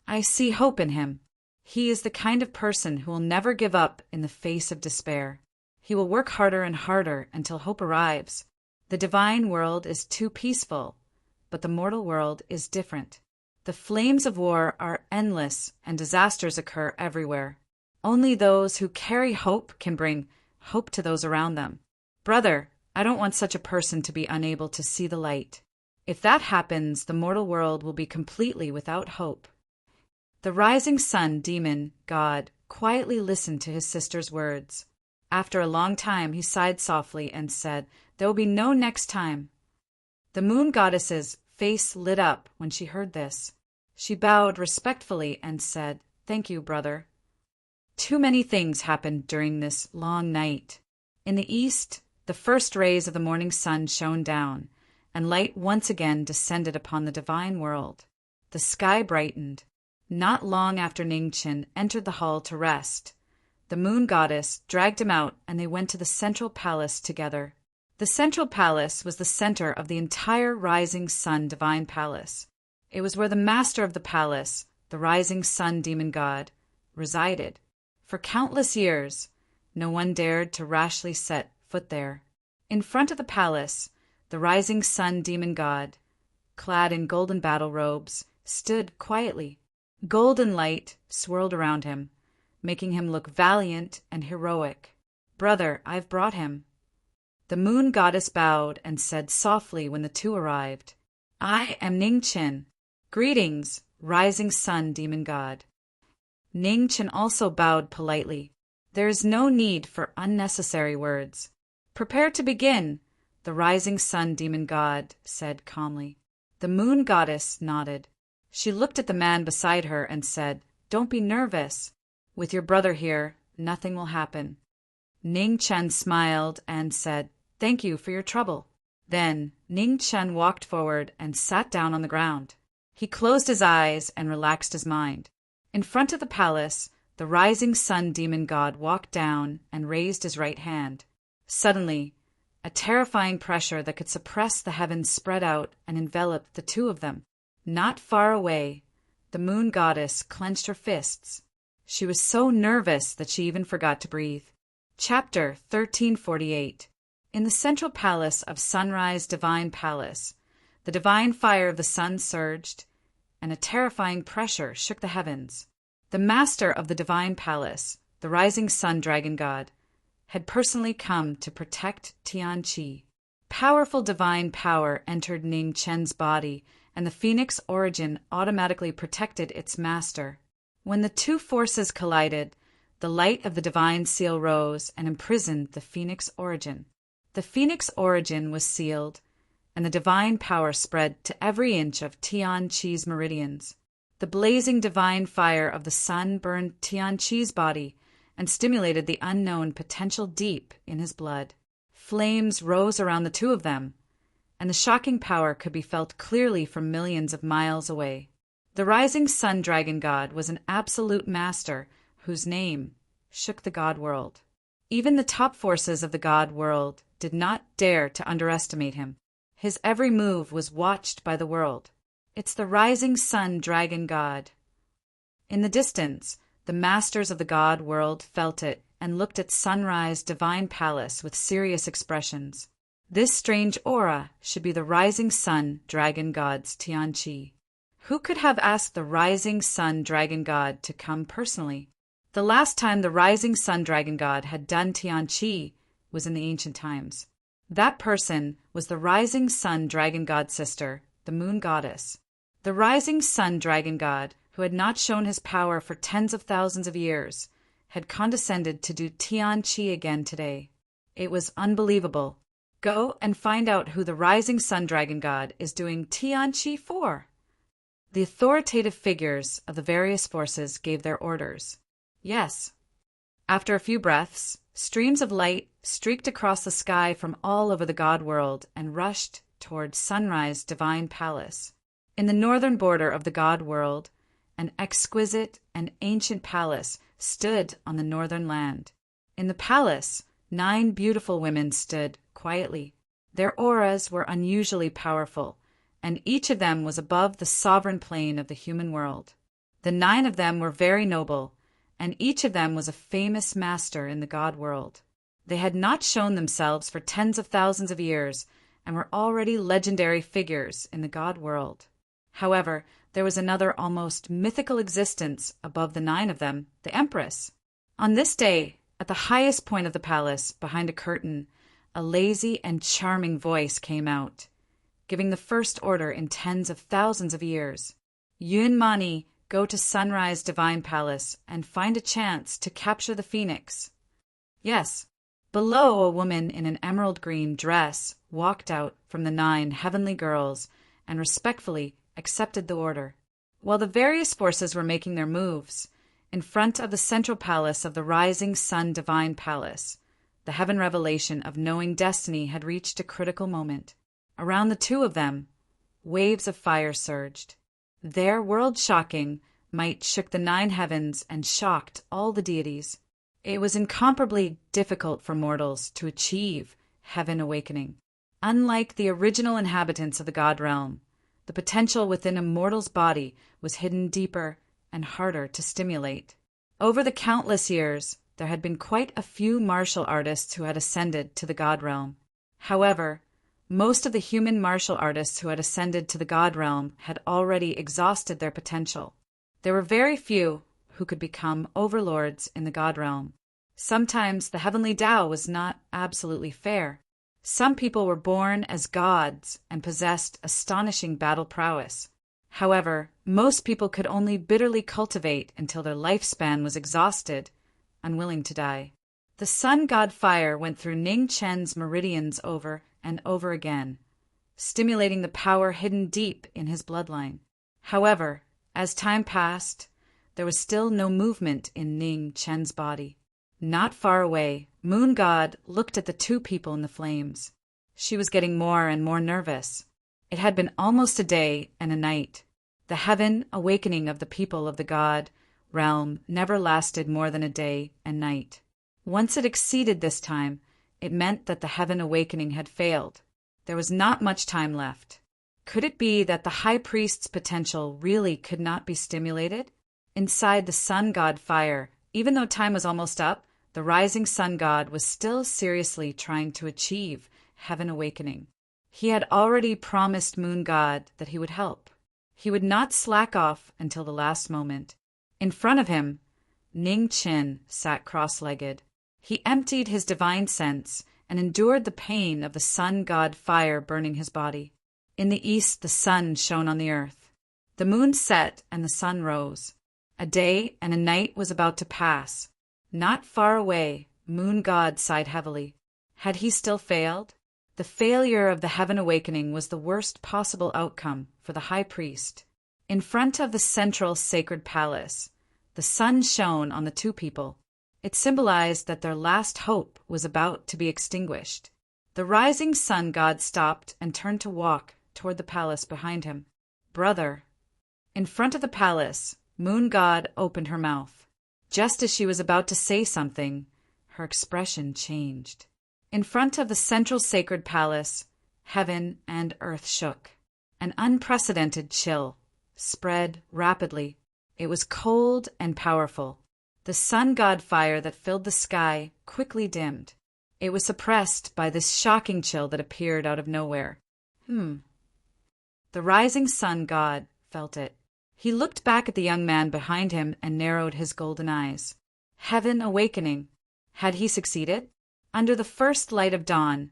"I see hope in him. He is the kind of person who will never give up in the face of despair. He will work harder and harder until hope arrives. The divine world is too peaceful, but the mortal world is different. The flames of war are endless and disasters occur everywhere. Only those who carry hope can bring hope to those around them. Brother, I don't want such a person to be unable to see the light. If that happens, the mortal world will be completely without hope." The rising sun demon god quietly listened to his sister's words. After a long time, he sighed softly and said, "There will be no next time." The moon goddess's face lit up when she heard this. She bowed respectfully and said, "Thank you, brother." Too many things happened during this long night. In the east, the first rays of the morning sun shone down, and light once again descended upon the divine world. The sky brightened. Not long after Ning Chen entered the hall to rest, the moon goddess dragged him out and they went to the central palace together. The central palace was the center of the entire rising sun divine palace. It was where the master of the palace, the rising sun demon god, resided. For countless years, no one dared to rashly set foot there. In front of the palace, the rising sun demon god, clad in golden battle robes, stood quietly. Golden light swirled around him, making him look valiant and heroic. "Brother, I've brought him." The moon goddess bowed and said softly when the two arrived, "I am Ning Chen. Greetings, rising sun demon god." Ning Chen also bowed politely. "There is no need for unnecessary words. Prepare to begin," the rising sun demon god said calmly. The moon goddess nodded. She looked at the man beside her and said, "Don't be nervous. With your brother here, nothing will happen." Ning Chen smiled and said, "Thank you for your trouble." Then Ning Chen walked forward and sat down on the ground. He closed his eyes and relaxed his mind. In front of the palace, the rising sun demon god walked down and raised his right hand. Suddenly, a terrifying pressure that could suppress the heavens spread out and enveloped the two of them. Not far away, the moon goddess clenched her fists. She was so nervous that she even forgot to breathe. Chapter 1348. In the central palace of Sunrise Divine Palace, the divine fire of the sun surged, and a terrifying pressure shook the heavens. The master of the divine palace, the rising sun dragon god, had personally come to protect Tianqi. Powerful divine power entered Ning Chen's body, and the phoenix origin automatically protected its master. When the two forces collided, the light of the divine seal rose and imprisoned the phoenix origin. The phoenix origin was sealed, and the divine power spread to every inch of Tianqi's meridians. The blazing divine fire of the sun burned Tianqi's body and stimulated the unknown potential deep in his blood. Flames rose around the two of them, and the shocking power could be felt clearly from millions of miles away. The rising sun dragon god was an absolute master whose name shook the god world. Even the top forces of the god world did not dare to underestimate him. His every move was watched by the world. It's the rising sun dragon god. In the distance, the masters of the god world felt it and looked at Sunrise Divine Palace with serious expressions. This strange aura should be the rising sun dragon god's Tianqi. Who could have asked the rising sun dragon god to come personally? The last time the rising sun dragon god had done Tianqi was in the ancient times. That person was the rising sun dragon god's sister, the moon goddess. The rising sun dragon god, who had not shown his power for tens of thousands of years, had condescended to do Tianqi again today. It was unbelievable. Go and find out who the rising sun dragon god is doing Tianqi for. The authoritative figures of the various forces gave their orders. Yes. After a few breaths, streams of light streaked across the sky from all over the god world and rushed toward Sunrise Divine Palace. In the northern border of the god world, an exquisite and ancient palace stood on the northern land. In the palace, 9 beautiful women stood quietly. Their auras were unusually powerful, and each of them was above the sovereign plane of the human world. The 9 of them were very noble, and each of them was a famous master in the god world. They had not shown themselves for tens of thousands of years and were already legendary figures in the god world. However, there was another almost mythical existence above the 9 of them, the Empress. On this day, at the highest point of the palace, behind a curtain, a lazy and charming voice came out, giving the first order in tens of thousands of years. Yun Mani, go to Sunrise Divine Palace and find a chance to capture the phoenix. Yes. Below, a woman in an emerald green dress walked out from the 9 heavenly girls and respectfully accepted the order. While the various forces were making their moves, in front of the central palace of the rising sun divine palace, the heaven revelation of knowing destiny had reached a critical moment. Around the two of them, waves of fire surged. Their world-shocking might shook the 9 heavens and shocked all the deities. It was incomparably difficult for mortals to achieve heaven awakening. Unlike the original inhabitants of the god realm, the potential within a mortal's body was hidden deeper and harder to stimulate. Over the countless years, there had been quite a few martial artists who had ascended to the god realm. However, most of the human martial artists who had ascended to the god realm had already exhausted their potential. There were very few who could become overlords in the god realm. Sometimes the heavenly Tao was not absolutely fair. Some people were born as gods and possessed astonishing battle prowess. However, most people could only bitterly cultivate until their lifespan was exhausted, unwilling to die. The sun god fire went through Ning Chen's meridians over and over again, stimulating the power hidden deep in his bloodline. However, as time passed, there was still no movement in Ning Chen's body. Not far away, Moon God looked at the 2 people in the flames. She was getting more and more nervous. It had been almost a day and a night. The heaven awakening of the people of the god realm never lasted more than a day and night. Once it exceeded this time, it meant that the heaven awakening had failed. There was not much time left. Could it be that the high priest's potential really could not be stimulated? Inside the sun god fire, even though time was almost up, the rising sun god was still seriously trying to achieve heaven awakening. He had already promised moon god that he would help. He would not slack off until the last moment. In front of him, Ning Qin sat cross-legged. He emptied his divine sense and endured the pain of the sun god fire burning his body. In the east the sun shone on the earth. The moon set and the sun rose. A day and a night was about to pass. Not far away, moon god sighed heavily. Had he still failed? The failure of the heaven awakening was the worst possible outcome for the high priest. In front of the central sacred palace, the sun shone on the two people. It symbolized that their last hope was about to be extinguished. The rising sun god stopped and turned to walk toward the palace behind him. "Brother." In front of the palace, moon god opened her mouth. Just as she was about to say something, her expression changed. In front of the central sacred palace, heaven and earth shook. An unprecedented chill spread rapidly. It was cold and powerful. The sun god fire that filled the sky quickly dimmed. It was suppressed by this shocking chill that appeared out of nowhere. The rising sun god felt it. He looked back at the young man behind him and narrowed his golden eyes. Heaven awakening. Had he succeeded? Under the first light of dawn,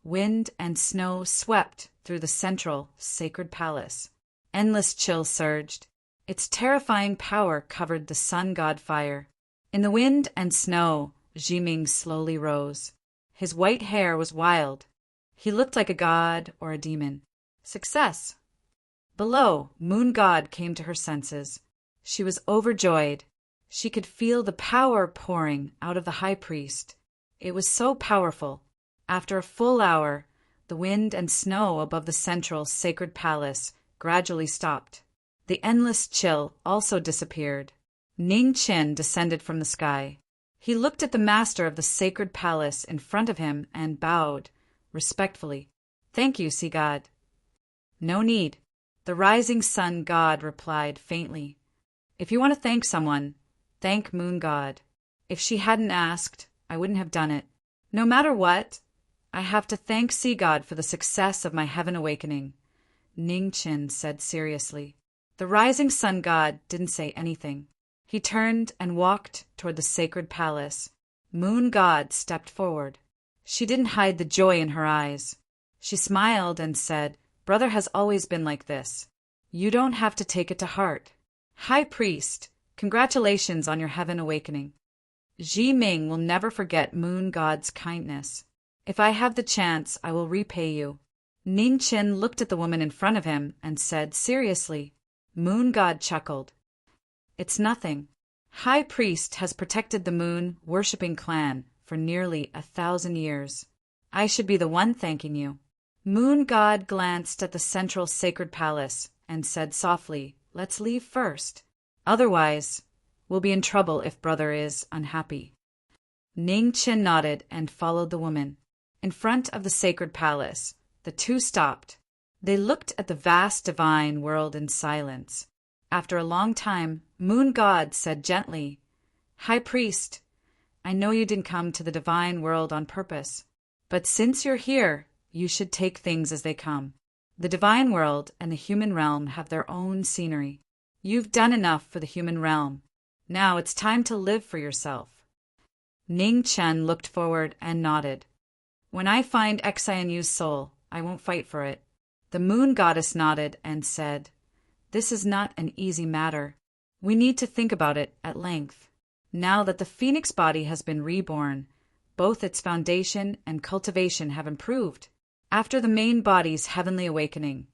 wind and snow swept through the central sacred palace. Endless chill surged. Its terrifying power covered the sun god fire. In the wind and snow, Jiming slowly rose. His white hair was wild. He looked like a god or a demon. Success! Below, moon god came to her senses. She was overjoyed. She could feel the power pouring out of the high priest. It was so powerful. After a full hour, the wind and snow above the central sacred palace gradually stopped. The endless chill also disappeared. Ning Qin descended from the sky. He looked at the master of the sacred palace in front of him and bowed respectfully. "Thank you, sea god." "No need." The rising sun god replied faintly. "If you want to thank someone, thank moon god. If she hadn't asked, I wouldn't have done it. No matter what, I have to thank sea god for the success of my heaven awakening," Ning Qin said seriously. The rising sun god didn't say anything. He turned and walked toward the sacred palace. Moon god stepped forward. She didn't hide the joy in her eyes. She smiled and said, "Brother has always been like this. You don't have to take it to heart. High priest, congratulations on your heaven awakening. Ji Ming will never forget moon god's kindness. If I have the chance, I will repay you." Ning Qin looked at the woman in front of him and said seriously. Moon god chuckled. "It's nothing. High priest has protected the moon worshipping clan for nearly 1,000 years. I should be the one thanking you." Moon god glanced at the central sacred palace and said softly, "Let's leave first. Otherwise, we'll be in trouble if brother is unhappy." Ning Qin nodded and followed the woman. In front of the sacred palace, the two stopped. They looked at the vast divine world in silence. After a long time, moon god said gently, "High priest, I know you didn't come to the divine world on purpose, but since you're here, you should take things as they come. The divine world and the human realm have their own scenery. You've done enough for the human realm. Now it's time to live for yourself." Ning Chen looked forward and nodded. "When I find Xianyu's soul, I won't fight for it." The moon goddess nodded and said, "This is not an easy matter. We need to think about it at length. Now that the phoenix body has been reborn, both its foundation and cultivation have improved. After the main body's heavenly awakening,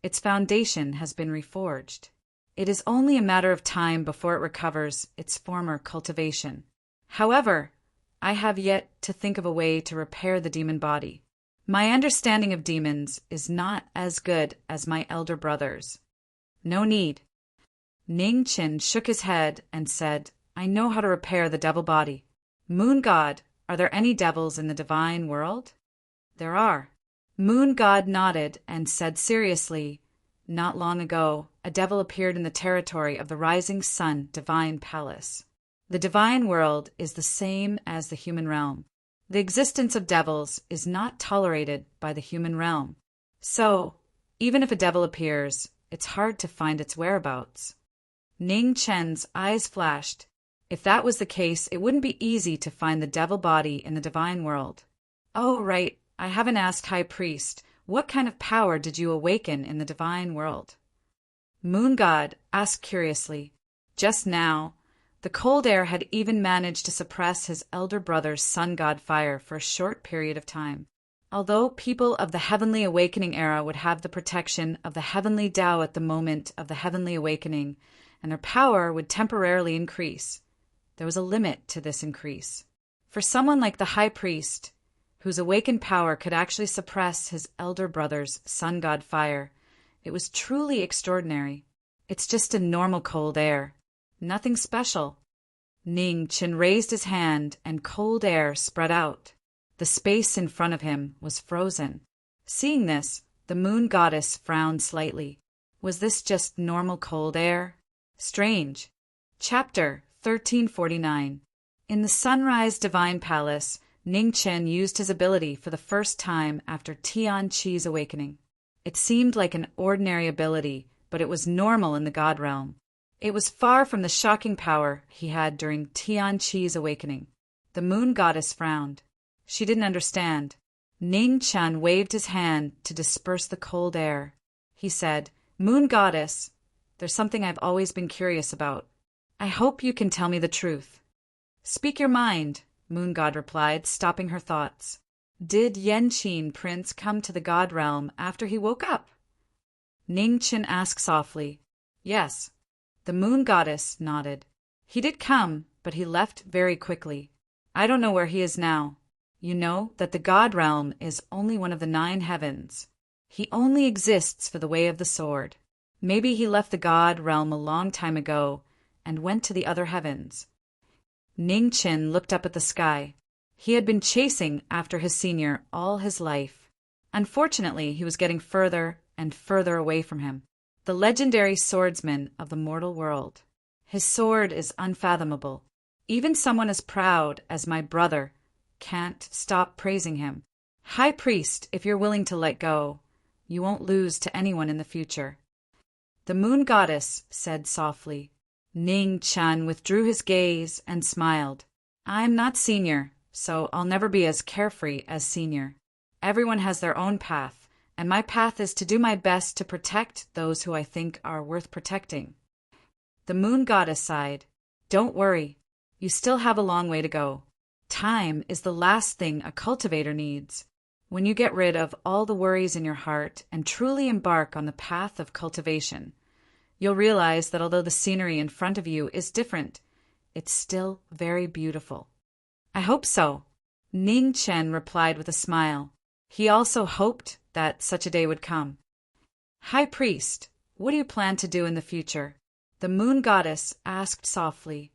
its foundation has been reforged. It is only a matter of time before it recovers its former cultivation. However, I have yet to think of a way to repair the demon body. My understanding of demons is not as good as my elder brother's." "No need." Ning Qin shook his head and said, I know how to repair the devil body. Moon God, are there any devils in the divine world? There are. Moon God nodded and said seriously, not long ago, a devil appeared in the territory of the Rising Sun Divine Palace. The divine world is the same as the human realm. The existence of devils is not tolerated by the human realm. So, even if a devil appears, it's hard to find its whereabouts. Ning Chen's eyes flashed. If that was the case, it wouldn't be easy to find the devil body in the divine world. Oh, right. I haven't asked High Priest, what kind of power did you awaken in the divine world? Moon God asked curiously. Just now, the cold air had even managed to suppress his elder brother's sun god fire for a short period of time. Although people of the heavenly awakening era would have the protection of the heavenly Tao at the moment of the heavenly awakening, and their power would temporarily increase, there was a limit to this increase. For someone like the High Priest, whose awakened power could actually suppress his elder brother's sun god fire, it was truly extraordinary. It's just a normal cold air. Nothing special. Ning Qin raised his hand and cold air spread out. The space in front of him was frozen. Seeing this, the moon goddess frowned slightly. Was this just normal cold air? Strange. Chapter 1349. In the Sunrise Divine Palace, Ning Qin used his ability for the first time after Tian Qi's awakening. It seemed like an ordinary ability, but it was normal in the God realm. It was far from the shocking power he had during Tian Qi's awakening. The moon goddess frowned. She didn't understand. Ning Chen waved his hand to disperse the cold air. He said, Moon goddess, there's something I've always been curious about. I hope you can tell me the truth. Speak your mind, Moon God replied, stopping her thoughts. Did Yanqin Prince come to the God realm after he woke up? Ning Qin asked softly. Yes. The moon goddess nodded. He did come, but he left very quickly. I don't know where he is now. You know that the God realm is only one of the 9 heavens. He only exists for the way of the sword. Maybe he left the God realm a long time ago and went to the other heavens. Ning Qin looked up at the sky. He had been chasing after his senior all his life. Unfortunately, he was getting further and further away from him, the legendary swordsman of the mortal world. His sword is unfathomable. Even someone as proud as my brother can't stop praising him. High Priest, if you're willing to let go, you won't lose to anyone in the future. The moon goddess said softly. Ning Chen withdrew his gaze and smiled. I'm not senior, so I'll never be as carefree as senior. Everyone has their own path, and my path is to do my best to protect those who I think are worth protecting. The moon goddess sighed. Don't worry, you still have a long way to go. Time is the last thing a cultivator needs. When you get rid of all the worries in your heart and truly embark on the path of cultivation, you'll realize that although the scenery in front of you is different, it's still very beautiful. I hope so, Ning Chen replied with a smile. He also hoped that such a day would come. High Priest, what do you plan to do in the future? The moon goddess asked softly.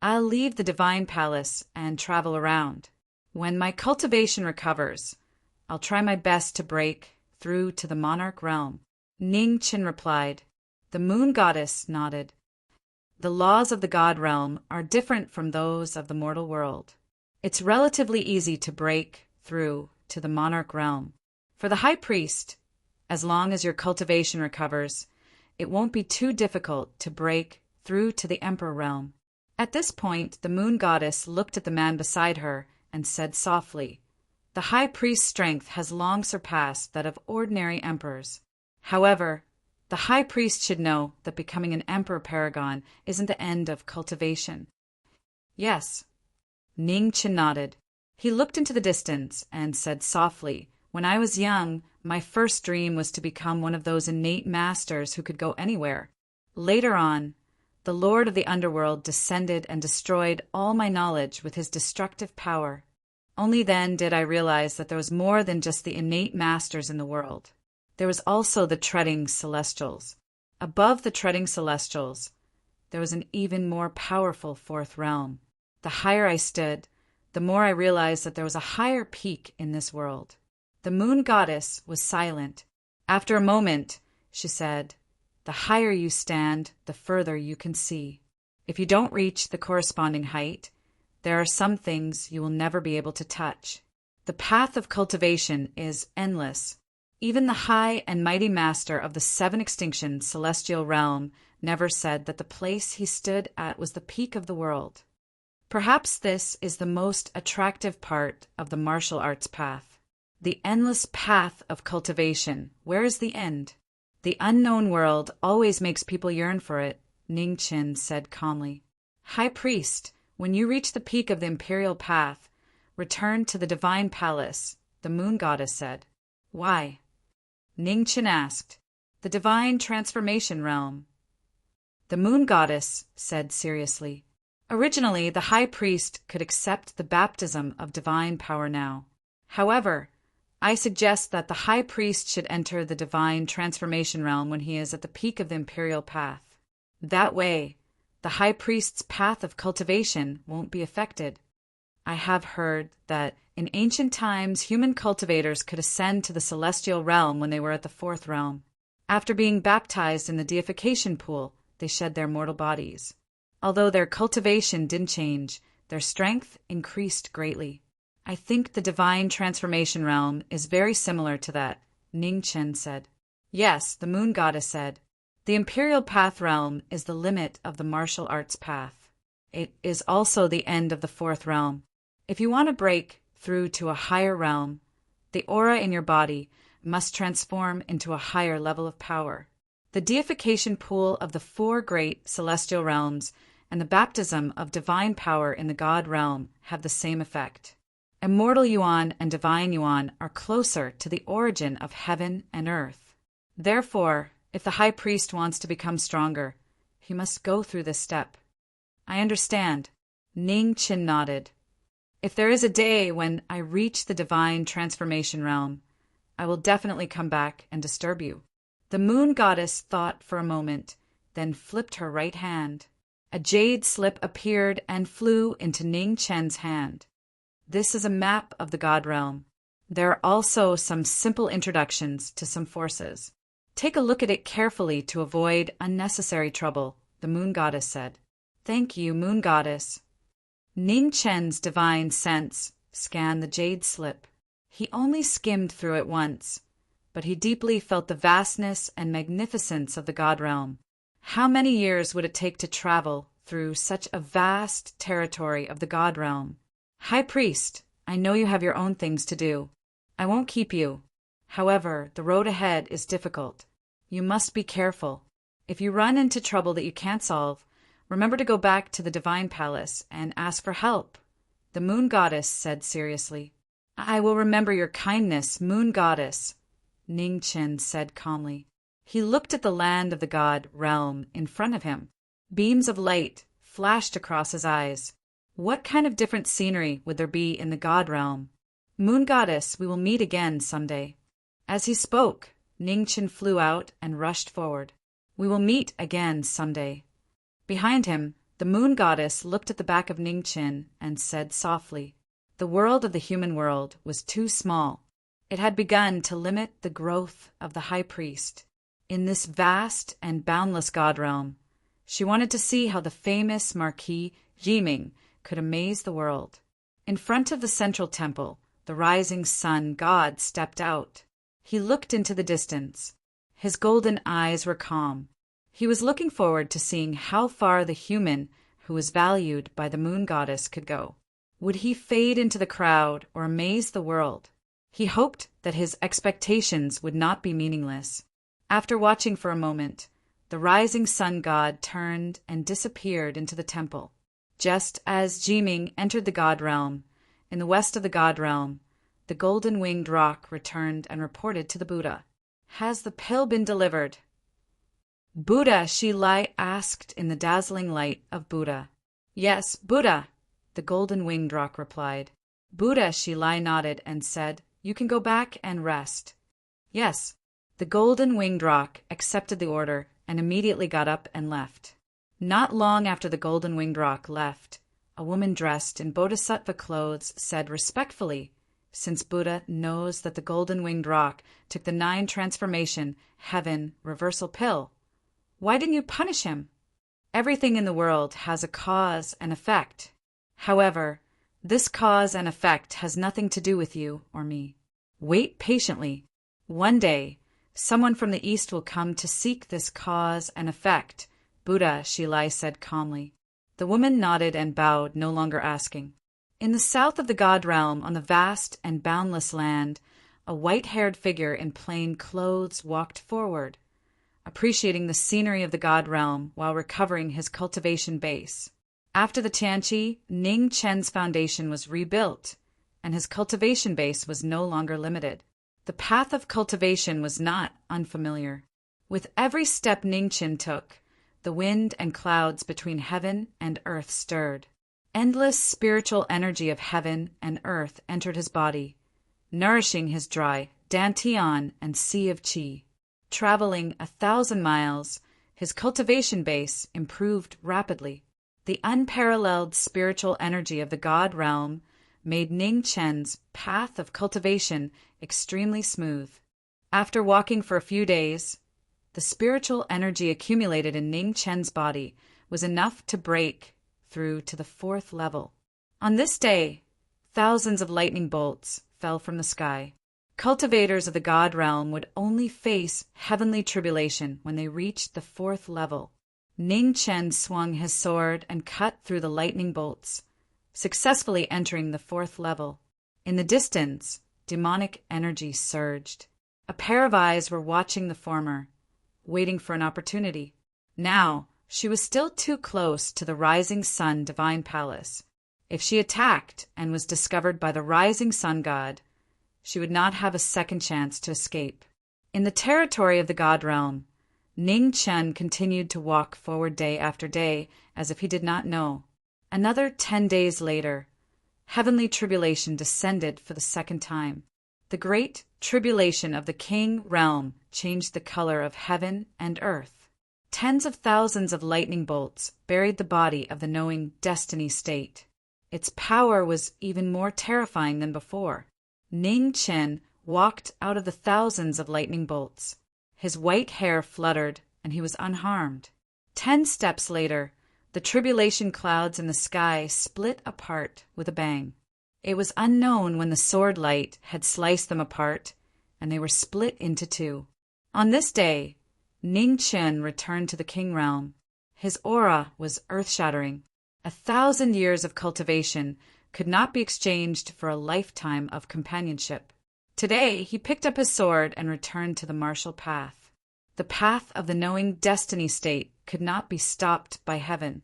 I'll leave the divine palace and travel around. When my cultivation recovers, I'll try my best to break through to the monarch realm. Ning Qin replied. The moon goddess nodded. The laws of the God realm are different from those of the mortal world. It's relatively easy to break through to the monarch realm. For the High Priest, as long as your cultivation recovers, it won't be too difficult to break through to the Emperor realm. At this point, the moon goddess looked at the man beside her and said softly, The High Priest's strength has long surpassed that of ordinary emperors. However, the High Priest should know that becoming an Emperor Paragon isn't the end of cultivation. Yes. Ning Qin nodded. He looked into the distance and said softly, When I was young, my first dream was to become one of those innate masters who could go anywhere. Later on, the Lord of the Underworld descended and destroyed all my knowledge with his destructive power. Only then did I realize that there was more than just the innate masters in the world. There was also the treading celestials. Above the treading celestials, there was an even more powerful fourth realm. The higher I stood, the more I realized that there was a higher peak in this world. The moon goddess was silent. After a moment, she said, "The higher you stand, the further you can see. If you don't reach the corresponding height, there are some things you will never be able to touch. The path of cultivation is endless. Even the high and mighty master of the seven extinction celestial realm never said that the place he stood at was the peak of the world." Perhaps this is the most attractive part of the martial arts path. The endless path of cultivation. Where is the end? The unknown world always makes people yearn for it, Ning Qin said calmly. High Priest, when you reach the peak of the imperial path, return to the divine palace, the moon goddess said. Why? Ning Qin asked. The divine transformation realm. The moon goddess said seriously. Originally, the high priest could accept the baptism of divine power now. However, I suggest that the high priest should enter the divine transformation realm when he is at the peak of the imperial path. That way, the high priest's path of cultivation won't be affected. I have heard that in ancient times, human cultivators could ascend to the celestial realm when they were at the fourth realm. After being baptized in the deification pool, they shed their mortal bodies. Although their cultivation didn't change, their strength increased greatly. I think the divine transformation realm is very similar to that, Ning Qin said. Yes, the moon goddess said. The imperial path realm is the limit of the martial arts path. It is also the end of the fourth realm. If you want to break through to a higher realm, the aura in your body must transform into a higher level of power. The deification pool of the four great celestial realms and the baptism of divine power in the God realm have the same effect. Immortal Yuan and divine Yuan are closer to the origin of heaven and earth. Therefore, if the high priest wants to become stronger, he must go through this step. I understand. Ning Qin nodded. If there is a day when I reach the divine transformation realm, I will definitely come back and disturb you. The moon goddess thought for a moment, then flipped her right hand. A jade slip appeared and flew into Ning Qin's hand. This is a map of the God realm. There are also some simple introductions to some forces. Take a look at it carefully to avoid unnecessary trouble, the moon goddess said. Thank you, moon goddess. Ning Qin's divine sense scanned the jade slip. He only skimmed through it once, but he deeply felt the vastness and magnificence of the God realm. How many years would it take to travel through such a vast territory of the God realm? High Priest, I know you have your own things to do. I won't keep you. However, the road ahead is difficult. You must be careful. If you run into trouble that you can't solve, remember to go back to the divine palace and ask for help, the moon goddess said seriously. I will remember your kindness, moon goddess, Ning Qin said calmly. He looked at the land of the God realm in front of him. Beams of light flashed across his eyes. What kind of different scenery would there be in the God realm? Moon goddess, we will meet again someday. As he spoke, Ning Qin flew out and rushed forward. We will meet again someday. Behind him, the moon goddess looked at the back of Ning Qin and said softly, the world of the human world was too small. It had begun to limit the growth of the high priest. In this vast and boundless God realm, she wanted to see how the famous Marquis Yiming could amaze the world. In front of the central temple, the rising sun god stepped out. He looked into the distance. His golden eyes were calm. He was looking forward to seeing how far the human who was valued by the moon goddess could go. Would he fade into the crowd or amaze the world? He hoped that his expectations would not be meaningless. After watching for a moment, the rising sun god turned and disappeared into the temple. Just as Jiming entered the God realm, in the west of the God realm, the golden-winged roc returned and reported to the Buddha. Has the pill been delivered? Buddha, Shi Lai asked in the dazzling light of Buddha. Yes, Buddha, the golden-winged roc replied. Buddha, Shi Lai nodded and said, you can go back and rest. Yes, the golden-winged roc accepted the order and immediately got up and left. Not long after the golden-winged rock left, a woman dressed in bodhisattva clothes said respectfully, since Buddha knows that the golden-winged rock took the 9 transformation, heaven, reversal pill, why didn't you punish him? Everything in the world has a cause and effect. However, this cause and effect has nothing to do with you or me. Wait patiently. One day, someone from the east will come to seek this cause and effect, Buddha, Shilai said calmly. The woman nodded and bowed, no longer asking. In the south of the God realm, on the vast and boundless land, a white-haired figure in plain clothes walked forward, appreciating the scenery of the God realm while recovering his cultivation base. After the Tianqi, Ning Chen's foundation was rebuilt, and his cultivation base was no longer limited. The path of cultivation was not unfamiliar. With every step Ning Chen took, the wind and clouds between heaven and earth stirred. Endless spiritual energy of heaven and earth entered his body, nourishing his dry dantian and sea of qi. Traveling 1,000 miles, his cultivation base improved rapidly. The unparalleled spiritual energy of the God realm made Ning Chen's path of cultivation extremely smooth. After walking for a few days, the spiritual energy accumulated in Ning Chen's body was enough to break through to the 4th level. On this day, thousands of lightning bolts fell from the sky. Cultivators of the God realm would only face heavenly tribulation when they reached the 4th level. Ning Chen swung his sword and cut through the lightning bolts, successfully entering the 4th level. In the distance, demonic energy surged. A pair of eyes were watching the former, waiting for an opportunity. Now, she was still too close to the Rising Sun Divine Palace. If she attacked and was discovered by the Rising Sun God, she would not have a second chance to escape. In the territory of the God realm, Ning Chen continued to walk forward day after day as if he did not know. Another 10 days later, heavenly tribulation descended for the 2nd time. The great tribulation of the King realm changed the color of heaven and earth. Tens of thousands of lightning bolts buried the body of the knowing destiny state. Its power was even more terrifying than before. Ning Chen walked out of the thousands of lightning bolts. His white hair fluttered, and he was unharmed. 10 steps later, the tribulation clouds in the sky split apart with a bang. It was unknown when the sword light had sliced them apart, and they were split into 2. On this day, Ning Chen returned to the King realm. His aura was earth-shattering. 1,000 years of cultivation could not be exchanged for a lifetime of companionship. Today, he picked up his sword and returned to the martial path. The path of the knowing destiny state could not be stopped by heaven.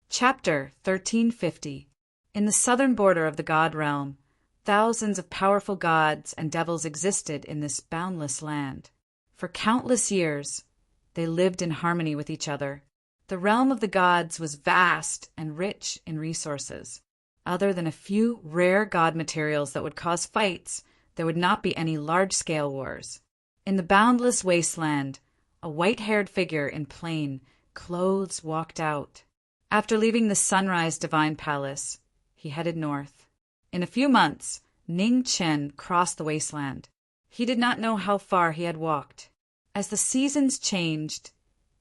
Chapter 1350. In the southern border of the God realm, thousands of powerful gods and devils existed in this boundless land. For countless years, they lived in harmony with each other. The realm of the gods was vast and rich in resources. Other than a few rare god materials that would cause fights, there would not be any large-scale wars. In the boundless wasteland, a white-haired figure in plain clothes walked out. After leaving the Sunrise Divine Palace, he headed north. In a few months, Ning Chen crossed the wasteland. He did not know how far he had walked. As the seasons changed,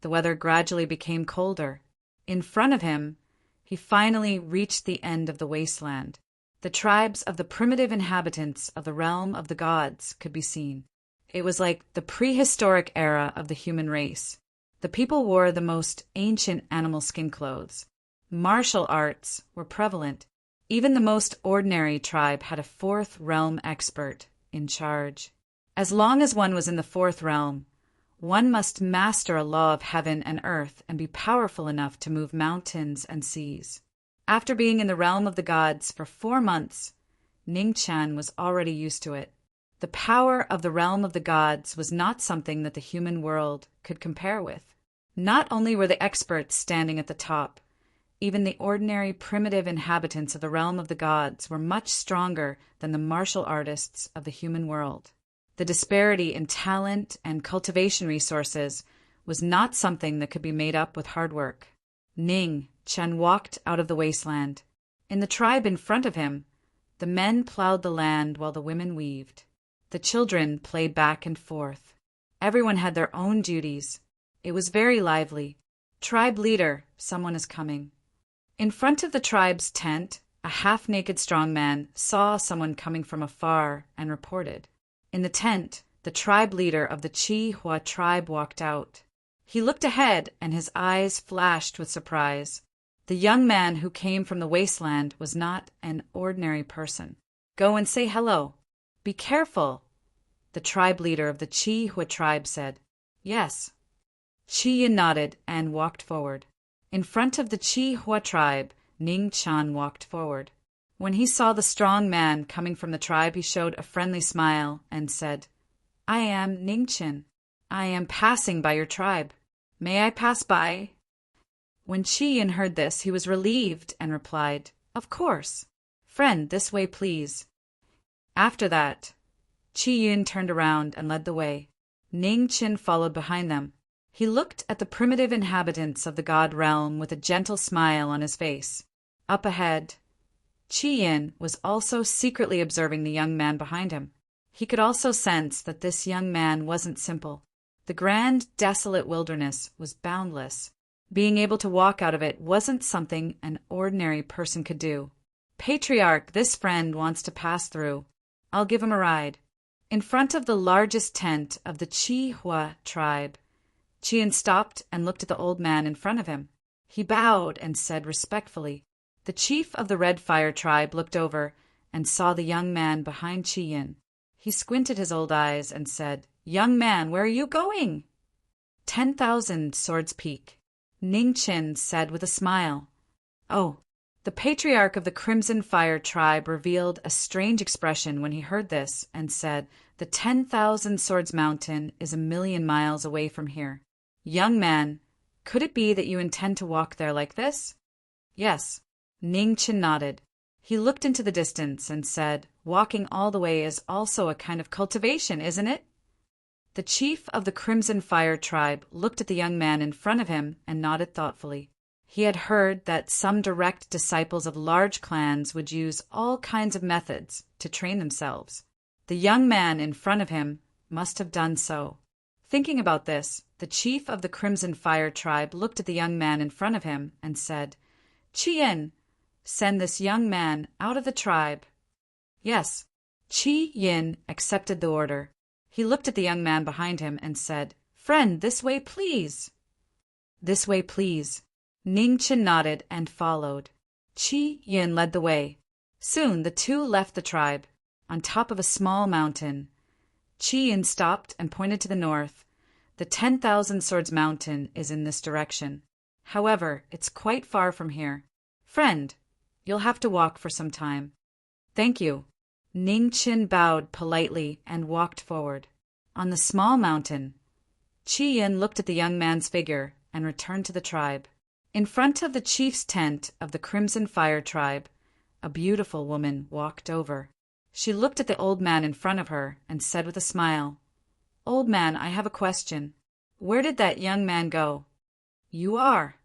the weather gradually became colder. In front of him, he finally reached the end of the wasteland. The tribes of the primitive inhabitants of the realm of the gods could be seen. It was like the prehistoric era of the human race. The people wore the most ancient animal skin clothes. Martial arts were prevalent. Even the most ordinary tribe had a 4th realm expert in charge. As long as one was in the 4th realm, one must master a law of heaven and earth and be powerful enough to move mountains and seas. After being in the realm of the gods for 4 months, Ning Chen was already used to it. The power of the realm of the gods was not something that the human world could compare with. Not only were the experts standing at the top, even the ordinary primitive inhabitants of the realm of the gods were much stronger than the martial artists of the human world. The disparity in talent and cultivation resources was not something that could be made up with hard work. Ning Chen walked out of the wasteland. In the tribe in front of him, the men plowed the land while the women weaved. The children played back and forth. Everyone had their own duties. It was very lively. Tribe leader, someone is coming. In front of the tribe's tent, a half-naked strong man saw someone coming from afar and reported. In the tent, the tribe leader of the Chi-Hua tribe walked out. He looked ahead and his eyes flashed with surprise. The young man who came from the wasteland was not an ordinary person. Go and say hello. Be careful, the tribe leader of the Chi-Hua tribe said. Yes. Chi-Yin nodded and walked forward. In front of the Chi-Hua tribe, Ning Chan walked forward. When he saw the strong man coming from the tribe, he showed a friendly smile and said, I am Ning Chin. I am passing by your tribe. May I pass by? When Chi-Yin heard this, he was relieved and replied, Of course. Friend, this way, please. After that, Chi-Yin turned around and led the way. Ning Chin followed behind them. He looked at the primitive inhabitants of the god realm with a gentle smile on his face. Up ahead, Chi-Yin was also secretly observing the young man behind him. He could also sense that this young man wasn't simple. The grand, desolate wilderness was boundless. Being able to walk out of it wasn't something an ordinary person could do. Patriarch, this friend wants to pass through. I'll give him a ride. In front of the largest tent of the Chi-Hua tribe, Chi-Yin stopped and looked at the old man in front of him. He bowed and said respectfully. The chief of the Red Fire tribe looked over and saw the young man behind Chi-Yin. He squinted his old eyes and said, Young man, where are you going? 10,000 Swords Peak, Ning Chin said with a smile. Oh, the patriarch of the Crimson Fire tribe revealed a strange expression when he heard this and said, The 10,000 Swords Mountain is 1,000,000 miles away from here. Young man, could it be that you intend to walk there like this? Yes. Ning Chin nodded. He looked into the distance and said, Walking all the way is also a kind of cultivation, isn't it? The chief of the Crimson Fire tribe looked at the young man in front of him and nodded thoughtfully. He had heard that some direct disciples of large clans would use all kinds of methods to train themselves. The young man in front of him must have done so. Thinking about this, the chief of the Crimson Fire tribe looked at the young man in front of him and said, Chi-Yin, send this young man out of the tribe. Yes. Chi-Yin accepted the order. He looked at the young man behind him and said, Friend, this way, please. This way, please. Ning Chin nodded and followed. Chi-Yin led the way. Soon the two left the tribe. On top of a small mountain, Chi-Yin stopped and pointed to the north. The 10,000 Swords Mountain is in this direction. However, it's quite far from here. Friend, you'll have to walk for some time. Thank you. Ning Chin bowed politely and walked forward. On the small mountain, Chi-Yin looked at the young man's figure and returned to the tribe. In front of the chief's tent of the Crimson Fire tribe, a beautiful woman walked over. She looked at the old man in front of her and said with a smile, Old man, I have a question. Where did that young man go? You are.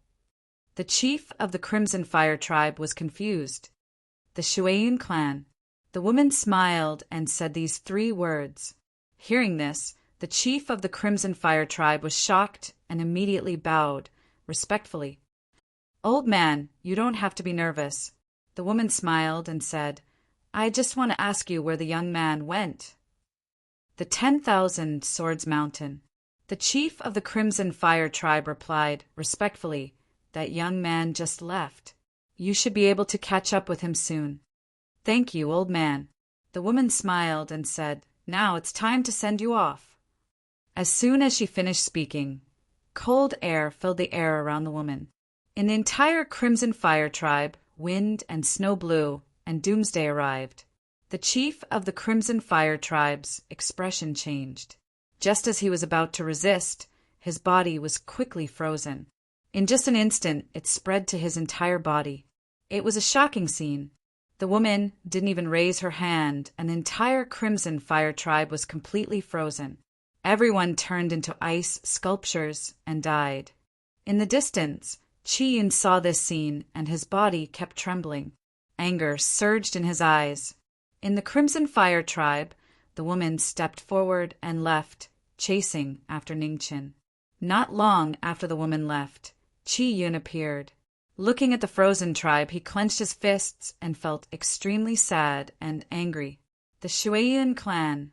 The chief of the Crimson Fire tribe was confused. The Shuayun clan. The woman smiled and said these 3 words. Hearing this, the chief of the Crimson Fire tribe was shocked and immediately bowed, respectfully. Old man, you don't have to be nervous. The woman smiled and said, I just want to ask you where the young man went. The 10,000 Swords Mountain. The chief of the Crimson Fire tribe replied, respectfully, That young man just left. You should be able to catch up with him soon. Thank you, old man. The woman smiled and said, Now it's time to send you off. As soon as she finished speaking, cold air filled the air around the woman. In the entire Crimson Fire tribe, wind and snow blew, and doomsday arrived. The chief of the Crimson Fire tribe's expression changed. Just as he was about to resist, his body was quickly frozen. In just an instant, it spread to his entire body. It was a shocking scene. The woman didn't even raise her hand, and the entire Crimson Fire tribe was completely frozen. Everyone turned into ice sculptures and died. In the distance, Chi-yun saw this scene, and his body kept trembling. Anger surged in his eyes. In the Crimson Fire tribe, the woman stepped forward and left, chasing after Ningqin. Not long after the woman left, Chi-yun appeared. Looking at the Frozen tribe, he clenched his fists and felt extremely sad and angry. The Shueiyun clan.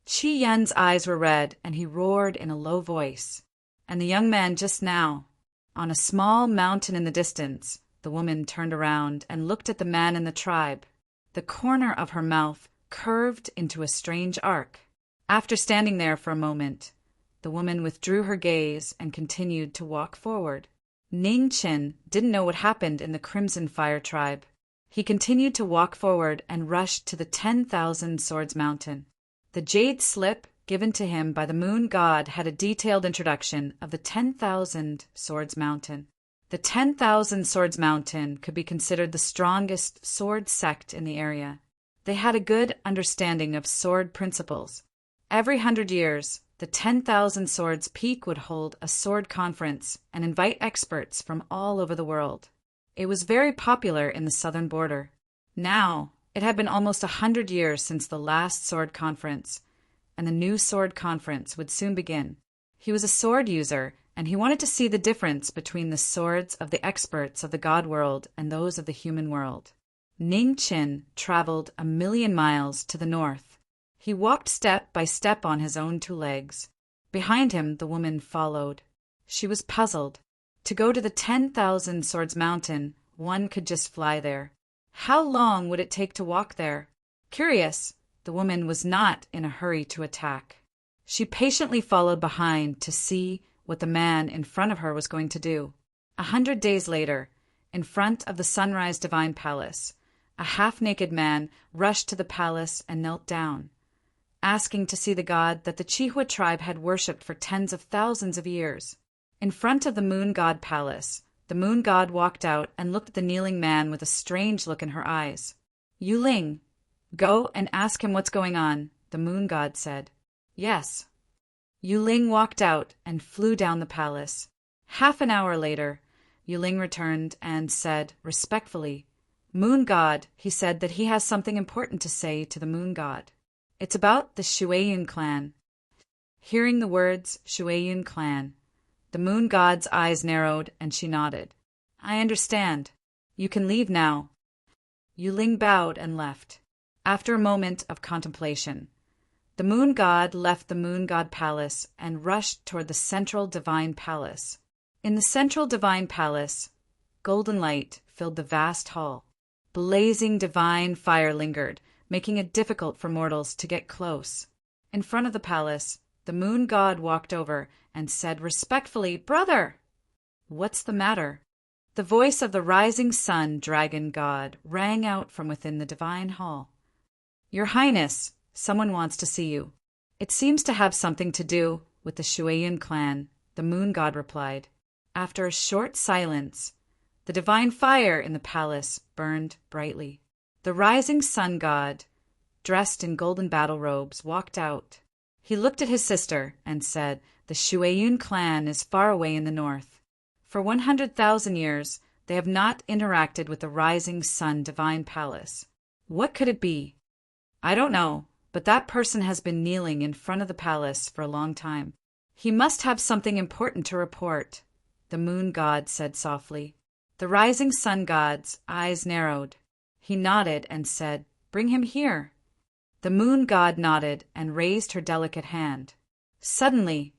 Chi-yun's eyes were red, and he roared in a low voice. And the young man just now. On a small mountain in the distance, the woman turned around and looked at the man in the tribe. The corner of her mouth curved into a strange arc. After standing there for a moment, the woman withdrew her gaze and continued to walk forward. Ningqin didn't know what happened in the Crimson Fire tribe. He continued to walk forward and rushed to the 10,000 Swords Mountain. The jade slip given to him by the moon god had a detailed introduction of the 10,000 Swords Mountain. The 10,000 Swords Mountain could be considered the strongest sword sect in the area. They had a good understanding of sword principles. Every 100 years, the 10,000 Swords Peak would hold a sword conference and invite experts from all over the world. It was very popular in the southern border. Now, it had been almost 100 years since the last sword conference, and the new sword conference would soon begin. He was a sword user, and he wanted to see the difference between the swords of the experts of the god world and those of the human world. Ningqin traveled 1,000,000 miles to the north. He walked step by step on his own 2 legs. Behind him, the woman followed. She was puzzled. To go to the 10,000 Swords Mountain, one could just fly there. How long would it take to walk there? Curious, the woman was not in a hurry to attack. She patiently followed behind to see what the man in front of her was going to do. 100 days later, in front of the Sunrise Divine Palace, a half-naked man rushed to the palace and knelt down, asking to see the god that the Chihua tribe had worshipped for tens of thousands of years. In front of the moon god palace, the moon god walked out and looked at the kneeling man with a strange look in her eyes. "Yu Ling, go and ask him what's going on," the moon god said. "Yes." Yu Ling walked out and flew down the palace. Half an hour later, Yu Ling returned and said respectfully, "Moon god," he said that he has something important to say to the moon god. It's about the Shueiyun clan. Hearing the words Shueiyun clan, the moon god's eyes narrowed and she nodded. "I understand. You can leave now." Yu Ling bowed and left. After a moment of contemplation, the moon god left the moon god palace and rushed toward the central divine palace. In the central divine palace, golden light filled the vast hall. Blazing divine fire lingered, making it difficult for mortals to get close. In front of the palace, the moon god walked over and said respectfully, "Brother!" "What's the matter?" The voice of the rising sun dragon god rang out from within the divine hall. "Your Highness, someone wants to see you." "It seems to have something to do with the Shueiyun clan," the moon god replied. After a short silence, the divine fire in the palace burned brightly. The rising sun god, dressed in golden battle robes, walked out. He looked at his sister and said, "The Shueiyun clan is far away in the north. For 100,000 years, they have not interacted with the rising sun divine palace. What could it be?" "I don't know, but that person has been kneeling in front of the palace for a long time. He must have something important to report," the moon god said softly. The rising sun god's eyes narrowed. He nodded and said, "Bring him here." The moon god nodded and raised her delicate hand. Suddenly,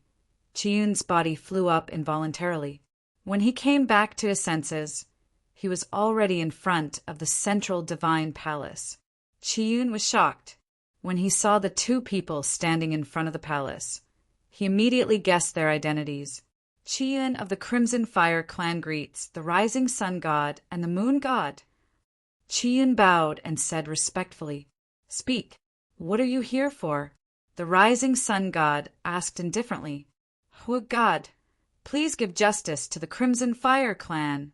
Chiyun's body flew up involuntarily. When he came back to his senses, he was already in front of the central divine palace. Chiyun was shocked when he saw the 2 people standing in front of the palace. He immediately guessed their identities. Chiyun of the Crimson Fire clan greets the rising sun god and the moon god. Chiyun bowed and said respectfully, "Speak. What are you here for?" The rising sun god asked indifferently, "Oh god, please give justice to the Crimson Fire clan."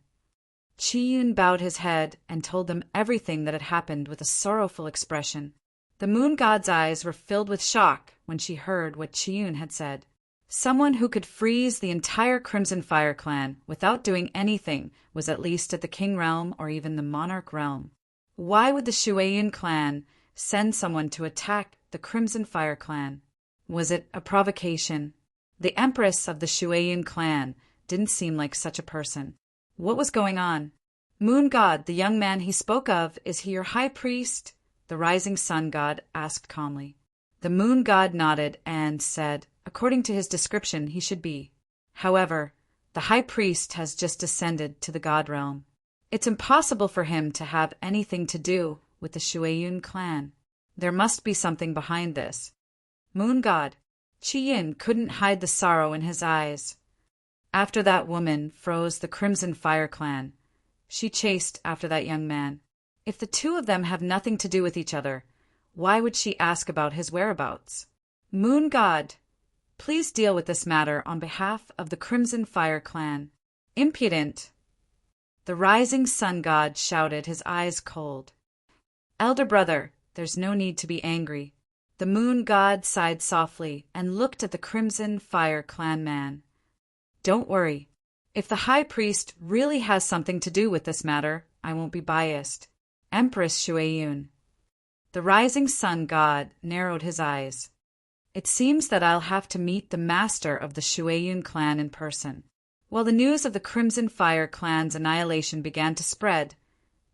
Chiyun bowed his head and told them everything that had happened with a sorrowful expression. The moon god's eyes were filled with shock when she heard what Chiyun had said. Someone who could freeze the entire Crimson Fire clan without doing anything was at least at the king realm or even the monarch realm. Why would the Shueyun clan send someone to attack the Crimson Fire clan? Was it a provocation? The empress of the Shueyun clan didn't seem like such a person. What was going on? Moon God, the young man he spoke of, is he your high priest? The rising sun god asked calmly. The moon god nodded and said, according to his description, he should be. However, the high priest has just descended to the god realm. It's impossible for him to have anything to do with the Shueyun clan. There must be something behind this. Moon God. Yin couldn't hide the sorrow in his eyes. After that woman froze the Crimson Fire clan, she chased after that young man. If the two of them have nothing to do with each other, why would she ask about his whereabouts? Moon God, please deal with this matter on behalf of the Crimson Fire clan. Impudent! The rising sun god shouted, his eyes cold. Elder brother, there's no need to be angry. The moon god sighed softly and looked at the Crimson Fire clan man. Don't worry. If the high priest really has something to do with this matter, I won't be biased. Empress Shueyun. The rising sun god narrowed his eyes. It seems that I'll have to meet the master of the Shueyun clan in person. While the news of the Crimson Fire clan's annihilation began to spread,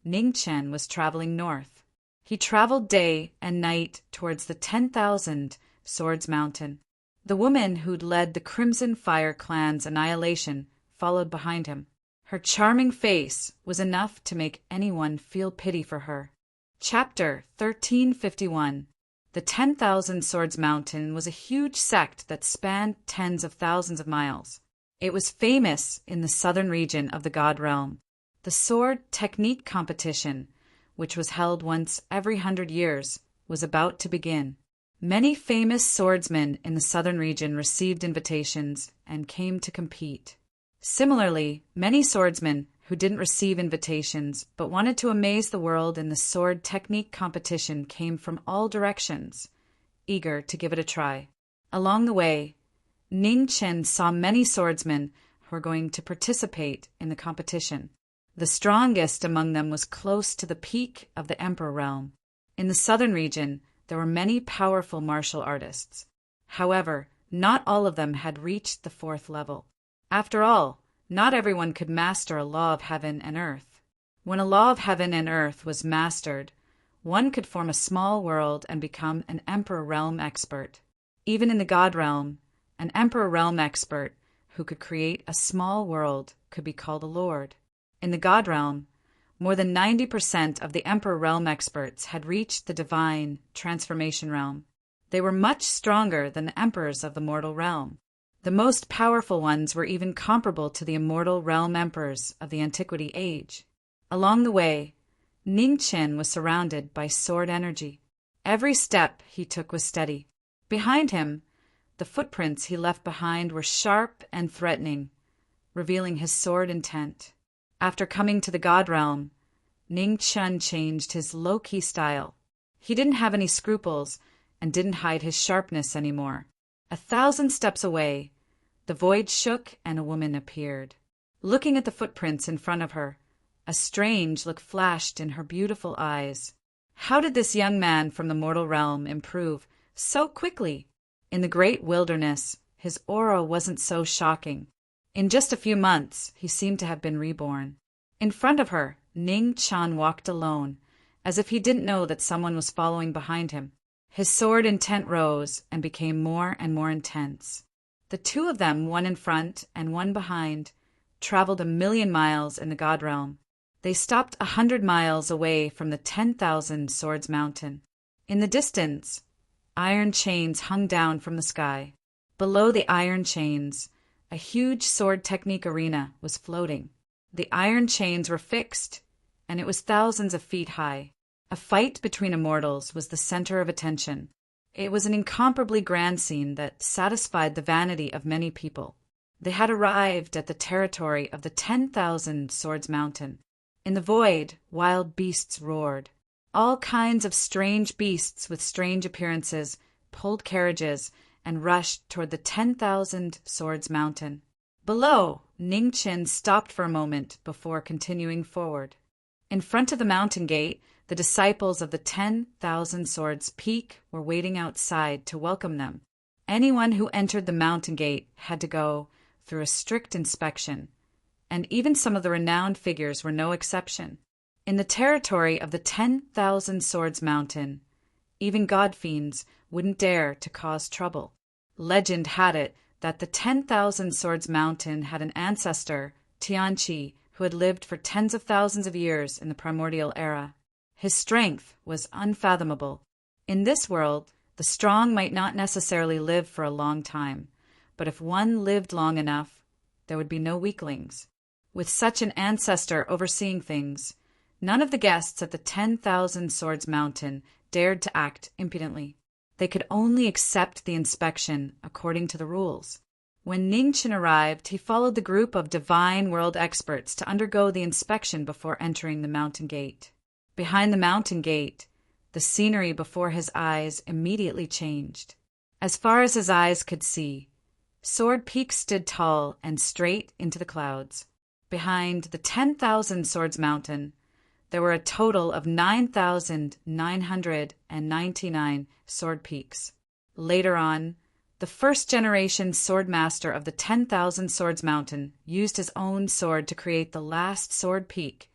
Ningchen was traveling north. He traveled day and night towards the 10,000 Swords Mountain. The woman who'd led the Crimson Fire clan's annihilation followed behind him. Her charming face was enough to make anyone feel pity for her. Chapter 1351. The 10,000 Swords Mountain was a huge sect that spanned tens of thousands of miles. It was famous in the southern region of the God Realm. The sword technique competition, which was held once every 100 years, was about to begin. Many famous swordsmen in the southern region received invitations and came to compete. Similarly, many swordsmen who didn't receive invitations but wanted to amaze the world in the sword technique competition came from all directions, eager to give it a try. Along the way, Ning Chen saw many swordsmen who were going to participate in the competition. The strongest among them was close to the peak of the Emperor realm. In the southern region, there were many powerful martial artists. However, not all of them had reached the 4th level. After all, not everyone could master a law of heaven and earth. When a law of heaven and earth was mastered, one could form a small world and become an Emperor realm expert. Even in the God realm, an Emperor realm expert who could create a small world could be called a lord. In the God realm, more than 90% of the Emperor realm experts had reached the divine transformation realm. They were much stronger than the emperors of the mortal realm. The most powerful ones were even comparable to the immortal realm emperors of the Antiquity Age. Along the way, Ning Chen was surrounded by sword energy. Every step he took was steady. Behind him, the footprints he left behind were sharp and threatening, revealing his sword intent. After coming to the God realm, Ning Chen changed his low-key style. He didn't have any scruples and didn't hide his sharpness anymore. 1,000 steps away, the void shook and a woman appeared. Looking at the footprints in front of her, a strange look flashed in her beautiful eyes. How did this young man from the mortal realm improve so quickly? In the great wilderness, his aura wasn't so shocking. In just a few months, he seemed to have been reborn. In front of her, Ning Chen walked alone, as if he didn't know that someone was following behind him. His sword intent rose and became more and more intense. The two of them, one in front and one behind, traveled 1,000,000 miles in the God realm. They stopped 100 miles away from the 10,000 Swords Mountain. In the distance, iron chains hung down from the sky. Below the iron chains, a huge sword technique arena was floating. The iron chains were fixed, and it was thousands of feet high. A fight between immortals was the center of attention. It was an incomparably grand scene that satisfied the vanity of many people. They had arrived at the territory of the 10,000 Swords Mountain. In the void, wild beasts roared. All kinds of strange beasts with strange appearances pulled carriages and rushed toward the 10,000 Swords Mountain. Below, Ning Qin stopped for a moment before continuing forward. In front of the mountain gate, the disciples of the 10,000 Swords Peak were waiting outside to welcome them. Anyone who entered the mountain gate had to go through a strict inspection, and even some of the renowned figures were no exception. In the territory of the 10,000 Swords Mountain, even god-fiends wouldn't dare to cause trouble. Legend had it that the 10,000 Swords Mountain had an ancestor, Tianqi, who had lived for tens of thousands of years in the primordial era. His strength was unfathomable. In this world, the strong might not necessarily live for a long time, but if one lived long enough, there would be no weaklings. With such an ancestor overseeing things, none of the guests at the 10,000 Swords Mountain dared to act impudently. They could only accept the inspection according to the rules. When Ning Qin arrived, he followed the group of divine world experts to undergo the inspection before entering the mountain gate. Behind the mountain gate, the scenery before his eyes immediately changed. As far as his eyes could see, Sword Peak stood tall and straight into the clouds. Behind the 10,000 Swords Mountain, there were a total of 9,999 sword peaks. Later on, the first-generation sword master of the 10,000 Swords Mountain used his own sword to create the last sword peak,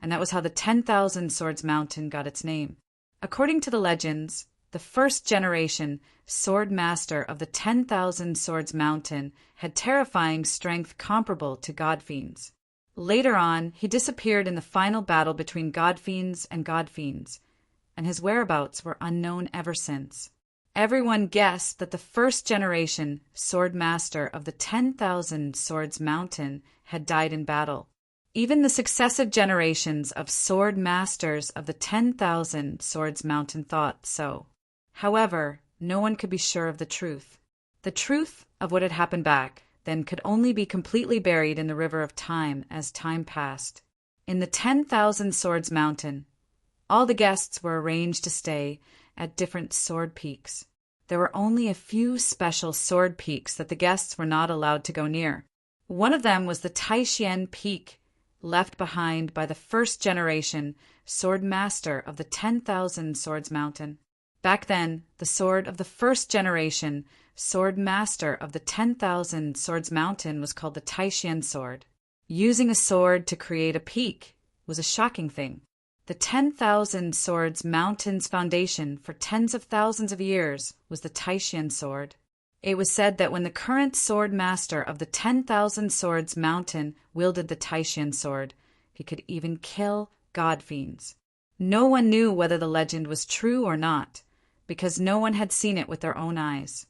and that was how the 10,000 Swords Mountain got its name. According to the legends, the first-generation sword master of the 10,000 Swords Mountain had terrifying strength comparable to god-fiends. Later on, he disappeared in the final battle between god-fiends, and his whereabouts were unknown ever since. Everyone guessed that the first-generation sword master of the 10,000 Swords Mountain had died in battle. Even the successive generations of sword masters of the 10,000 Swords Mountain thought so. However, no one could be sure of the truth. The truth of what had happened back then could only be completely buried in the river of time as time passed. In the 10,000 Swords Mountain, all the guests were arranged to stay at different sword peaks. There were only a few special sword peaks that the guests were not allowed to go near. One of them was the Taishian Peak, left behind by the first-generation sword master of the 10,000 Swords Mountain. Back then, the sword of the first-generation sword master of the 10,000 Swords Mountain was called the Taishian sword. Using a sword to create a peak was a shocking thing. The 10,000 Swords Mountain's foundation for tens of thousands of years was the Taishian sword. It was said that when the current sword master of the 10,000 Swords Mountain wielded the Taishian sword, he could even kill god-fiends. No one knew whether the legend was true or not, because no one had seen it with their own eyes.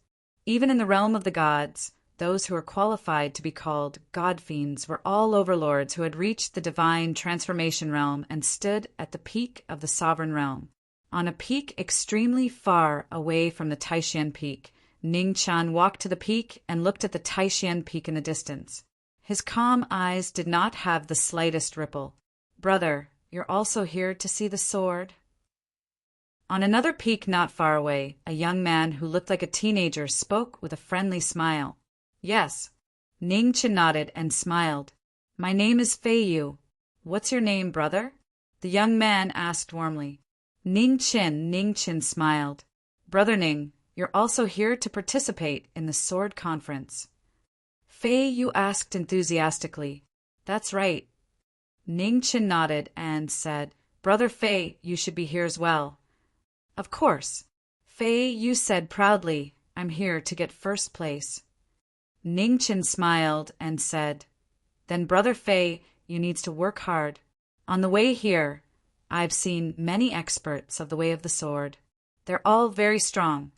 Even in the realm of the gods, those who were qualified to be called god-fiends were all overlords who had reached the divine transformation realm and stood at the peak of the sovereign realm. On a peak extremely far away from the Taishian Peak, Ning Qin walked to the peak and looked at the Taishian Peak in the distance. His calm eyes did not have the slightest ripple. "Brother, you're also here to see the sword?" On another peak not far away, a young man who looked like a teenager spoke with a friendly smile. "Yes." Ning Qin nodded and smiled. "My name is Fei Yu. What's your name, brother?" The young man asked warmly. Ning Qin smiled. "Brother Ning, you're also here to participate in the sword conference." Fei Yu asked enthusiastically. "That's right." Ning Qin nodded and said, "Brother Fei, you should be here as well." "Of course." Fei Yu said proudly, "I'm here to get first place." Ning Qin smiled and said, "Then Brother Fei, you needs to work hard. On the way here, I've seen many experts of the way of the sword. They're all very strong.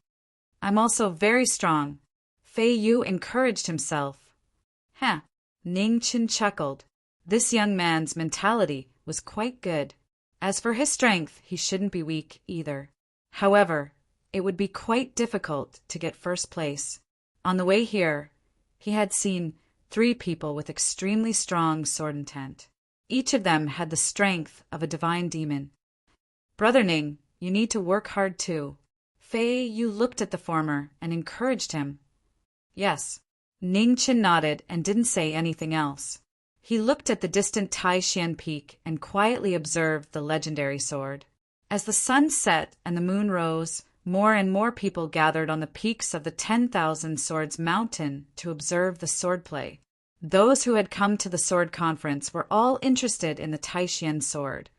I'm also very strong." Fei Yu encouraged himself. "Huh." Ning Qin chuckled. This young man's mentality was quite good. As for his strength, he shouldn't be weak either. However, it would be quite difficult to get first place. On the way here, he had seen 3 people with extremely strong sword intent. Each of them had the strength of a divine demon. "Brother Ning, you need to work hard too." Fei Yu looked at the former and encouraged him. Yes. Ning Qin nodded and didn't say anything else. He looked at the distant Taishan peak and quietly observed the legendary sword. As the sun set and the moon rose, more and more people gathered on the peaks of the 10,000 Swords Mountain to observe the swordplay. Those who had come to the sword conference were all interested in the Taishan sword,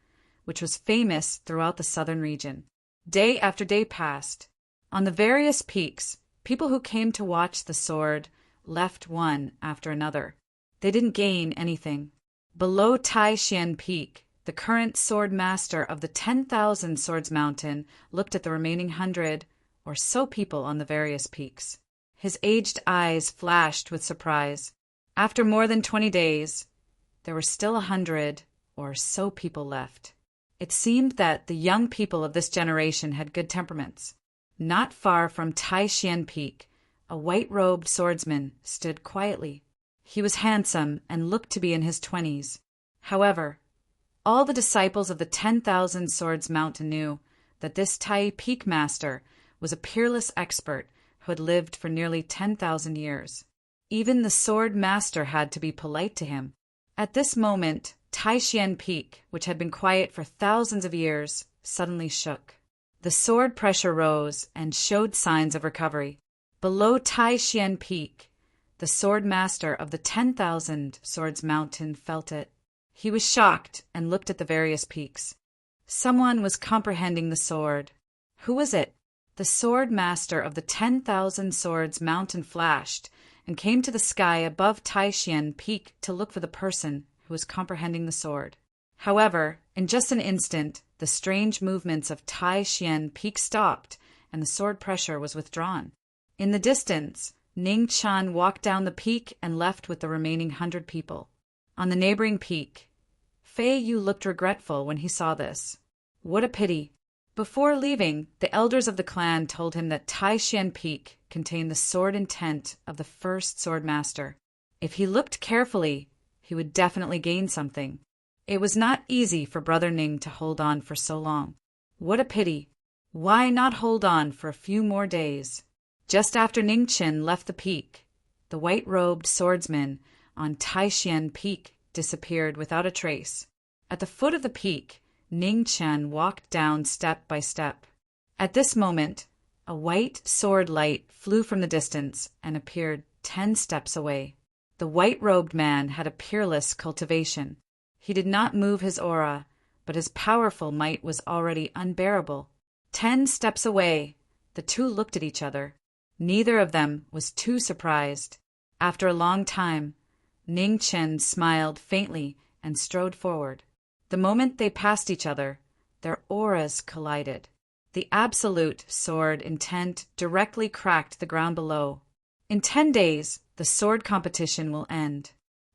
which was famous throughout the southern region. Day after day passed. On the various peaks, people who came to watch the sword left one after another. They didn't gain anything. Below Taishan Peak, the current sword master of the 10,000 Swords Mountain looked at the remaining 100 or so people on the various peaks. His aged eyes flashed with surprise. After more than 20 days, there were still 100 or so people left. It seemed that the young people of this generation had good temperaments. Not far from Taishan Peak, a white-robed swordsman stood quietly. He was handsome and looked to be in his 20s. However, all the disciples of the 10,000 Swords Mountain knew that this Tai Peak master was a peerless expert who had lived for nearly 10,000 years. Even the sword master had to be polite to him. At this moment, Taishan Peak, which had been quiet for thousands of years, suddenly shook. The sword pressure rose and showed signs of recovery. Below Taishan Peak, the sword master of the 10,000 Swords Mountain felt it. He was shocked and looked at the various peaks. Someone was comprehending the sword. Who was it? The sword master of the 10,000 Swords Mountain flashed and came to the sky above Taishan Peak to look for the person who was comprehending the sword. However, in just an instant, the strange movements of Taishan Peak stopped and the sword pressure was withdrawn. In the distance, Ning Chan walked down the peak and left with the remaining 100 people. On the neighboring peak, Fei Yu looked regretful when he saw this. What a pity! Before leaving, the elders of the clan told him that Taishan Peak contained the sword intent of the first sword master. If he looked carefully, he would definitely gain something. It was not easy for Brother Ning to hold on for so long. What a pity! Why not hold on for a few more days? Just after Ning Qin left the peak, the white-robed swordsman on Taishan Peak disappeared without a trace. At the foot of the peak, Ning Qin walked down step by step. At this moment, a white sword light flew from the distance and appeared 10 steps away. The white-robed man had a peerless cultivation. He did not move his aura, but his powerful might was already unbearable. 10 steps away, the two looked at each other. Neither of them was too surprised. After a long time, Ning Qin smiled faintly and strode forward. The moment they passed each other, their auras collided. The absolute sword intent directly cracked the ground below. In 10 days, the sword competition will end.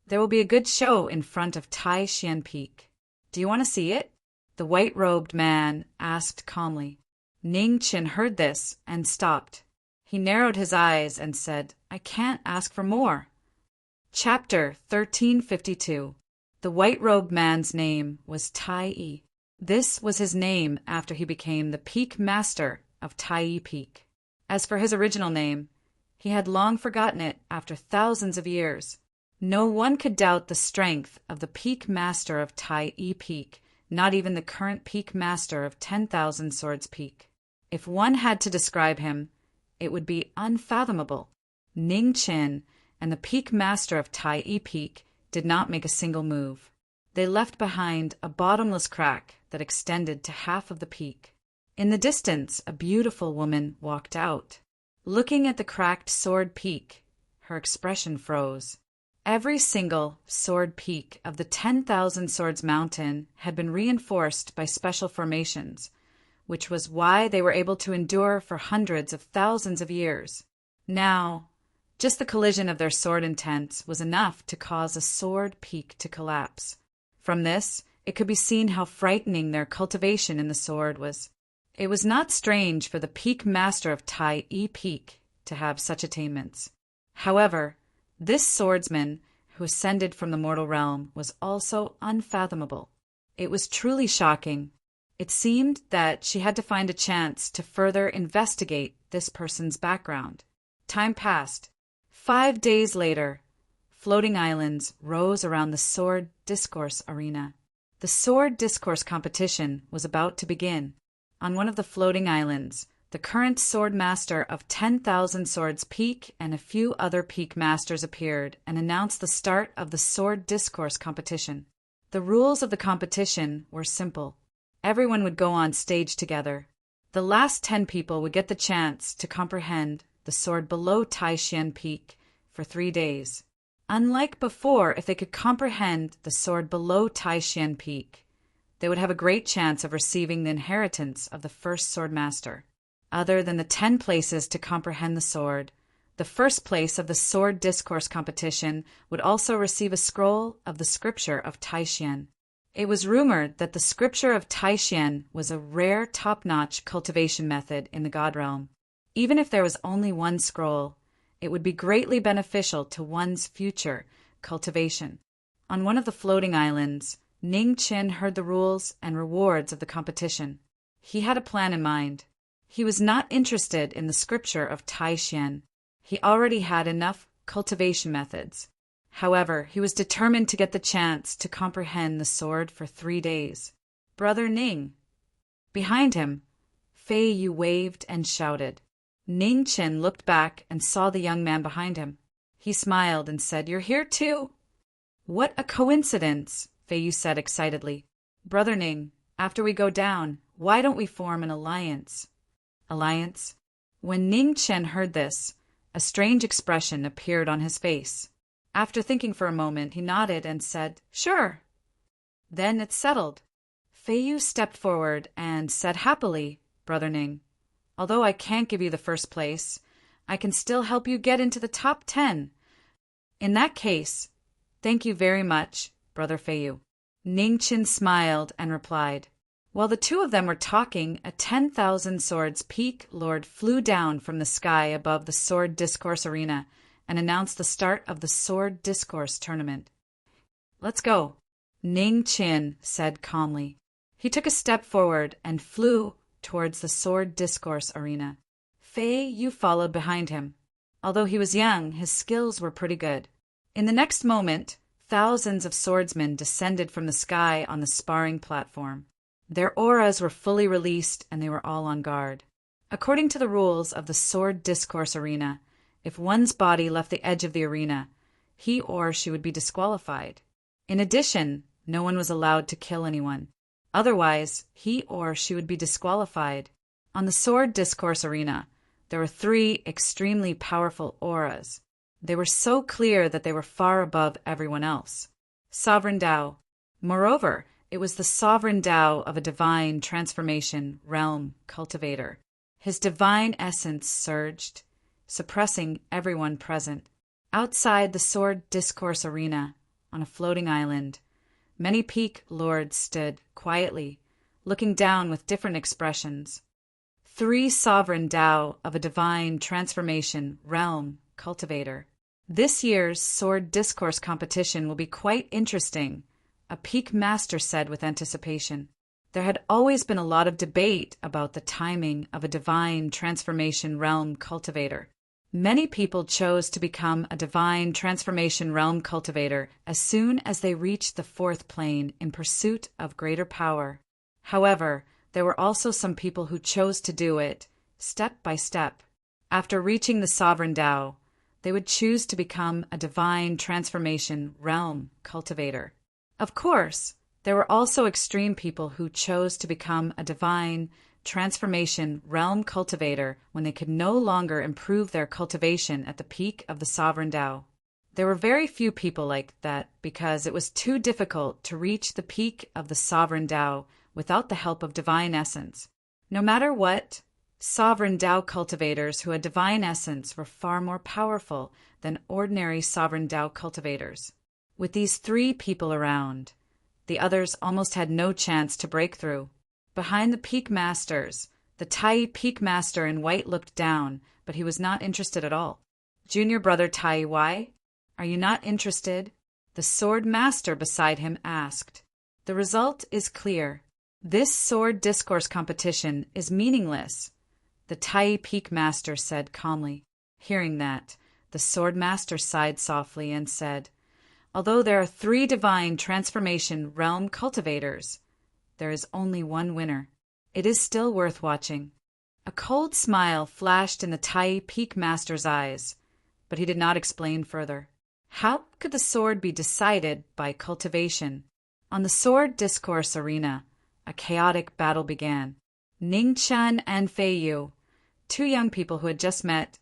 There will be a good show in front of Taishan Peak. Do you want to see it? The white-robed man asked calmly. Ning Qin heard this and stopped. He narrowed his eyes and said, I can't ask for more. Chapter 1352. The white-robed man's name was Tai Yi. This was his name after he became the peak master of Tai Yi Peak. As for his original name, he had long forgotten it after thousands of years. No one could doubt the strength of the peak master of Tai Yi Peak, not even the current peak master of 10,000 Swords Peak. If one had to describe him, it would be unfathomable. Ning Qin and the peak master of Tai Yi Peak did not make a single move. They left behind a bottomless crack that extended to half of the peak. In the distance, a beautiful woman walked out. Looking at the cracked sword peak, her expression froze. Every single sword peak of the 10,000 Swords Mountain had been reinforced by special formations, which was why they were able to endure for hundreds of thousands of years. Now, just the collision of their sword intents was enough to cause a sword peak to collapse. From this, it could be seen how frightening their cultivation in the sword was. It was not strange for the peak master of Tai Yi Peak to have such attainments. However, this swordsman who ascended from the mortal realm was also unfathomable. It was truly shocking. It seemed that she had to find a chance to further investigate this person's background. Time passed. 5 days later, floating islands rose around the sword discourse arena. The sword discourse competition was about to begin. On one of the floating islands, the current sword master of 10,000 swords peak and a few other peak masters appeared and announced the start of the sword discourse competition. The rules of the competition were simple. Everyone would go on stage together. The last 10 people would get the chance to comprehend the sword below Taishan Peak for 3 days. Unlike before, if they could comprehend the sword below Taishan Peak, they would have a great chance of receiving the inheritance of the first sword master. Other than the 10 places to comprehend the sword, the first place of the sword discourse competition would also receive a scroll of the scripture of Taishan. It was rumored that the scripture of Taishan was a rare top-notch cultivation method in the God realm. Even if there was only one scroll, it would be greatly beneficial to one's future cultivation. On one of the floating islands, Ning Qin heard the rules and rewards of the competition. He had a plan in mind. He was not interested in the scripture of Taishan. He already had enough cultivation methods. However, he was determined to get the chance to comprehend the sword for 3 days. "Brother Ning!" Behind him, Fei Yu waved and shouted. Ning Qin looked back and saw the young man behind him. He smiled and said, "You're here too?" "What a coincidence," Fei Yu said excitedly. "Brother Ning, after we go down, why don't we form an alliance?" Alliance? When Ning Qin heard this, a strange expression appeared on his face. After thinking for a moment, he nodded and said, "Sure." "Then it's settled." Fei Yu stepped forward and said happily, "Brother Ning, although I can't give you the first place, I can still help you get into the top 10. In that case, thank you very much, Brother Fei Yu." Ning Qin smiled and replied. While the two of them were talking, a 10,000 swords peak lord flew down from the sky above the sword discourse arena and announced the start of the sword discourse tournament. "Let's go," Ning Qin said calmly. He took a step forward and flew towards the sword discourse arena. Fei Yu followed behind him. Although he was young, his skills were pretty good. In the next moment, thousands of swordsmen descended from the sky on the sparring platform. Their auras were fully released and they were all on guard. According to the rules of the sword discourse arena, if one's body left the edge of the arena, he or she would be disqualified. In addition, no one was allowed to kill anyone. Otherwise, he or she would be disqualified. On the sword discourse arena, there were 3 extremely powerful auras. They were so clear that they were far above everyone else. Sovereign Tao. Moreover, it was the sovereign Tao of a divine transformation realm cultivator. His divine essence surged, suppressing everyone present. Outside the sword discourse arena, on a floating island, many peak lords stood quietly, looking down with different expressions. 3 sovereign Tao of a divine transformation realm cultivator. "This year's sword discourse competition will be quite interesting," a peak master said with anticipation. There had always been a lot of debate about the timing of a divine transformation realm cultivator. Many people chose to become a divine transformation realm cultivator as soon as they reached the 4th plane in pursuit of greater power. However, there were also some people who chose to do it step by step. After reaching the sovereign Tao, they would choose to become a divine transformation realm cultivator. Of course, there were also extreme people who chose to become a divine transformation realm cultivator when they could no longer improve their cultivation at the peak of the sovereign Tao. There were very few people like that because it was too difficult to reach the peak of the sovereign Tao without the help of divine essence. No matter what, sovereign Tao cultivators who had divine essence were far more powerful than ordinary sovereign Tao cultivators. With these 3 people around, the others almost had no chance to break through. Behind the peak masters, the Tai peak master in white looked down, but he was not interested at all. "Junior brother Tai, why? Are you not interested?" The sword master beside him asked. "The result is clear. "This sword discourse competition is meaningless," the Tai Peak Master said calmly. Hearing that, the Sword Master sighed softly and said, "Although there are 3 divine transformation realm cultivators, there is only one winner. It is still worth watching." A cold smile flashed in the Tai Peak Master's eyes, but he did not explain further. How could the sword be decided by cultivation? On the sword discourse arena, a chaotic battle began. Ning Chen and Fei Yu, 2 young people who had just met,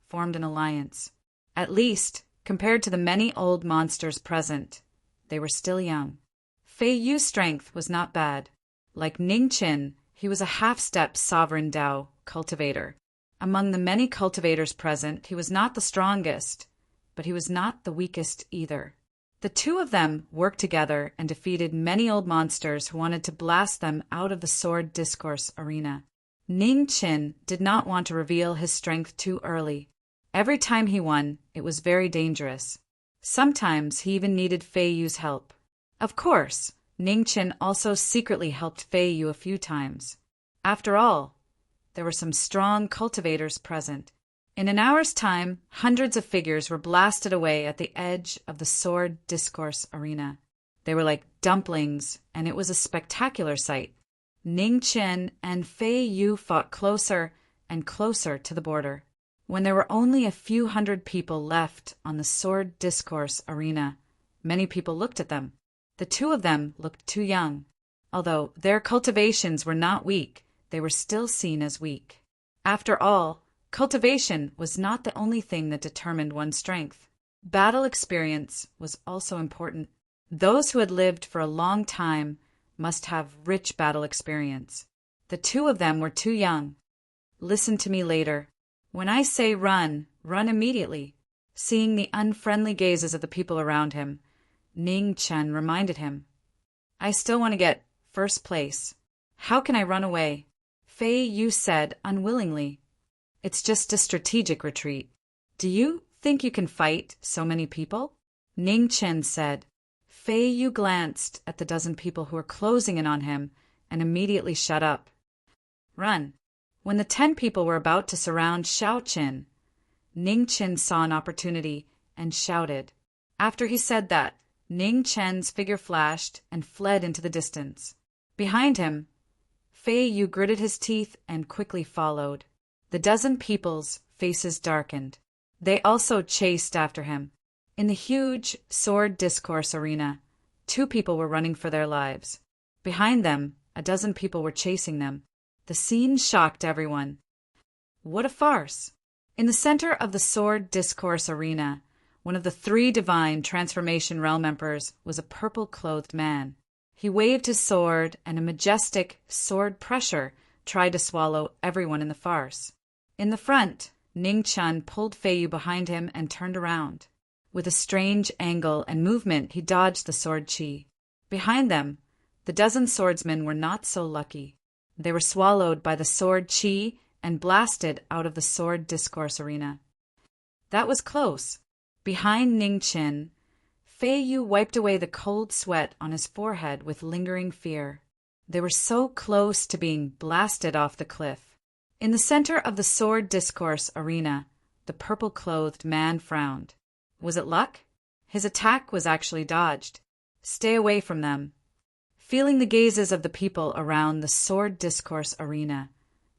formed an alliance. At least, compared to the many old monsters present, they were still young. Fei Yu's strength was not bad. Like Ning Chen, he was a half-step sovereign Dao cultivator. Among the many cultivators present, he was not the strongest, but he was not the weakest either. The 2 of them worked together and defeated many old monsters who wanted to blast them out of the sword discourse arena. Ning Chen did not want to reveal his strength too early. Every time he won, it was very dangerous. Sometimes he even needed Fei Yu's help. Of course, Ning Chen also secretly helped Fei Yu a few times. After all, there were some strong cultivators present. In an hour's time, hundreds of figures were blasted away at the edge of the sword discourse arena. They were like dumplings, and it was a spectacular sight. Ning Chen and Fei Yu fought closer and closer to the border. When there were only a few hundred people left on the sword discourse arena, many people looked at them. The 2 of them looked too young. Although their cultivations were not weak, they were still seen as weak. After all, cultivation was not the only thing that determined one's strength. Battle experience was also important. Those who had lived for a long time must have rich battle experience. The 2 of them were too young. Listen to me later. When I say run, run immediately. Seeing the unfriendly gazes of the people around him, Ning Chen reminded him, "I still want to get first place. How can I run away?" Fei Yu said unwillingly, "It's just a strategic retreat. Do you think you can fight so many people?" Ning Chen said. Fei Yu glanced at the dozen people who were closing in on him and immediately shut up. "Run." When the 10 people were about to surround Xiao Qin, Ning Chen saw an opportunity and shouted. After he said that, Ning Chen's figure flashed and fled into the distance. Behind him, Fei Yu gritted his teeth and quickly followed. The dozen people's faces darkened. They also chased after him. In the huge sword discourse arena, 2 people were running for their lives. Behind them, a dozen people were chasing them. The scene shocked everyone. What a farce! In the center of the sword discourse arena, one of the 3 divine transformation realm emperors was a purple-clothed man. He waved his sword, and a majestic sword pressure tried to swallow everyone in the farce. In the front, Ning Chen pulled Fei Yu behind him and turned around. With a strange angle and movement, he dodged the sword chi. Behind them, the dozen swordsmen were not so lucky. They were swallowed by the sword chi and blasted out of the sword discourse arena. That was close. Behind Ning Chen, Fei Yu wiped away the cold sweat on his forehead with lingering fear. They were so close to being blasted off the cliff. In the center of the sword discourse arena, the purple-clothed man frowned. Was it luck? His attack was actually dodged. Stay away from them. Feeling the gazes of the people around the sword discourse arena,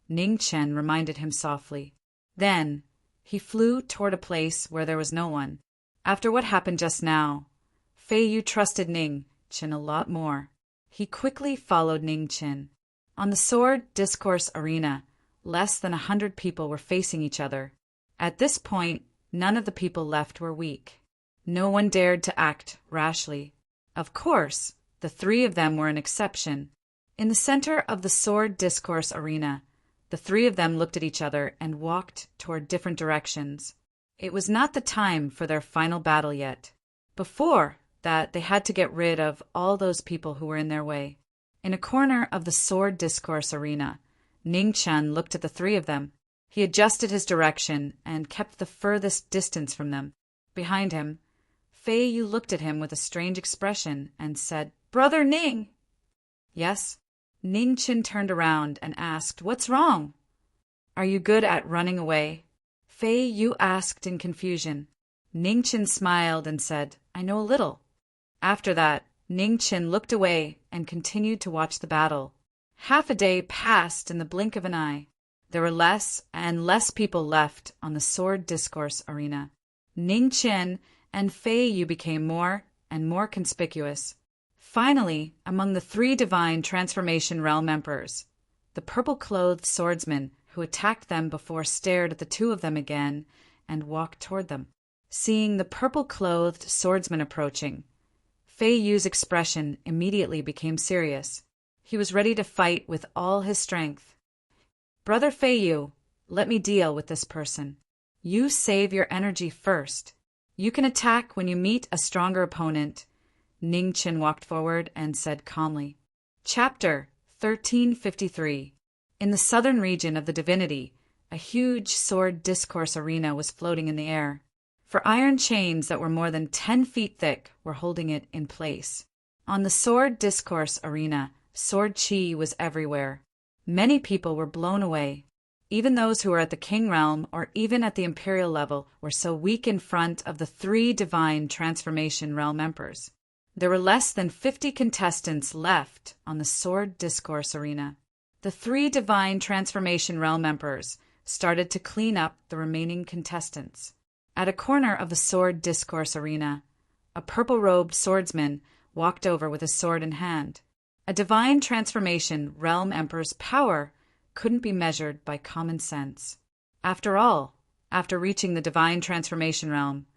Ning Chen reminded him softly. Then, he flew toward a place where there was no one. After what happened just now, Fei Yu trusted Ning Chen a lot more. He quickly followed Ning Chen. On the sword discourse arena, less than 100 people were facing each other. At this point, none of the people left were weak. No one dared to act rashly. Of course, the 3 of them were an exception. In the center of the sword discourse arena, the 3 of them looked at each other and walked toward different directions. It was not the time for their final battle yet. Before that, they had to get rid of all those people who were in their way. In a corner of the sword discourse arena, Ning Chen looked at the 3 of them. He adjusted his direction and kept the furthest distance from them. Behind him, Fei Yu looked at him with a strange expression and said, "Brother Ning!" "Yes?" Ning Qin turned around and asked, "What's wrong? Are you good at running away?" Fei Yu asked in confusion. Ning Qin smiled and said, "I know a little." After that, Ning Qin looked away and continued to watch the battle. Half a day passed in the blink of an eye. There were less and less people left on the sword discourse arena. Ning Qin and Fei Yu became more and more conspicuous. Finally, among the 3 divine transformation realm emperors, the purple-clothed swordsman who attacked them before stared at the 2 of them again and walked toward them. Seeing the purple-clothed swordsman approaching, Fei Yu's expression immediately became serious. He was ready to fight with all his strength. "Brother Fei Yu, let me deal with this person. You save your energy first. You can attack when you meet a stronger opponent." Ning Qin walked forward and said calmly. Chapter 1353. In the southern region of the divinity, a huge sword discourse arena was floating in the air. For iron chains that were more than 10 feet thick were holding it in place. On the sword discourse arena, sword chi was everywhere. Many people were blown away. Even those who were at the king realm or even at the imperial level were so weak in front of the 3 divine transformation realm emperors. There were less than 50 contestants left on the sword discourse arena. The 3 divine transformation realm emperors started to clean up the remaining contestants. At a corner of the sword discourse arena, a purple-robed swordsman walked over with a sword in hand. A divine transformation realm emperor's power couldn't be measured by common sense. After all, after reaching the divine transformation realm,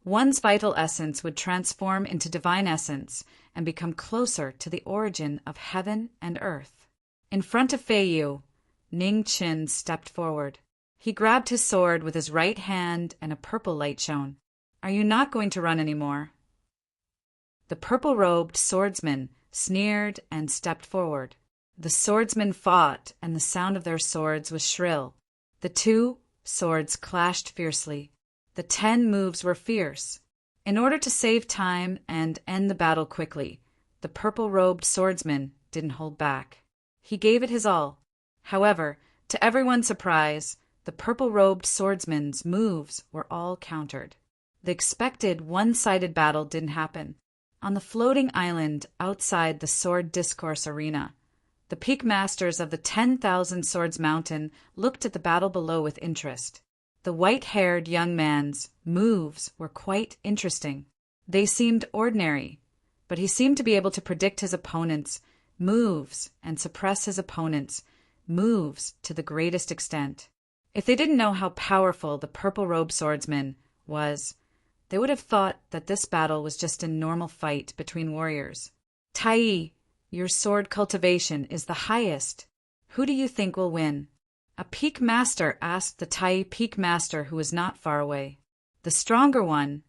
one's vital essence would transform into divine essence and become closer to the origin of heaven and earth. In front of Fei Yu, Ning Qin stepped forward. He grabbed his sword with his right hand and a purple light shone. "Are you not going to run anymore?" The purple-robed swordsman sneered and stepped forward. The swordsmen fought, and the sound of their swords was shrill. The 2 swords clashed fiercely. The 10 moves were fierce. In order to save time and end the battle quickly, the purple-robed swordsman didn't hold back. He gave it his all. However, to everyone's surprise, the purple-robed swordsman's moves were all countered. The expected one-sided battle didn't happen. On the floating island outside the sword discourse arena, the peak masters of the 10,000 Swords Mountain looked at the battle below with interest. The white-haired young man's moves were quite interesting. They seemed ordinary, but he seemed to be able to predict his opponent's moves and suppress his opponent's moves to the greatest extent. If they didn't know how powerful the purple-robed swordsman was, they would have thought that this battle was just a normal fight between warriors. "Tai, your sword cultivation is the highest. Who do you think will win?" A peak master asked the Tai peak master who was not far away. "The stronger one,"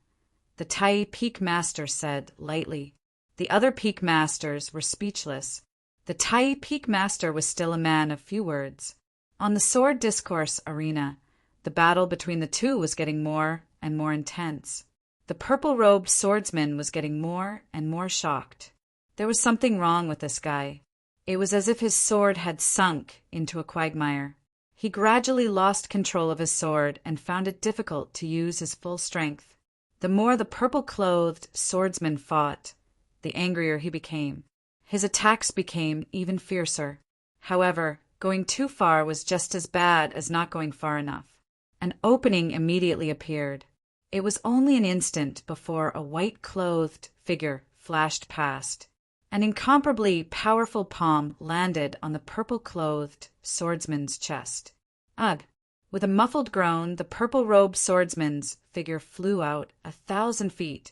the Tai peak master said lightly. The other peak masters were speechless. The Tai peak master was still a man of few words. On the sword discourse arena, the battle between the 2 was getting more and more intense. The purple-robed swordsman was getting more and more shocked. There was something wrong with this guy. It was as if his sword had sunk into a quagmire. He gradually lost control of his sword and found it difficult to use his full strength. The more the purple-clothed swordsman fought, the angrier he became. His attacks became even fiercer. However, going too far was just as bad as not going far enough. An opening immediately appeared. It was only an instant before a white-clothed figure flashed past. An incomparably powerful palm landed on the purple-clothed swordsman's chest. Ugh! With a muffled groan, the purple-robed swordsman's figure flew out 1,000 feet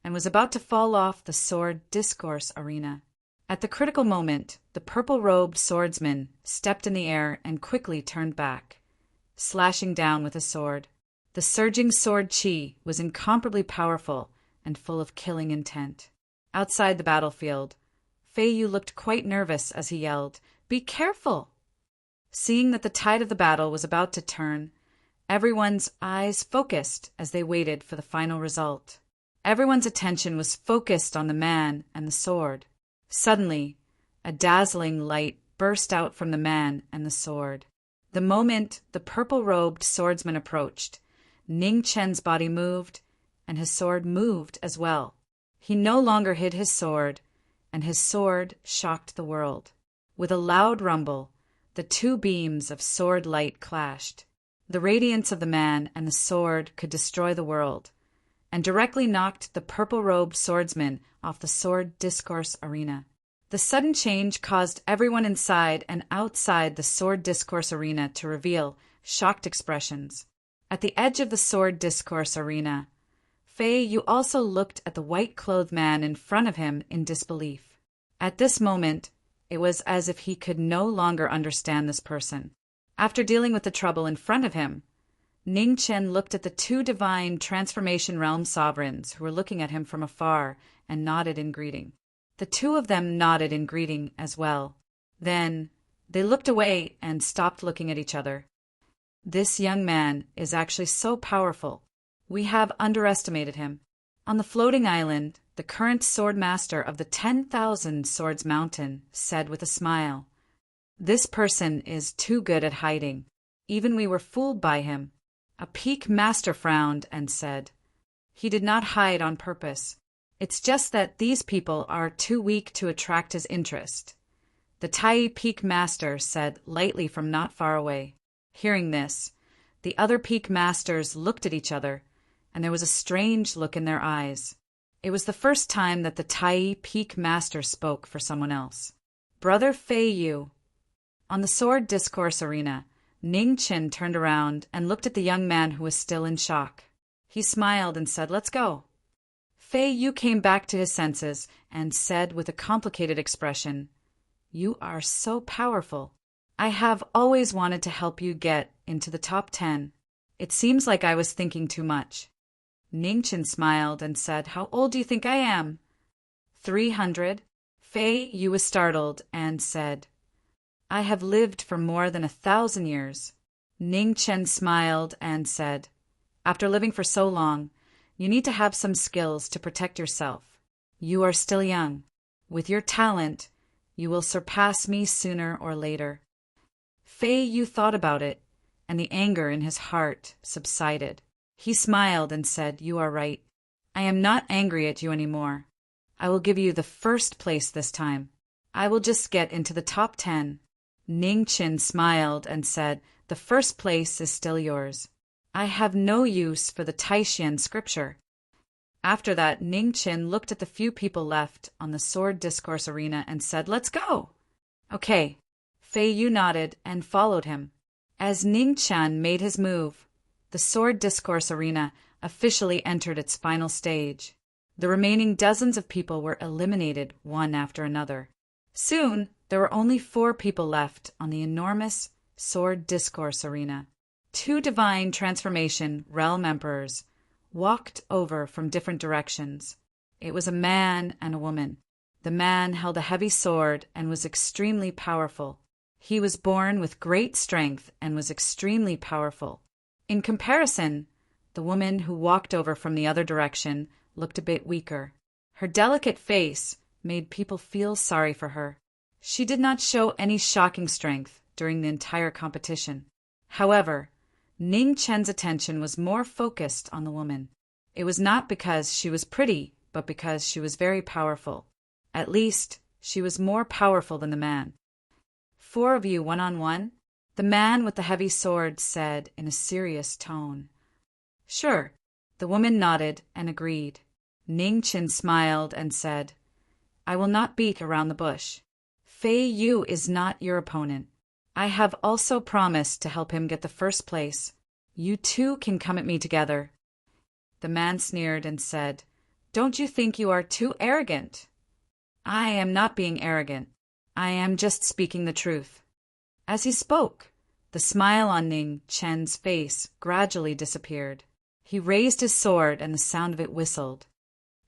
and was about to fall off the sword discourse arena. At the critical moment, the purple-robed swordsman stepped in the air and quickly turned back, slashing down with his sword. The surging sword chi was incomparably powerful and full of killing intent. Outside the battlefield, Fei Yu looked quite nervous as he yelled, "Be careful!" Seeing that the tide of the battle was about to turn, everyone's eyes focused as they waited for the final result. Everyone's attention was focused on the man and the sword. Suddenly, a dazzling light burst out from the man and the sword. The moment the purple-robed swordsman approached, Ning Chen's body moved, and his sword moved as well. He no longer hid his sword, and his sword shocked the world. With a loud rumble, the two beams of sword light clashed. The radiance of the man and the sword could destroy the world, and directly knocked the purple-robed swordsman off the sword discourse arena. The sudden change caused everyone inside and outside the sword discourse arena to reveal shocked expressions. At the edge of the sword discourse arena, Fei Yu also looked at the white-clothed man in front of him in disbelief. At this moment, it was as if he could no longer understand this person. After dealing with the trouble in front of him, Ning Chen looked at the two divine transformation realm sovereigns who were looking at him from afar and nodded in greeting. The two of them nodded in greeting as well. Then they looked away and stopped looking at each other. This young man is actually so powerful. We have underestimated him. On the floating island, the current sword master of the 10,000 Swords Mountain said with a smile, "This person is too good at hiding. Even we were fooled by him." A peak master frowned and said, "He did not hide on purpose. It's just that these people are too weak to attract his interest." The Tai Peak Master said lightly from not far away. Hearing this, the other Peak Masters looked at each other, and there was a strange look in their eyes. It was the first time that the Tai Peak Master spoke for someone else. "Brother Fei Yu." On the sword discourse arena, Ning Chen turned around and looked at the young man who was still in shock. He smiled and said, "Let's go." Fei Yu came back to his senses and said with a complicated expression, "You are so powerful. I have always wanted to help you get into the top 10. It seems like I was thinking too much." Ning Chen smiled and said, "How old do you think I am?" 300. Fei Yu was startled and said, "I have lived for more than 1,000 years. Ning Chen smiled and said, "After living for so long, you need to have some skills to protect yourself. You are still young. With your talent, you will surpass me sooner or later." Fei Yu thought about it, and the anger in his heart subsided. He smiled and said, "You are right. I am not angry at you anymore. I will give you the first place this time. I will just get into the top 10. Ning Chen smiled and said, "The first place is still yours. I have no use for the Taishan scripture." After that, Ning Chen looked at the few people left on the sword discourse arena and said, "Let's go." "Okay." Fei Yu nodded and followed him. As Ning Chen made his move, the sword discourse arena officially entered its final stage. The remaining dozens of people were eliminated one after another. Soon, there were only 4 people left on the enormous sword discourse arena. 2 divine transformation realm emperors walked over from different directions. It was a man and a woman. The man held a heavy sword and was extremely powerful. He was born with great strength and was extremely powerful. In comparison, the woman who walked over from the other direction looked a bit weaker. Her delicate face made people feel sorry for her. She did not show any shocking strength during the entire competition. However, Ning Chen's attention was more focused on the woman. It was not because she was pretty, but because she was very powerful. At least, she was more powerful than the man. 4 of you one-on-one? The man with the heavy sword said in a serious tone. Sure. The woman nodded and agreed. Ning Chen smiled and said, "I will not beat around the bush. Fei Yu is not your opponent. I have also promised to help him get the first place. You two can come at me together." The man sneered and said, "Don't you think you are too arrogant?" "I am not being arrogant. I am just speaking the truth." As he spoke, the smile on Ning Chen's face gradually disappeared. He raised his sword and the sound of it whistled.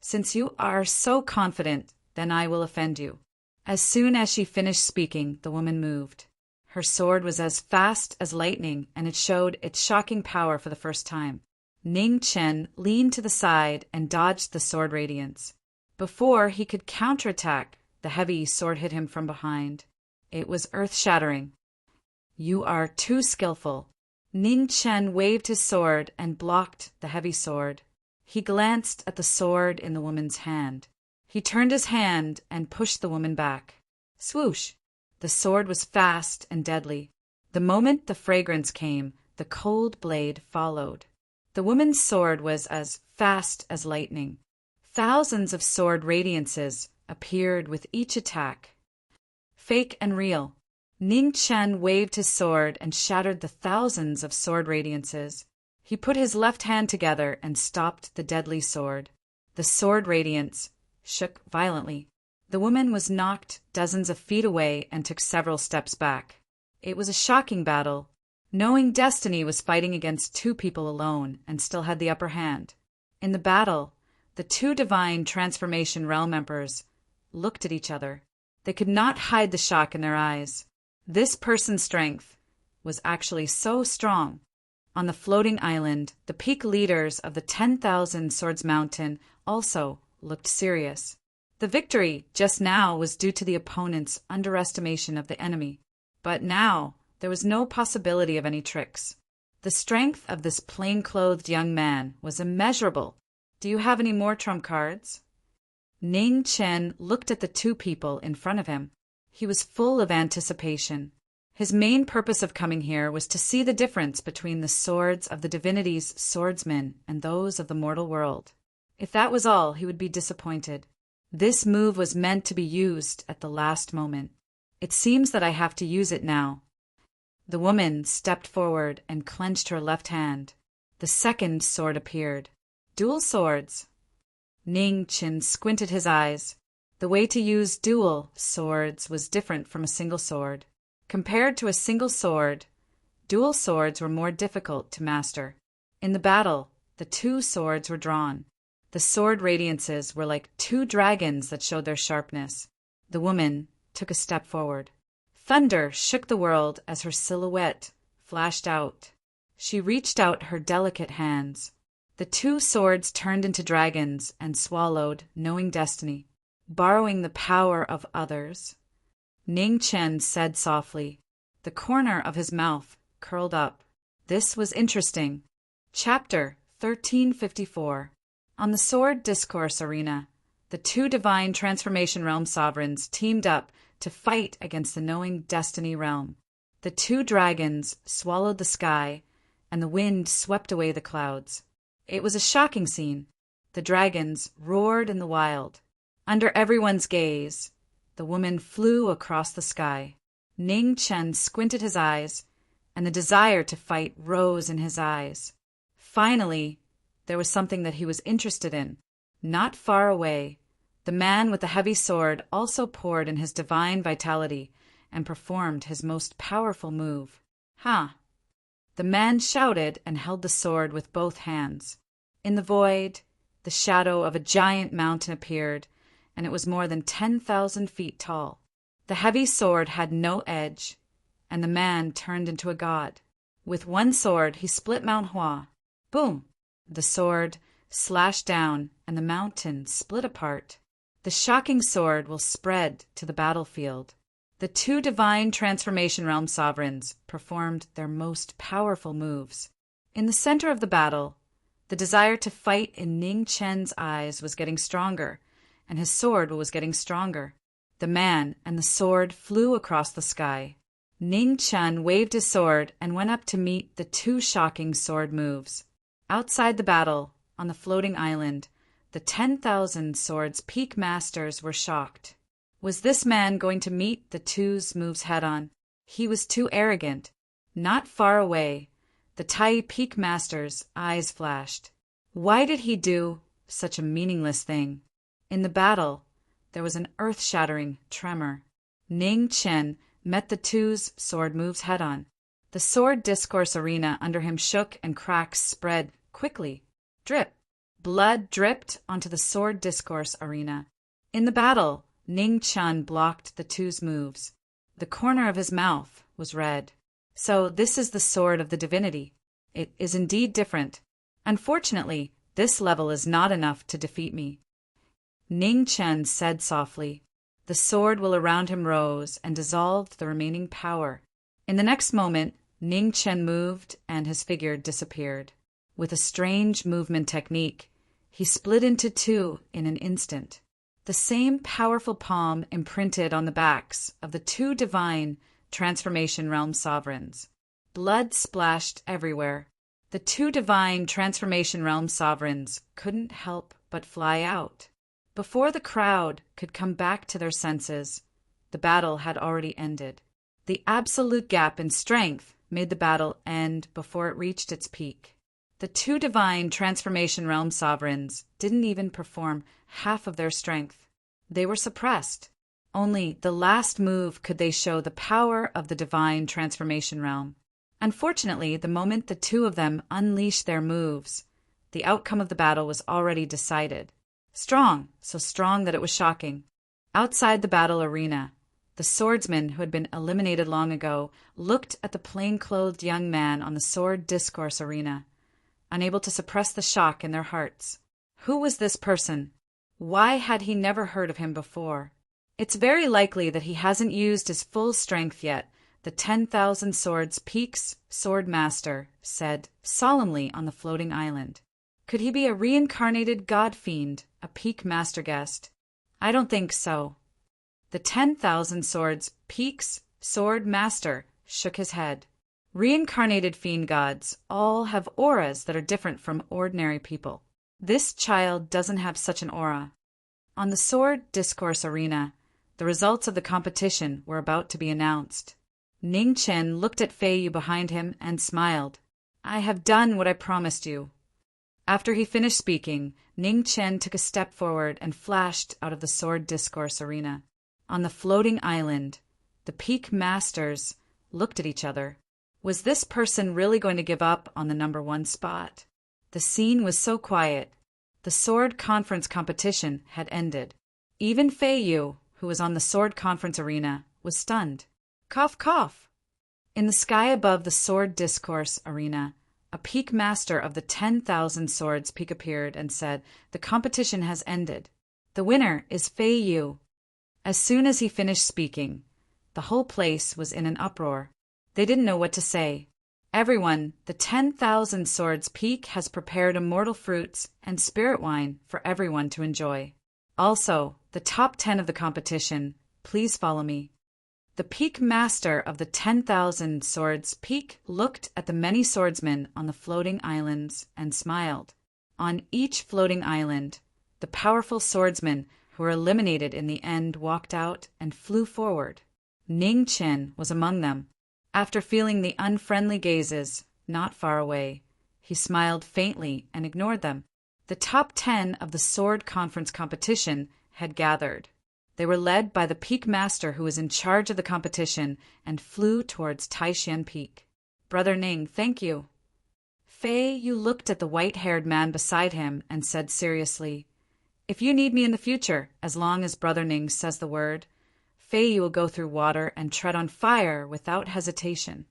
"Since you are so confident, then I will offend you." As soon as she finished speaking, the woman moved. Her sword was as fast as lightning, and it showed its shocking power for the first time. Ning Chen leaned to the side and dodged the sword radiance. Before he could counterattack, the heavy sword hit him from behind. It was earth-shattering. You are too skillful. Ning Chen waved his sword and blocked the heavy sword. He glanced at the sword in the woman's hand. He turned his hand and pushed the woman back. Swoosh! The sword was fast and deadly. The moment the fragrance came, the cold blade followed. The woman's sword was as fast as lightning. Thousands of sword radiances appeared with each attack. Fake and real. Ning Chen waved his sword and shattered the thousands of sword radiances. He put his left hand together and stopped the deadly sword. The sword radiance shook violently. The woman was knocked dozens of feet away and took several steps back. It was a shocking battle. Knowing Destiny was fighting against two people alone and still had the upper hand. In the battle, the two divine transformation realm emperors looked at each other. They could not hide the shock in their eyes. This person's strength was actually so strong. On the floating island, the peak leaders of the 10,000 Swords Mountain also looked serious. The victory just now was due to the opponent's underestimation of the enemy. But now, there was no possibility of any tricks. The strength of this plain-clothed young man was immeasurable. Do you have any more trump cards? Ning Chen looked at the two people in front of him. He was full of anticipation. His main purpose of coming here was to see the difference between the swords of the divinity's swordsmen and those of the mortal world. If that was all, he would be disappointed. This move was meant to be used at the last moment. It seems that I have to use it now. The woman stepped forward and clenched her left hand. The second sword appeared. Dual swords. Ning Chen squinted his eyes. The way to use dual swords was different from a single sword. Compared to a single sword, dual swords were more difficult to master. In the battle, the two swords were drawn. The sword radiances were like two dragons that showed their sharpness. The woman took a step forward. Thunder shook the world as her silhouette flashed out. She reached out her delicate hands. The two swords turned into dragons and swallowed knowing destiny. Borrowing the power of others, Ning Chen said softly. The corner of his mouth curled up. This was interesting. Chapter 1354. On the Sword Discourse Arena, the two divine transformation realm sovereigns teamed up to fight against the knowing destiny realm. The two dragons swallowed the sky, and the wind swept away the clouds. It was a shocking scene. The dragons roared in the wild. Under everyone's gaze, the woman flew across the sky. Ning Chen squinted his eyes, and the desire to fight rose in his eyes. Finally, there was something that he was interested in. Not far away, the man with the heavy sword also poured in his divine vitality and performed his most powerful move. Ha! The man shouted and held the sword with both hands. In the void, the shadow of a giant mountain appeared, and it was more than 10,000 feet tall. The heavy sword had no edge, and the man turned into a god. With one sword, he split Mount Hua. Boom! The sword slashed down, and the mountain split apart. The shocking sword will spread to the battlefield. The two divine transformation realm sovereigns performed their most powerful moves. In the center of the battle, the desire to fight in Ning Chen's eyes was getting stronger, and his sword was getting stronger. The man and the sword flew across the sky. Ning Chen waved his sword and went up to meet the two shocking sword moves. Outside the battle, on the floating island, the 10,000 Swords Peak Masters were shocked. Was this man going to meet the two's moves head-on? He was too arrogant. Not far away, the Tai Peak Master's eyes flashed. Why did he do such a meaningless thing? In the battle, there was an earth-shattering tremor. Ning Chen met the two's sword moves head-on. The sword discourse arena under him shook and cracks spread quickly. Drip. Blood dripped onto the sword discourse arena. In the battle, Ning Chen blocked the two's moves. The corner of his mouth was red. So this is the sword of the divinity. It is indeed different. Unfortunately, this level is not enough to defeat me. Ning Chen said softly. The sword will around him rose and dissolved the remaining power. In the next moment, Ning Chen moved and his figure disappeared. With a strange movement technique, he split into two in an instant. The same powerful palm imprinted on the backs of the two divine Transformation Realm sovereigns. Blood splashed everywhere. The two divine Transformation Realm sovereigns couldn't help but fly out. Before the crowd could come back to their senses, the battle had already ended. The absolute gap in strength made the battle end before it reached its peak. The two divine Transformation Realm sovereigns didn't even perform half of their strength. They were suppressed. Only the last move could they show the power of the divine Transformation Realm. Unfortunately, the moment the two of them unleashed their moves, the outcome of the battle was already decided. Strong, so strong that it was shocking. Outside the battle arena, the swordsmen who had been eliminated long ago looked at the plain-clothed young man on the sword discourse arena, unable to suppress the shock in their hearts. Who was this person? Why had he never heard of him before? It's very likely that he hasn't used his full strength yet, the 10,000 Swords Peak's sword master said solemnly on the floating island. Could he be a reincarnated god fiend, a peak master guest? I don't think so. The 10,000 Swords Peak's sword master shook his head. Reincarnated fiend gods all have auras that are different from ordinary people. This child doesn't have such an aura. On the sword discourse arena, the results of the competition were about to be announced. Ning Chen looked at Fei Yu behind him and smiled. I have done what I promised you. After he finished speaking, Ning Chen took a step forward and flashed out of the sword discourse arena. On the floating island, the peak masters looked at each other. Was this person really going to give up on the number one spot? The scene was so quiet. The sword conference competition had ended. Even Fei Yu, who was on the sword conference arena, was stunned. Cough, cough. In the sky above the sword discourse arena, a peak master of the 10,000 Swords Peak appeared and said, the competition has ended. The winner is Fei Yu. As soon as he finished speaking, the whole place was in an uproar. They didn't know what to say. Everyone, the 10,000 Swords Peak has prepared immortal fruits and spirit wine for everyone to enjoy. Also, the top 10 of the competition, please follow me. The peak master of the 10,000 Swords Peak looked at the many swordsmen on the floating islands and smiled. On each floating island, the powerful swordsmen who were eliminated in the end walked out and flew forward. Ning Chen was among them. After feeling the unfriendly gazes not far away, he smiled faintly and ignored them. The top 10 of the sword conference competition had gathered. They were led by the peak master who was in charge of the competition and flew towards Taishan Peak. Brother Ning, thank you. Fei Yu looked at the white-haired man beside him and said seriously, if you need me in the future, as long as Brother Ning says the word, Fei Yu will go through water and tread on fire without hesitation.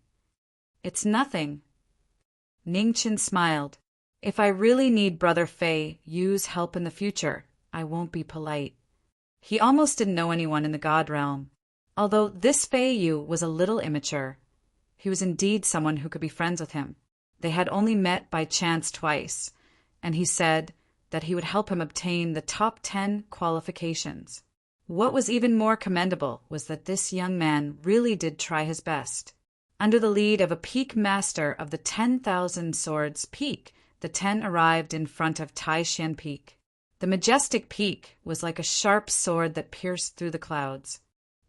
It's nothing. Ning Chen smiled. If I really need Brother Fei Yu's help in the future, I won't be polite. He almost didn't know anyone in the God realm. Although this Fei Yu was a little immature, he was indeed someone who could be friends with him. They had only met by chance twice, and he said that he would help him obtain the top 10 qualifications. What was even more commendable was that this young man really did try his best. Under the lead of a peak master of the 10,000 Swords Peak, the 10 arrived in front of Taishan Peak. The majestic peak was like a sharp sword that pierced through the clouds.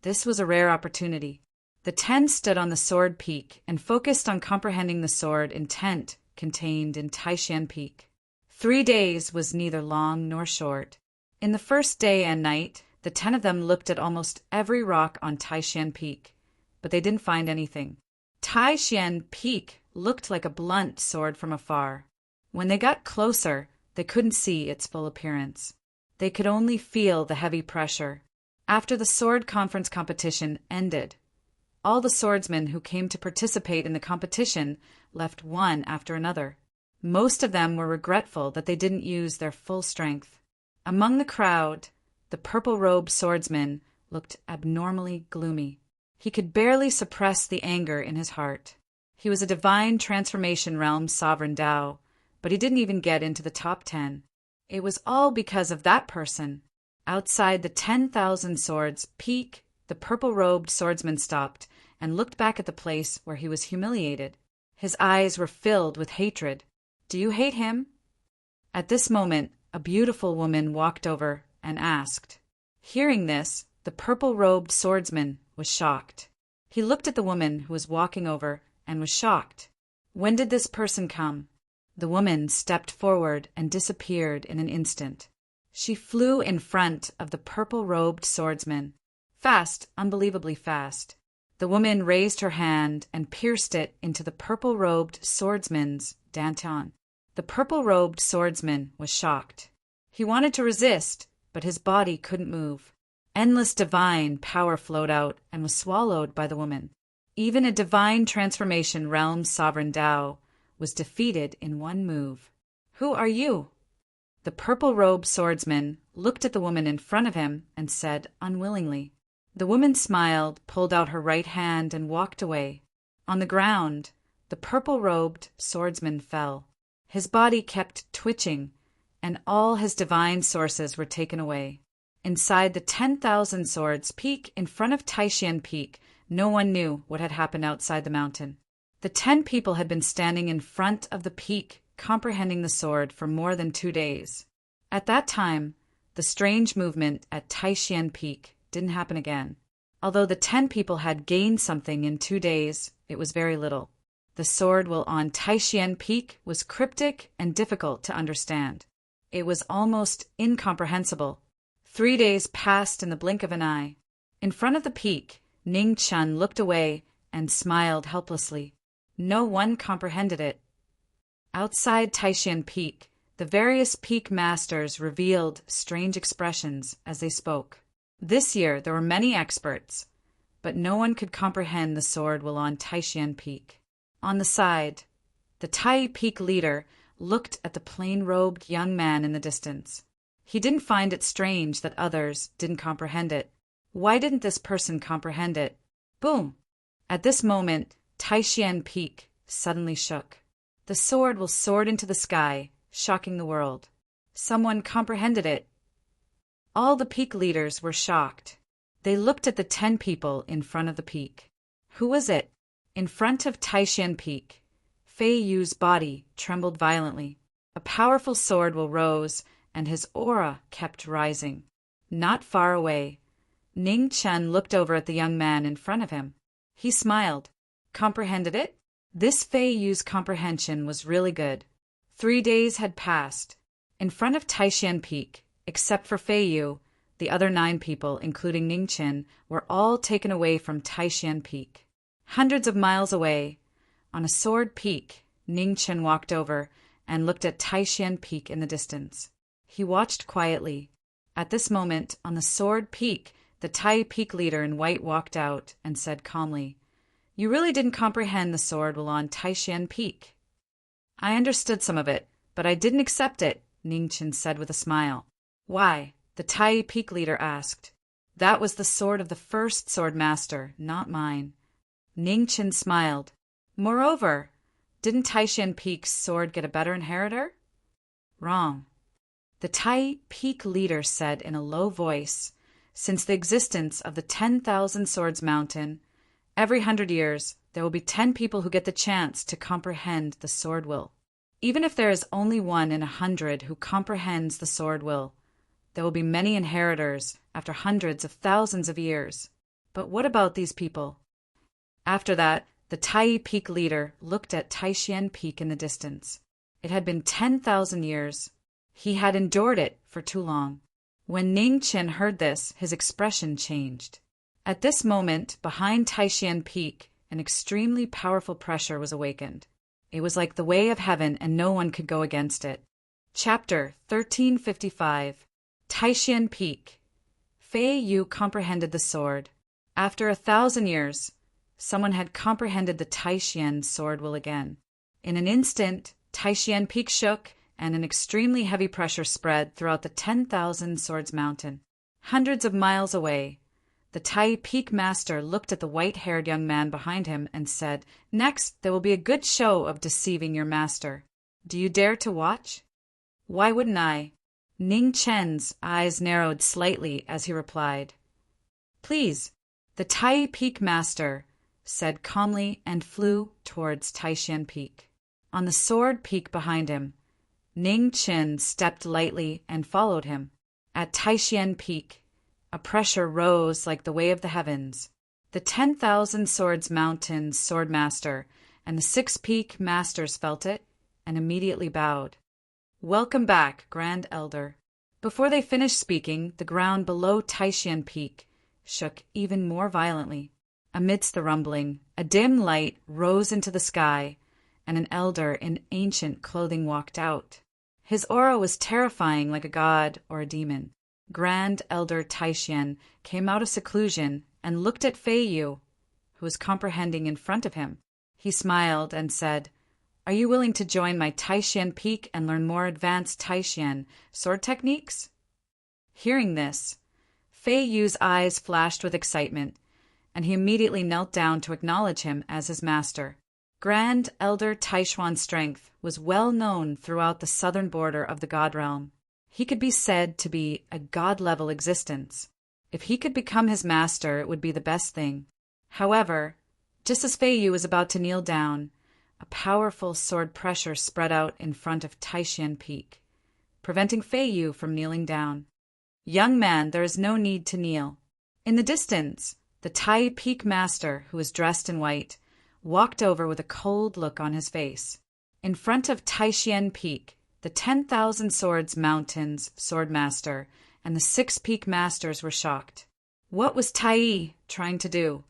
This was a rare opportunity. The 10 stood on the sword peak and focused on comprehending the sword intent contained in Taishan Peak. 3 days was neither long nor short. In the first day and night, the 10 of them looked at almost every rock on Taishan Peak, but they didn't find anything. Taishan Peak looked like a blunt sword from afar. When they got closer, they couldn't see its full appearance. They could only feel the heavy pressure. After the sword conference competition ended, all the swordsmen who came to participate in the competition left one after another. Most of them were regretful that they didn't use their full strength. Among the crowd, the purple-robed swordsman looked abnormally gloomy. He could barely suppress the anger in his heart. He was a divine transformation realm sovereign Tao, but he didn't even get into the top 10. It was all because of that person. Outside the 10,000 Swords Peak, the purple-robed swordsman stopped and looked back at the place where he was humiliated. His eyes were filled with hatred. "Do you hate him?" At this moment, a beautiful woman walked over and asked. Hearing this, the purple-robed swordsman was shocked. He looked at the woman who was walking over and was shocked. "When did this person come?" The woman stepped forward and disappeared in an instant. She flew in front of the purple-robed swordsman. Fast, unbelievably fast. The woman raised her hand and pierced it into the purple-robed swordsman's danton. The purple-robed swordsman was shocked. He wanted to resist, but his body couldn't move. Endless divine power flowed out and was swallowed by the woman. Even a divine transformation realm sovereign Tao was defeated in one move. "Who are you?" The purple-robed swordsman looked at the woman in front of him and said unwillingly. The woman smiled, pulled out her right hand, and walked away. On the ground, the purple-robed swordsman fell. His body kept twitching, and all his divine sources were taken away. Inside the 10,000 Swords Peak in front of Taishan Peak, no one knew what had happened outside the mountain. The 10 people had been standing in front of the peak, comprehending the sword for more than 2 days. At that time, the strange movement at Taishan Peak didn't happen again. Although the 10 people had gained something in 2 days, it was very little. The sword will on Taishan Peak was cryptic and difficult to understand. It was almost incomprehensible. 3 days passed in the blink of an eye. In front of the peak, Ning Chun looked away and smiled helplessly. No one comprehended it. Outside Taishan Peak, the various peak masters revealed strange expressions as they spoke. This year there were many experts, but no one could comprehend the sword while on Taishan Peak. On the side, the Tai Peak leader looked at the plain-robed young man in the distance. He didn't find it strange that others didn't comprehend it. Why didn't this person comprehend it? Boom! At this moment, Taishan Peak suddenly shook. The sword will soared into the sky, shocking the world. Someone comprehended it. All the peak leaders were shocked. They looked at the 10 people in front of the peak. Who was it? In front of Taishan Peak, Fei Yu's body trembled violently. A powerful sword will rose, and his aura kept rising. Not far away, Ning Chen looked over at the young man in front of him. He smiled. Comprehended it? This Fei Yu's comprehension was really good. 3 days had passed. In front of Taishan Peak, except for Fei Yu, the other 9 people, including Ning Chen, were all taken away from Taishan Peak. Hundreds of miles away, on a sword peak, Ning Chen walked over and looked at Taishan Peak in the distance. He watched quietly. At this moment, on the sword peak, the Tai Peak leader in white walked out and said calmly, "You really didn't comprehend the sword while on Taishan Peak." "I understood some of it, but I didn't accept it," Ning Chen said with a smile. "Why?" the Tai Peak leader asked. "That was the sword of the first sword master, not mine." Ning Chen smiled. "Moreover, didn't Taishan Peak's sword get a better inheritor?" "Wrong." The Tai Peak leader said in a low voice, "Since the existence of the 10,000 Swords Mountain, every 100 years there will be 10 people who get the chance to comprehend the sword will. Even if there is only 1 in 100 who comprehends the sword will, there will be many inheritors after hundreds of thousands of years. But what about these people?" After that, the Tai Peak leader looked at Taishan Peak in the distance. It had been 10,000 years. He had endured it for too long. When Ning Chen heard this, his expression changed. At this moment, behind Taishan Peak, an extremely powerful pressure was awakened. It was like the way of heaven, and no one could go against it. Chapter 1355. Taishan Peak. Fei Yu comprehended the sword. After 1,000 years, someone had comprehended the Taishan sword will again. In an instant, Taishan Peak shook, and an extremely heavy pressure spread throughout the 10,000 Swords Mountain. Hundreds of miles away, The Tai Peak Master looked at the white-haired young man behind him and said, "Next, there will be a good show of deceiving your master. Do you dare to watch?" "Why wouldn't I?" Ning Chen's eyes narrowed slightly as he replied. "Please." The Tai Peak Master said calmly and flew towards Taishan Peak. On the sword peak behind him, Ning Chen stepped lightly and followed him. At Taishan Peak, a pressure rose like the wave of the heavens. The 10,000 Swords Mountain Sword Master and the 6 Peak Masters felt it and immediately bowed. "Welcome back, Grand Elder." Before they finished speaking, the ground below Taishan Peak shook even more violently. Amidst the rumbling, a dim light rose into the sky, and an elder in ancient clothing walked out. His aura was terrifying, like a god or a demon. Grand Elder Taishan came out of seclusion and looked at Fei Yu, who was comprehending in front of him. He smiled and said, "Are you willing to join my Taishan Peak and learn more advanced Taishan sword techniques?" Hearing this, Fei Yu's eyes flashed with excitement, and he immediately knelt down to acknowledge him as his master. Grand Elder Taishuan's strength was well known throughout the southern border of the God Realm. He could be said to be a god-level existence. If he could become his master, it would be the best thing. However, just as Fei Yu was about to kneel down, a powerful sword pressure spread out in front of Taishan Peak, preventing Fei Yu from kneeling down. "Young man, there is no need to kneel." In the distance, the Tai Peak Master, who was dressed in white, walked over with a cold look on his face. In front of Taishan Peak, the 10,000 Swords Mountain's Sword Master and the 6 Peak Masters were shocked. What was Tai trying to do?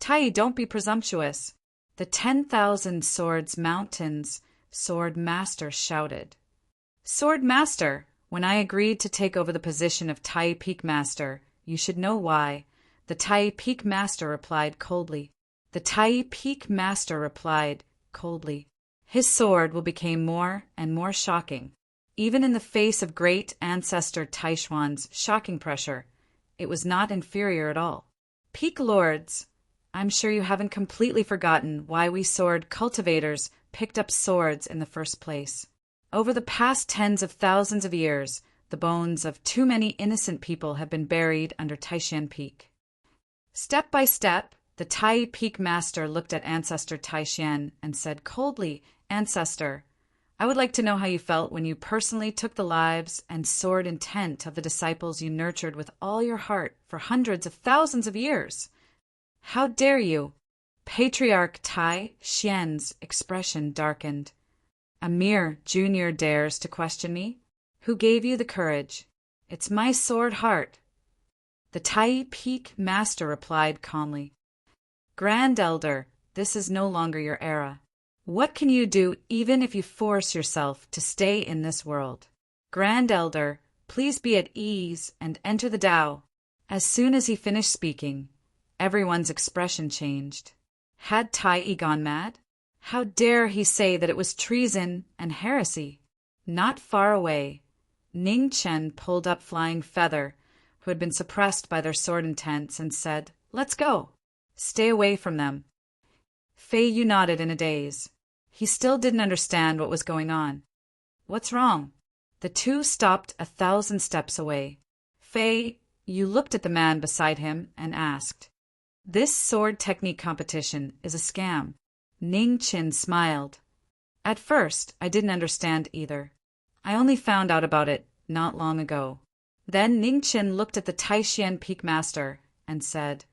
"Tai, don't be presumptuous," the 10,000 Swords Mountain's Sword Master shouted. "Sword Master, when I agreed to take over the position of Tai Peak Master, you should know why," the Tai Peak Master replied coldly. The Tai Peak Master replied coldly. His sword will become more and more shocking. Even in the face of great ancestor Taishuan's shocking pressure, it was not inferior at all. "Peak Lords, I'm sure you haven't completely forgotten why we sword cultivators picked up swords in the first place. Over the past tens of thousands of years, the bones of too many innocent people have been buried under Taishan Peak." Step by step, the Tai Peak Master looked at Ancestor Taishan and said coldly, "Ancestor, I would like to know how you felt when you personally took the lives and sword intent of the disciples you nurtured with all your heart for hundreds of thousands of years. How dare you?" Patriarch Tai Xian's expression darkened. "A mere junior dares to question me? Who gave you the courage? It's my sword heart." The Tai Peak Master replied calmly, "Grand Elder, this is no longer your era. What can you do even if you force yourself to stay in this world? Grand Elder, please be at ease and enter the Tao." As soon as he finished speaking, everyone's expression changed. Had Tai gone mad? How dare he say that it was treason and heresy? Not far away, Ning Chen pulled up Flying Feather, who had been suppressed by their sword intents, and said, "Let's go. Stay away from them." Fei Yu nodded in a daze. He still didn't understand what was going on. "What's wrong?" The two stopped 1,000 steps away. Fei Yu looked at the man beside him and asked, "This sword technique competition is a scam." Ning Chen smiled. "At first, I didn't understand either. I only found out about it not long ago." Then Ning Chen looked at the Taishan Peak Master and said,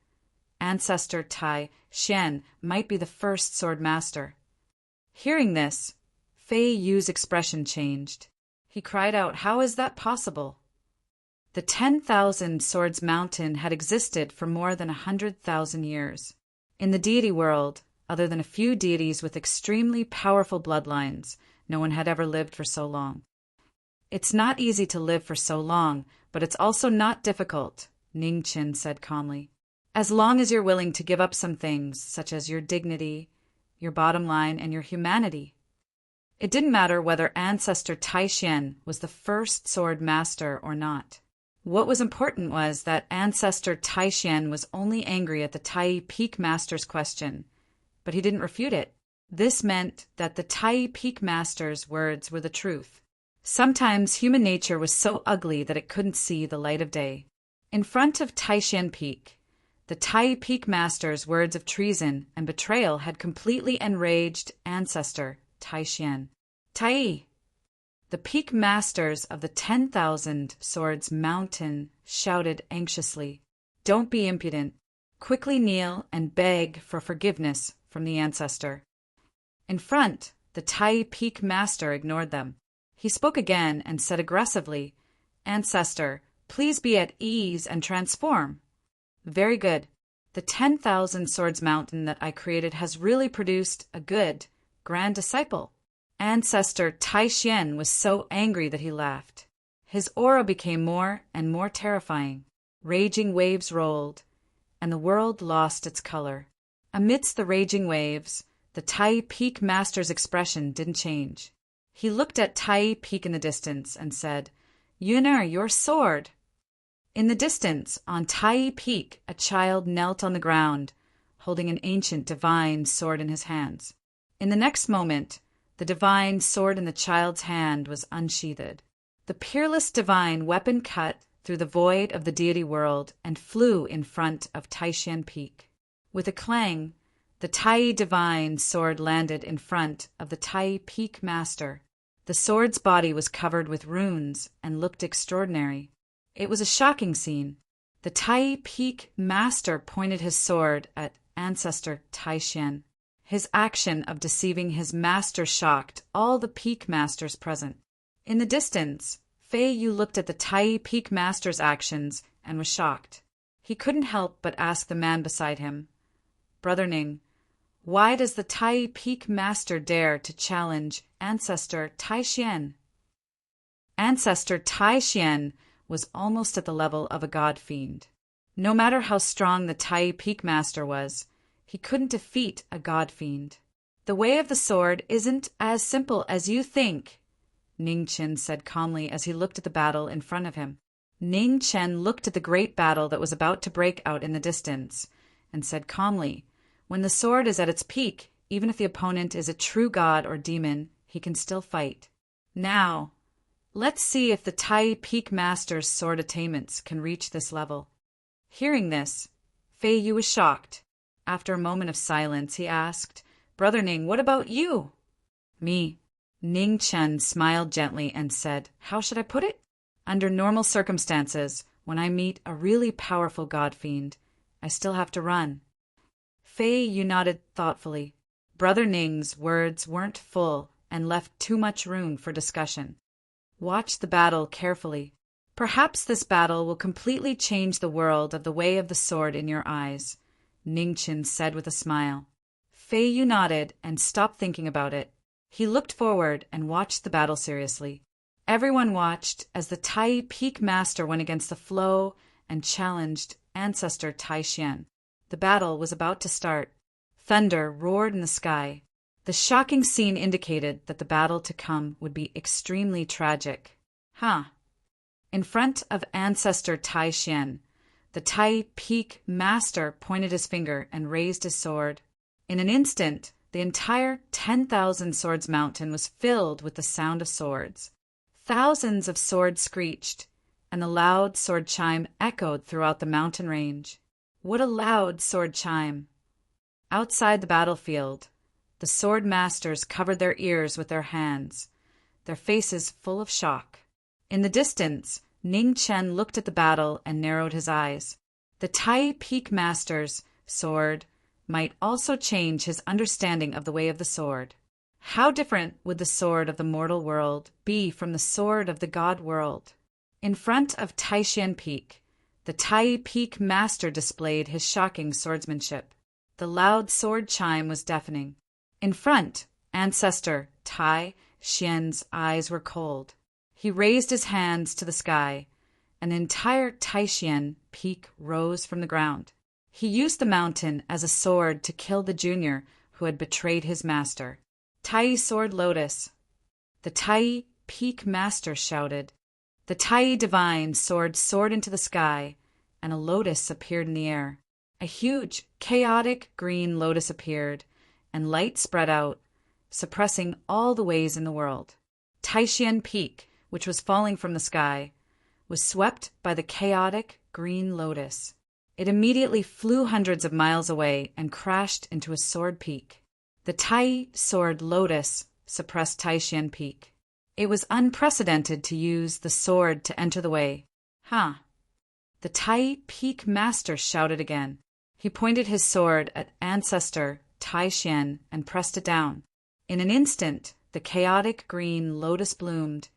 "Ancestor Tai Xian might be the first sword master." Hearing this, Fei Yu's expression changed. He cried out, "How is that possible?" The 10,000 Swords Mountain had existed for more than 100,000 years. In the deity world, other than a few deities with extremely powerful bloodlines, no one had ever lived for so long. "It's not easy to live for so long, but it's also not difficult," Ning Chen said calmly. "As long as you're willing to give up some things, such as your dignity, your bottom line, and your humanity." It didn't matter whether Ancestor Taishan was the first sword master or not. What was important was that ancestor Taishan was only angry at the Tai Peak Master's question, but he didn't refute it. This meant that the Tai Peak Master's words were the truth. Sometimes human nature was so ugly that it couldn't see the light of day. In front of Taishan Peak, the Tai Peak Master's words of treason and betrayal had completely enraged ancestor Taishan. Tai! The Peak Masters of the 10,000 Swords Mountain shouted anxiously, "Don't be impudent. Quickly kneel and beg for forgiveness from the ancestor." In front, the Tai Peak Master ignored them. He spoke again and said aggressively, "Ancestor, please be at ease and transform." "Very good. The 10,000 Swords Mountain that I created has really produced a good, grand disciple." Ancestor Taishan was so angry that he laughed. His aura became more and more terrifying. Raging waves rolled, and the world lost its color. Amidst the raging waves, the Tai Peak Master's expression didn't change. He looked at Tai Peak in the distance and said, "Yuner, your sword." In the distance, on Tai Peak, a child knelt on the ground, holding an ancient divine sword in his hands. In the next moment, the divine sword in the child's hand was unsheathed. The peerless divine weapon cut through the void of the deity world and flew in front of Taishan Peak. With a clang, the Tai divine sword landed in front of the Tai Peak Master. The sword's body was covered with runes and looked extraordinary. It was a shocking scene. The Tai Peak Master pointed his sword at ancestor Taishan. His action of deceiving his master shocked all the Peak Masters present. In the distance, Fei Yu looked at the Tai Peak Master's actions and was shocked. He couldn't help but ask the man beside him, "Brother Ning, why does the Tai Peak Master dare to challenge ancestor Taishan?" Ancestor Taishan was almost at the level of a god fiend. No matter how strong the Tai Peak Master was, he couldn't defeat a god fiend. "The way of the sword isn't as simple as you think," Ning Chen said calmly as he looked at the battle in front of him. Ning Chen looked at the great battle that was about to break out in the distance and said calmly, "When the sword is at its peak, even if the opponent is a true god or demon, he can still fight. Now, let's see if the Tai Peak Master's sword attainments can reach this level." Hearing this, Fei Yu was shocked. After a moment of silence, he asked, "Brother Ning, what about you?" "Me." Ning Chen smiled gently and said, "How should I put it? Under normal circumstances, when I meet a really powerful god fiend, I still have to run." Fei Yu nodded thoughtfully. Brother Ning's words weren't full and left too much room for discussion. "Watch the battle carefully. Perhaps this battle will completely change the world of the way of the sword in your eyes," Ning Chen said with a smile. Fei Yu nodded and stopped thinking about it. He looked forward and watched the battle seriously. Everyone watched as the Tai Peak Master went against the flow and challenged ancestor Taishan. The battle was about to start. Thunder roared in the sky. The shocking scene indicated that the battle to come would be extremely tragic. In front of ancestor Taishan, the Tai Peak Master pointed his finger and raised his sword. In an instant, the entire 10,000 Swords Mountain was filled with the sound of swords. Thousands of swords screeched, and the loud sword chime echoed throughout the mountain range. What a loud sword chime! Outside the battlefield, the sword masters covered their ears with their hands, their faces full of shock. In the distance, Ning Chen looked at the battle and narrowed his eyes. The Tai Peak Master's sword might also change his understanding of the way of the sword. How different would the sword of the mortal world be from the sword of the god world? In front of Taishan Peak, the Tai Peak Master displayed his shocking swordsmanship. The loud sword chime was deafening. In front, ancestor Tai Xian's eyes were cold. He raised his hands to the sky. An entire Taishan Peak rose from the ground. He used the mountain as a sword to kill the junior who had betrayed his master. Tai Sword Lotus. The Tai Peak Master shouted, The Tai divine sword soared into the sky, and a lotus appeared in the air. A huge, chaotic green lotus appeared, and light spread out, suppressing all the ways in the world. Taishan Peak, which was falling from the sky, was swept by the chaotic green lotus. It immediately flew hundreds of miles away and crashed into a sword peak. The Tai sword lotus suppressed Taishan Peak. It was unprecedented to use the sword to enter the way. Huh. The Tai Peak Master shouted again. He pointed his sword at Ancestor Taishan and pressed it down. In an instant, the chaotic green lotus bloomed,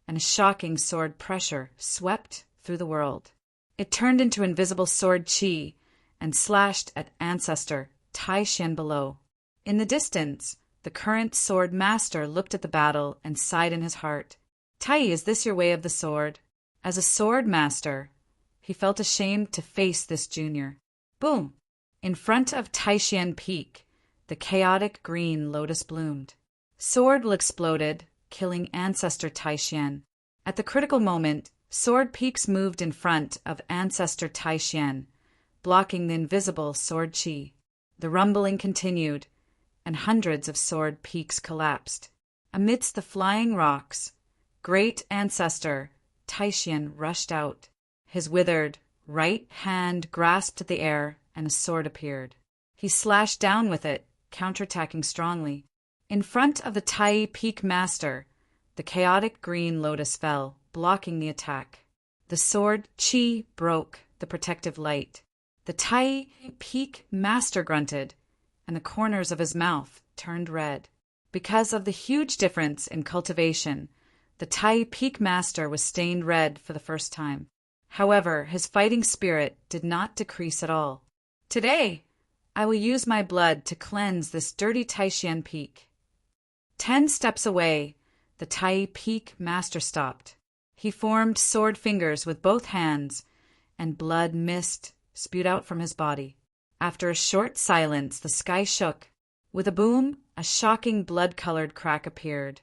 and a shocking sword pressure swept through the world. It turned into invisible sword chi and slashed at Ancestor Taishan below. In the distance, the current sword master looked at the battle and sighed in his heart. Tai, is this your way of the sword? As a sword master, he felt ashamed to face this junior. Boom! In front of Taishan Peak, the chaotic green lotus bloomed. Sword exploded, killing Ancestor Taishan. At the critical moment, sword peaks moved in front of Ancestor Taishan, blocking the invisible sword chi. The rumbling continued, and hundreds of sword peaks collapsed. Amidst the flying rocks, great Ancestor Taishan rushed out. His withered right hand grasped at the air, and a sword appeared. He slashed down with it, counterattacking strongly. In front of the Tai Peak Master, the chaotic green lotus fell, blocking the attack. The sword chi broke the protective light. The Tai Peak Master grunted, and the corners of his mouth turned red. Because of the huge difference in cultivation, the Tai Peak Master was stained red for the first time. However, his fighting spirit did not decrease at all. Today, I will use my blood to cleanse this dirty Taishan Peak. 10 steps away, the Tai Peak Master stopped. He formed sword fingers with both hands, and blood mist spewed out from his body. After a short silence, the sky shook. With a boom, a shocking blood-colored crack appeared,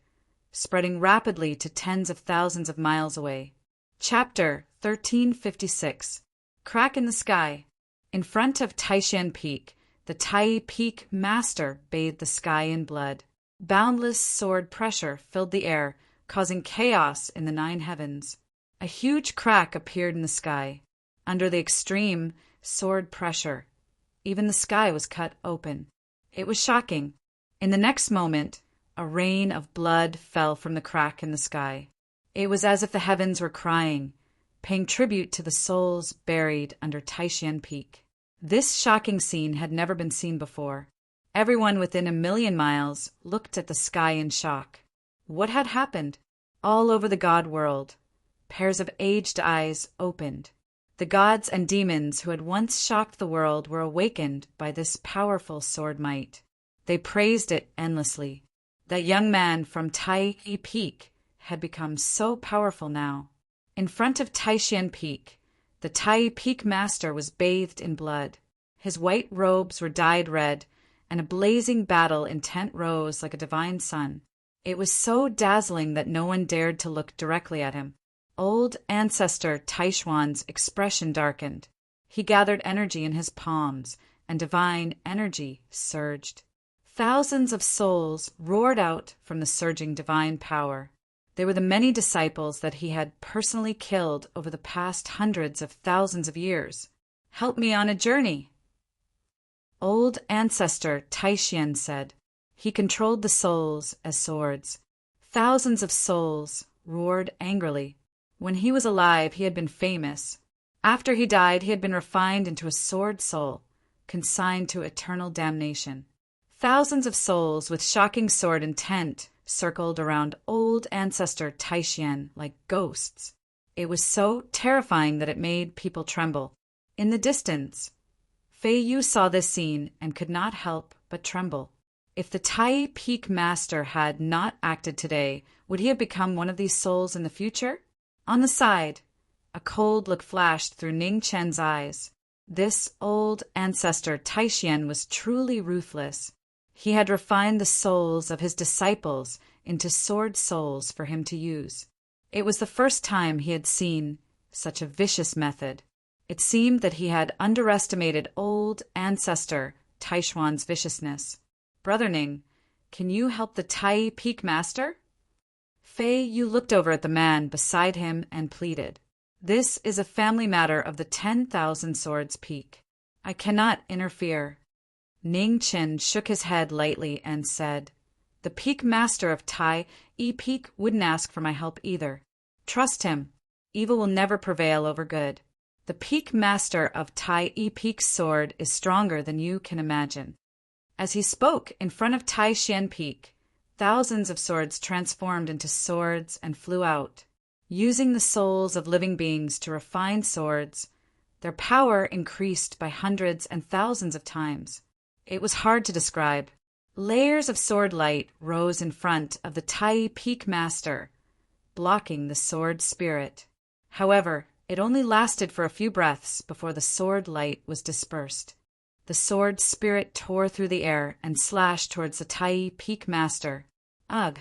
spreading rapidly to tens of thousands of miles away. Chapter 1356. Crack in the Sky. In front of Taishan Peak, the Tai Peak Master bathed the sky in blood. Boundless sword pressure filled the air, causing chaos in the 9 heavens. A huge crack appeared in the sky. Under the extreme sword pressure, even the sky was cut open. It was shocking. In the next moment, a rain of blood fell from the crack in the sky. It was as if the heavens were crying, paying tribute to the souls buried under Taishan Peak. This shocking scene had never been seen before. Everyone within 1,000,000 miles looked at the sky in shock. What had happened? All over the god world, pairs of aged eyes opened. The gods and demons who had once shocked the world were awakened by this powerful sword might. They praised it endlessly. That young man from Tai Peak had become so powerful now. In front of Taishan Peak, the Tai Peak Master was bathed in blood. His white robes were dyed red, and a blazing battle intent rose like a divine sun. It was so dazzling that no one dared to look directly at him. Old Ancestor Taishuan's expression darkened. He gathered energy in his palms, and divine energy surged. Thousands of souls roared out from the surging divine power. They were the many disciples that he had personally killed over the past hundreds of thousands of years. Help me on a journey, Old Ancestor Taishan said. He controlled the souls as swords. Thousands of souls roared angrily. When he was alive, he had been famous. After he died, he had been refined into a sword soul, consigned to eternal damnation. Thousands of souls with shocking sword intent circled around old Ancestor Taishan like ghosts. It was so terrifying that it made people tremble. In the distance, Fei Yu saw this scene and could not help but tremble. If the Tai Peak Master had not acted today, would he have become one of these souls in the future? On the side, a cold look flashed through Ning Chen's eyes. This old Ancestor Taishan was truly ruthless. He had refined the souls of his disciples into sword souls for him to use. It was the first time he had seen such a vicious method. It seemed that he had underestimated old ancestor Taishuan's viciousness. "Brother Ning, can you help the Tai Peak Master?" Fei Yu looked over at the man beside him and pleaded. "This is a family matter of the 10,000 Swords Peak. I cannot interfere." Ning Qin shook his head lightly and said, "The Peak Master of Tai E Peak wouldn't ask for my help either. Trust him. Evil will never prevail over good. The Peak Master of Tai E Peak's sword is stronger than you can imagine." As he spoke in front of Tai Xian Peak, thousands of swords transformed into swords and flew out. Using the souls of living beings to refine swords, their power increased by hundreds and thousands of times. It was hard to describe. Layers of sword light rose in front of the Tai Peak Master, blocking the sword spirit. However, it only lasted for a few breaths before the sword light was dispersed. The sword spirit tore through the air and slashed towards the Tai Peak Master. Ugh!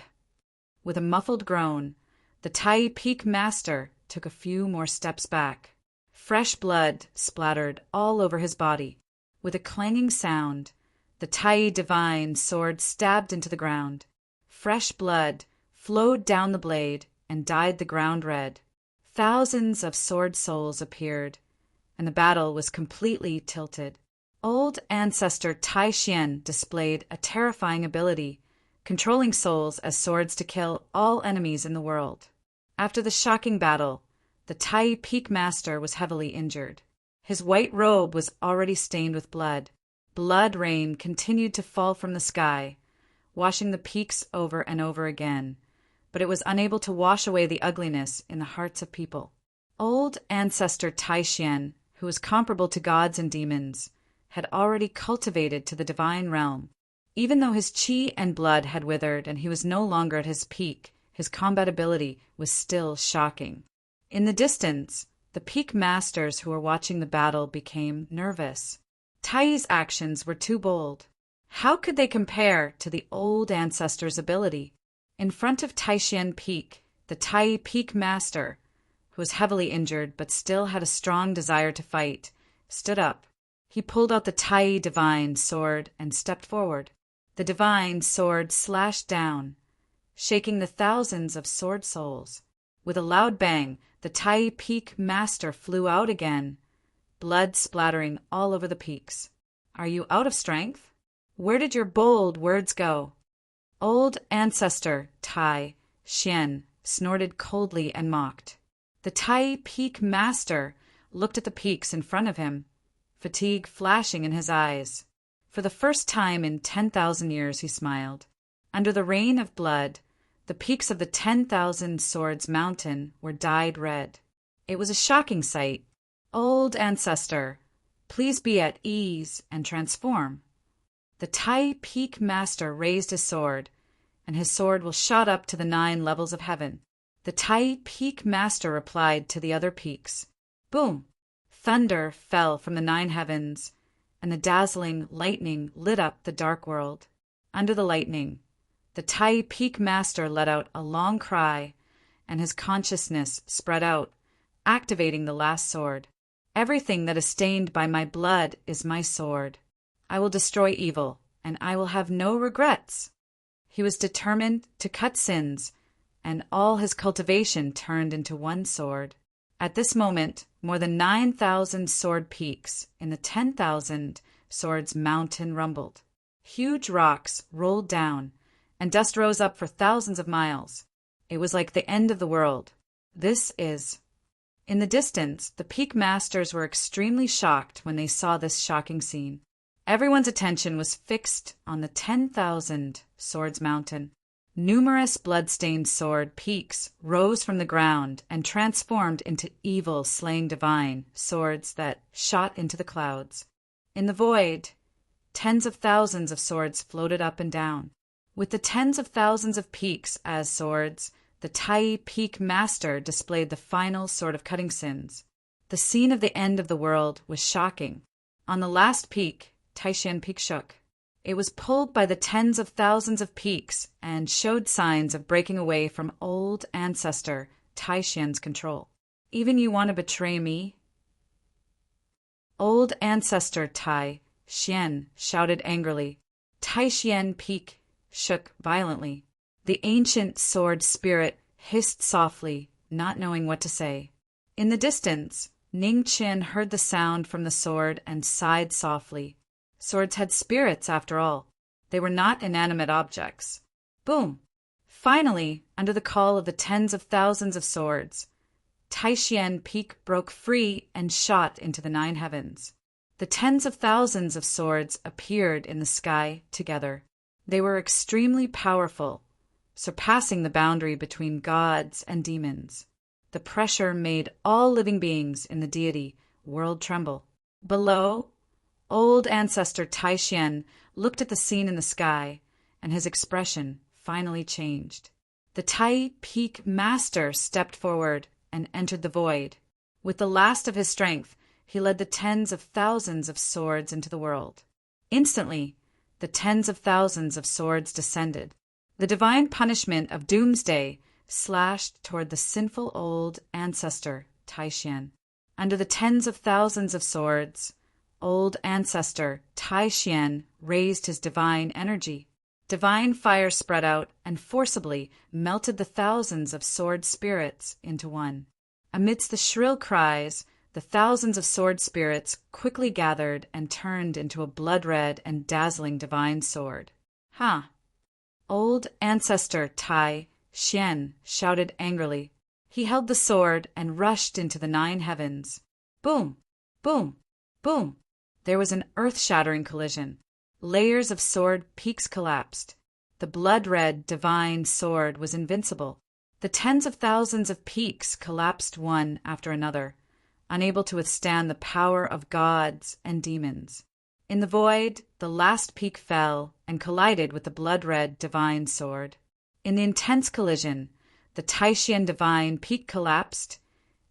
With a muffled groan, the Tai Peak Master took a few more steps back. Fresh blood splattered all over his body. With a clanging sound, the Tai Divine sword stabbed into the ground. Fresh blood flowed down the blade and dyed the ground red. Thousands of sword souls appeared, and the battle was completely tilted. Old ancestor Tai Xian displayed a terrifying ability, controlling souls as swords to kill all enemies in the world. After the shocking battle, the Tai Peak Master was heavily injured. His white robe was already stained with blood. Blood rain continued to fall from the sky, washing the peaks over and over again, but it was unable to wash away the ugliness in the hearts of people. Old ancestor Tai Xian, who was comparable to gods and demons, had already cultivated to the divine realm. Even though his qi and blood had withered and he was no longer at his peak, his combat ability was still shocking. In the distance, the peak masters who were watching the battle became nervous. Tai's actions were too bold. How could they compare to the old ancestor's ability? In front of Taishan Peak, the Tai Peak Master, who was heavily injured but still had a strong desire to fight, stood up. He pulled out the Tai Divine sword and stepped forward. The divine sword slashed down, shaking the thousands of sword souls. With a loud bang, the Tai Peak Master flew out again, blood splattering all over the peaks. "Are you out of strength? Where did your bold words go?" Old ancestor Tai Xian snorted coldly and mocked. The Tai Peak Master looked at the peaks in front of him, fatigue flashing in his eyes. For the first time in 10,000 years he smiled. Under the rain of blood, the peaks of the 10,000 Swords Mountain were dyed red. It was a shocking sight. "Old ancestor, please be at ease and transform." The Tai Peak Master raised his sword, and his sword was shot up to the 9 levels of heaven. The Tai Peak Master replied to the other peaks. Boom! Thunder fell from the 9 heavens, and the dazzling lightning lit up the dark world. Under the lightning, the Tai Peak Master let out a long cry, and his consciousness spread out, activating the last sword. "Everything that is stained by my blood is my sword. I will destroy evil, and I will have no regrets." He was determined to cut sins, and all his cultivation turned into one sword. At this moment, more than 9,000 sword peaks in the 10,000 Swords Mountain rumbled. Huge rocks rolled down, and dust rose up for thousands of miles. It was like the end of the world. In the distance, the peak masters were extremely shocked when they saw this shocking scene. Everyone's attention was fixed on the 10,000 Swords Mountain. Numerous blood-stained sword peaks rose from the ground and transformed into evil, slaying divine swords that shot into the clouds. In the void, tens of thousands of swords floated up and down. With the tens of thousands of peaks as swords, the Tai Peak Master displayed the final sword of cutting sins. The scene of the end of the world was shocking. On the last peak, Taishan Peak shook. It was pulled by the tens of thousands of peaks and showed signs of breaking away from old ancestor Tai Xian's control. Even you want to betray me? Old ancestor Tai Xian shouted angrily. Tai Xian Peak shook violently. The ancient sword spirit hissed softly, not knowing what to say. In the distance, Ning Qin heard the sound from the sword and sighed softly. Swords had spirits, after all. They were not inanimate objects. Boom! Finally, under the call of the tens of thousands of swords, Tai Xian Peak broke free and shot into the 9 heavens. The tens of thousands of swords appeared in the sky together. They were extremely powerful, surpassing the boundary between gods and demons. The pressure made all living beings in the deity world tremble. Below, old ancestor Tai Xian looked at the scene in the sky, and his expression finally changed. The Tai Peak Master stepped forward and entered the void. With the last of his strength, he led the tens of thousands of swords into the world. Instantly, the tens of thousands of swords descended. The divine punishment of doomsday slashed toward the sinful old ancestor Tai Xian. Under the tens of thousands of swords, old ancestor Tai Xian raised his divine energy. Divine fire spread out and forcibly melted the thousands of sword spirits into one. Amidst the shrill cries, the thousands of sword spirits quickly gathered and turned into a blood-red and dazzling divine sword. Ha! Old ancestor Tai Xian shouted angrily. He held the sword and rushed into the 9 heavens. Boom! Boom! Boom! There was an earth-shattering collision. Layers of sword peaks collapsed. The blood-red divine sword was invincible. The tens of thousands of peaks collapsed one after another, unable to withstand the power of gods and demons. In the void, the last peak fell and collided with the blood-red divine sword. In the intense collision, the Tai Xian divine peak collapsed,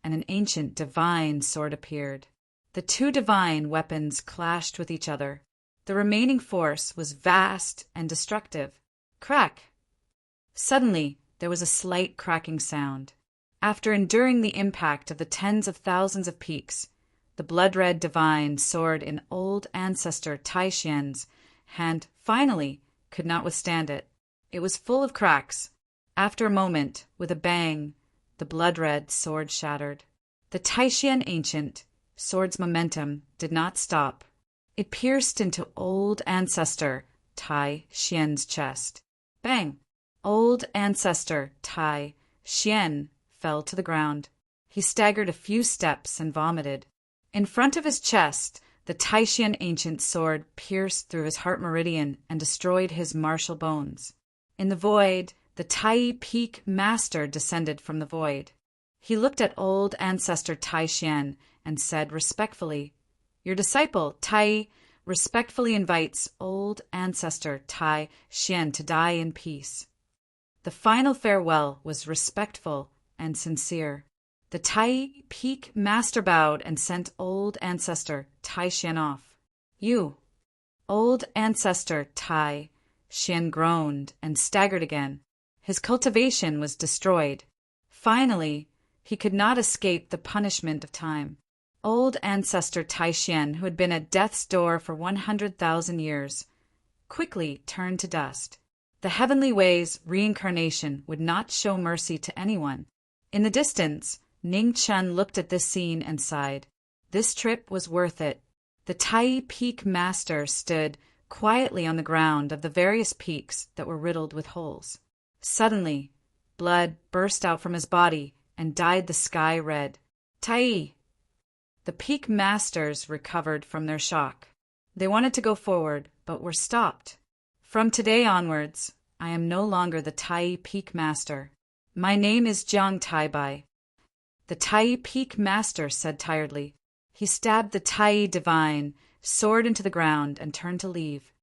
and an ancient divine sword appeared. The 2 divine weapons clashed with each other. The remaining force was vast and destructive. Crack! Suddenly, there was a slight cracking sound. After enduring the impact of the tens of thousands of peaks, the blood-red divine sword in old ancestor Tai Xian's hand finally could not withstand it. It was full of cracks. After a moment, with a bang, the blood-red sword shattered. The Tai Xian ancient sword's momentum did not stop. It pierced into old ancestor Tai Xian's chest. Bang! Old ancestor Tai Xian fell to the ground. He staggered a few steps and vomited. In front of his chest, the Tai Xian ancient sword pierced through his heart meridian and destroyed his martial bones. In the void, the Tai Peak Master descended from the void. He looked at old ancestor Tai Xian and said respectfully, "Your disciple, Tai, respectfully invites old ancestor Tai Xian to die in peace." The final farewell was respectful and sincere. The Tai Peak Master bowed and sent old ancestor Tai Xian off. "You." Old ancestor Tai Xian groaned and staggered again. His cultivation was destroyed. Finally, he could not escape the punishment of time. Old ancestor Tai Xian, who had been at death's door for 100,000 years, quickly turned to dust. The heavenly ways reincarnation would not show mercy to anyone. In the distance, Ning Chen looked at this scene and sighed. This trip was worth it. The Tai Peak Master stood quietly on the ground of the various peaks that were riddled with holes. Suddenly, blood burst out from his body and dyed the sky red. Tai! The peak masters recovered from their shock. They wanted to go forward, but were stopped. From today onwards, I am no longer the Tai Peak Master. My name is Jiang Taibai. The Tai Peak Master said tiredly. He stabbed the Tai Divine sword into the ground and turned to leave.